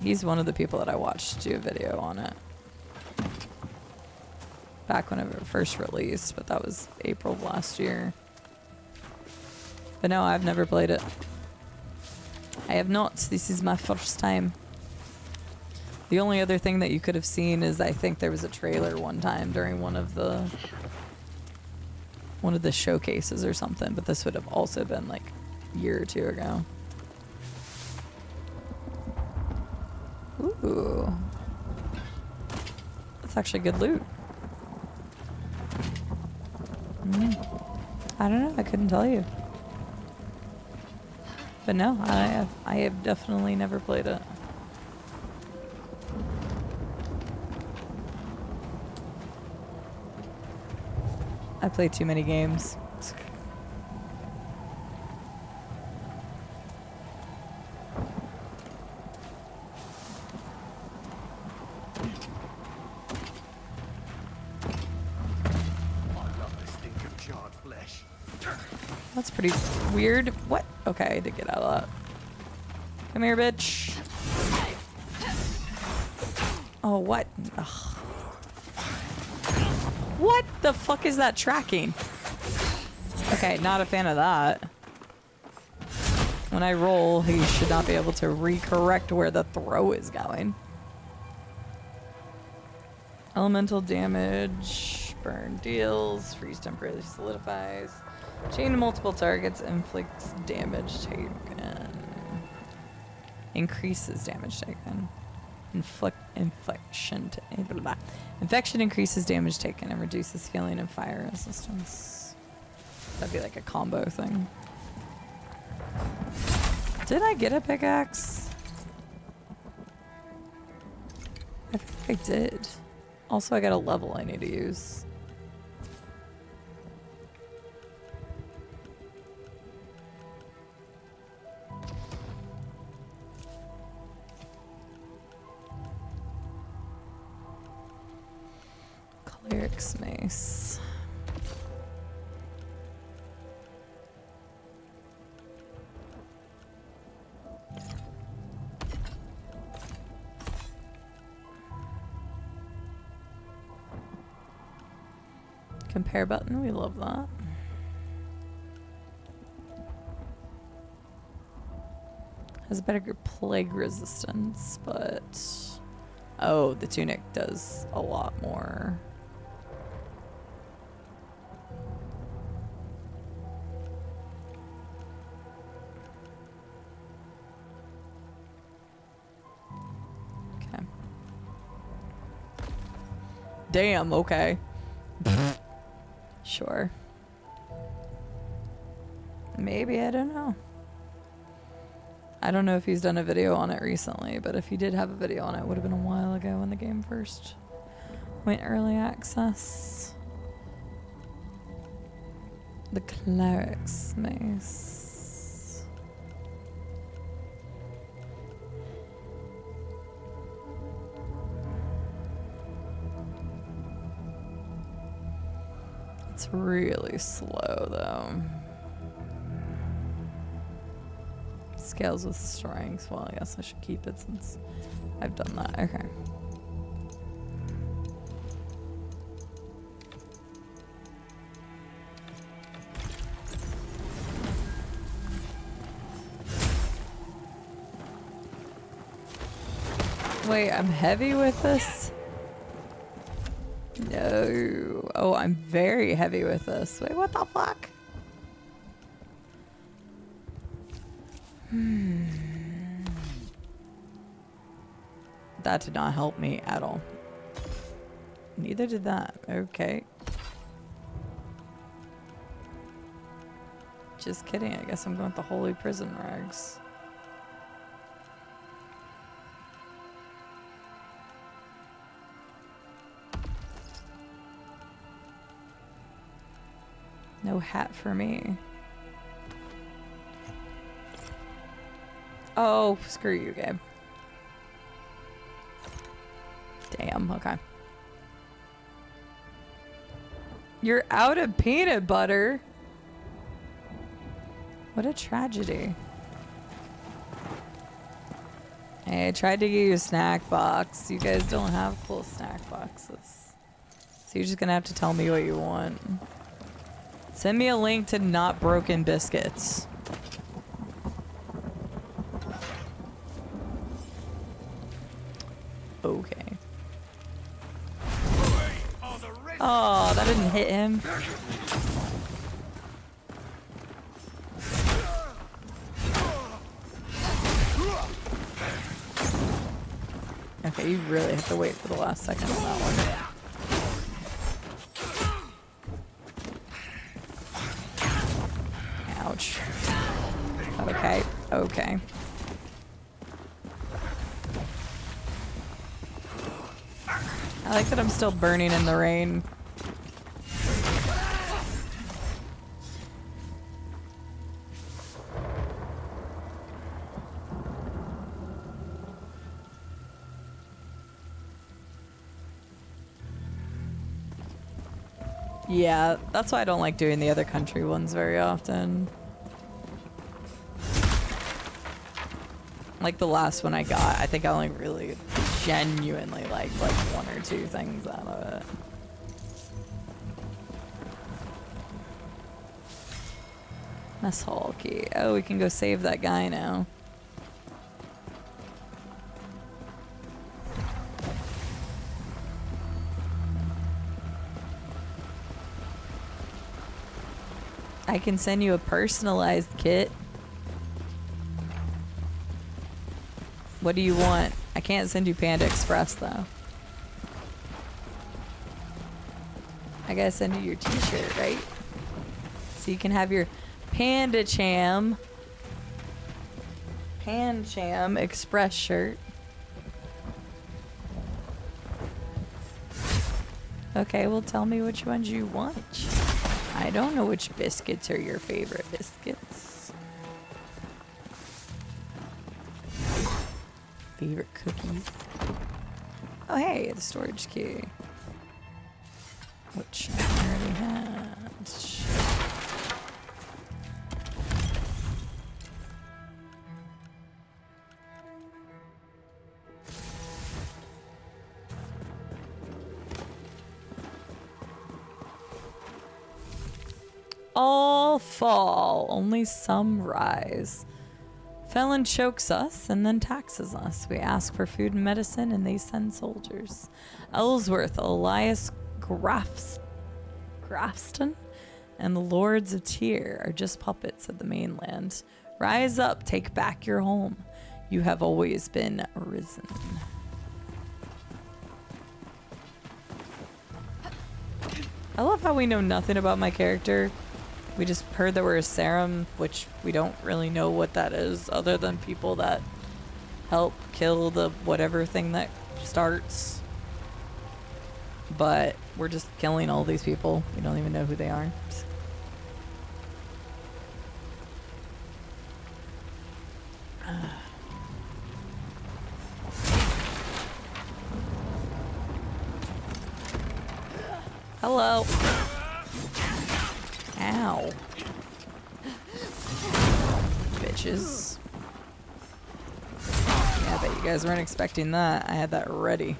He's one of the people that I watched do a video on it. Back when it first released, but that was April of last year. But no, I've never played it. I have not. This is my first time. The only other thing that you could have seen is I think there was a trailer one time during one of the showcases or something, but this would have also been like a year or two ago. Ooh. That's actually good loot. I don't know, I couldn't tell you. But no, I have definitely never played it. I play too many games. That's pretty weird. What? Okay, I did get out of that. Come here, bitch. Oh, what? Ugh. What the fuck is that tracking? Okay, not a fan of that. When I roll, he should not be able to recorrect where the throw is going. Elemental damage, burn deals, freeze temporarily solidifies, chain to multiple targets, inflicts damage taken, increases damage taken, infection increases damage taken and reduces healing and fire resistance. That'd be like a combo thing. Did I get a pickaxe? I think I did. Also, I got a level I need to use. Cleric's mace. Compare button, we love that. Has better plague resistance, but oh, the tunic does a lot more. Okay. Damn, okay. Sure. Maybe, I don't know. I don't know if he's done a video on it recently, but if he did have a video on it, it would have been a while ago when the game first went early access. The Cleric's Mace. It's really slow though. Scales with strength. Well, I guess I should keep it since I've done that. Okay. Wait, I'm heavy with this? No, Oh, I'm very heavy with this. Wait, what the fuck? That did not help me at all. Neither did that. Okay. Just kidding. I guess I'm going with the holy prison rags. No hat for me. Oh, screw you, Gabe. Damn, okay. You're out of peanut butter? What a tragedy. Hey, I tried to get you a snack box. You guys don't have cool snack boxes. So you're just gonna have to tell me what you want. Send me a link to Not Broken Biscuits. Okay. Oh, that didn't hit him. Okay, you really have to wait for the last second on that one. Ouch. Okay, okay. I like that I'm still burning in the rain. Yeah, that's why I don't like doing the other country ones very often. Like the last one I got, I think I only really genuinely liked like one or two things out of it. Mess hall key. Oh, we can go save that guy now. I can send you a personalized kit. What do you want? I can't send you Panda Express though. I gotta send you your t-shirt, right? So you can have your Pancham Express shirt. Okay, well tell me which ones you want. I don't know which biscuits are your favorite biscuits. Favorite cookies. Oh hey, the storage key. Which I already had. All fall, only some rise. Felon chokes us and then taxes us. We ask for food and medicine and they send soldiers. Ellsworth, Elias Grafston, and the Lords of Tyr are just puppets of the mainland. Rise up, take back your home. You have always been risen. I love how we know nothing about my character. We just heard that we're a serum, which we don't really know what that is, other than people that help kill the whatever thing that starts. But we're just killing all these people. We don't even know who they are. Hello. Ow. Bitches. Yeah, I bet you guys weren't expecting that. I had that ready.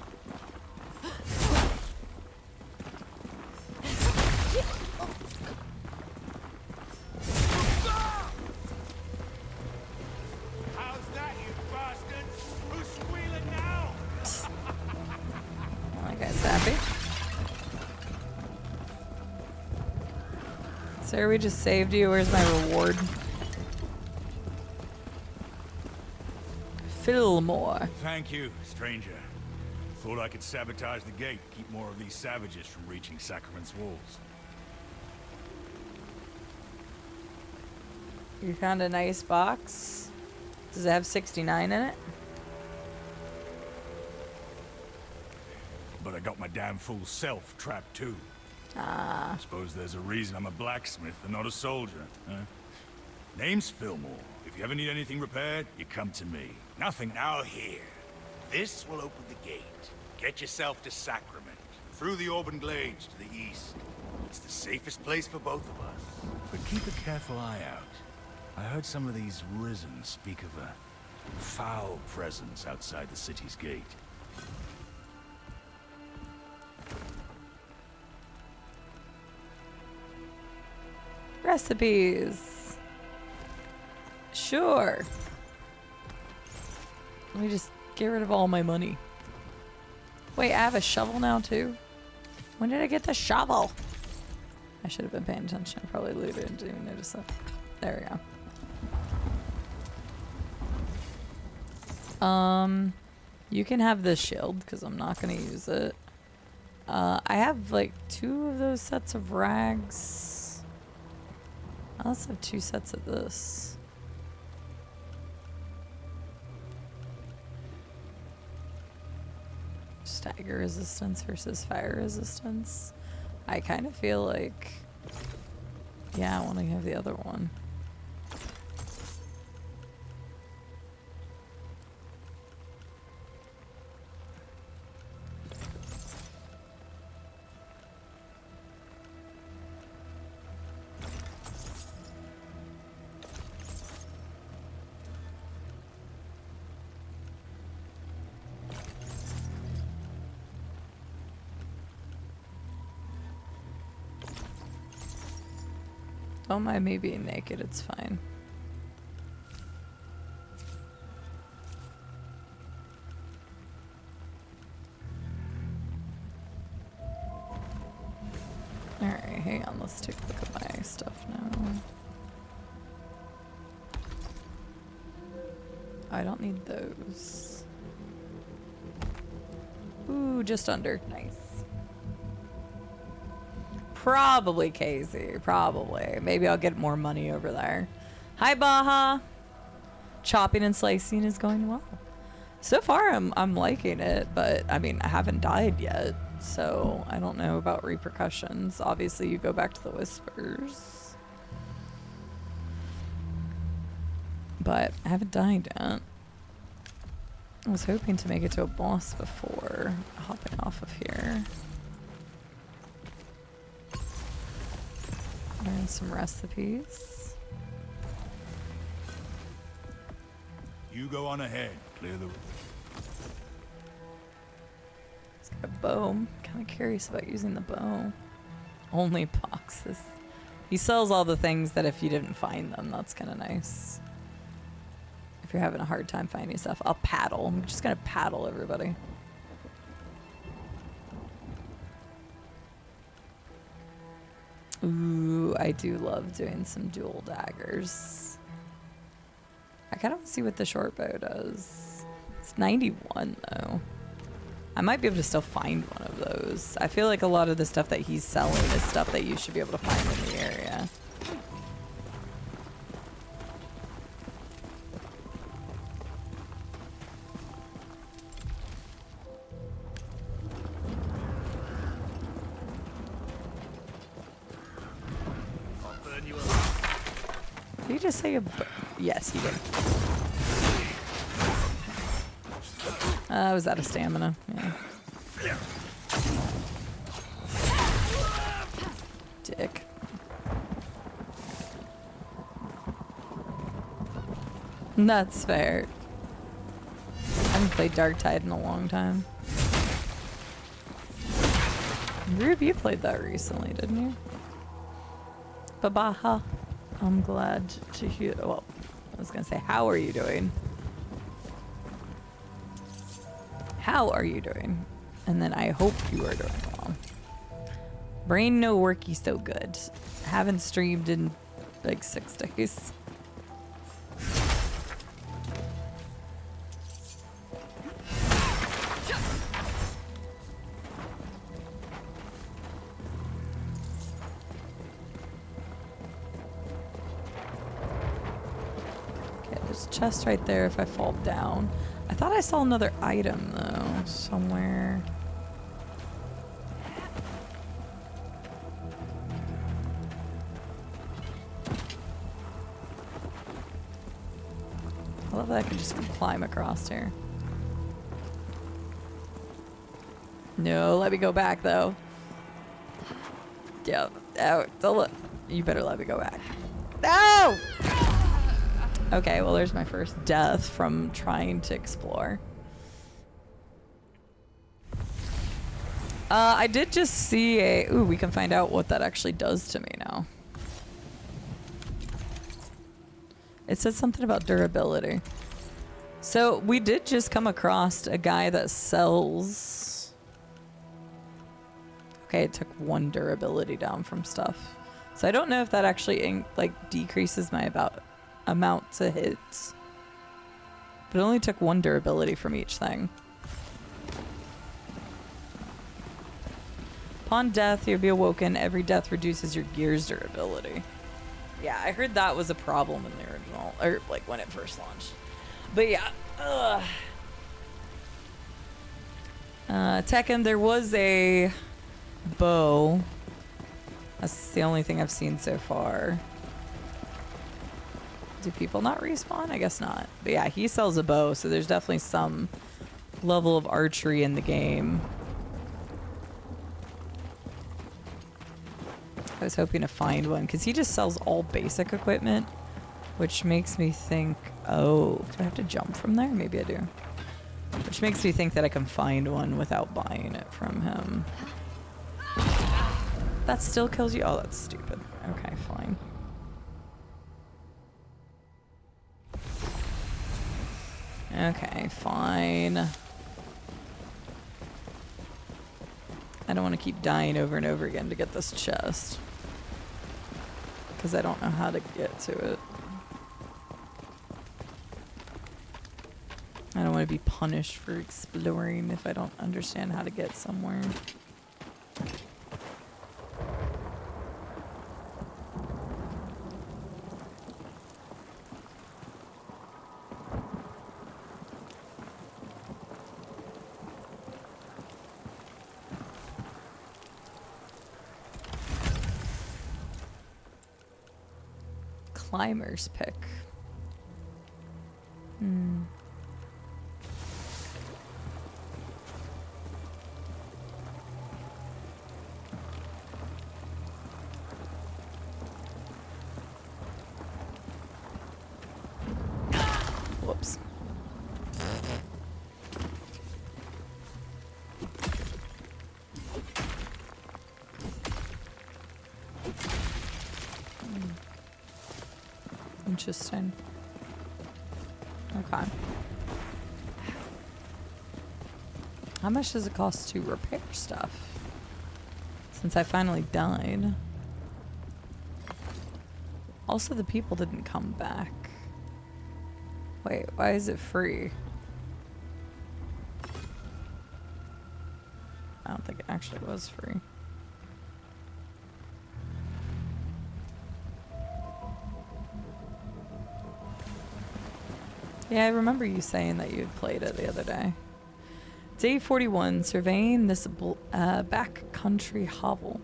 How's that, you bastards? Who's squealing now? That guy's happy. Sir, we just saved you. Where's my reward? Fillmore. Thank you, stranger. Thought I could sabotage the gate, keep more of these savages from reaching Sacrament's walls. You found a nice box. Does it have 69 in it? But I got my damn fool self trapped too. Ah. Suppose there's a reason I'm a blacksmith and not a soldier, huh? Name's Fillmore. If you ever need anything repaired, you come to me. Nothing Now here. This will open the gate. Get yourself to Sacrament. Through the Auburn Glades to the east. It's the safest place for both of us. But keep a careful eye out. I heard some of these Risen speak of a foul presence outside the city's gate. Recipes. Sure. Let me just get rid of all my money. Wait, I have a shovel now too? When did I get the shovel? I should have been paying attention. I probably looted and didn't even notice that. There we go. You can have this shield because I'm not going to use it. I have like 2 of those sets of rags. I also have 2 sets of this. Stagger resistance versus fire resistance. I kind of feel like, yeah, I want to have the other one. Don't mind me being naked, it's fine. Alright, hang on, let's take a look at my stuff now. I don't need those. Ooh, just under. Nice. Probably Casey. Probably. Maybe I'll get more money over there. Hi, Baja. Chopping and slicing is going well. So far, I'm liking it, but I mean, I haven't died yet, so I don't know about repercussions. Obviously, you go back to the Whispers. But I haven't died yet. I was hoping to make it to a boss before hopping off of here. Learn some recipes. You go on ahead. Clear the... He's got a bow. I'm kind of curious about using the bow. Only boxes. He sells all the things that if you didn't find them, that's kind of nice. If you're having a hard time finding stuff, I'll paddle. I'm just going to paddle everybody. Ooh, I do love doing some dual daggers. I kind of want to see what the short bow does. It's 91 though. I might be able to still find one of those. I feel like a lot of the stuff that he's selling is stuff that you should be able to find in the area. Did he just say a yes, he did. I was out of stamina. Yeah. Dick. That's fair. I haven't played Darktide in a long time. Rube, you played that recently, didn't you? Babaha. I'm glad to hear. Well, I was gonna say, how are you doing? How are you doing? And then I hope you are doing well. Brain no worky so good. Haven't streamed in like 6 days. Okay, there's a chest right there if I fall down. I thought I saw another item though, somewhere. I love that I can just climb across here. No, let me go back though. Yeah, oh, don't let, you better let me go back. No! Okay, well there's my first death from trying to explore. I did just see a, ooh, we can find out what that actually does to me now. It said something about durability. So we did just come across a guy that sells... Okay, it took 1 durability down from stuff. So I don't know if that actually like decreases my amount to hit. But it only took 1 durability from each thing. Upon death, you'll be awoken. Every death reduces your gear's durability. Yeah, I heard that was a problem in the original, or like when it first launched. But yeah, Tekken, there was a bow. That's the only thing I've seen so far. Do people not respawn? I guess not. But yeah, he sells a bow, so there's definitely some level of archery in the game. I was hoping to find one because he just sells all basic equipment, which makes me think, oh, do I have to jump from there? Maybe I do. Which makes me think that I can find one without buying it from him. That still kills you? Oh, that's stupid. Okay, fine. Okay, fine. I don't want to keep dying over and over again to get this chest. Because I don't know how to get to it. I don't want to be punished for exploring if I don't understand how to get somewhere. Climber's pick. Whoops. Interesting. Okay. How much does it cost to repair stuff? Since I finally died. Also, the people didn't come back. Wait, why is it free? I don't think it actually was free. Yeah, I remember you saying that you'd played it the other day. Day 41, surveying this backcountry hovel.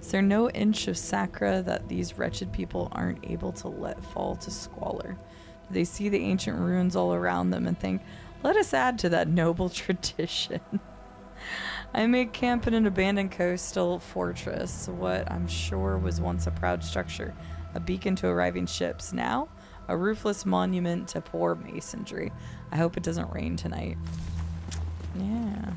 Is there no inch of Sacra that these wretched people aren't able to let fall to squalor? Do they see the ancient ruins all around them and think, let us add to that noble tradition? I made camp in an abandoned coastal fortress, what I'm sure was once a proud structure, a beacon to arriving ships. Now, a roofless monument to poor masonry. I hope it doesn't rain tonight. Yeah.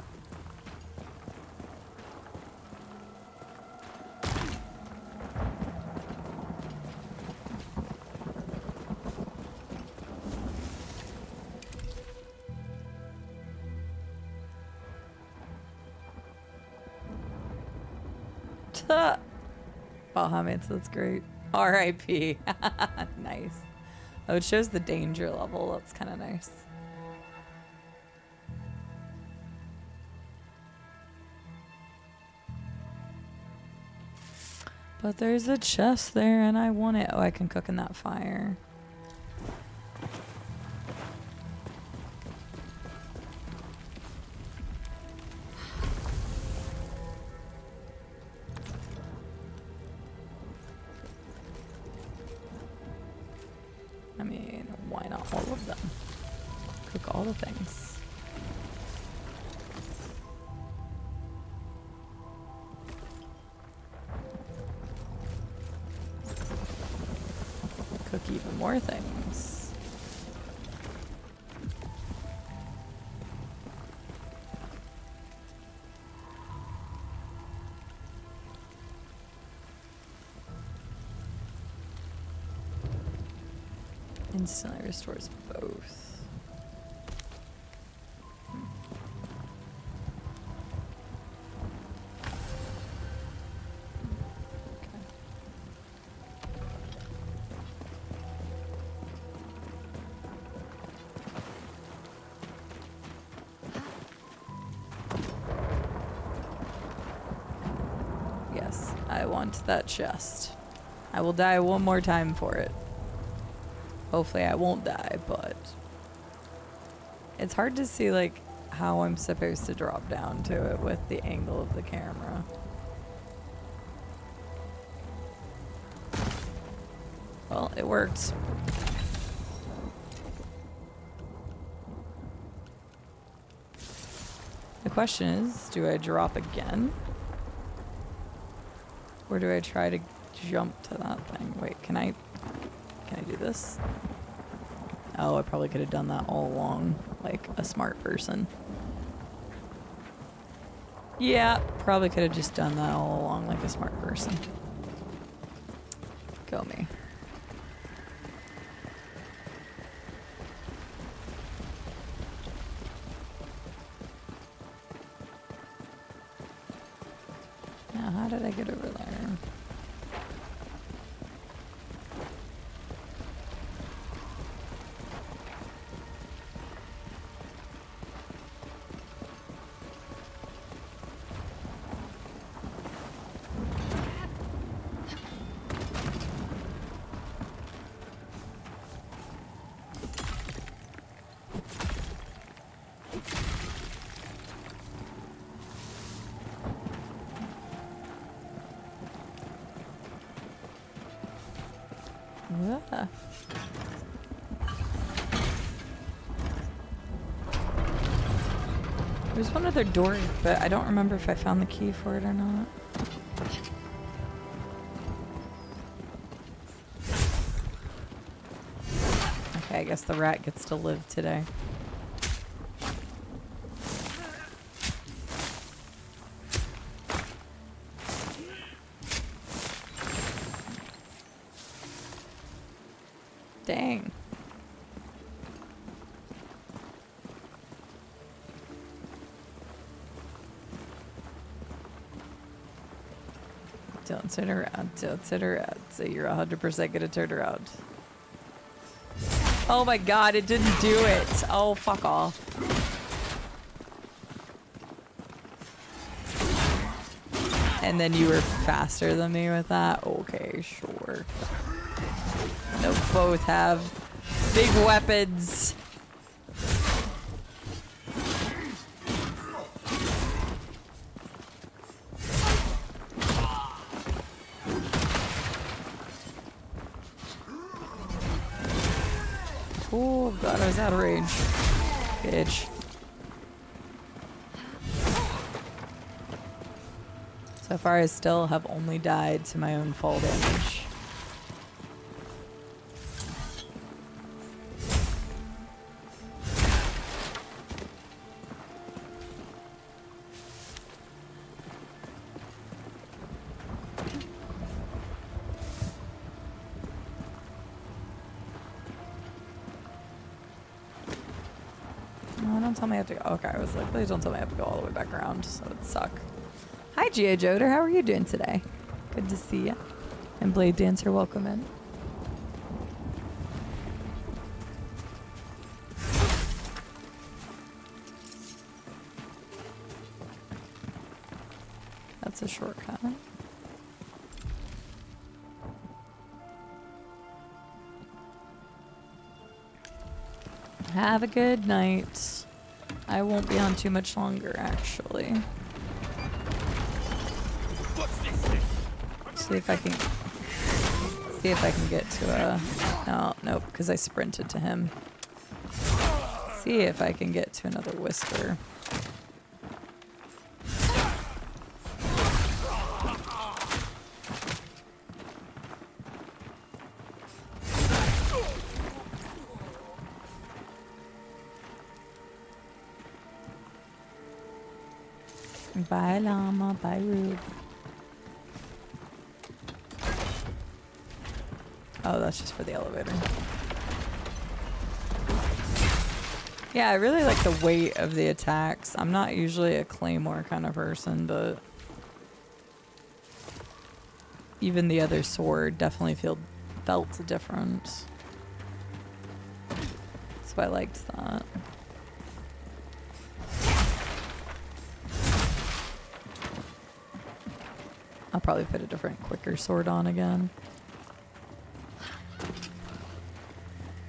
Bahamut, that's great. R.I.P. Nice. Oh, it shows the danger level. That's kind of nice. But there's a chest there and I want it. Oh, I can cook in that fire. I mean, why not all of them? Cook all the things. Cook even more things. Instantly restores both. Yes, I want that chest. I will die one more time for it. Hopefully I won't die, but it's hard to see like how I'm supposed to drop down to it with the angle of the camera. Well, it worked. The question is, do I drop again? Or do I try to jump to that thing? Wait, can I do this? Oh, I probably could have done that all along, like a smart person. Yeah, probably could have just done that all along like a smart person. Go me. Now, how did I get over there? Yeah. There's one other door, but I don't remember if I found the key for it or not. Okay, I guess the rat gets to live today. Dang. Don't turn around. Don't turn around. So you're 100% gonna turn around. Oh my god, it didn't do it. Oh, fuck off. And then you were faster than me with that? Okay, sure. No, both have big weapons. Oh god, I was out of range. Bitch. So far I still have only died to my own fall damage. Don't tell me I have to go. Okay, I was like, please don't tell me I have to go all the way back around. So it would suck. Hi, G.A. Joder. How are you doing today? Good to see ya. And Blade Dancer, welcome in. That's a shortcut. Have a good night. I won't be on too much longer, actually. See if I can get to a... No, nope, because I sprinted to him. See if I can get to another whisper. Bye, llama. Bye, Rube. Oh, that's just for the elevator. Yeah, I really like the weight of the attacks. I'm not usually a claymore kind of person, but even the other sword definitely felt different. So I liked that. I'll probably put a different, quicker sword on again.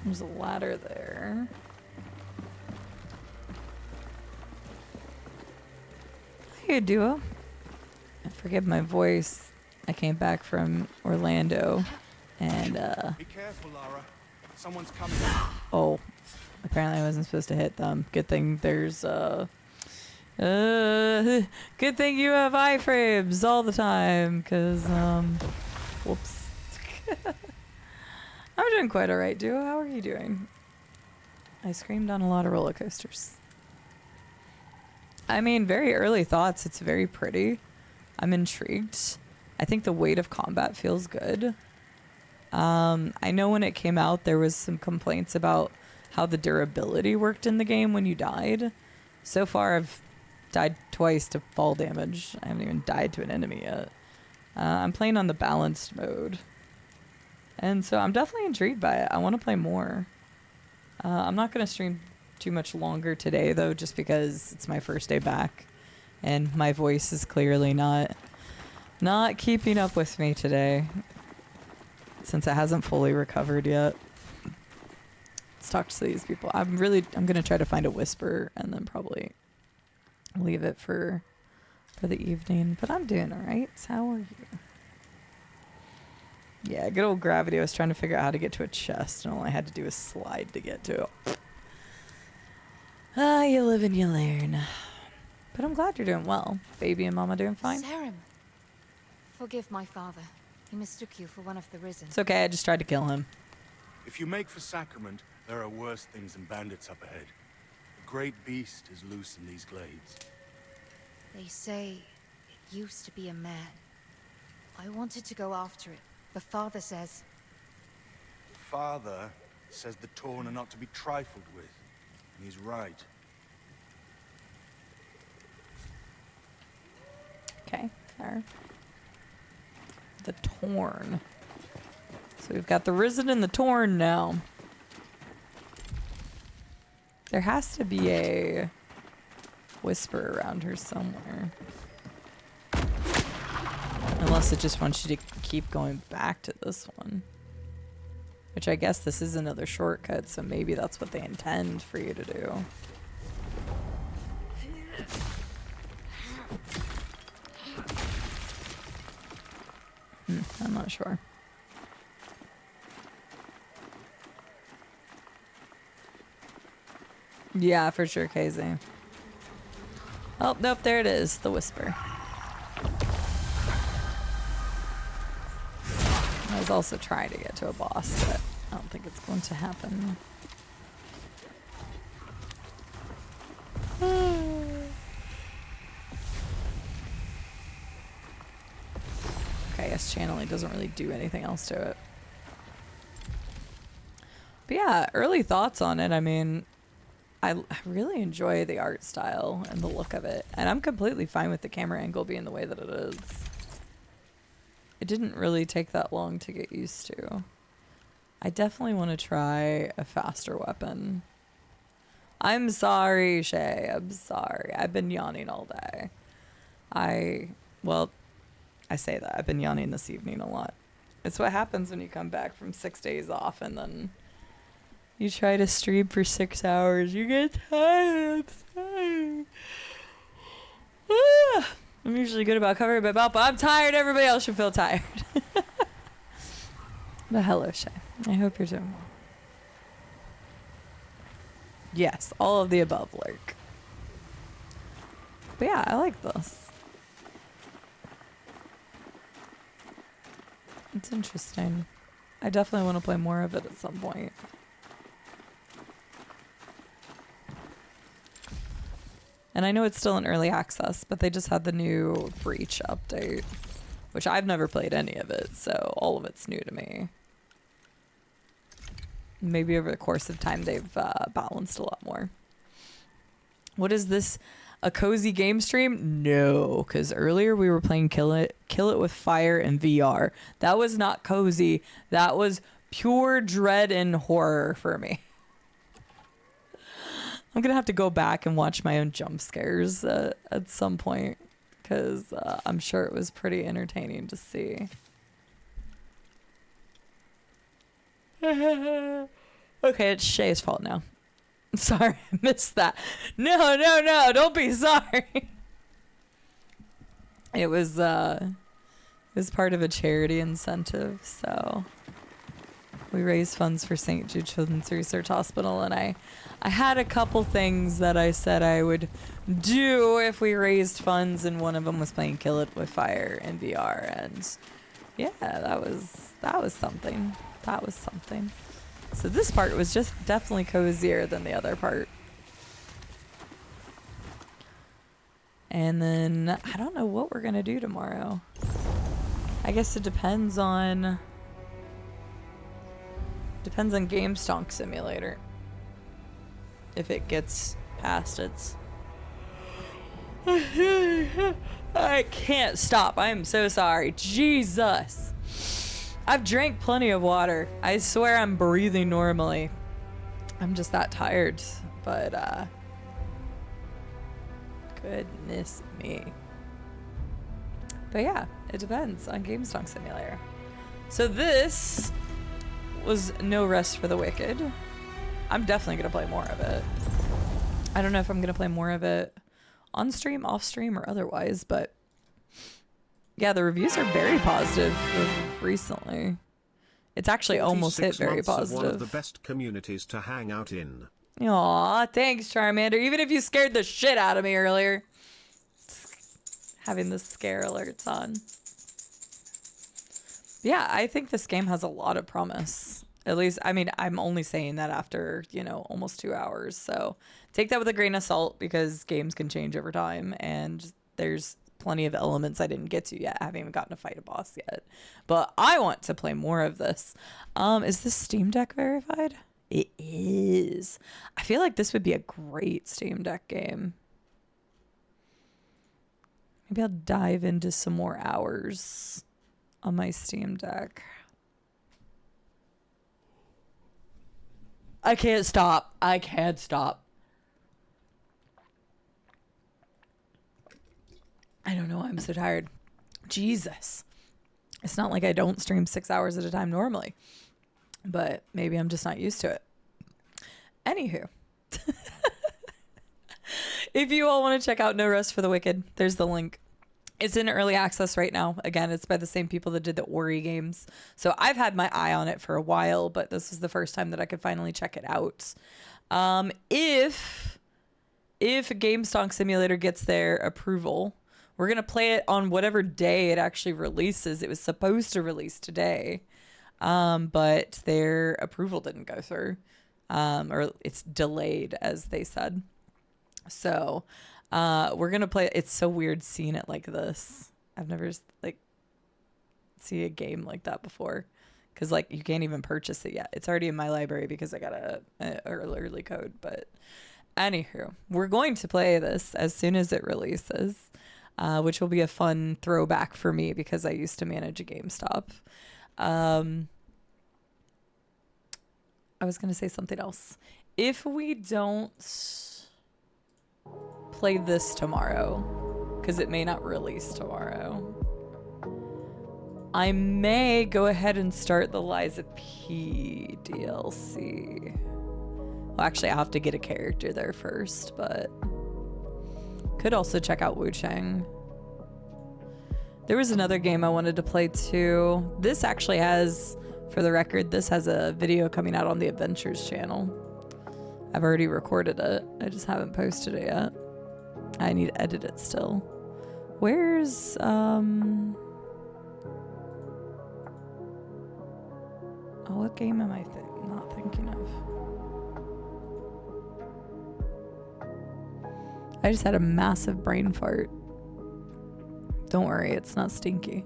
There's a ladder there. Hey, duo. Forgive my voice. I came back from Orlando, and Be careful, Lara. Someone's coming. Oh, apparently I wasn't supposed to hit them. Good thing there's good thing you have iframes all the time, cause whoops. I'm doing quite alright, duo. How are you doing? I screamed on a lot of roller coasters. I mean, very early thoughts. It's very pretty. I'm intrigued. I think the weight of combat feels good. I know when it came out, there was some complaints about how the durability worked in the game when you died. So far, I've died twice to fall damage. I haven't even died to an enemy yet. I'm playing on the balanced mode. And so I'm definitely intrigued by it. I want to play more. I'm not going to stream too much longer today, though, just because it's my first day back. And my voice is clearly not keeping up with me today, since it hasn't fully recovered yet. Let's talk to these people. I'm going to try to find a whisper and then probably leave it for the evening. But I'm doing all right. How are you? Yeah, good old gravity. I was trying to figure out how to get to a chest, and all I had to do was slide to get to it. Ah, you live and you learn. But I'm glad you're doing well. Baby and mama doing fine? Sarum, forgive my father. He mistook you for one of the risen. It's okay, I just tried to kill him. If you make for Sacrament, there are worse things than bandits up ahead. The great beast is loose in these glades. They say it used to be a man. I wanted to go after it, but father says... Father says the Torn are not to be trifled with. And he's right. Okay, fair. The Torn. So we've got the Risen and the Torn now. There has to be a whisper around her somewhere. Unless it just wants you to keep going back to this one. Which I guess this is another shortcut, so maybe that's what they intend for you to do. I'm not sure. Yeah, for sure, KZ. Oh, nope, there it is, the whisper. I was also trying to get to a boss, but I don't think it's going to happen. Okay, yes, channeling doesn't really do anything else to it. But yeah, early thoughts on it. I mean, I really enjoy the art style and the look of it. And I'm completely fine with the camera angle being the way that it is. It didn't really take that long to get used to. I definitely want to try a faster weapon. I'm sorry, Shay. I'm sorry. I've been yawning all day. I say that. I've been yawning this evening a lot. It's what happens when you come back from 6 days off and then you try to stream for 6 hours. You get tired. I'm tired. I'm usually good about covering my mouth, but I'm tired. Everybody else should feel tired. But hello, Shay. I hope you're doing well. Yes, all of the above lurk. But yeah, I like this. It's interesting. I definitely want to play more of it at some point. And I know it's still in early access, but they just had the new Breach update, which I've never played any of it, so all of it's new to me. Maybe over the course of time they've balanced a lot more. What is this? A cozy game stream? No, because earlier we were playing Kill It with Fire in VR. That was not cozy. That was pure dread and horror for me. I'm gonna have to go back and watch my own jump scares at some point, because I'm sure it was pretty entertaining to see. Okay, it's Shay's fault now. Sorry, I missed that. No, don't be sorry. It was part of a charity incentive, so we raised funds for St. Jude Children's Research Hospital, and I had a couple things that I said I would do if we raised funds, and one of them was playing Kill It with Fire in VR, and yeah, that was something. That was something. So this part was just definitely cozier than the other part. And then I don't know what we're gonna do tomorrow. I guess it depends on Game Stonk Simulator. If it gets past its I can't stop. I am so sorry. Jesus. I've drank plenty of water. I swear I'm breathing normally. I'm just that tired. But, goodness me. But yeah, it depends on Game Stonk Simulator. So this was no rest for the wicked. I'm definitely going to play more of it. I don't know if I'm going to play more of it on stream, off stream, or otherwise, but yeah, the reviews are very positive recently. It's actually almost hit very positive. One of the best communities to hang out in. Aw, thanks, Charmander. Even if you scared the shit out of me earlier. Having the scare alerts on. Yeah, I think this game has a lot of promise. At least, I mean, I'm only saying that after, almost 2 hours. So take that with a grain of salt, because games can change over time, and there's plenty of elements I didn't get to yet. I haven't even gotten to fight a boss yet. But I want to play more of this. Is this Steam Deck verified? It is. I feel like this would be a great Steam Deck game. Maybe I'll dive into some more hours on my Steam Deck. I can't stop. I can't stop. I don't know why I'm so tired. Jesus. It's not like I don't stream 6 hours at a time normally, but maybe I'm just not used to it. Anywho. If you all want to check out No Rest for the Wicked, there's the link. It's in early access right now. Again, it's by the same people that did the Ori games. So I've had my eye on it for a while, but this was the first time that I could finally check it out. If Game Stonk Simulator gets their approval, we're going to play it on whatever day it actually releases. It was supposed to release today, but their approval didn't go through, or it's delayed, as they said. So we're going to play. It's so weird seeing it like this. I've never see a game like that before, because you can't even purchase it yet. It's already in my library because I got a early code. But anywho, we're going to play this as soon as it releases. which will be a fun throwback for me because I used to manage a GameStop. I was going to say something else. If we don't play this tomorrow, because it may not release tomorrow, I may go ahead and start the Liza P DLC. Well, actually, I have to get a character there first, but could also check out Wu Chang. There was another game I wanted to play too. This actually has, for the record, this has a video coming out on the Adventures channel. I've already recorded it. I just haven't posted it yet. I need to edit it still. Where's, oh, what game am I not thinking of? I just had a massive brain fart. Don't worry, it's not stinky.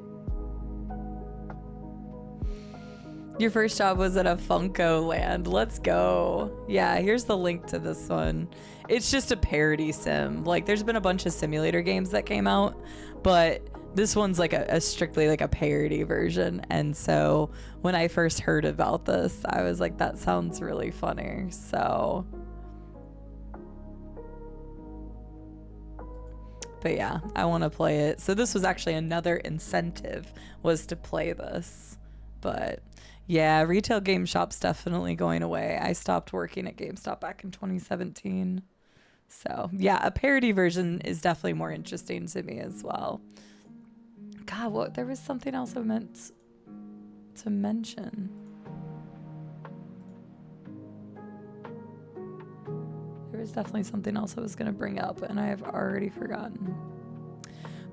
Your first job was at a Funko Land. Let's go. Yeah, here's the link to this one. It's just a parody sim. Like, there's been a bunch of simulator games that came out, but this one's like a strictly like a parody version. And so when I first heard about this, I was like, that sounds really funny. So, but yeah, I want to play it. So this was actually another incentive, was to play this. But yeah, retail game shops definitely going away. I stopped working at GameStop back in 2017. So yeah, a parody version is definitely more interesting to me as well. God, what? There was something else I meant to mention. There was definitely something else I was going to bring up, and I have already forgotten.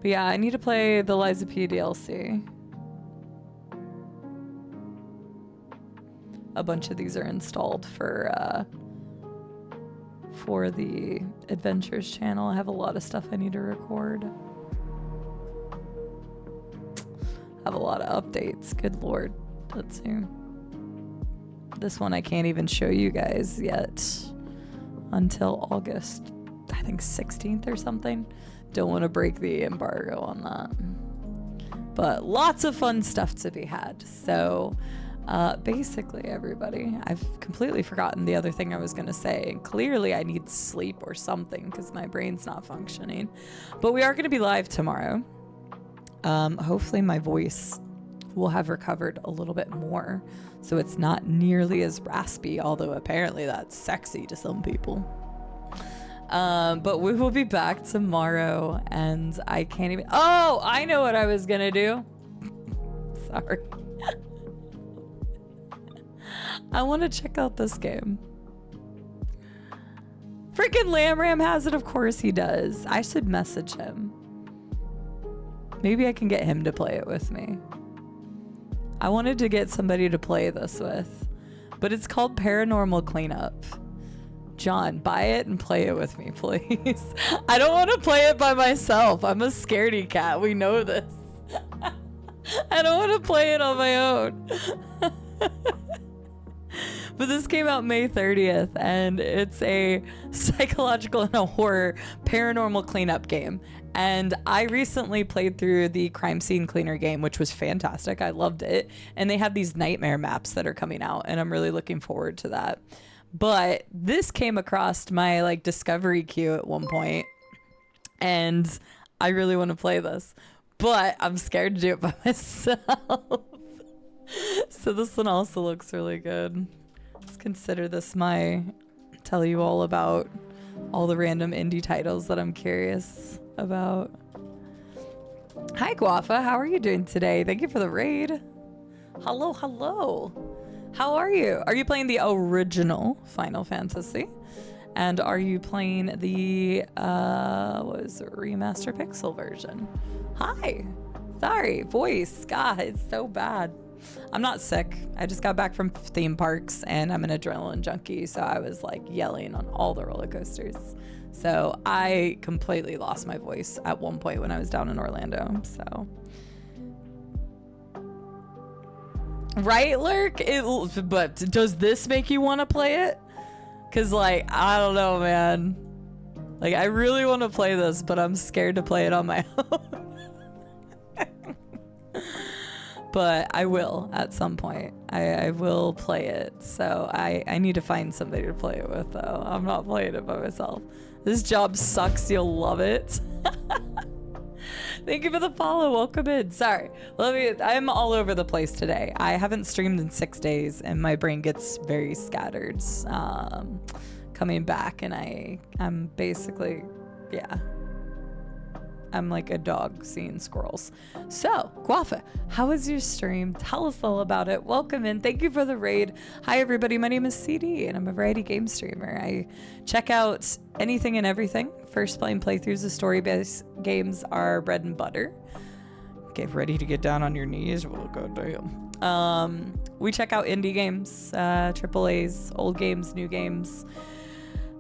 But yeah, I need to play the Liza P DLC. A bunch of these are installed for the Adventures channel. I have a lot of stuff I need to record. I have a lot of updates. Good Lord. Let's see. This one I can't even show you guys yet until August, I think 16th or something. Don't want to break the embargo on that. But lots of fun stuff to be had. So basically, everybody, I've completely forgotten the other thing I was going to say. Clearly, I need sleep or something because my brain's not functioning. But we are going to be live tomorrow. Hopefully my voice will have recovered a little bit more, so it's not nearly as raspy, although apparently that's sexy to some people. But we will be back tomorrow, and I can't even... Oh, I know what I was going to do. Sorry. I want to check out this game. Freaking Lamb Ram has it. Of course he does. I should message him. Maybe I can get him to play it with me. I wanted to get somebody to play this with, but it's called Paranormal Cleanup. John, buy it and play it with me, please. I don't want to play it by myself. I'm a scaredy cat. We know this. I don't want to play it on my own. But this came out May 30th, and it's a psychological and a horror paranormal cleanup game. And I recently played through the Crime Scene Cleaner game, which was fantastic. I loved it. And they have these nightmare maps that are coming out, and I'm really looking forward to that. But this came across my like discovery queue at one point, and I really want to play this, but I'm scared to do it by myself. So this one also looks really good. Let's consider this my tell you all about all the random indie titles that I'm curious about. Hi Guafa, how are you doing today? Thank you for the raid. Hello, hello. How are you? Are you playing the original Final Fantasy? And are you playing the what is it, remaster pixel version? Hi. Sorry, voice. God, it's so bad. I'm not sick. I just got back from theme parks and I'm an adrenaline junkie, so I was like yelling on all the roller coasters. So I completely lost my voice at one point when I was down in Orlando. So right, Lurk? But does this make you want to play it? Because like, I don't know, man. Like, I really want to play this, but I'm scared to play it on my own. But I will at some point. I will play it. So I need to find somebody to play it with, though. I'm not playing it by myself. This job sucks. You'll love it. Thank you for the follow. Welcome in. Sorry. I'm all over the place today. I haven't streamed in 6 days, and my brain gets very scattered coming back, and I'm basically, yeah. I'm like a dog seeing squirrels. So, Guafa, how was your stream? Tell us all about it. Welcome in. Thank you for the raid. Hi, everybody. My name is Cide, and I'm a variety game streamer. I check out anything and everything. First playing playthroughs of story-based games are bread and butter. Get ready to get down on your knees. Well, goddamn. We check out indie games, AAAs, old games, new games,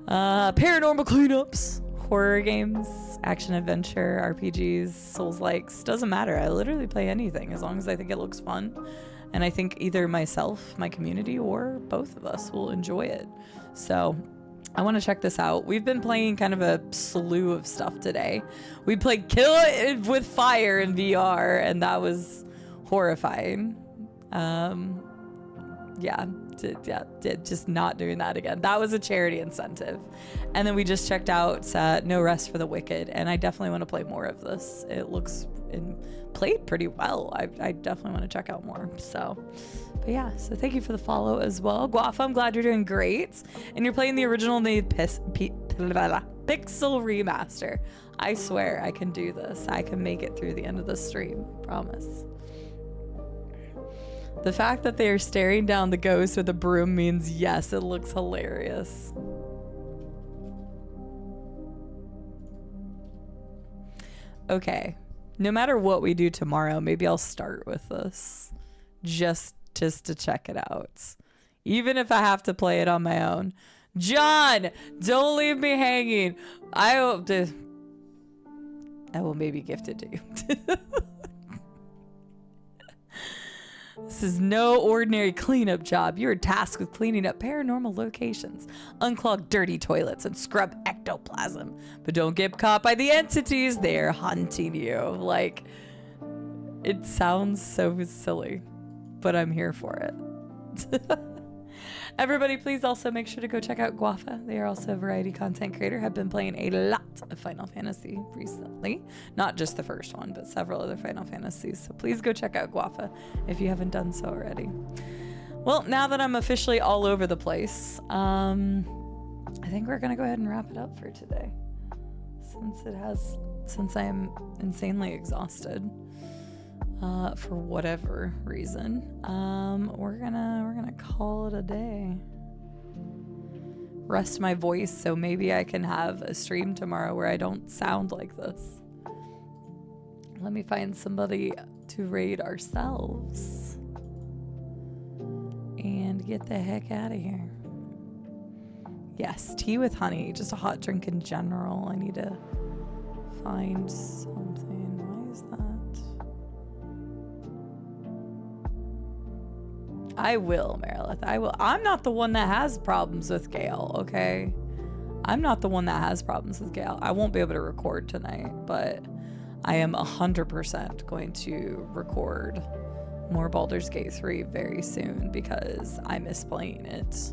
paranormal cleanups, horror games, action adventure, RPGs, Souls-likes, doesn't matter. I literally play anything as long as I think it looks fun. And I think either myself, my community, or both of us will enjoy it. So I want to check this out. We've been playing kind of a slew of stuff today. We played Kill It with Fire in VR, and that was horrifying. Just not doing that again. That was a charity incentive. And then we just checked out No Rest for the Wicked, and I definitely want to play more of this. It looks and played pretty well. I definitely want to check out more. So, but yeah, so thank you for the follow as well. Guafa, I'm glad you're doing great. And you're playing the original made Pixel Remaster. I swear I can do this. I can make it through the end of the stream. I promise. The fact that they are staring down the ghost with a broom means yes, it looks hilarious. Okay, no matter what we do tomorrow, maybe I'll start with this just to check it out, even if I have to play it on my own. John, don't leave me hanging. I will maybe gift it to you. This is no ordinary cleanup job. You're tasked with cleaning up paranormal locations, unclog dirty toilets, and scrub ectoplasm. But don't get caught by the entities. They're hunting you. Like, it sounds so silly, but I'm here for it. Everybody, please also make sure to go check out Guafa. They are also a variety content creator. Have been playing a lot of Final Fantasy recently. Not just the first one, but several other Final Fantasies. So please go check out Guafa if you haven't done so already. Well, now that I'm officially all over the place, I think we're gonna go ahead and wrap it up for today. Since I am insanely exhausted. For whatever reason, we're gonna call it a day. Rest my voice so maybe I can have a stream tomorrow where I don't sound like this. Let me find somebody to raid ourselves and get the heck out of here. Yes, tea with honey, just a hot drink in general. I need to find something. Why is that? I will, Merilith. I will. I'm not the one that has problems with Gale, okay? I'm not the one that has problems with Gale. I won't be able to record tonight, but I am 100% going to record more Baldur's Gate 3 very soon because I miss playing it.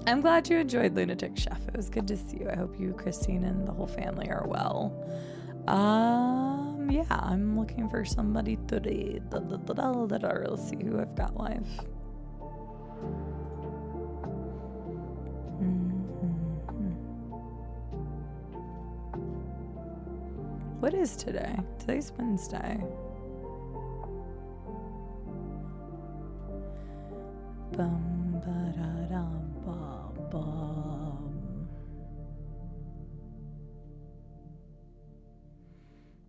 I'm glad you enjoyed Lunatic Chef. It was good to see you. I hope you, Christine, and the whole family are well. Yeah, I'm looking for somebody to read. Let's see who I've got live. What is today? Today's Wednesday. Bum ba da dum ba bum.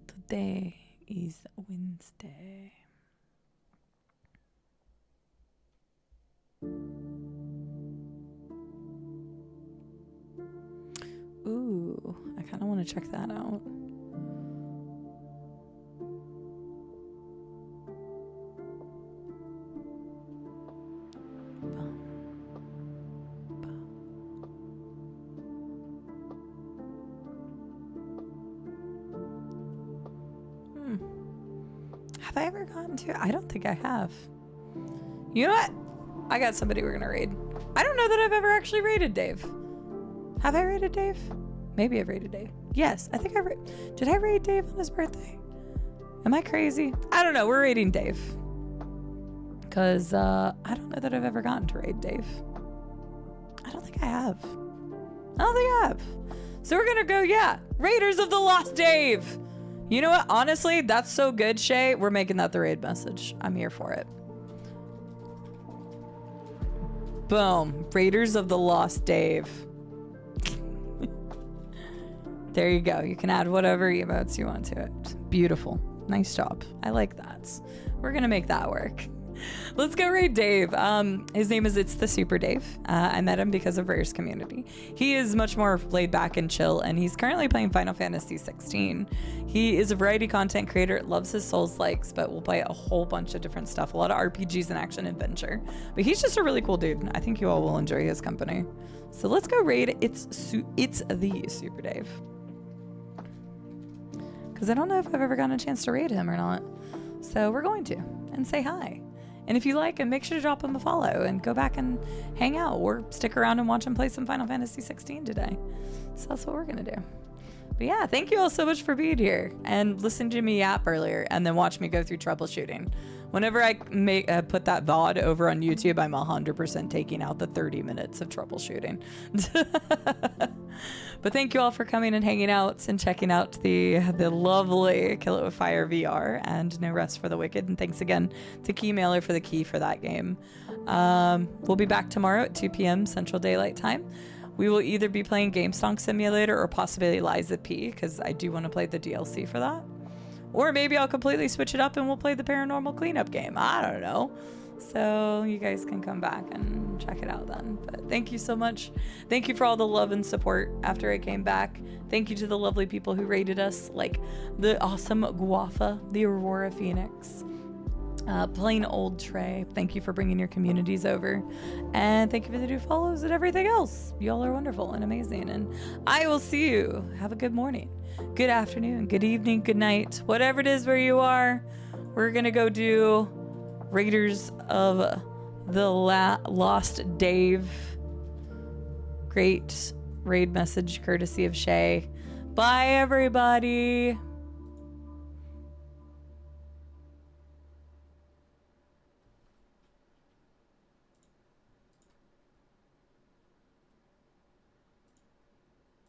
Today is Wednesday. Ooh, I kind of want to check that out. Have I ever gotten to? I don't think I have. You know what? I got somebody we're gonna raid. I don't know that I've ever actually raided Dave. Have I raided Dave? Maybe I've raided Dave. Yes, I think did I raid Dave on his birthday? Am I crazy? I don't know. We're raiding Dave. Because I don't know that I've ever gotten to raid Dave. I don't think I have. I don't think I have. So we're gonna go, yeah, Raiders of the Lost Dave. You know what? Honestly, that's so good, Shay. We're making that the raid message. I'm here for it. Boom. Raiders of the Lost Dave. There you go. You can add whatever emotes you want to it. Beautiful. Nice job. I like that. We're gonna make that work. Let's go raid Dave. His name is It's the Super Dave. I met him because of Rare's community. He is much more laid back and chill, and he's currently playing Final Fantasy 16. He is a variety content creator, loves his Souls-likes, but will play a whole bunch of different stuff, a lot of RPGs and action adventure. But he's just a really cool dude. I think you all will enjoy his company. So let's go raid It's the Super Dave. Because I don't know if I've ever gotten a chance to raid him or not. So we're going to, and say hi. And if you like him, make sure to drop him a follow and go back and hang out or stick around and watch him play some Final Fantasy 16 today. So that's what we're going to do. But yeah, thank you all so much for being here and listening to me yap earlier and then watch me go through troubleshooting. Whenever I put that VOD over on YouTube, I'm 100% taking out the 30 minutes of troubleshooting. But thank you all for coming and hanging out and checking out the lovely Kill It With Fire VR and No Rest for the Wicked. And thanks again to Keymailer for the key for that game. We'll be back tomorrow at 2 p.m. Central Daylight Time. We will either be playing Game Song Simulator or possibly Liza P, because I do want to play the DLC for that. Or maybe I'll completely switch it up and we'll play the Paranormal Cleanup game. I don't know. So you guys can come back and check it out then. But thank you so much. Thank you for all the love and support after I came back. Thank you to the lovely people who rated us, like the awesome Guafa, the Aurora Phoenix, Plain Old Trey. Thank you for bringing your communities over. And thank you for the new follows and everything else. You all are wonderful and amazing. And I will see you. Have a good morning, good afternoon, good evening, good night, whatever it is where you are. We're going to go do Raiders of the Lost Dave. Great raid message courtesy of Shay. Bye, everybody.